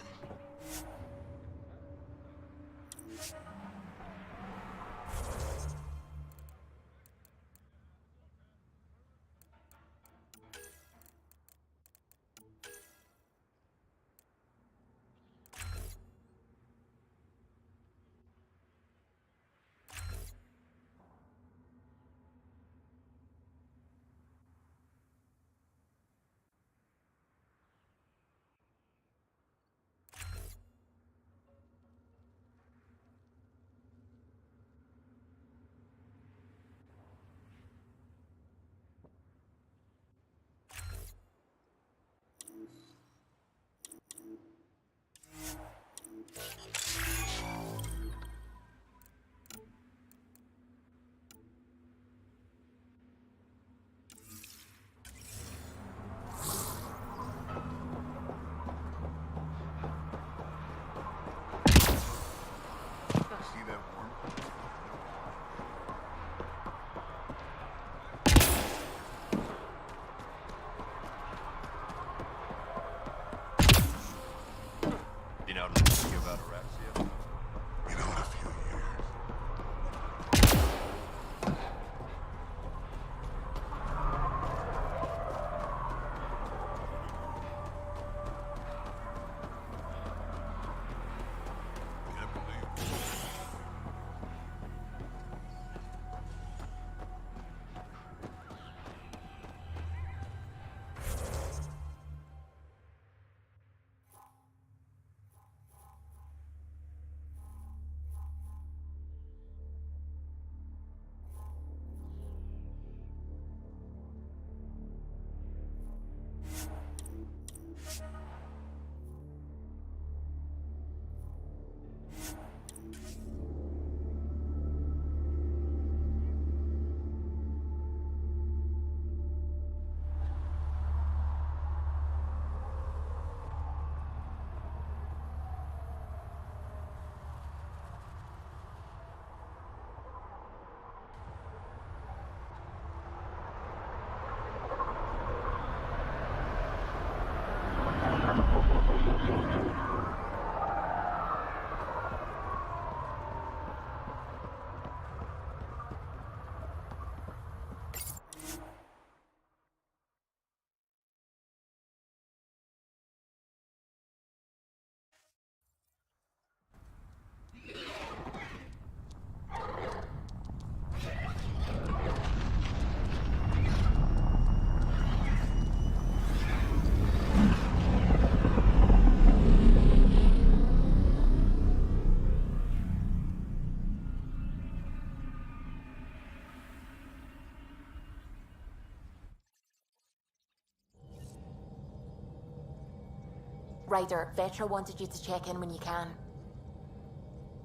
Ryder, Vetra wanted you to check in when you can.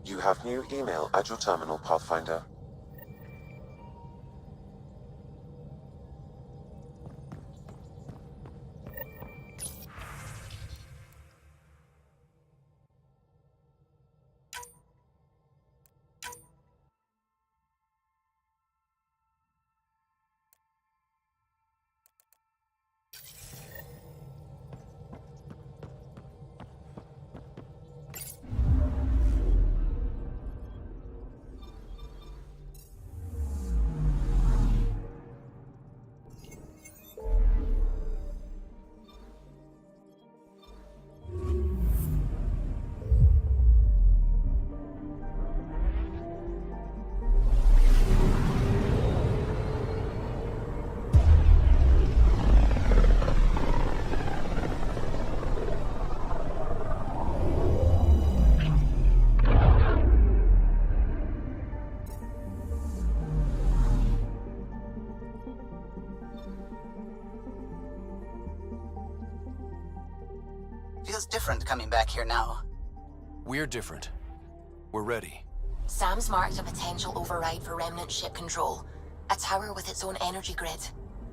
You have new email at your terminal, Pathfinder. different coming back here now. We're different. We're ready. Sam's marked a potential override for remnant ship control. A tower with its own energy grid.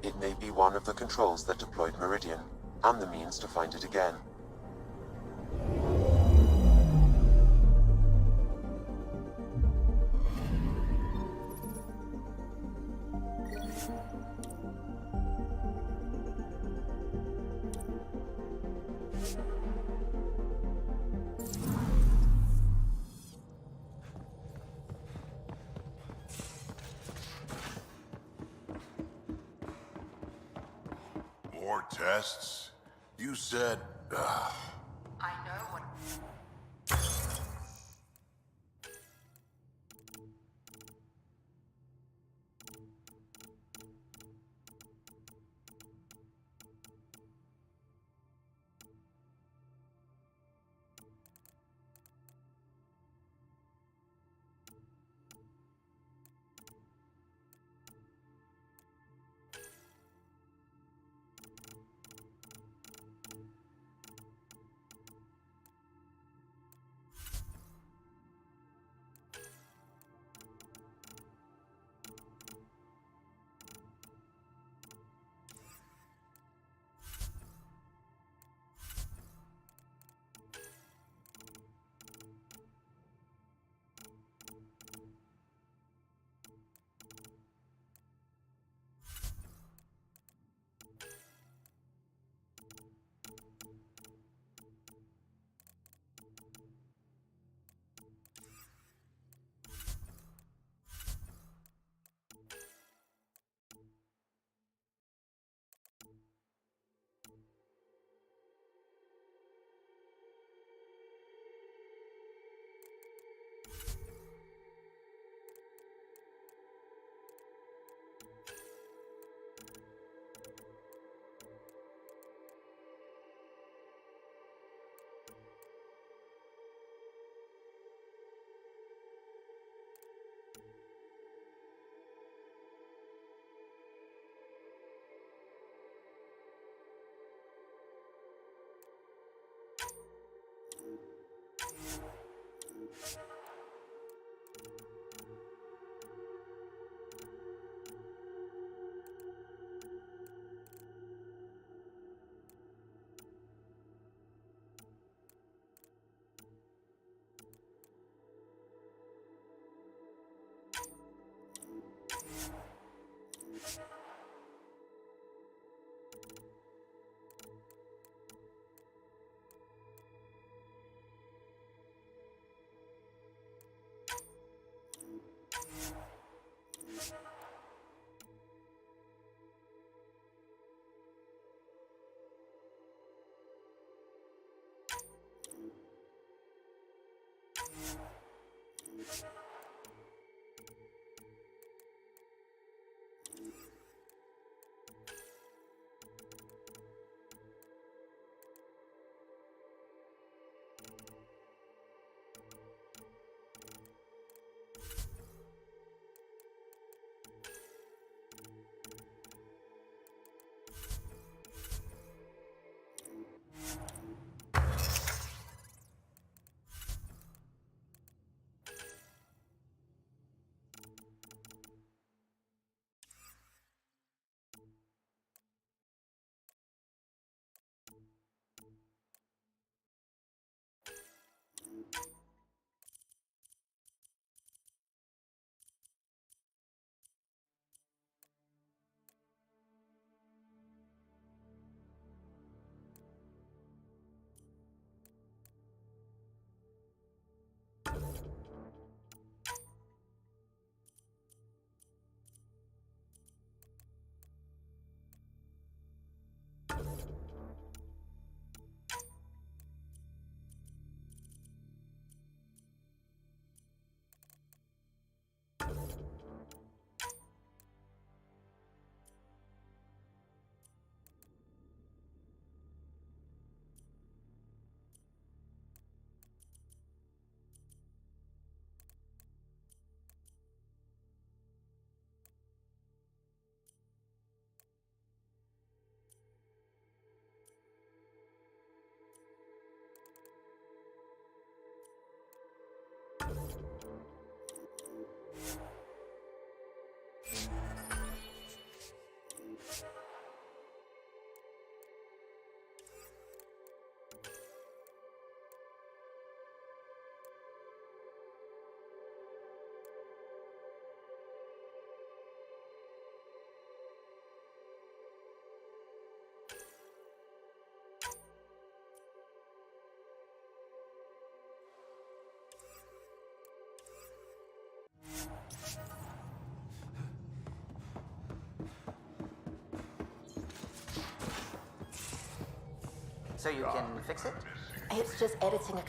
It may be one of the controls that deployed Meridian, and the means to find it again. More tests? You said... I know what... So you can fix it? It's just editing a...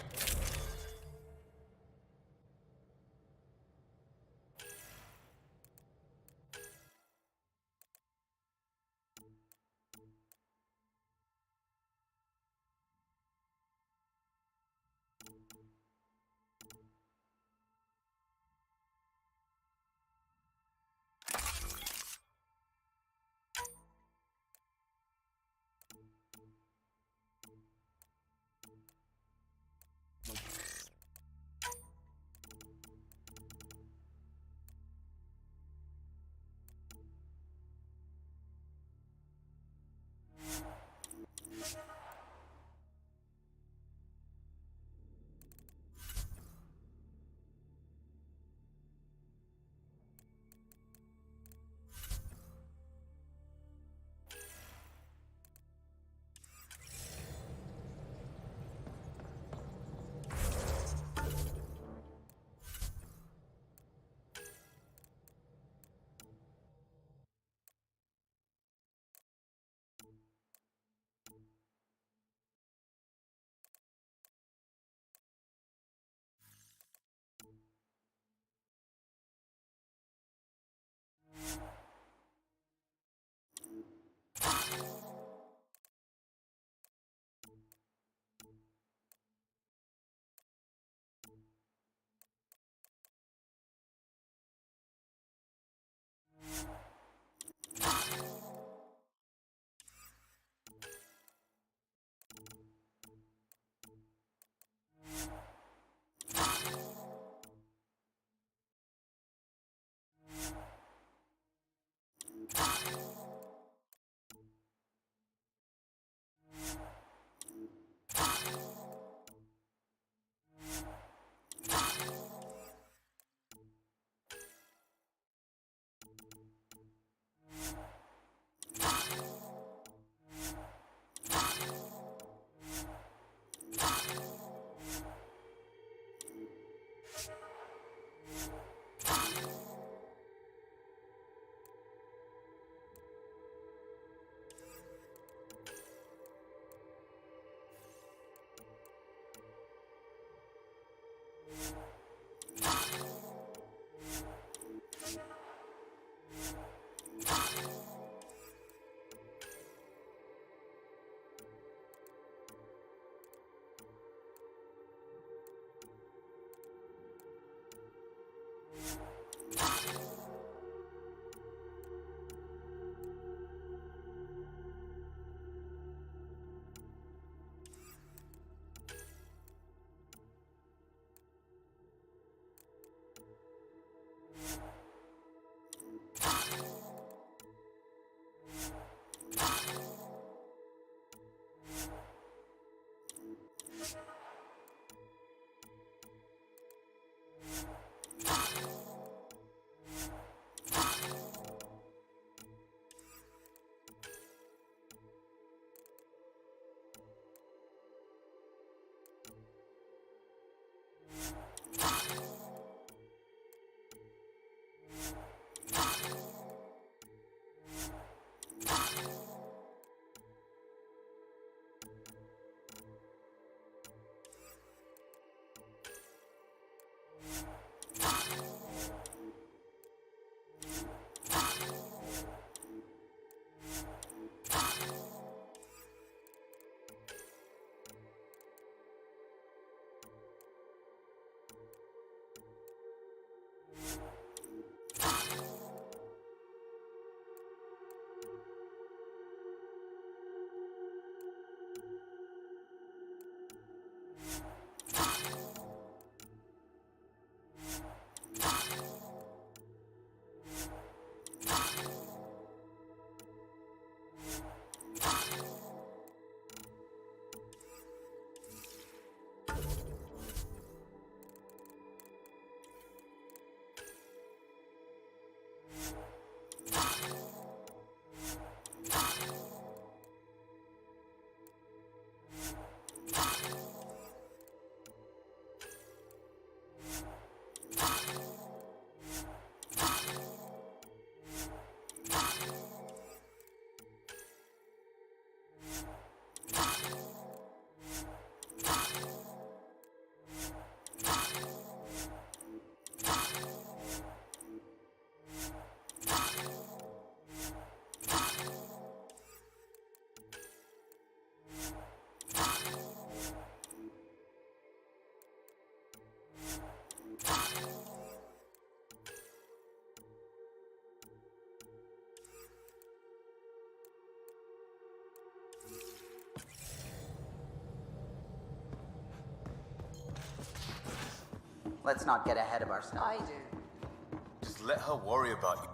Let's not get ahead of ourselves. I do. Just let her worry about you.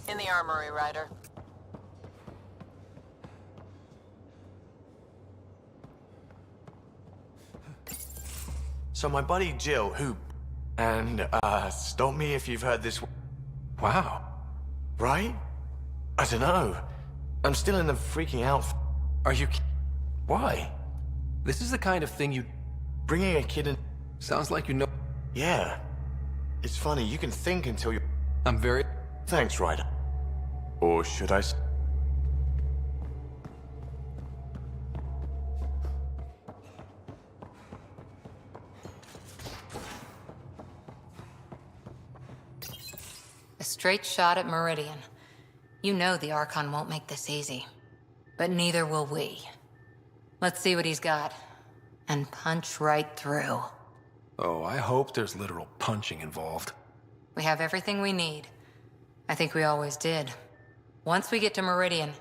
In the armory, Ryder. So my buddy Jill, and stop me if you've heard this. Wow. Right? I don't know. I'm still in the freaking out. Are you... Why? This is the kind of thing you... Bringing a kid in... Sounds like you know... Yeah. It's funny, you can think until you... I'm very... Thanks, Ryder. Or should I... A straight shot at Meridian. You know the Archon won't make this easy. But neither will we. Let's see what he's got. And punch right through. Oh, I hope there's literal punching involved. We have everything we need. I think we always did. Once we get to Meridian,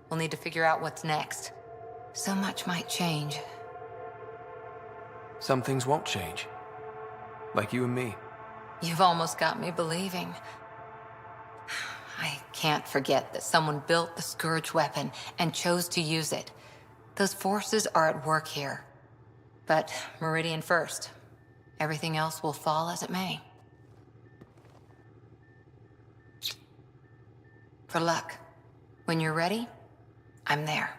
we'll need to figure out what's next. So much might change. Some things won't change. Like you and me. You've almost got me believing. I can't forget that someone built the Scourge weapon and chose to use it. Those forces are at work here. But Meridian first. Everything else will fall as it may. For luck. When you're ready, I'm there.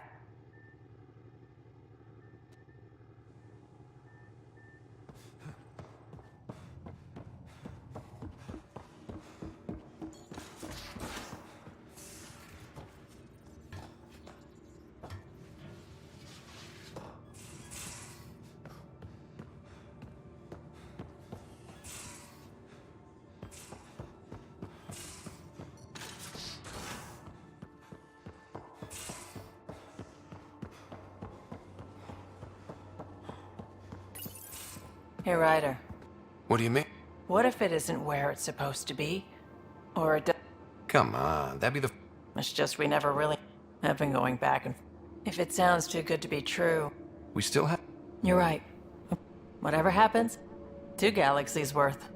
Hey, Ryder. What do you mean? What if it isn't where it's supposed to be? Or it Come on, that'd be the... It's just we never really have been going back and... If it sounds too good to be true... We still have... You're right. Whatever happens, 2 galaxies worth.